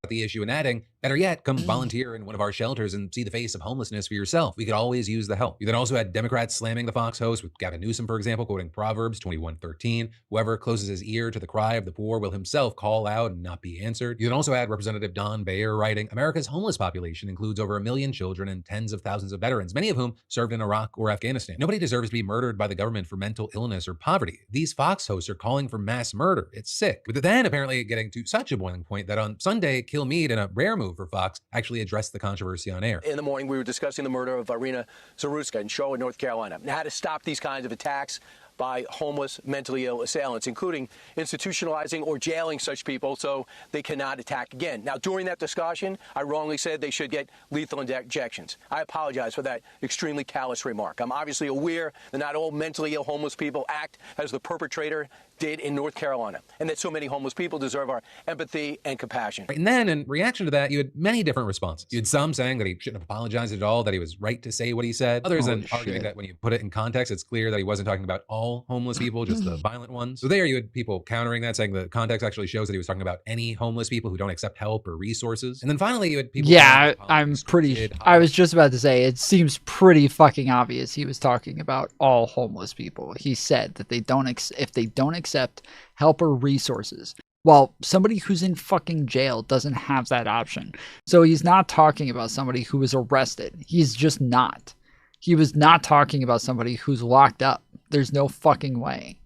S10: the issue and adding Better yet, come volunteer in one of our shelters and see the face of homelessness for yourself. We could always use the help. You then also had Democrats slamming the Fox host, with Gavin Newsom, for example, quoting Proverbs 21:13. Whoever closes his ear to the cry of the poor will himself call out and not be answered. You then also had Representative Don Bayer writing, America's homeless population includes over 1 million children and tens of thousands of veterans, many of whom served in Iraq or Afghanistan. Nobody deserves to be murdered by the government for mental illness or poverty. These Fox hosts are calling for mass murder. It's sick. But then apparently getting to such a boiling point that on Sunday, Kilmeade, in a rare move for Fox, actually addressed the controversy on air.
S13: In the morning, we were discussing the murder of Irina Zaruska in Charlotte, North Carolina, and how to stop these kinds of attacks by homeless, mentally ill assailants, including institutionalizing or jailing such people so they cannot attack again. Now, during that discussion, I wrongly said they should get lethal injections. I apologize for that extremely callous remark. I'm obviously aware that not all mentally ill homeless people act as the perpetrator did in North Carolina, and that so many homeless people deserve our empathy and compassion.
S10: And then, in reaction to that, you had many different responses. You had some saying that he shouldn't have apologized at all, that he was right to say what he said. Others then arguing that when you put it in context, it's clear that he wasn't talking about all homeless people, just the violent ones. So there you had people countering that, saying the context actually shows that he was talking about any homeless people who don't accept help or resources. And then finally, you had people...
S4: Yeah, I was just about to say, it seems pretty fucking obvious he was talking about all homeless people. He said that if they don't accept help or resources, well, somebody who's in fucking jail doesn't have that option. So he's not talking about somebody who was arrested. He's just not. He was not talking about somebody who's locked up. There's no fucking way.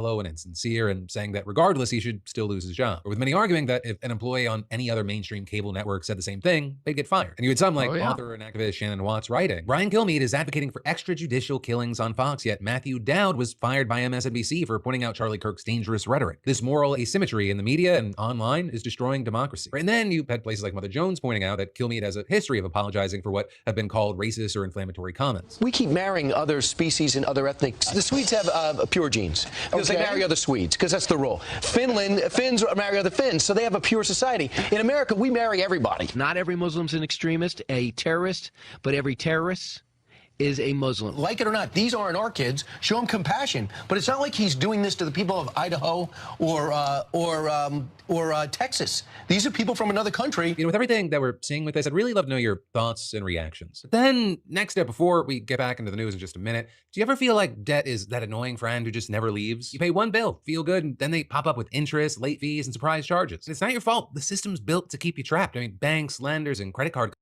S10: And insincere, and saying that regardless, he should still lose his job. Or with many arguing that if an employee on any other mainstream cable network said the same thing, they'd get fired. And you had some like author and activist Shannon Watts writing, Brian Kilmeade is advocating for extrajudicial killings on Fox, yet Matthew Dowd was fired by MSNBC for pointing out Charlie Kirk's dangerous rhetoric. This moral asymmetry in the media and online is destroying democracy. And then you had places like Mother Jones pointing out that Kilmeade has a history of apologizing for what have been called racist or inflammatory comments.
S13: We keep marrying other species and other ethnics. The Swedes have pure genes. They marry other Swedes, because that's the rule. Finns marry other Finns, so they have a pure society. In America, we marry everybody.
S21: Not every Muslim's an extremist, a terrorist, but every terrorist is a Muslim.
S13: Like it or not, these aren't our kids. Show him compassion. But it's not like he's doing this to the people of Idaho or Texas. These are people from another country.
S10: You know, with everything that we're seeing with this, I'd really love to know your thoughts and reactions. But then, next step, before we get back into the news in just a minute, do you ever feel like debt is that annoying friend who just never leaves? You pay one bill, feel good, and then they pop up with interest, late fees, and surprise charges. It's not your fault. The system's built to keep you trapped. I mean, banks, lenders, and credit card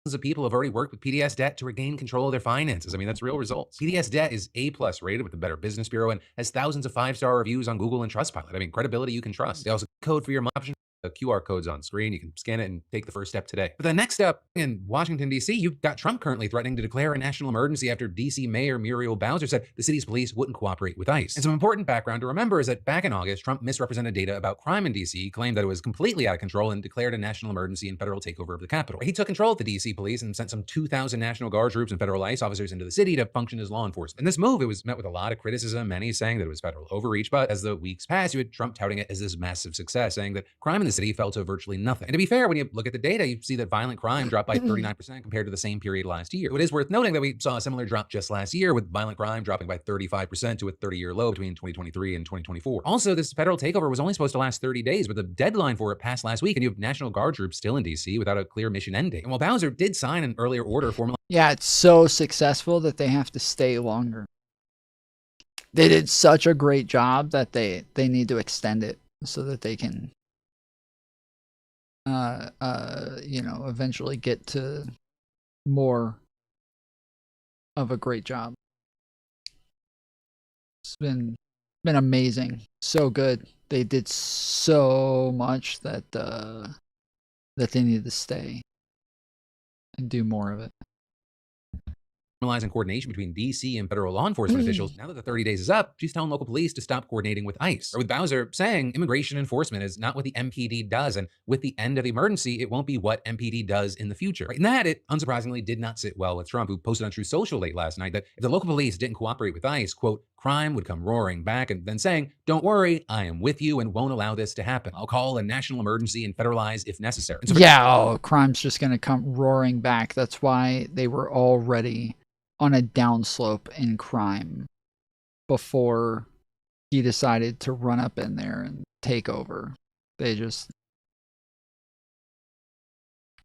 S10: of people have already worked with PDS Debt to regain control of their finances. I mean, that's real results. PDS Debt is A+ rated with the Better Business Bureau and has thousands of 5-star reviews on Google and Trustpilot. I mean, credibility you can trust. They also code for your option. The QR code's on screen. You can scan it and take the first step today. But the next step in Washington, D.C., you've got Trump currently threatening to declare a national emergency after D.C. Mayor Muriel Bowser said the city's police wouldn't cooperate with ICE. And some important background to remember is that back in August, Trump misrepresented data about crime in D.C., claimed that it was completely out of control, and declared a national emergency and federal takeover of the Capitol. He took control of the D.C. police and sent some 2,000 National Guard troops and federal ICE officers into the city to function as law enforcement. In this move, it was met with a lot of criticism, many saying that it was federal overreach, but as the weeks passed, you had Trump touting it as this massive success, saying that crime in the city fell to virtually nothing. And to be fair, when you look at the data, you see that violent crime dropped by 39% compared to the same period last year. It is worth noting that we saw a similar drop just last year, with violent crime dropping by 35% to a 30-year low between 2023 and 2024. Also, this federal takeover was only supposed to last 30 days, but the deadline for it passed last week, and you have National Guard troops still in D.C. without a clear mission end date. And while Bowser did sign an earlier order formally...
S4: Yeah, it's so successful that they have to stay longer. They did such a great job that they need to extend it so that they can eventually get to more of a great job. It's been amazing. So good. They did so much that they need to stay and do more of it.
S10: Formalizing coordination between D.C. and federal law enforcement officials. Now that the 30 days is up, she's telling local police to stop coordinating with ICE. Or with Bowser saying immigration enforcement is not what the MPD does, and with the end of the emergency, it won't be what MPD does in the future. Right? And that, it unsurprisingly did not sit well with Trump, who posted on Truth Social late last night that if the local police didn't cooperate with ICE, quote, crime would come roaring back, and then saying, don't worry, I am with you and won't allow this to happen. I'll call a national emergency and federalize if necessary. So
S4: crime's just going to come roaring back. That's why they were already on a downslope in crime before he decided to run up in there and take over. They just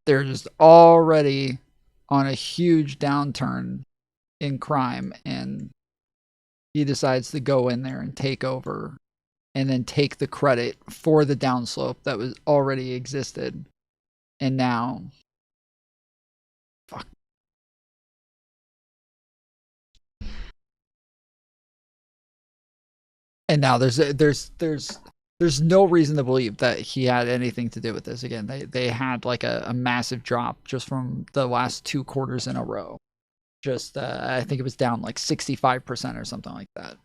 S4: they're just already on a huge downturn in crime, and he decides to go in there and take over and then take the credit for the downslope that was already existed. And now, fuck. And now there's no reason to believe that he had anything to do with this. Again, they had like a massive drop just from the last 2 quarters in a row. Just I think it was down like 65% or something like that.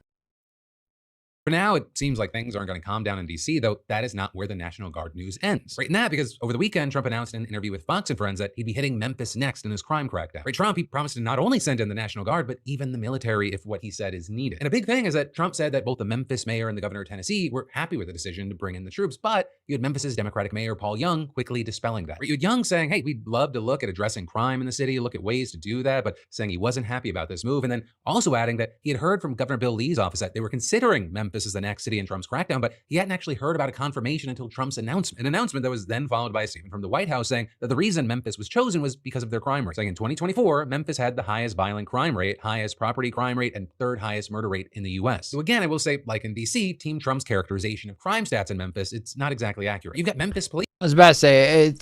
S10: For now, it seems like things aren't going to calm down in D.C., though that is not where the National Guard news ends. Right, and that because over the weekend, Trump announced in an interview with Fox and Friends that he'd be hitting Memphis next in his crime crackdown. Right, Trump, he promised to not only send in the National Guard, but even the military if what he said is needed. And a big thing is that Trump said that both the Memphis mayor and the governor of Tennessee were happy with the decision to bring in the troops, but you had Memphis's Democratic mayor, Paul Young, quickly dispelling that. Right, you had Young saying, hey, we'd love to look at addressing crime in the city, look at ways to do that, but saying he wasn't happy about this move, and then also adding that he had heard from Governor Bill Lee's office that they were considering Memphis as the next city in Trump's crackdown, but he hadn't actually heard about a confirmation until Trump's announcement. An announcement that was then followed by a statement from the White House saying that the reason Memphis was chosen was because of their crime rate. Saying in 2024, Memphis had the highest violent crime rate, highest property crime rate, and 3rd highest murder rate in the US. So again, I will say, like in DC, Team Trump's characterization of crime stats in Memphis, it's not exactly accurate. You've got Memphis police.
S4: I was about to say,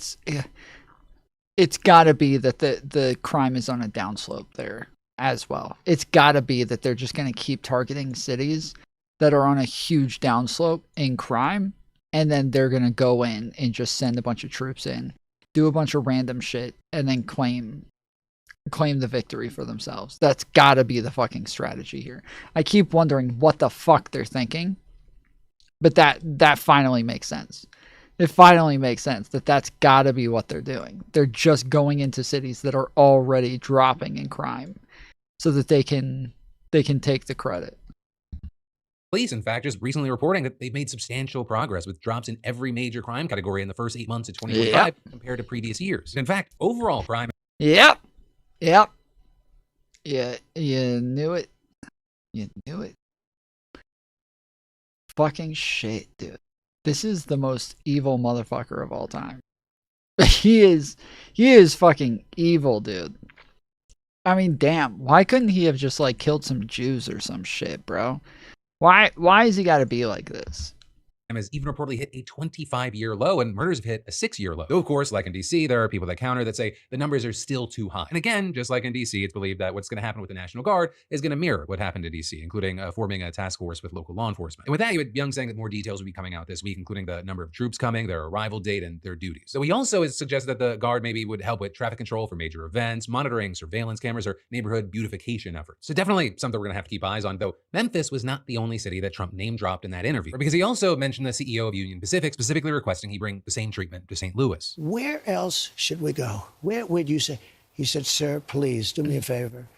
S4: it's got to be that the crime is on a downslope there as well. It's got to be that they're just going to keep targeting cities that are on a huge downslope in crime, and then they're going to go in and just send a bunch of troops in, do a bunch of random shit, and then claim the victory for themselves. That's got to be the fucking strategy here. I keep wondering what the fuck they're thinking, but that finally makes sense. It finally makes sense that that's got to be what they're doing. They're just going into cities that are already dropping in crime so that they can take the credit.
S10: Police, in fact, just recently reporting that they've made substantial progress with drops in every major crime category in the first 8 months of 2025 compared to previous years. In fact, overall crime.
S4: Yep. Yeah, you knew it. You knew it. Fucking shit, dude. This is the most evil motherfucker of all time. He is fucking evil, dude. I mean, damn. Why couldn't he have just like killed some Jews or some shit, bro? Why has he got to be like this?
S10: Has even reportedly hit a 25-year low, and murders have hit a 6-year low. Though, of course, like in DC, there are people that counter that say the numbers are still too high. And again, just like in DC, it's believed that what's going to happen with the National Guard is going to mirror what happened in DC, including forming a task force with local law enforcement. And with that, you had Young saying that more details will be coming out this week, including the number of troops coming, their arrival date, and their duties. So he also has suggested that the Guard maybe would help with traffic control for major events, monitoring, surveillance cameras, or neighborhood beautification efforts. So definitely something we're going to have to keep eyes on, though Memphis was not the only city that Trump name-dropped in that interview, because he also mentioned the CEO of Union Pacific, specifically requesting he bring the same treatment to St. Louis.
S5: Where else should we go? Where would you say? He said, sir, please do me a favor.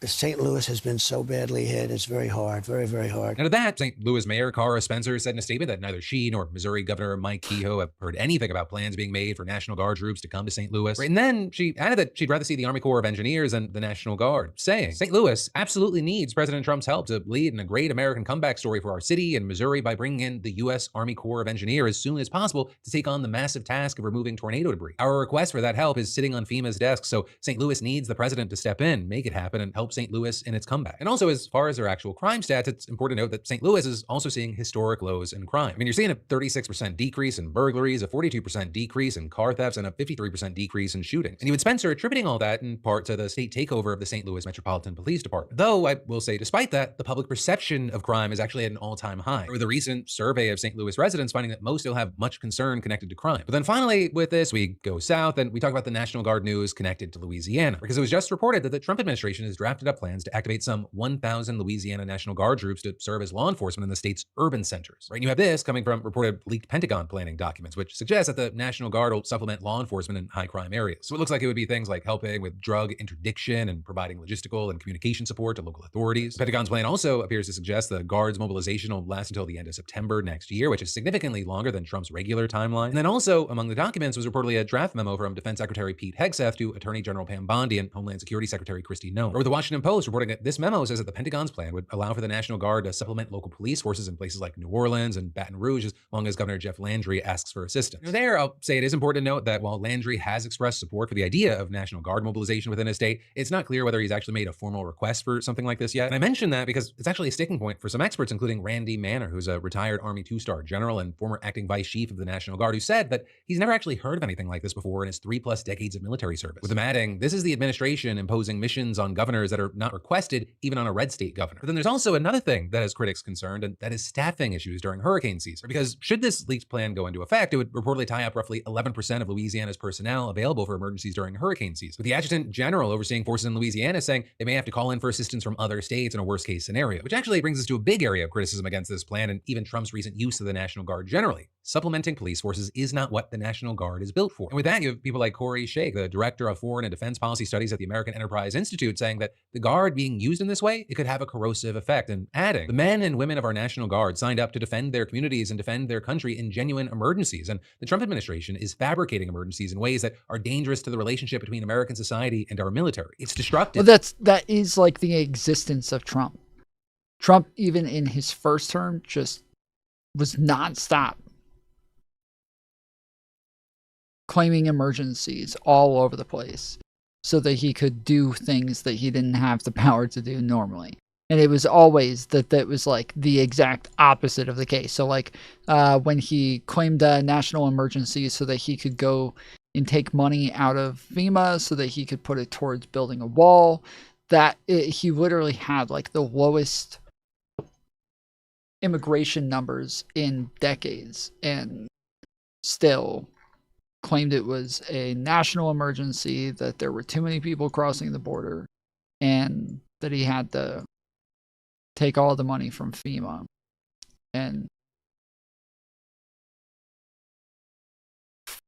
S5: St. Louis has been so badly hit. It's very hard, very, very hard.
S10: And to that, St. Louis Mayor Cara Spencer said in a statement that neither she nor Missouri Governor Mike Kehoe have heard anything about plans being made for National Guard troops to come to St. Louis. Right, and then she added that she'd rather see the Army Corps of Engineers than the National Guard, saying St. Louis absolutely needs President Trump's help to lead in a great American comeback story for our city and Missouri by bringing in the U.S. Army Corps of Engineers as soon as possible to take on the massive task of removing tornado debris. Our request for that help is sitting on FEMA's desk, so St. Louis needs the president to step in, make it happen, and help St. Louis in its comeback. And also, as far as their actual crime stats, it's important to note that St. Louis is also seeing historic lows in crime. I mean, you're seeing a 36% decrease in burglaries, a 42% decrease in car thefts, and a 53% decrease in shootings. And you had Spencer attributing all that in part to the state takeover of the St. Louis Metropolitan Police Department. Though, I will say, despite that, the public perception of crime is actually at an all-time high, with a recent survey of St. Louis residents finding that most still have much concern connected to crime. But then finally, with this, we go south, and we talk about the National Guard news connected to Louisiana, because it was just reported that the Trump administration has drafted up plans to activate some 1,000 Louisiana National Guard troops to serve as law enforcement in the state's urban centers. Right? And you have this coming from reported leaked Pentagon planning documents, which suggest that the National Guard will supplement law enforcement in high crime areas. So it looks like it would be things like helping with drug interdiction and providing logistical and communication support to local authorities. Pentagon's plan also appears to suggest the Guard's mobilization will last until the end of September next year, which is significantly longer than Trump's regular timeline. And then also among the documents was reportedly a draft memo from Defense Secretary Pete Hegseth to Attorney General Pam Bondi and Homeland Security Secretary Kristi Noem. Or with the Washington Washington Post reporting that this memo says that the Pentagon's plan would allow for the National Guard to supplement local police forces in places like New Orleans and Baton Rouge, as long as Governor Jeff Landry asks for assistance. There, I'll say it is important to note that while Landry has expressed support for the idea of National Guard mobilization within his state, it's not clear whether he's actually made a formal request for something like this yet. And I mention that because it's actually a sticking point for some experts, including Randy Manner, who's a retired Army 2-star general and former acting vice chief of the National Guard, who said that he's never actually heard of anything like this before in his 3+ decades of military service. With him adding, this is the administration imposing missions on governors that are not requested, even on a red state governor. But then there's also another thing that has critics concerned, and that is staffing issues during hurricane season. Because should this leaked plan go into effect, it would reportedly tie up roughly 11% of Louisiana's personnel available for emergencies during hurricane season, with the adjutant general overseeing forces in Louisiana saying they may have to call in for assistance from other states in a worst case scenario, which actually brings us to a big area of criticism against this plan and even Trump's recent use of the National Guard generally. Supplementing police forces is not what the National Guard is built for. And with that, you have people like Corey Sheikh, the director of foreign and defense policy studies at the American Enterprise Institute, saying that the Guard being used in this way, it could have a corrosive effect, and adding, the men and women of our National Guard signed up to defend their communities and defend their country in genuine emergencies, and the Trump administration is fabricating emergencies in ways that are dangerous to the relationship between American society and our military. It's destructive.
S4: Well, that is like the existence of Trump. Trump, even in his first term, just was nonstop claiming emergencies all over the place so that he could do things that he didn't have the power to do normally. And it was always that was like the exact opposite of the case. So like when he claimed a national emergency so that he could go and take money out of FEMA so that he could put it towards building a wall, he literally had like the lowest immigration numbers in decades and still claimed it was a national emergency, that there were too many people crossing the border, and that he had to take all the money from FEMA. And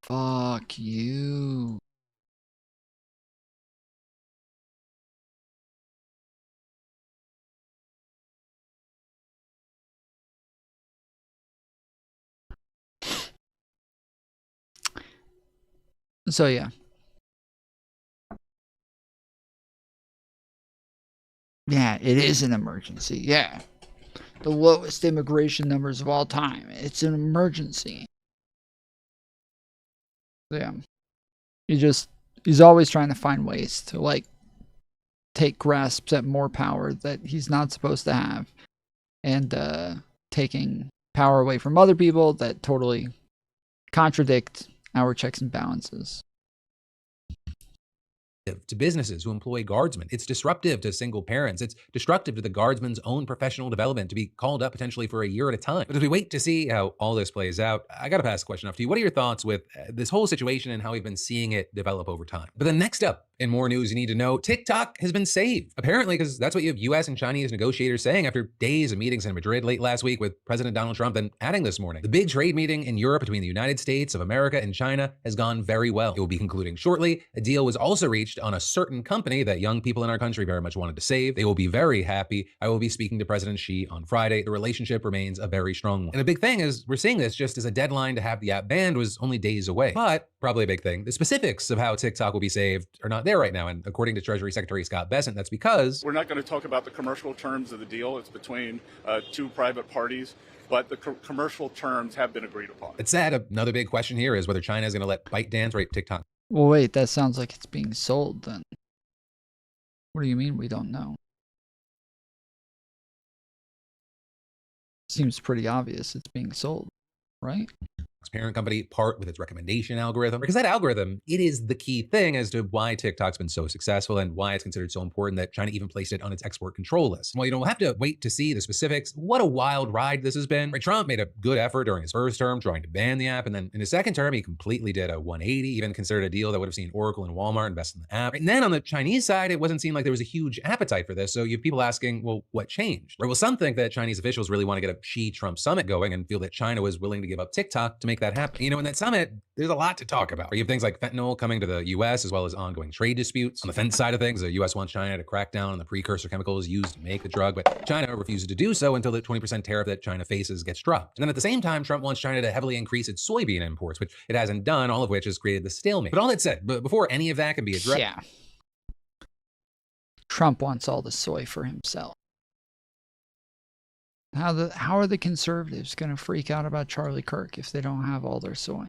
S4: fuck you. So yeah. Yeah, it is an emergency. Yeah. The lowest immigration numbers of all time. It's an emergency. So yeah. He's always trying to find ways to like take grasps at more power that he's not supposed to have, and taking power away from other people that totally contradict our checks and balances.
S10: To businesses who employ guardsmen. It's disruptive to single parents. It's destructive to the guardsman's own professional development to be called up potentially for a year at a time. But as we wait to see how all this plays out, I got to pass the question off to you. What are your thoughts with this whole situation and how we've been seeing it develop over time? But then next up, in more news you need to know, TikTok has been saved. Apparently, because that's what you have US and Chinese negotiators saying after days of meetings in Madrid late last week with President Donald Trump and adding this morning. The big trade meeting in Europe between the United States of America and China has gone very well. It will be concluding shortly. A deal was also reached on a certain company that young people in our country very much wanted to save. They will be very happy. I will be speaking to President Xi on Friday. The relationship remains a very strong one. And the big thing is we're seeing this just as a deadline to have the app banned was only days away. But probably a big thing, the specifics of how TikTok will be saved are not there right now. And according to Treasury Secretary Scott Bessent, that's because
S11: we're not going to talk about the commercial terms of the deal. It's between two private parties, but the commercial terms have been agreed upon.
S10: It's sad. Another big question here is whether China is going to let ByteDance rape TikTok.
S4: Well, wait, that sounds like it's being sold then. What do you mean we don't know? Seems pretty obvious it's being sold, right?
S10: Parent company part with its recommendation algorithm, because that algorithm, it is the key thing as to why TikTok's been so successful and why it's considered so important that China even placed it on its export control list. Well, we'll have to wait to see the specifics. What a wild ride this has been. Right, Trump made a good effort during his first term trying to ban the app, and then in his second term, he completely did a 180, even considered a deal that would have seen Oracle and Walmart invest in the app. Right, and then on the Chinese side, it wasn't seem like there was a huge appetite for this, so you have people asking, well, what changed? Right, well, some think that Chinese officials really want to get a Xi-Trump summit going and feel that China was willing to give up TikTok to make that happen. In that summit, there's a lot to talk about. You have things like fentanyl coming to the U.S. as well as ongoing trade disputes. On the fence side of things, the U.S. wants China to crack down on the precursor chemicals used to make the drug, but China refuses to do so until the 20% tariff that China faces gets dropped. And then at the same time, Trump wants China to heavily increase its soybean imports, which it hasn't done, all of which has created the stalemate. But all that said, before any of that can be addressed...
S4: Yeah. Trump wants all the soy for himself. How are the conservatives going to freak out about Charlie Kirk if they don't have all their soy?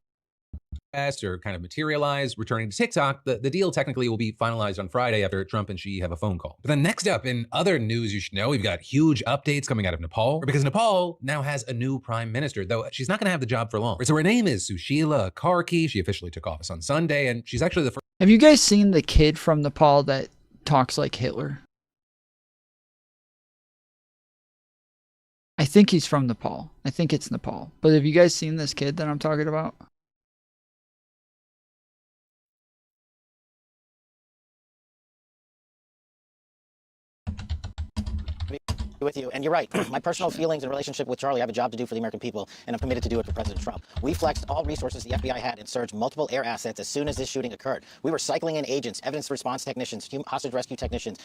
S10: Or kind of materialize, returning to TikTok, the deal technically will be finalized on Friday after Trump and Xi have a phone call. But then next up, in other news you should know, we've got huge updates coming out of Nepal, because Nepal now has a new prime minister, though she's not going to have the job for long. So her name is Sushila Karki. She officially took office on Sunday, and she's actually the first.
S4: Have you guys seen the kid from Nepal that talks like Hitler? I think he's from Nepal. I think it's Nepal. But have you guys seen this kid that I'm talking about?
S6: With you, and you're right. My personal feelings and relationship with Charlie, I have a job to do for the American people, and I'm committed to do it for President Trump. We flexed all resources the FBI had and surged multiple air assets as soon as this shooting occurred. We were cycling in agents, evidence response technicians, hostage rescue technicians.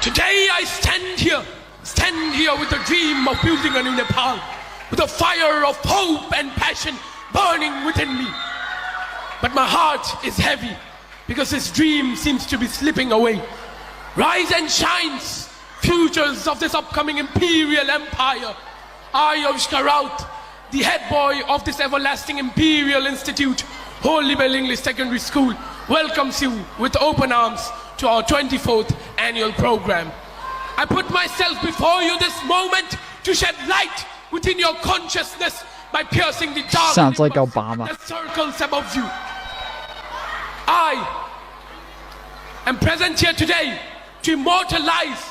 S14: Today I stand here with the dream of building a new Nepal, with a fire of hope and passion burning within me. But my heart is heavy because this dream seems to be slipping away. Rise and shines, futures of this upcoming imperial empire. I, Avishkar Raut, the head boy of this everlasting imperial institute, Holy Bell English Secondary School, welcomes you with open arms to our 24th annual program. I put myself before you this moment to shed light within your consciousness by piercing the dark
S4: Sounds like Obama.
S14: that circles above you. I am present here today to immortalize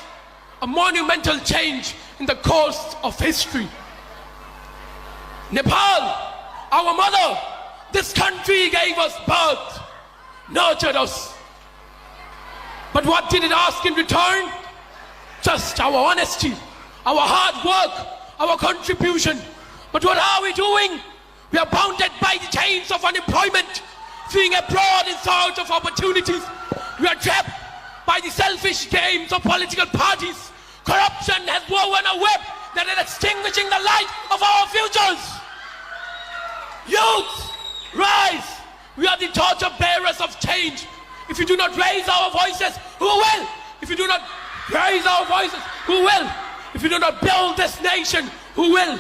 S14: a monumental change in the course of history. Nepal, our mother, this country gave us birth, nurtured us. But what did it ask in return? Just our honesty, our hard work, our contribution. But what are we doing? We are bounded by the chains of unemployment, fleeing abroad in search of opportunities. We are trapped by the selfish games of political parties. Corruption has woven a web that is extinguishing the light of our futures. Youth, rise! We are the torch bearers of change. If you do not raise our voices, who will? If you do not raise our voices, who will? If you do not build this nation, who will?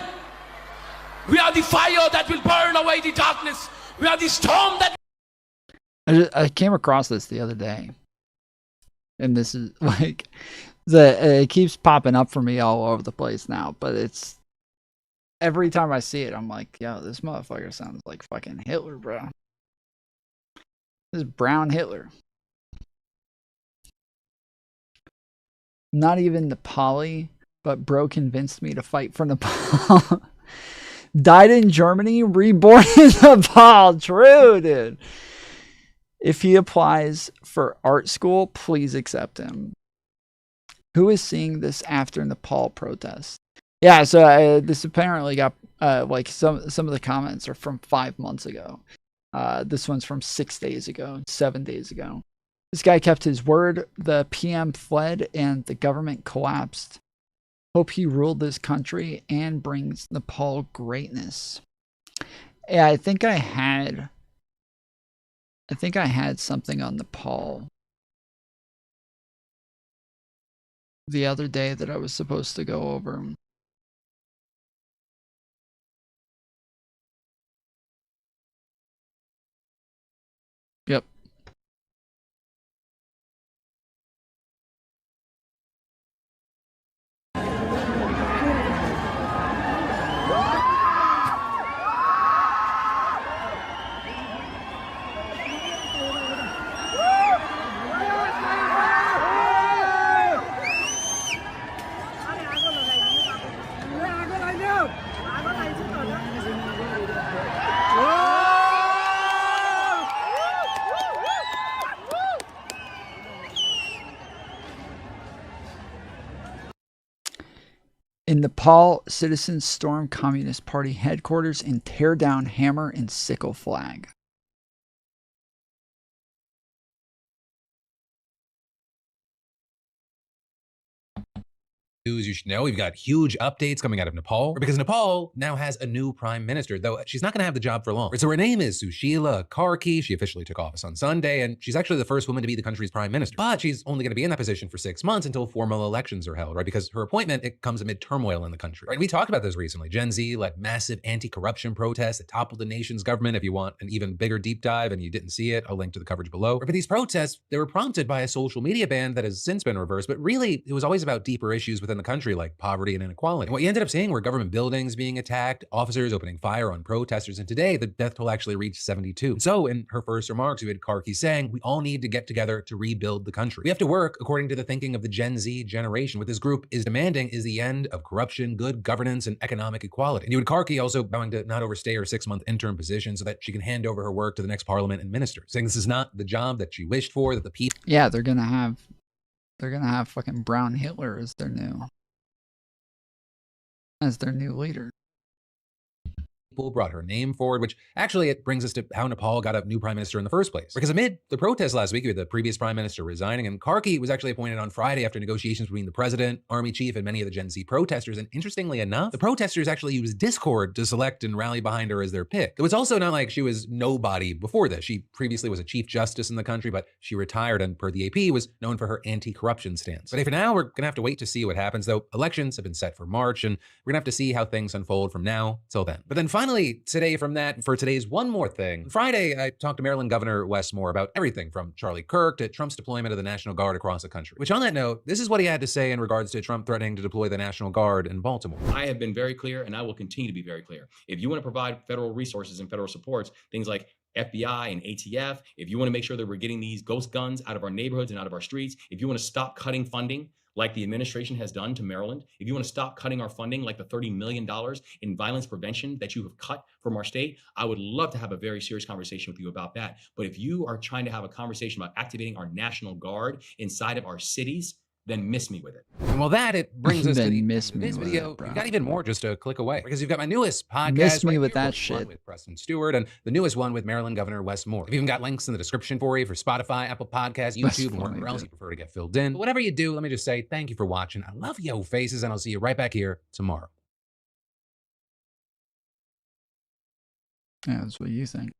S14: We are the fire that will burn away the darkness. We are the storm that...
S4: I came across this the other day. And this is like, it keeps popping up for me all over the place now. But it's, every time I see it, I'm like, yo, this motherfucker sounds like fucking Hitler, bro. This is brown Hitler. Not even Nepali, but bro convinced me to fight for Nepal. Died in Germany, reborn in Nepal. True, dude. If he applies for art school, please accept him. Who is seeing this after Nepal protest? Yeah, so this apparently got, like some of the comments are from 5 months ago. This one's from 6 days ago, 7 days ago. This guy kept his word. The PM fled and the government collapsed. Hope he ruled this country and brings Nepal greatness. Yeah, I think I had something on Nepal the other day that I was supposed to go over. Yep. In Nepal, citizens storm Communist Party headquarters and tear down hammer and sickle flag.
S10: news you should know. We've got huge updates coming out of Nepal, because Nepal now has a new prime minister, though she's not going to have the job for long. So her name is Sushila Karki. She officially took office on Sunday, and she's actually the first woman to be the country's prime minister. But she's only going to be in that position for 6 months until formal elections are held, right? Because her appointment, it comes amid turmoil in the country, right? We talked about this recently. Gen Z led massive anti-corruption protests that toppled the nation's government. If you want an even bigger deep dive and you didn't see it, I'll link to the coverage below. But these protests, they were prompted by a social media ban that has since been reversed, but really it was always about deeper issues within the country like poverty and inequality. And what you ended up seeing were government buildings being attacked, officers opening fire on protesters, and today the death toll actually reached 72. So in her first remarks, we had Karki saying, we all need to get together to rebuild the country. We have to work according to the thinking of the Gen Z generation. What this group is demanding is the end of corruption, good governance, and economic equality. And you had Karki also vowing to not overstay her 6-month interim position so that she can hand over her work to the next parliament and ministers, saying this is not the job that she wished for, that the people...
S4: Yeah, they're gonna have fucking Brown Hitler as their new leader.
S10: People brought her name forward, which actually it brings us to how Nepal got a new prime minister in the first place. Because amid the protests last week, we had the previous prime minister resigning, and Karki was actually appointed on Friday after negotiations between the president, army chief, and many of the Gen Z protesters. And interestingly enough, the protesters actually used Discord to select and rally behind her as their pick. It was also not like she was nobody before this. She previously was a chief justice in the country, but she retired and, per the AP, was known for her anti-corruption stance. But for now, we're gonna have to wait to see what happens, though elections have been set for March, and we're gonna have to see how things unfold from now till then. But then finally, today from that, for today's one more thing, Friday, I talked to Maryland Governor Wes Moore about everything from Charlie Kirk to Trump's deployment of the National Guard across the country. Which on that note, this is what he had to say in regards to Trump threatening to deploy the National Guard in Baltimore.
S3: I have been very clear, and I will continue to be very clear. If you want to provide federal resources and federal supports, things like FBI and ATF, if you want to make sure that we're getting these ghost guns out of our neighborhoods and out of our streets, if you want to stop cutting funding like the administration has done to Maryland, if you want to stop cutting our funding like the $30 million in violence prevention that you have cut from our state, I would love to have a very serious conversation with you about that. But if you are trying to have a conversation about activating our National Guard inside of our cities, then miss me with it.
S10: And well, it brings us to the
S4: miss me
S10: this
S4: with
S10: video.
S4: it, bro.
S10: You've got even more just a click away, because you've got my newest podcast.
S4: Miss me
S10: right
S4: with
S10: here,
S4: that
S10: the one
S4: shit.
S10: with Preston Stewart, and the newest one with Maryland Governor Wes Moore. I've even got links in the description for you for Spotify, Apple Podcasts, YouTube, and wherever else you prefer to get filled in. But whatever you do, let me just say thank you for watching. I love yo faces, and I'll see you right back here tomorrow.
S4: Yeah, that's what you think.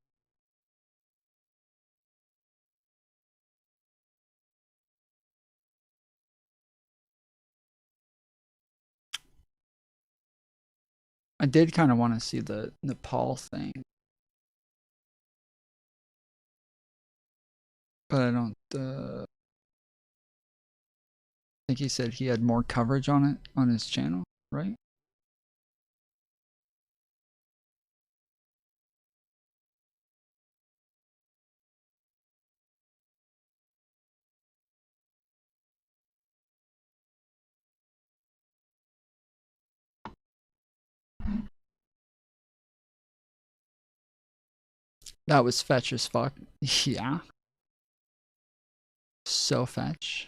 S4: I did kind of want to see the Nepal thing, but I don't think he said he had more coverage on it on his channel, right? That was fetch as fuck. Yeah. So fetch.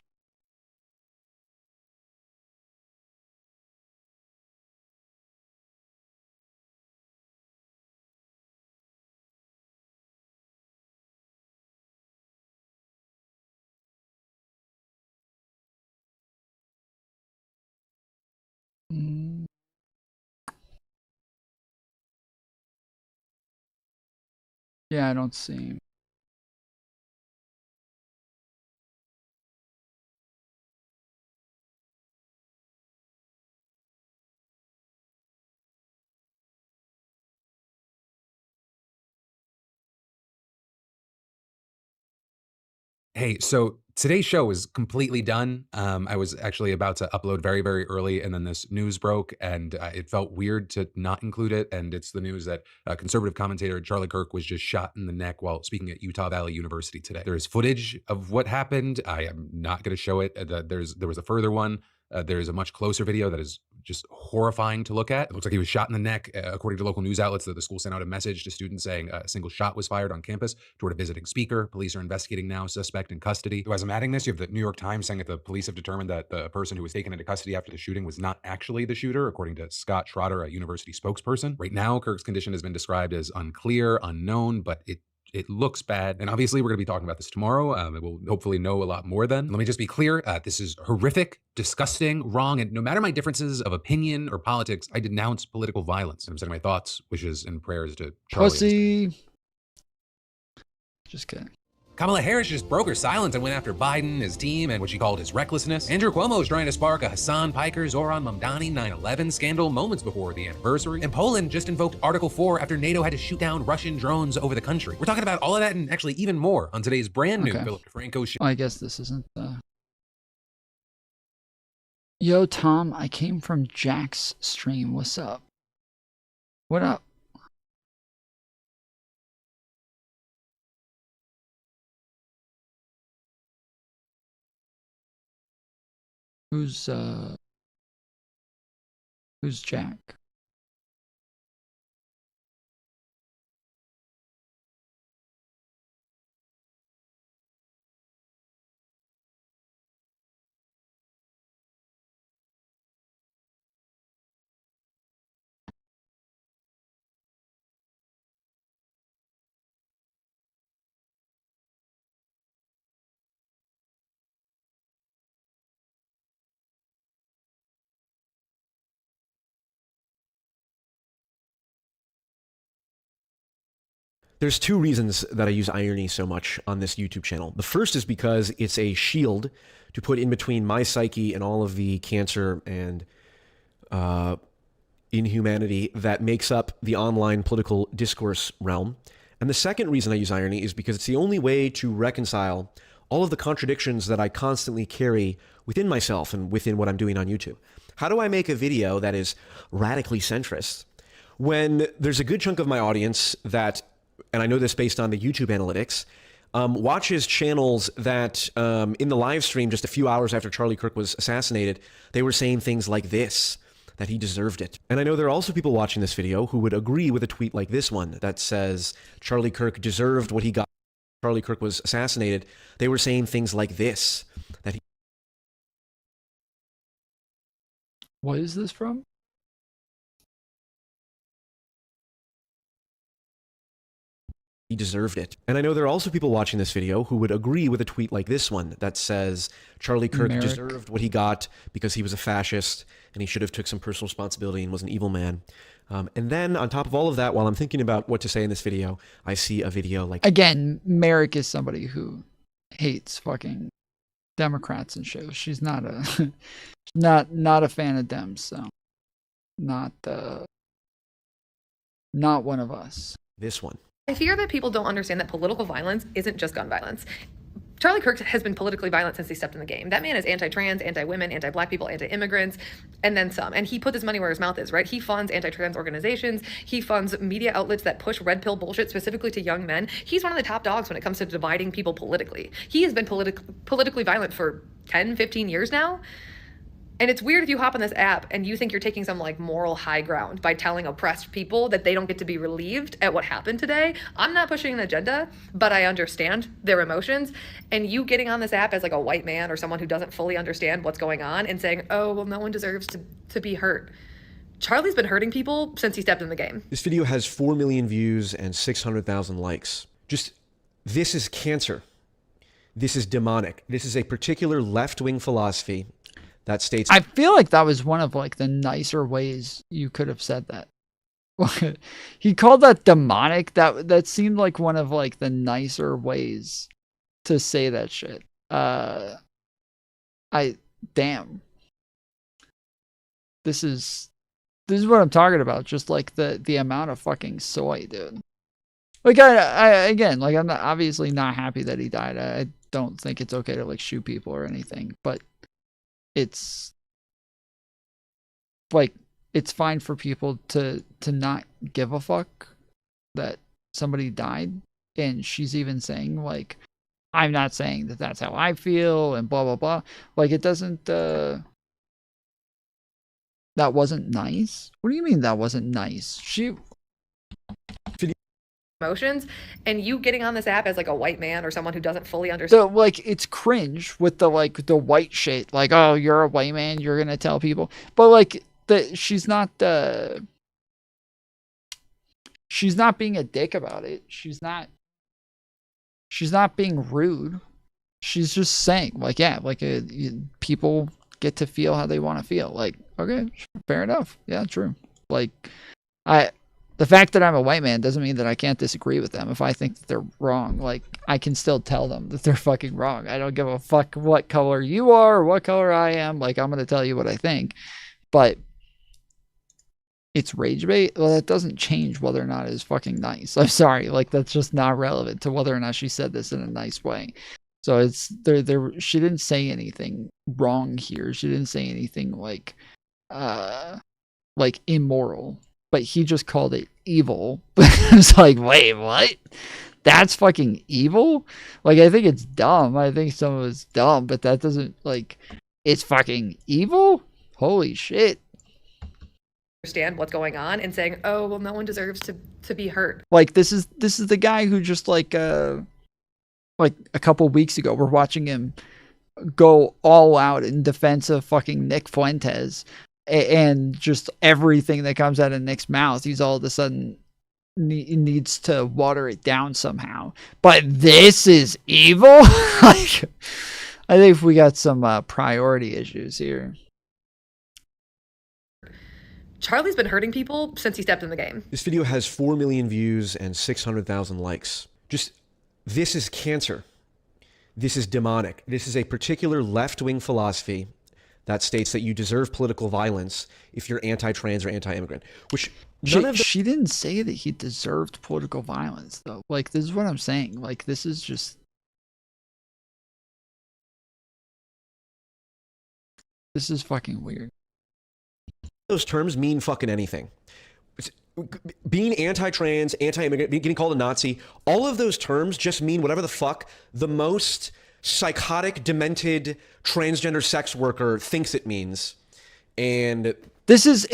S4: Yeah, I don't see him.
S10: Hey, so today's show is completely done. I was actually about to upload very, very early, and then this news broke, and it felt weird to not include it. And it's the news that conservative commentator Charlie Kirk was just shot in the neck while speaking at Utah Valley University today. There is footage of what happened. I am not going to show it. There was a further one. There is a much closer video that is just horrifying to look at. It looks like he was shot in the neck. According to local news outlets, the school sent out a message to students saying a single shot was fired on campus toward a visiting speaker. Police are investigating now, suspect in custody. As I'm adding this, you have the New York Times saying that the police have determined that the person who was taken into custody after the shooting was not actually the shooter, according to Scott Schroeder, a university spokesperson. Right now, Kirk's condition has been described as unclear, unknown, but it It looks bad. And obviously, we're going to be talking about this tomorrow. We'll hopefully know a lot more then. Let me just be clear. This is horrific, disgusting, wrong. And no matter my differences of opinion or politics, I denounce political violence. I'm sending my thoughts, wishes, and prayers to Charlie.
S4: Pussy. Just kidding.
S10: Kamala Harris just broke her silence and went after Biden, his team, and what she called his recklessness. Andrew Cuomo is trying to spark a Hassan Piker Zoran Mamdani 9/11 scandal moments before the anniversary. And Poland just invoked Article 4 after NATO had to shoot down Russian drones over the country. We're talking about all of that and actually even more on today's brand new Philip DeFranco show.
S4: Well, I guess this isn't the... Yo, Tom, I came from Jack's stream. What's up? What up? Who's Jack?
S2: There's two reasons that I use irony so much on this YouTube channel. The first is because it's a shield to put in between my psyche and all of the cancer and inhumanity that makes up the online political discourse realm. And the second reason I use irony is because it's the only way to reconcile all of the contradictions that I constantly carry within myself and within what I'm doing on YouTube. How do I make a video that is radically centrist when there's a good chunk of my audience that, and I know this based on the YouTube analytics, watches channels that in the live stream just a few hours after Charlie Kirk was assassinated, they were saying things like this, that he deserved it. And I know there are also people watching this video who would agree with a tweet like this one that says Charlie Kirk deserved what he got. Charlie Kirk was assassinated. They were saying things like this, that he...
S4: What is this from?
S2: He deserved it. And I know there are also people watching this video who would agree with a tweet like this one that says Charlie Kirk deserved what he got because he was a fascist and he should have took some personal responsibility and was an evil man. And then on top of all of that, while I'm thinking about what to say in this video, I see a video like...
S4: Again, Merrick is somebody who hates fucking Democrats and shit. She's not a not a fan of Dems, so not one of us.
S2: This one.
S9: I fear that people don't understand that political violence isn't just gun violence. Charlie Kirk has been politically violent since he stepped in the game. That man is anti-trans, anti-women, anti-black people, anti-immigrants, and then some. And he put his money where his mouth is, right? He funds anti-trans organizations. He funds media outlets that push red pill bullshit specifically to young men. He's one of the top dogs when it comes to dividing people politically. He has been politically violent for 10, 15 years now. And it's weird if you hop on this app and you think you're taking some like moral high ground by telling oppressed people that they don't get to be relieved at what happened today. I'm not pushing an agenda, but I understand their emotions. And you getting on this app as like a white man or someone who doesn't fully understand what's going on and saying, oh, well, no one deserves to be hurt. Charlie's been hurting people since he stepped in the game.
S2: This video has 4 million views and 600,000 likes. This is cancer. This is demonic. This is a particular left-wing philosophy that states...
S4: I feel like that was one of like the nicer ways you could have said that. He called that demonic. That seemed like one of like the nicer ways to say that shit. Damn. This is what I'm talking about. Just like the amount of fucking soy, dude. Like again, like I'm obviously not happy that he died. I don't think it's okay to like shoot people or anything, but it's like it's fine for people to not give a fuck that somebody died. And she's even saying like, I'm not saying that that's how I feel and blah blah blah. Like it doesn't that wasn't nice. What do you mean that wasn't nice?
S9: Emotions, and you getting on this app as like a white man or someone who doesn't fully understand.
S4: Like it's cringe with the like the white shit. Like, oh, you're a white man, you're gonna tell people. But like she's not being a dick about it. She's not She's not being rude. She's just saying, like, yeah, like people get to feel how they want to feel. Like, okay, fair enough. Yeah, true. Like, the fact that I'm a white man doesn't mean that I can't disagree with them. If I think that they're wrong, like, I can still tell them that they're fucking wrong. I don't give a fuck what color you are or what color I am. Like, I'm going to tell you what I think. But it's rage bait. Well, that doesn't change whether or not it's fucking nice. I'm sorry. Like, that's just not relevant to whether or not she said this in a nice way. So it's she didn't say anything wrong here. She didn't say anything like immoral, but he just called it evil. It's like, wait, what? That's fucking evil? Like, I think it's dumb. I think some of it's dumb, but that doesn't, like, it's fucking evil? Holy shit.
S9: Understand what's going on and saying, oh, well, no one deserves to be hurt.
S4: Like, this is the guy who just like a couple weeks ago, we're watching him go all out in defense of fucking Nick Fuentes, and just everything that comes out of Nick's mouth, he's all of a sudden needs to water it down somehow. But this is evil? Like, I think we got some priority issues here.
S9: Charlie's been hurting people since he stepped in the game.
S2: This video has 4 million views and 600,000 likes. This is cancer. This is demonic. This is a particular left-wing philosophy that states that you deserve political violence if you're anti-trans or anti-immigrant. Which
S4: she didn't say that he deserved political violence, though. Like, this is what I'm saying. Like, this is just... This is fucking weird.
S2: Those terms mean fucking anything. Being anti-trans, anti-immigrant, getting called a Nazi, all of those terms just mean whatever the fuck the most psychotic, demented, transgender sex worker thinks it means. And
S4: this is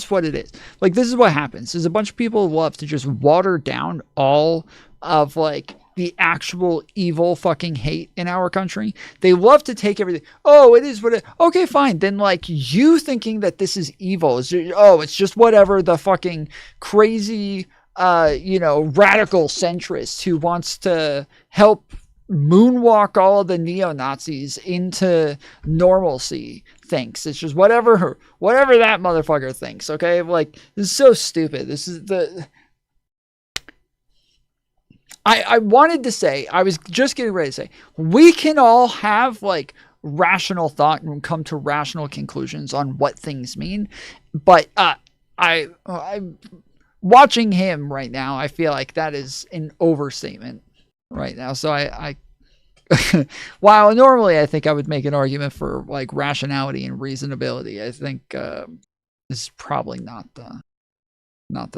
S4: what it is. Like, this is what happens. Is a bunch of people love to just water down all of, like, the actual evil fucking hate in our country. They love to take everything. Oh, it is what it. Okay, fine. Then, like, you thinking that this is evil is just, it's just whatever the fucking crazy, radical centrist who wants to help moonwalk all of the neo-Nazis into normalcy thinks. It's just whatever that motherfucker thinks. Okay, like, this is so stupid. This is the. I wanted to say, I was just getting ready to say, we can all have, like, rational thought and come to rational conclusions on what things mean. But I'm watching him right now, I feel like that is an overstatement right now. So I while normally I think I would make an argument for, like, rationality and reasonability, I think this is probably not the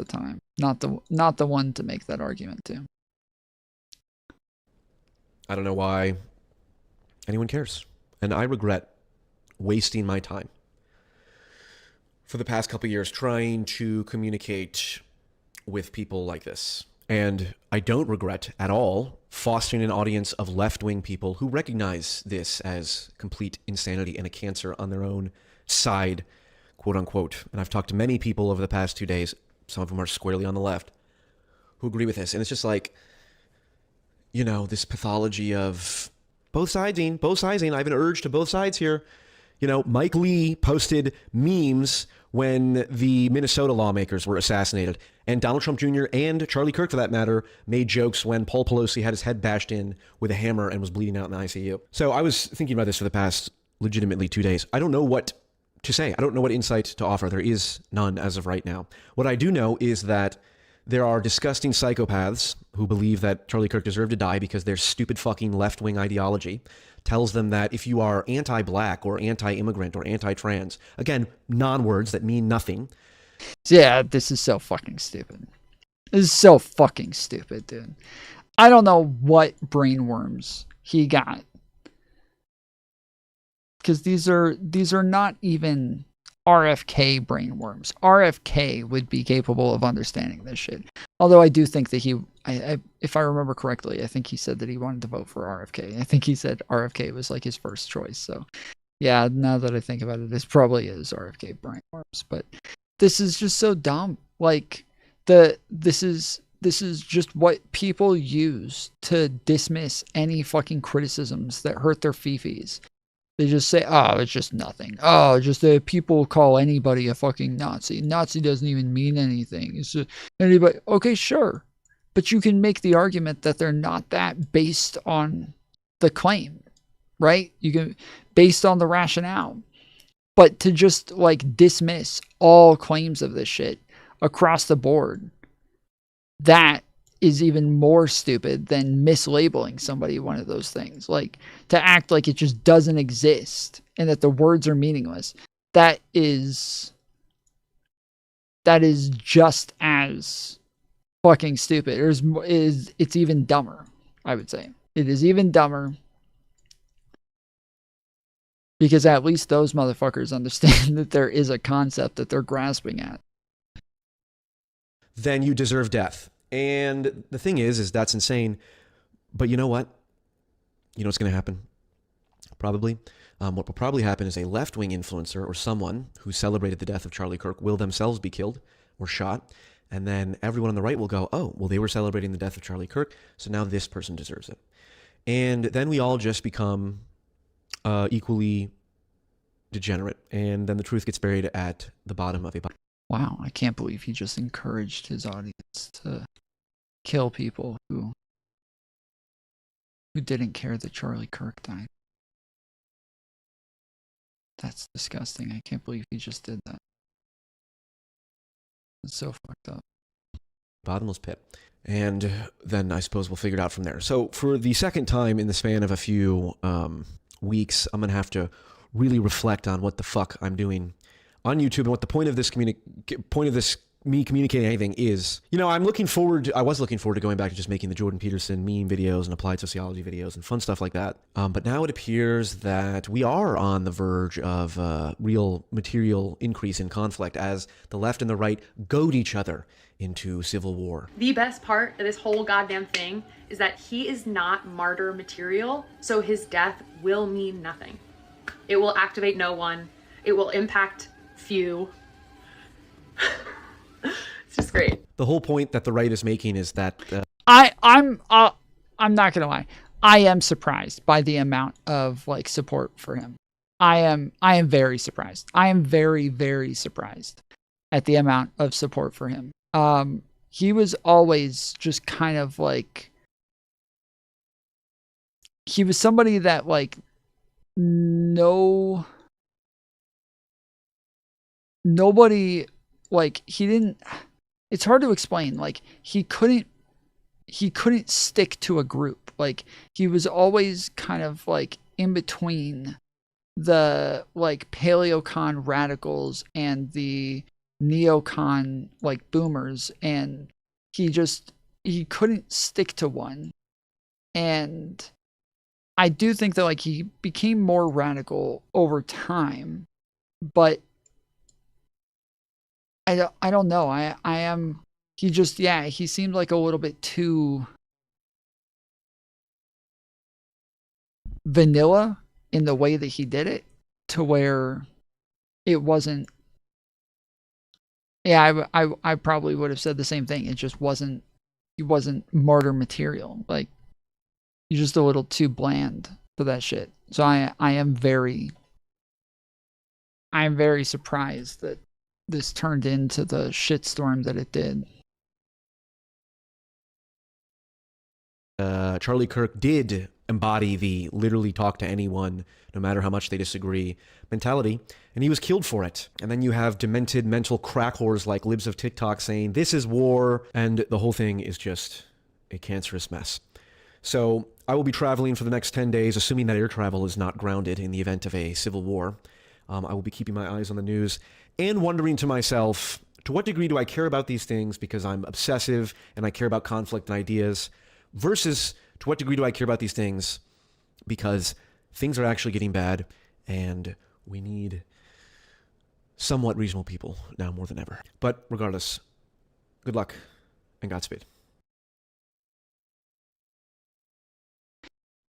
S4: time, not the one to make that argument to.
S2: I don't know why anyone cares. And I regret wasting my time for the past couple of years trying to communicate with people like this. And I don't regret at all fostering an audience of left-wing people who recognize this as complete insanity and a cancer on their own side, quote unquote. And I've talked to many people over the past 2 days, some of them are squarely on the left, who agree with this. And it's just like, this pathology of both siding. I have an urge to both sides here. Mike Lee posted memes when the Minnesota lawmakers were assassinated. And Donald Trump Jr. and Charlie Kirk, for that matter, made jokes when Paul Pelosi had his head bashed in with a hammer and was bleeding out in the ICU. So I was thinking about this for the past legitimately 2 days. I don't know what to say. I don't know what insight to offer. There is none as of right now. What I do know is that there are disgusting psychopaths who believe that Charlie Kirk deserved to die because their stupid fucking left-wing ideology tells them that if you are anti-black or anti-immigrant or anti-trans, again, non-words that mean nothing.
S4: Yeah, this is so fucking stupid. This is so fucking stupid, dude. I don't know what brainworms he got. Because these are not even RFK brainworms. RFK would be capable of understanding this shit. Although I do think that if I remember correctly, I think he said that he wanted to vote for RFK. I think he said RFK was, like, his first choice. So, yeah, now that I think about it, this probably is RFK brainworms. But this is just so dumb. Like, this is this is just what people use to dismiss any fucking criticisms that hurt their fifis. They just say, oh, it's just nothing. Oh, just that people call anybody a fucking Nazi. Nazi doesn't even mean anything. It's just anybody. Okay, sure. But you can make the argument that they're not that based on the claim, right? You can, based on the rationale. But to just like dismiss all claims of this shit across the board, that is even more stupid than mislabeling somebody one of those things. Like, to act like it just doesn't exist and that the words are meaningless. That is just as fucking stupid. It's even dumber, I would say. It is even dumber because at least those motherfuckers understand that there is a concept that they're grasping at.
S2: Then you deserve death. And the thing is that's insane. But you know what? You know what's going to happen? Probably. What will probably happen is a left-wing influencer or someone who celebrated the death of Charlie Kirk will themselves be killed or shot. And then everyone on the right will go, oh, well, they were celebrating the death of Charlie Kirk, so now this person deserves it. And then we all just become equally degenerate. And then the truth gets buried at the bottom of a...
S4: Wow, I can't believe he just encouraged his audience to kill people who didn't care that Charlie Kirk died. That's disgusting. I can't believe he just did that. It's so fucked up.
S2: Bottomless pit. And then I suppose we'll figure it out from there. So for the second time in the span of a few weeks, I'm going to have to really reflect on what the fuck I'm doing on YouTube and what the point of this me communicating anything is. You know, I was looking forward to going back to just making the Jordan Peterson meme videos and applied sociology videos and fun stuff like that. But now it appears that we are on the verge of real material increase in conflict as the left and the right goad each other into civil war.
S12: The best part of this whole goddamn thing is that he is not martyr material, so his death will mean nothing. It will activate no one. It will impact few. It's just great.
S2: The whole point that the right is making is that
S4: I'm not gonna lie. I am surprised by the amount of like support for him. I am very surprised. I am very, very surprised at the amount of support for him. He was always just kind of like, he was somebody that like nobody, like, he didn't, it's hard to explain. Like, he couldn't stick to a group. Like, he was always kind of like in between the like paleocon radicals and the neocon like boomers, and he couldn't stick to one. And I do think that like he became more radical over time, but I don't know. He seemed like a little bit too vanilla in the way that he did it, to where it wasn't. Yeah, I probably would have said the same thing. It just wasn't. He wasn't martyr material. Like, he's just a little too bland for that shit. So I am very surprised that this turned into the shitstorm that it did.
S2: Charlie Kirk did embody the literally talk to anyone, no matter how much they disagree mentality, and he was killed for it. And then you have demented mental crack whores like libs of TikTok saying, this is war, and the whole thing is just a cancerous mess. So I will be traveling for the next 10 days, assuming that air travel is not grounded in the event of a civil war. I will be keeping my eyes on the news and wondering to myself, to what degree do I care about these things because I'm obsessive and I care about conflict and ideas, versus to what degree do I care about these things because things are actually getting bad and we need somewhat reasonable people now more than ever. But regardless, good luck and Godspeed.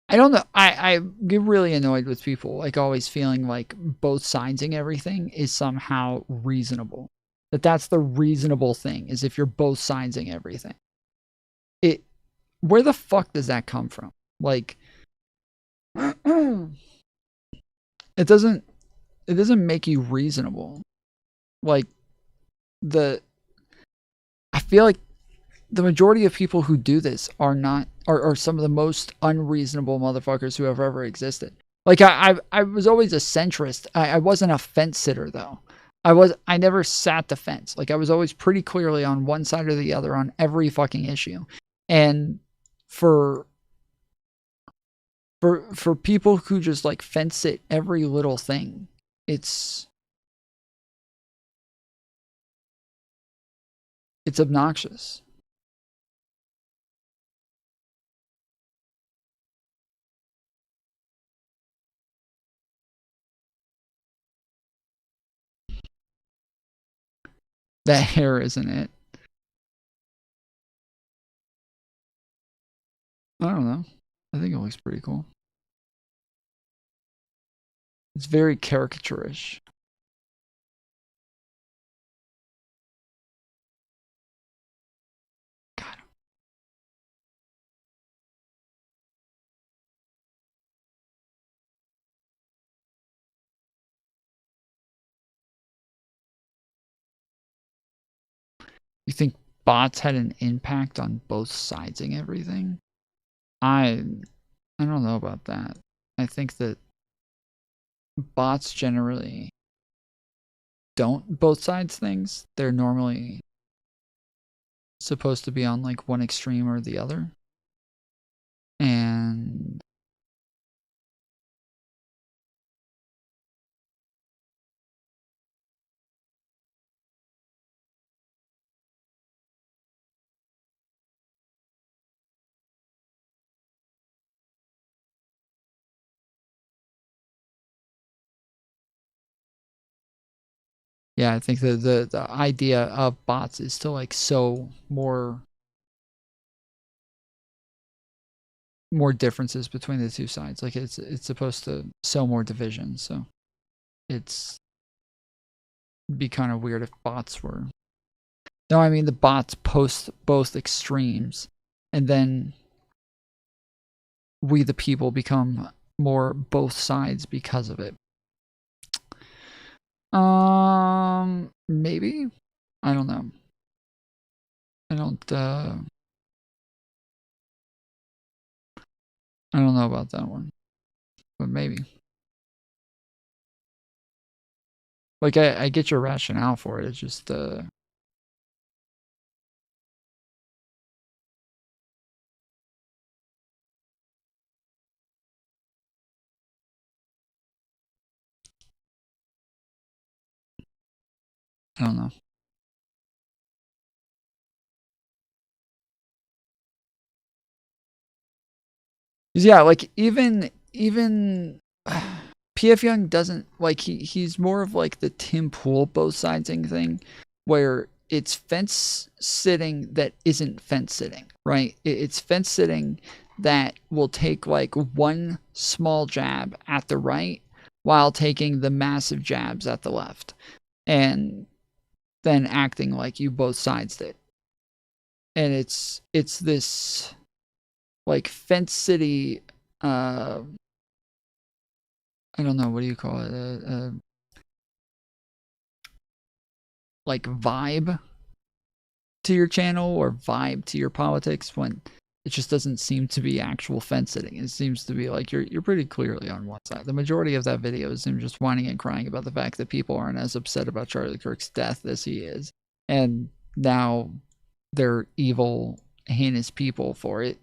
S4: I don't know. I get really annoyed with people like always feeling like both sidesing everything is somehow reasonable. That's the reasonable thing, is if you're both sidesing everything. where the fuck does that come from? Like, it doesn't make you reasonable. Like, I feel like the majority of people who do this are some of the most unreasonable motherfuckers who have ever existed. Like, I was always a centrist. I wasn't a fence sitter though. I never sat the fence. Like, I was always pretty clearly on one side or the other on every fucking issue. And for people who just like fence sit every little thing, it's obnoxious. That hair, isn't it? I don't know. I think it looks pretty cool. It's very caricaturish. God. You think bots had an impact on both sidesing everything? I don't know about that. I think that bots generally don't both sides things. They're normally supposed to be on like one extreme or the other. And yeah, I think the idea of bots is to like sow more differences between the two sides. Like, it's supposed to sow more division. So it's be kind of weird if bots were. No, I mean the bots post both extremes, and then we the people become more both sides because of it. Maybe. I don't know. I don't know about that one. But maybe. Like, I get your rationale for it. It's just I don't know. Yeah, like even PF Young doesn't like he's more of like the Tim Pool both sidesing thing, where it's fence sitting that isn't fence sitting, right? It's fence sitting that will take like one small jab at the right while taking the massive jabs at the left, and then acting like you both sides it. And it's this like fence city I don't know, what do you call it? Like vibe to your channel or vibe to your politics, when it just doesn't seem to be actual fence sitting. It seems to be like you're pretty clearly on one side. The majority of that video is him just whining and crying about the fact that people aren't as upset about Charlie Kirk's death as he is. And now they're evil, heinous people for it.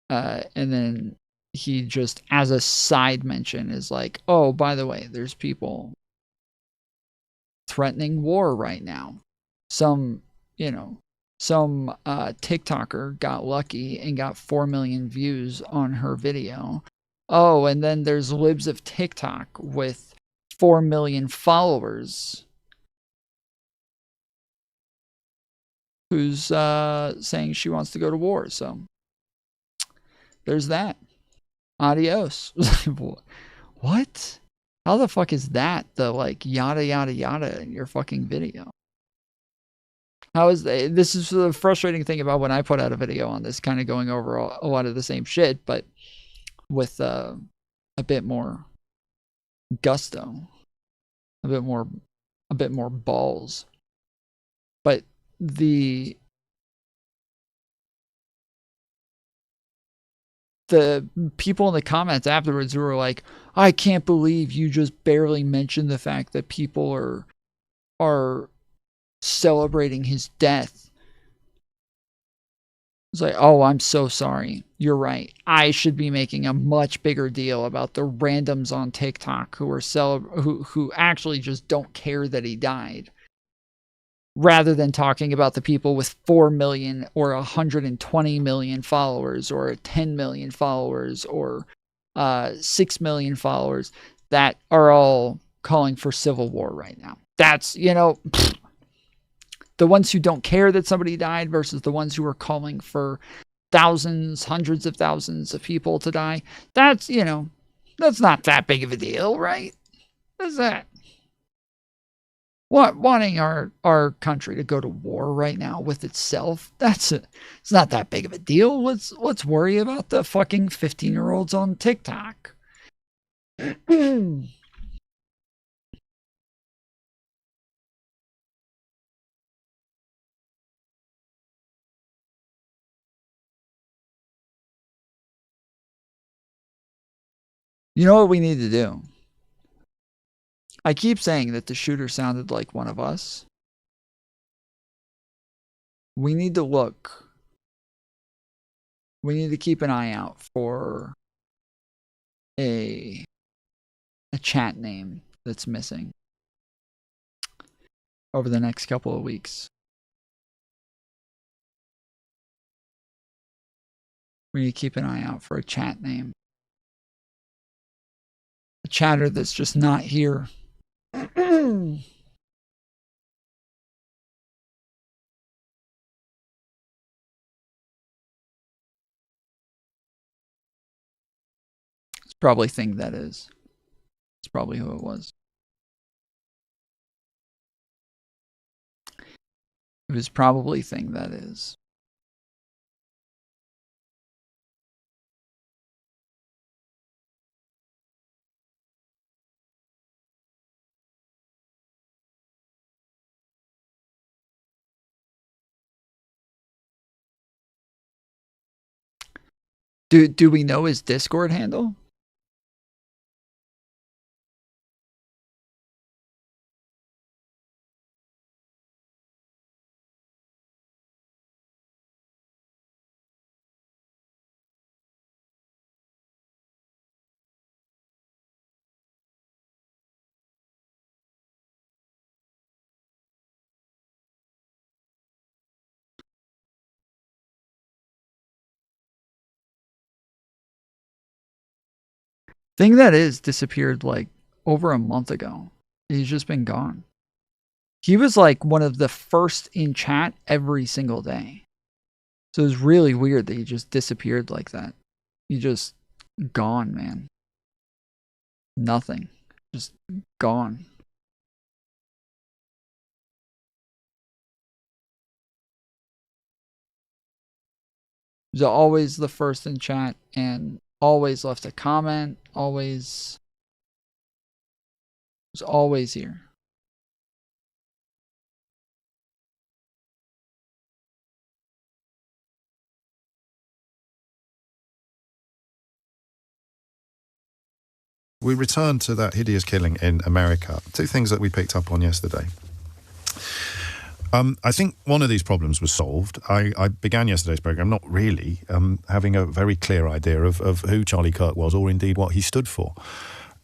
S4: And then he just, as a side mention, is like, oh, by the way, there's people threatening war right now. Some TikToker got lucky and got 4 million views on her video. Oh, and then there's libs of TikTok with 4 million followers who's saying she wants to go to war. So there's that. Adios. What? How the fuck is that the like yada yada yada in your fucking video? This is the frustrating thing about when I put out a video on this, kind of going over a lot of the same shit, but with a bit more gusto, a bit more balls. But the people in the comments afterwards who were like, I can't believe you just barely mentioned the fact that people are celebrating his death. It's like, oh, I'm so sorry. You're right. I should be making a much bigger deal about the randoms on TikTok who actually just don't care that he died, rather than talking about the people with 4 million or 120 million followers or 10 million followers or 6 million followers that are all calling for civil war right now. That's, the ones who don't care that somebody died versus the ones who are calling for thousands, hundreds of thousands of people to die. That's, that's not that big of a deal, right? What's that? Wanting our country to go to war right now with itself, it's not that big of a deal. Let's worry about the fucking 15-year-olds on TikTok. You know what we need to do? I keep saying that the shooter sounded like one of us. We need to look. We need to keep an eye out for a chat name that's missing over the next couple of weeks. We need to keep an eye out for a chat name. A chatter that's just not here. It's probably Thing That Is. It's probably who it was. It was probably Thing That Is. Do we know his Discord handle? Thing That Is disappeared like over a month ago. He's just been gone. He was like one of the first in chat every single day. So it was really weird that he just disappeared like that. He just gone, man. Nothing. Just gone. He was always the first in chat and always left a comment. Was always here.
S17: We return to that hideous killing in America. Two things that we picked up on yesterday. I think one of these problems was solved. I began yesterday's program not really having a very clear idea of who Charlie Kirk was or indeed what he stood for.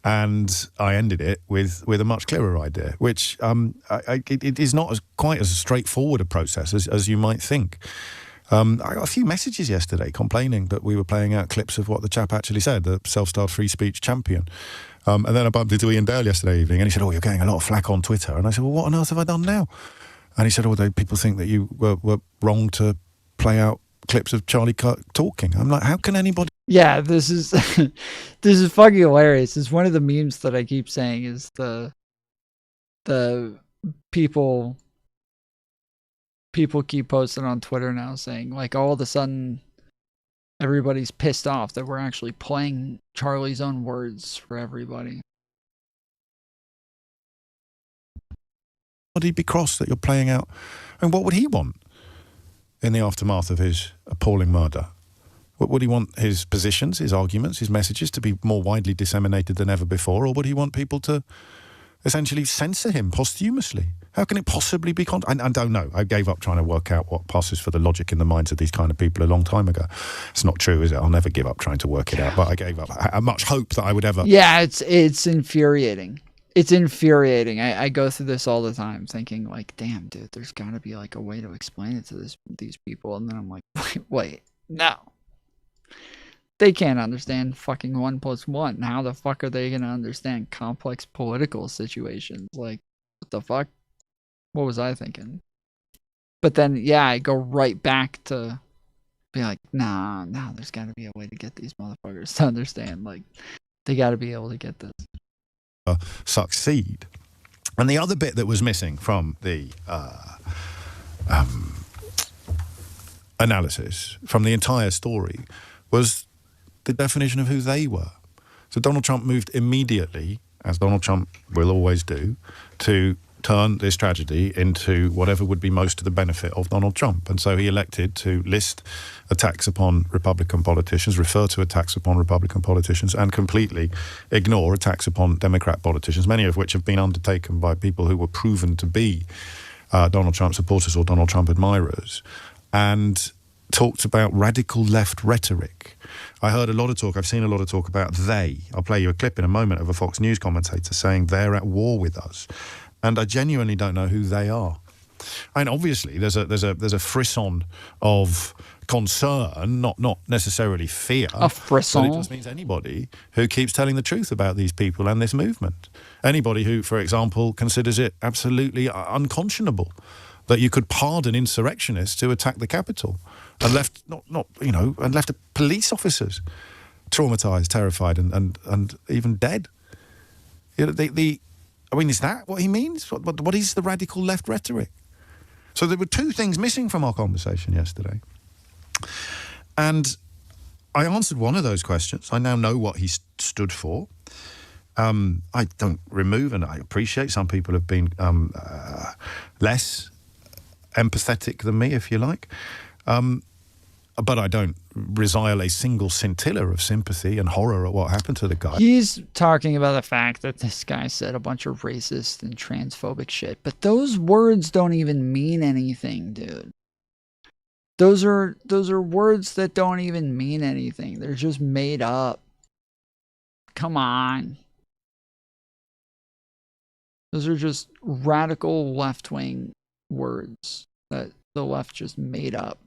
S17: And I ended it with a much clearer idea, which it is not quite as straightforward a process as you might think. I got a few messages yesterday complaining that we were playing out clips of what the chap actually said, the self-styled free speech champion. And then I bumped into Ian Dale yesterday evening and he said, oh, you're getting a lot of flack on Twitter. And I said, well, what on earth have I done now? And he said, oh, people think that you were wrong to play out clips of Charlie Kirk talking. I'm like, how can anybody?
S4: Yeah, this is this is fucking hilarious. It's one of the memes that I keep saying is the people people keep posting on Twitter now saying, like, all of a sudden everybody's pissed off that we're actually playing Charlie's own words for everybody.
S17: Would he be cross that you're playing out? And what would he want in the aftermath of his appalling murder? What would he want? His positions, his arguments, his messages to be more widely disseminated than ever before? Or would he want people to essentially censor him posthumously? How can it possibly be? I don't know. I gave up trying to work out what passes for the logic in the minds of these kind of people a long time ago. It's not true, is it? I'll never give up trying to work it out, but I gave up. I much hope that I would ever...
S4: Yeah, it's infuriating. It's infuriating. I go through this all the time thinking, like, damn, dude, there's got to be, like, a way to explain it to these people. And then I'm like, wait, no. They can't understand fucking 1 + 1. How the fuck are they going to understand complex political situations? Like, what the fuck? What was I thinking? But then, yeah, I go right back to be like, nah, there's got to be a way to get these motherfuckers to understand. Like, they got to be able to get this.
S17: Succeed. And the other bit that was missing from the analysis, from the entire story, was the definition of who they were. So Donald Trump moved immediately, as Donald Trump will always do, to turn this tragedy into whatever would be most to the benefit of Donald Trump. And so he elected to list attacks upon Republican politicians, refer to attacks upon Republican politicians, and completely ignore attacks upon Democrat politicians, many of which have been undertaken by people who were proven to be Donald Trump supporters or Donald Trump admirers, and talked about radical left rhetoric. I heard a lot of talk, I've seen a lot of talk about they. I'll play you a clip in a moment of a Fox News commentator saying they're at war with us. And I genuinely don't know who they are. And obviously, there's a frisson of concern, not necessarily fear.
S4: A frisson.
S17: But it just means anybody who keeps telling the truth about these people and this movement. Anybody who, for example, considers it absolutely unconscionable that you could pardon insurrectionists who attack the Capitol and left and left police officers traumatized, terrified, and even dead. You know, I mean, is that what he means? What is the radical left rhetoric? So there were two things missing from our conversation yesterday. And I answered one of those questions. I now know what he stood for. I don't remove, and I appreciate some people have been less empathetic than me, if you like. But I don't resile a single scintilla of sympathy and horror at what happened to the guy.
S4: He's talking about the fact that this guy said a bunch of racist and transphobic shit, but those words don't even mean anything, dude. Those are words that don't even mean anything. They're just made up. Come on. Those are just radical left-wing words that the left just made up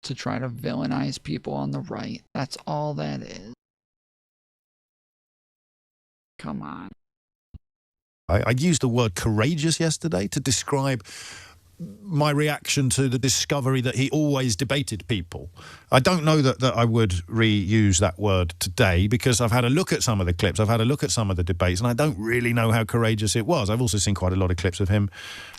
S4: to try to villainize people on the right. That's all that is. Come on.
S17: I used the word courageous yesterday to describe my reaction to the discovery that he always debated people. I don't know that I would reuse that word today because I've had a look at some of the clips, I've had a look at some of the debates, and I don't really know how courageous it was. I've also seen quite a lot of clips of him.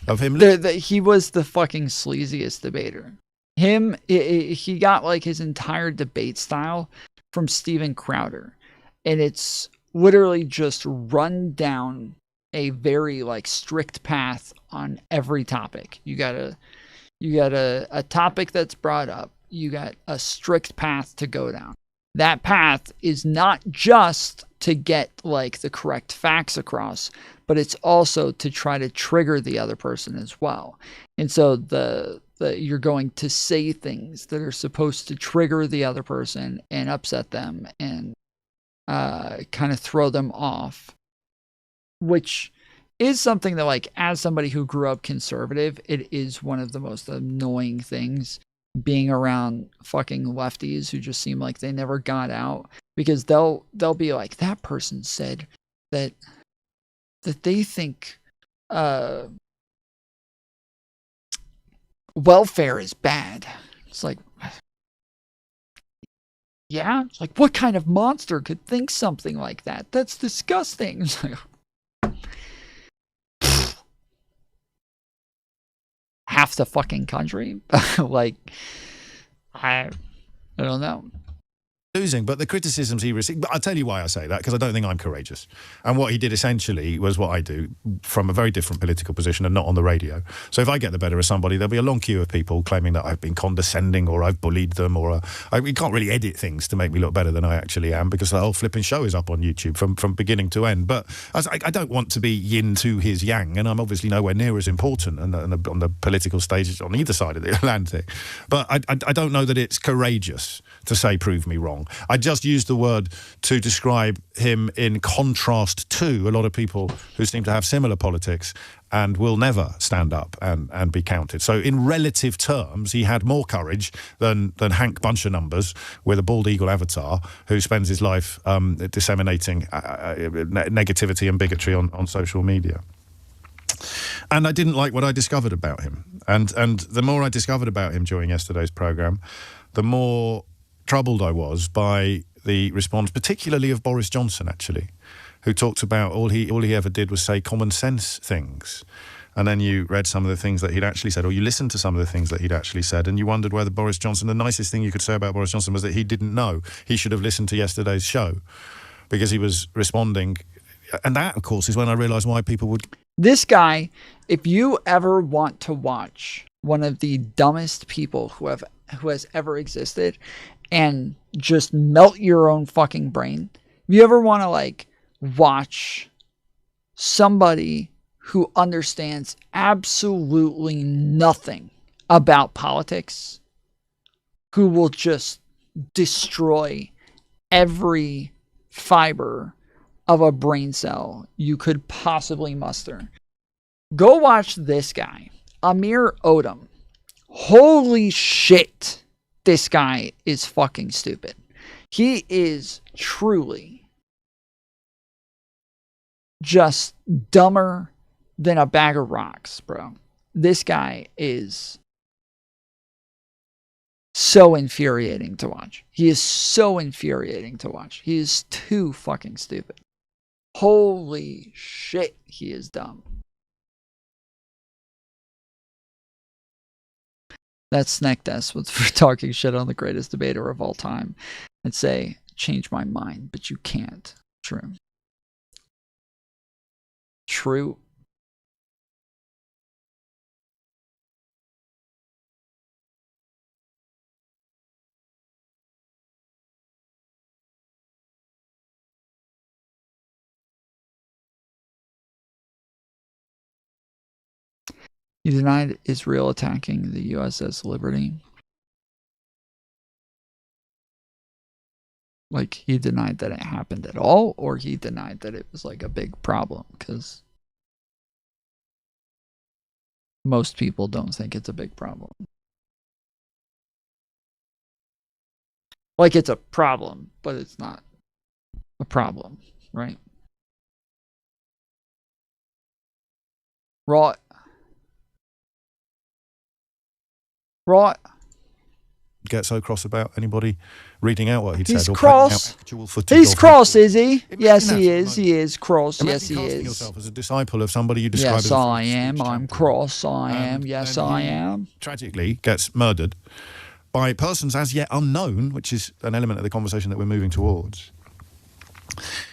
S4: He was the fucking sleaziest debater. He got like his entire debate style from Steven Crowder, and it's literally just run down a very like strict path on every topic. You got a topic that's brought up. You got a strict path to go down. That path is not just to get like the correct facts across, but it's also to try to trigger the other person as well. And so you're going to say things that are supposed to trigger the other person and upset them and kind of throw them off, which is something that, like, as somebody who grew up conservative, it is one of the most annoying things being around fucking lefties who just seem like they never got out, because they'll be like, that person said that they think welfare is bad. It's like, yeah, it's like, what kind of monster could think something like that? That's disgusting. It's like, half the fucking country. Like, I don't know.
S17: Losing, but the criticisms he received, I'll tell you why I say that, because I don't think I'm courageous. And what he did essentially was what I do from a very different political position and not on the radio. So if I get the better of somebody, there'll be a long queue of people claiming that I've been condescending or I've bullied them or we can't really edit things to make me look better than I actually am, because the whole flipping show is up on YouTube from beginning to end. But I don't want to be yin to his yang, and I'm obviously nowhere near as important on the political stage on either side of the Atlantic. But I don't know that it's courageous to say, prove me wrong. I just used the word to describe him in contrast to a lot of people who seem to have similar politics and will never stand up and be counted. So in relative terms, he had more courage than Hank Bunch of Numbers with a bald eagle avatar who spends his life disseminating negativity and bigotry on social media. And I didn't like what I discovered about him. And the more I discovered about him during yesterday's programme, the more troubled I was by the response, particularly of Boris Johnson, actually, who talked about all he ever did was say common sense things. And then you read some of the things that he'd actually said, or you listened to some of the things that he'd actually said, and you wondered whether Boris Johnson, the nicest thing you could say about Boris Johnson was that he didn't know. He should have listened to yesterday's show because he was responding. And that, of course, is when I realised why people would...
S4: This guy, if you ever want to watch one of the dumbest people who has ever existed and just melt your own fucking brain, if you ever want to like watch somebody who understands absolutely nothing about politics, who will just destroy every fiber of a brain cell you could possibly muster, go watch this guy, Amir Odom. Holy shit, this guy is fucking stupid. He is truly just dumber than a bag of rocks, bro. This guy is so infuriating to watch. He is so infuriating to watch. He is too fucking stupid. Holy shit, he is dumb. That's Snackdesk for talking shit on the greatest debater of all time. I'd say, change my mind, but you can't. True. True. He denied Israel attacking the USS Liberty. Like, he denied that it happened at all, or he denied that it was like a big problem, because most people don't think it's a big problem. Like, it's a problem, but it's not a problem, right? Right. Right.
S17: Get so cross about anybody reading out what he'd
S4: He's
S17: said.
S4: Cross. He's cross, is he? Yes, he is. He is cross. Yes, he is.
S17: Yourself as a disciple of somebody you describe
S4: yes,
S17: as
S4: I am. I'm cross. I am. Yes, I am.
S17: Tragically gets murdered by persons as yet unknown, which is an element of the conversation that we're moving towards.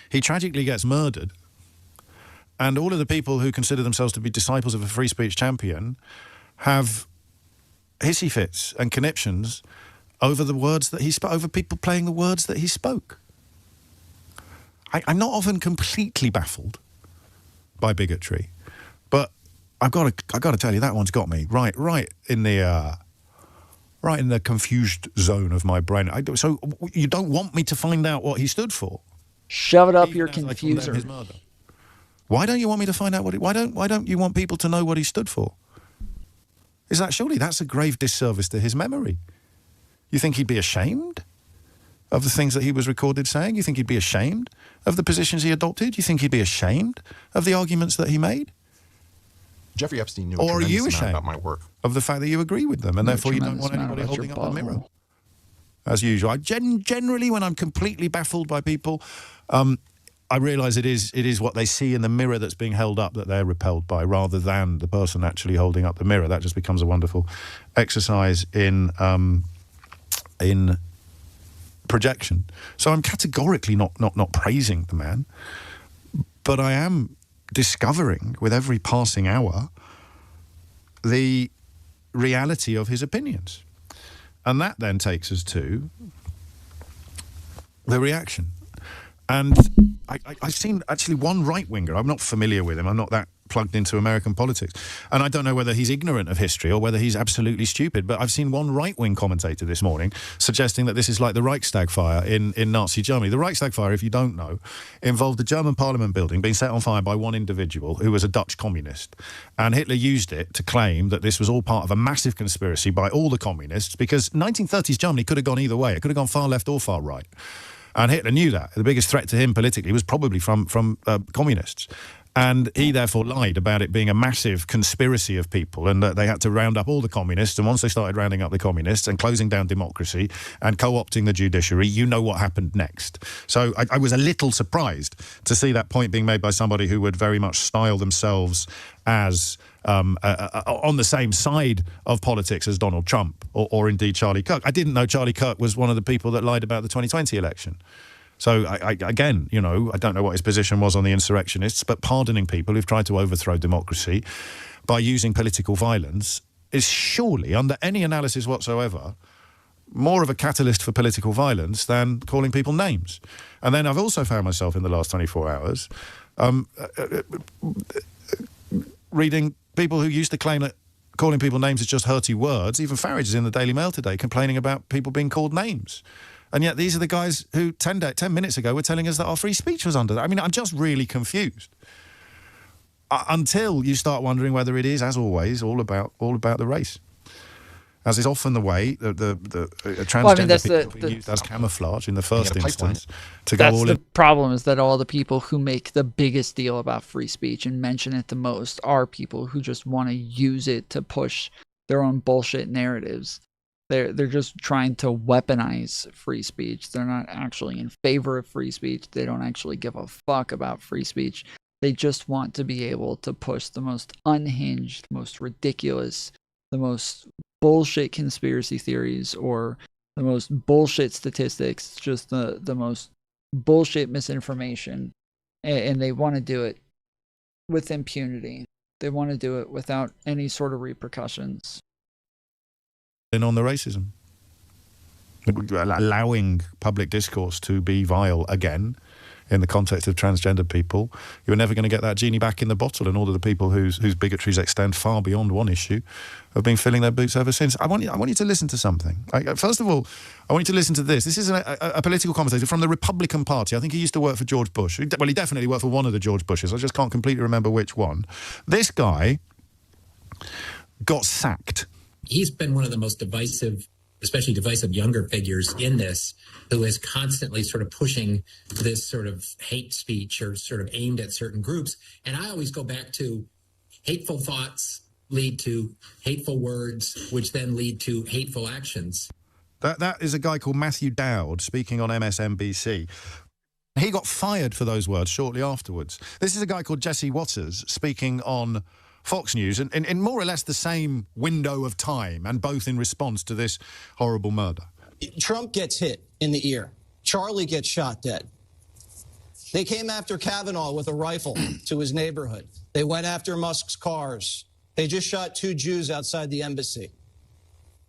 S17: He tragically gets murdered, and all of the people who consider themselves to be disciples of a free speech champion have hissy fits and conniptions over the words that he spoke, over people playing the words that he spoke. I'm not often completely baffled by bigotry, but I've got to tell you, that one's got me right in the confused zone of my brain. So you don't want me to find out what he stood for?
S4: Shove it up your confuser.
S17: Why don't you want me to find out why don't you want people to know what he stood for? Surely that's a grave disservice to his memory. You think he'd be ashamed of the things that he was recorded saying? You think he'd be ashamed of the positions he adopted? You think he'd be ashamed of the arguments that he made?
S7: Jeffrey Epstein knew a
S17: or are you
S7: tremendous amount
S17: ashamed
S7: about my work
S17: of the fact that you agree with them and therefore you don't want anybody holding up a mirror? As usual, generally when I'm completely baffled by people, I realise it is what they see in the mirror that's being held up that they're repelled by, rather than the person actually holding up the mirror. That just becomes a wonderful exercise in projection. So I'm categorically not praising the man, but I am discovering with every passing hour the reality of his opinions. And that then takes us to the reaction. And I've seen actually one right-winger. I'm not familiar with him. I'm not that plugged into American politics. And I don't know whether he's ignorant of history or whether he's absolutely stupid. But I've seen one right-wing commentator this morning suggesting that this is like the Reichstag fire in Nazi Germany. The Reichstag fire, if you don't know, involved the German parliament building being set on fire by one individual who was a Dutch communist. And Hitler used it to claim that this was all part of a massive conspiracy by all the communists, because 1930s Germany could have gone either way. It could have gone far left or far right. And Hitler knew that. The biggest threat to him politically was probably from communists. And he therefore lied about it being a massive conspiracy of people, and that they had to round up all the communists. And once they started rounding up the communists and closing down democracy and co-opting the judiciary, you know what happened next. So I was a little surprised to see that point being made by somebody who would very much style themselves as on the same side of politics as Donald Trump or indeed Charlie Kirk. I didn't know Charlie Kirk was one of the people that lied about the 2020 election. So, again, you know, I don't know what his position was on the insurrectionists, but pardoning people who've tried to overthrow democracy by using political violence is surely, under any analysis whatsoever, more of a catalyst for political violence than calling people names. And then I've also found myself in the last 24 hours reading people who used to claim that calling people names is just hurty words. Even Farage is in the Daily Mail today complaining about people being called names. And yet these are the guys who 10 minutes ago were telling us that our free speech was under that. I mean, I'm just really confused. Until you start wondering whether it is, as always, all about the race. As is often the way, the transgender people being used as camouflage in the first instance to go all in.
S4: That's the problem, is that all the people who make the biggest deal about free speech and mention it the most are people who just want to use it to push their own bullshit narratives. They're just trying to weaponize free speech. They're not actually in favor of free speech. They don't actually give a fuck about free speech. They just want to be able to push the most unhinged, most ridiculous, the most bullshit conspiracy theories, or the most bullshit statistics, just the most bullshit misinformation. And they want to do it with impunity. They want to do it without any sort of repercussions.
S17: On the racism, allowing public discourse to be vile again in the context of transgender people. You're never going to get that genie back in the bottle, and all of the people whose bigotries extend far beyond one issue have been filling their boots ever since. I want you to listen to something. First of all, I want you to listen to this. This is a political commentator from the Republican Party. I think he used to work for George Bush. Well, he definitely worked for one of the George Bushes. I just can't completely remember which one. This guy got sacked.
S8: He's been one of the most divisive, especially divisive younger figures in this, who is constantly sort of pushing this sort of hate speech or sort of aimed at certain groups. And I always go back to hateful thoughts lead to hateful words, which then lead to hateful actions.
S17: That is a guy called Matthew Dowd speaking on MSNBC. He got fired for those words shortly afterwards. This is a guy called Jesse Waters speaking on Fox News in more or less the same window of time, and both in response to this horrible murder.
S20: Trump gets hit in the ear. Charlie gets shot dead. They came after Kavanaugh with a rifle to his neighborhood. They went after Musk's cars. They just shot 2 Jews outside the embassy.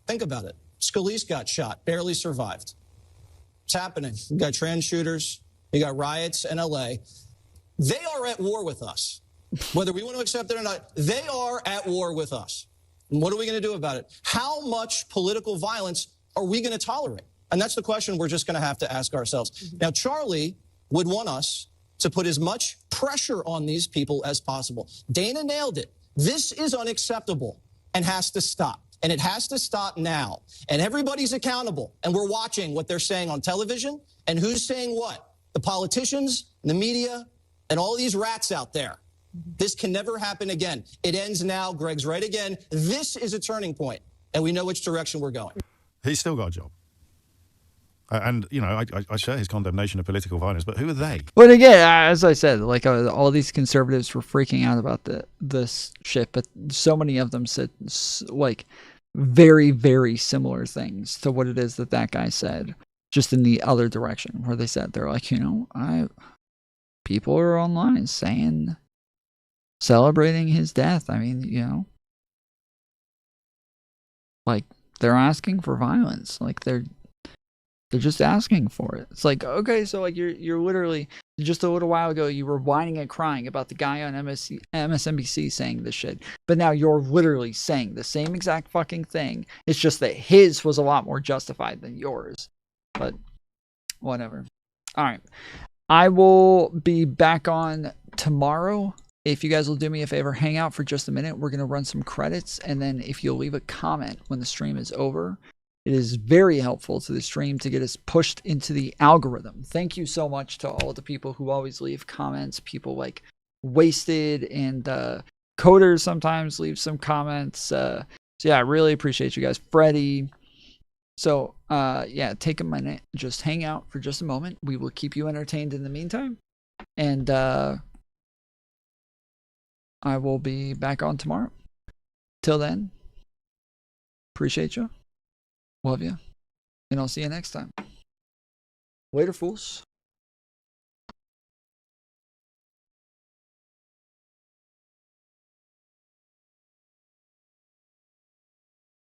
S20: Think about it. Scalise got shot, barely survived. It's happening. You got trans shooters. You got riots in LA. They are at war with us. Whether we want to accept it or not, they are at war with us. And what are we going to do about it? How much political violence are we going to tolerate? And that's the question we're just going to have to ask ourselves. Now, Charlie would want us to put as much pressure on these people as possible. Dana nailed it. This is unacceptable and has to stop. And it has to stop now. And everybody's accountable. And we're watching what they're saying on television and who's saying what. The politicians, the media, and all these rats out there. This can never happen again. It ends now. Greg's right again. This is a turning point, and we know which direction we're going.
S17: He's still got a job. And, you know, I share his condemnation of political violence, but who are they?
S4: But again, as I said, like all these conservatives were freaking out about this shit, but so many of them said like very, very similar things to what it is that guy said, just in the other direction, where they said, they're like, you know, people are online saying, celebrating his death. I mean, you know, like they're asking for violence, like they're just asking for it. It's like, okay, so like you're literally, just a little while ago you were whining and crying about the guy on MSNBC saying this shit, but now you're literally saying the same exact fucking thing. It's just that his was a lot more justified than yours. But whatever. All right, I will be back on tomorrow. If you guys will do me a favor, hang out for just a minute. We're going to run some credits, and then if you'll leave a comment when the stream is over, it is very helpful to the stream to get us pushed into the algorithm. Thank you so much to all the people who always leave comments. People like Wasted and Coders sometimes leave some comments. So yeah, I really appreciate you guys. Freddie. So yeah, take a minute. Just hang out for just a moment. We will keep you entertained in the meantime. And I will be back on tomorrow. Till then, appreciate you. Love you. And I'll see you next time. Later, fools.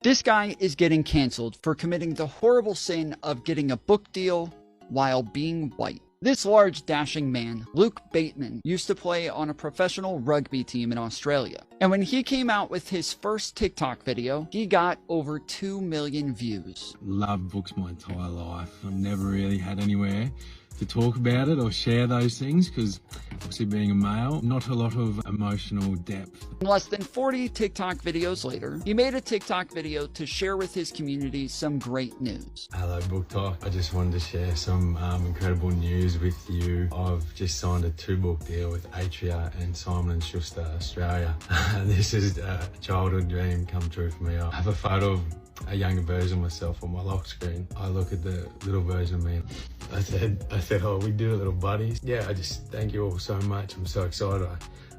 S4: This guy is getting canceled for committing the horrible sin of getting a book deal while being white. This large, dashing man, Luke Bateman, used to play on a professional rugby team in Australia. And when he came out with his first TikTok video, he got over 2 million views.
S1: Loved books my entire life. I've never really had anywhere to talk about it or share those things because obviously being a male, not a lot of emotional depth.
S4: Less than 40 TikTok videos later, he made a TikTok video to share with his community some great news.
S1: Hello Book Talk. I just wanted to share some incredible news with you. I've just signed a 2-book deal with Atria and Simon & Schuster Australia. This is a childhood dream come true for me. I have a photo of a younger version of myself on my lock screen. I look at the little version of me. I said, oh, we do a little buddies. Yeah, I just thank you all so much. I'm so excited.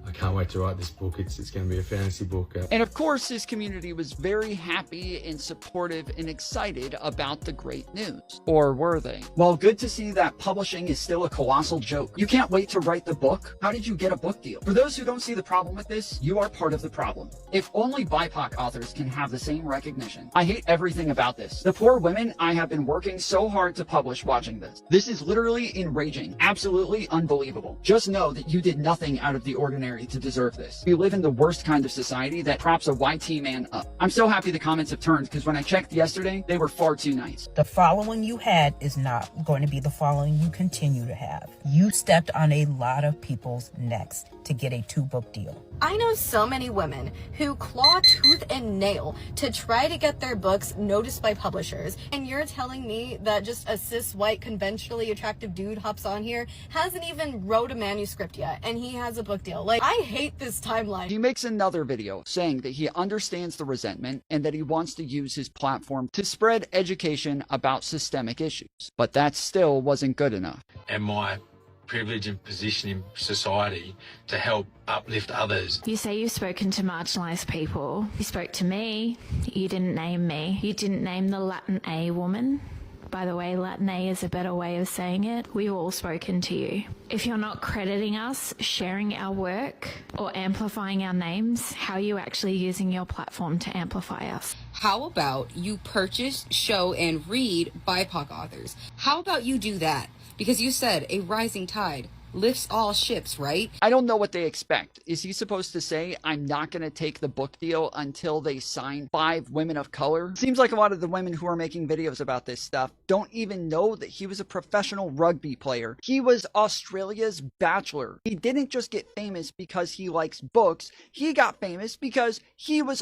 S1: I can't wait to write this book. It's going to be a fantasy book.
S4: And of course, his community was very happy and supportive and excited about the great news. Or were they? Well, good to see that publishing is still a colossal joke. You can't wait to write the book? How did you get a book deal? For those who don't see the problem with this, you are part of the problem. If only BIPOC authors can have the same recognition. I hate everything about this. The poor women I have been working so hard to publish watching this. This is literally enraging. Absolutely unbelievable. Just know that you did nothing out of the ordinary to deserve this. We live in the worst kind of society that props a YT man up. I'm so happy the comments have turned because when I checked yesterday, they were far too nice.
S22: The following you had is not going to be the following you continue to have. You stepped on a lot of people's necks to get a 2-book deal.
S23: I know so many women who claw tooth and nail to try to get their books noticed by publishers. And you're telling me that just a cis white conventionally attractive dude hops on here, hasn't even wrote a manuscript yet, and he has a book deal. Like, I hate this timeline.
S4: He makes another video saying that he understands the resentment and that he wants to use his platform to spread education about systemic issues. But that still wasn't good enough.
S1: And my privilege and position in society to help uplift others.
S24: You say you've spoken to marginalised people. You spoke to me. You didn't name me. You didn't name the Latin A woman. By the way, Latin A is a better way of saying it. We've all spoken to you. If you're not crediting us, sharing our work, or amplifying our names, how are you actually using your platform to amplify us?
S25: How about you purchase, show, and read BIPOC authors? How about you do that? Because you said a rising tide lifts all ships, right?
S4: I don't know what they expect. Is he supposed to say, I'm not going to take the book deal until they sign 5 women of color? Seems like a lot of the women who are making videos about this stuff don't even know that he was a professional rugby player. He was Australia's Bachelor. He didn't just get famous because he likes books. He got famous because he was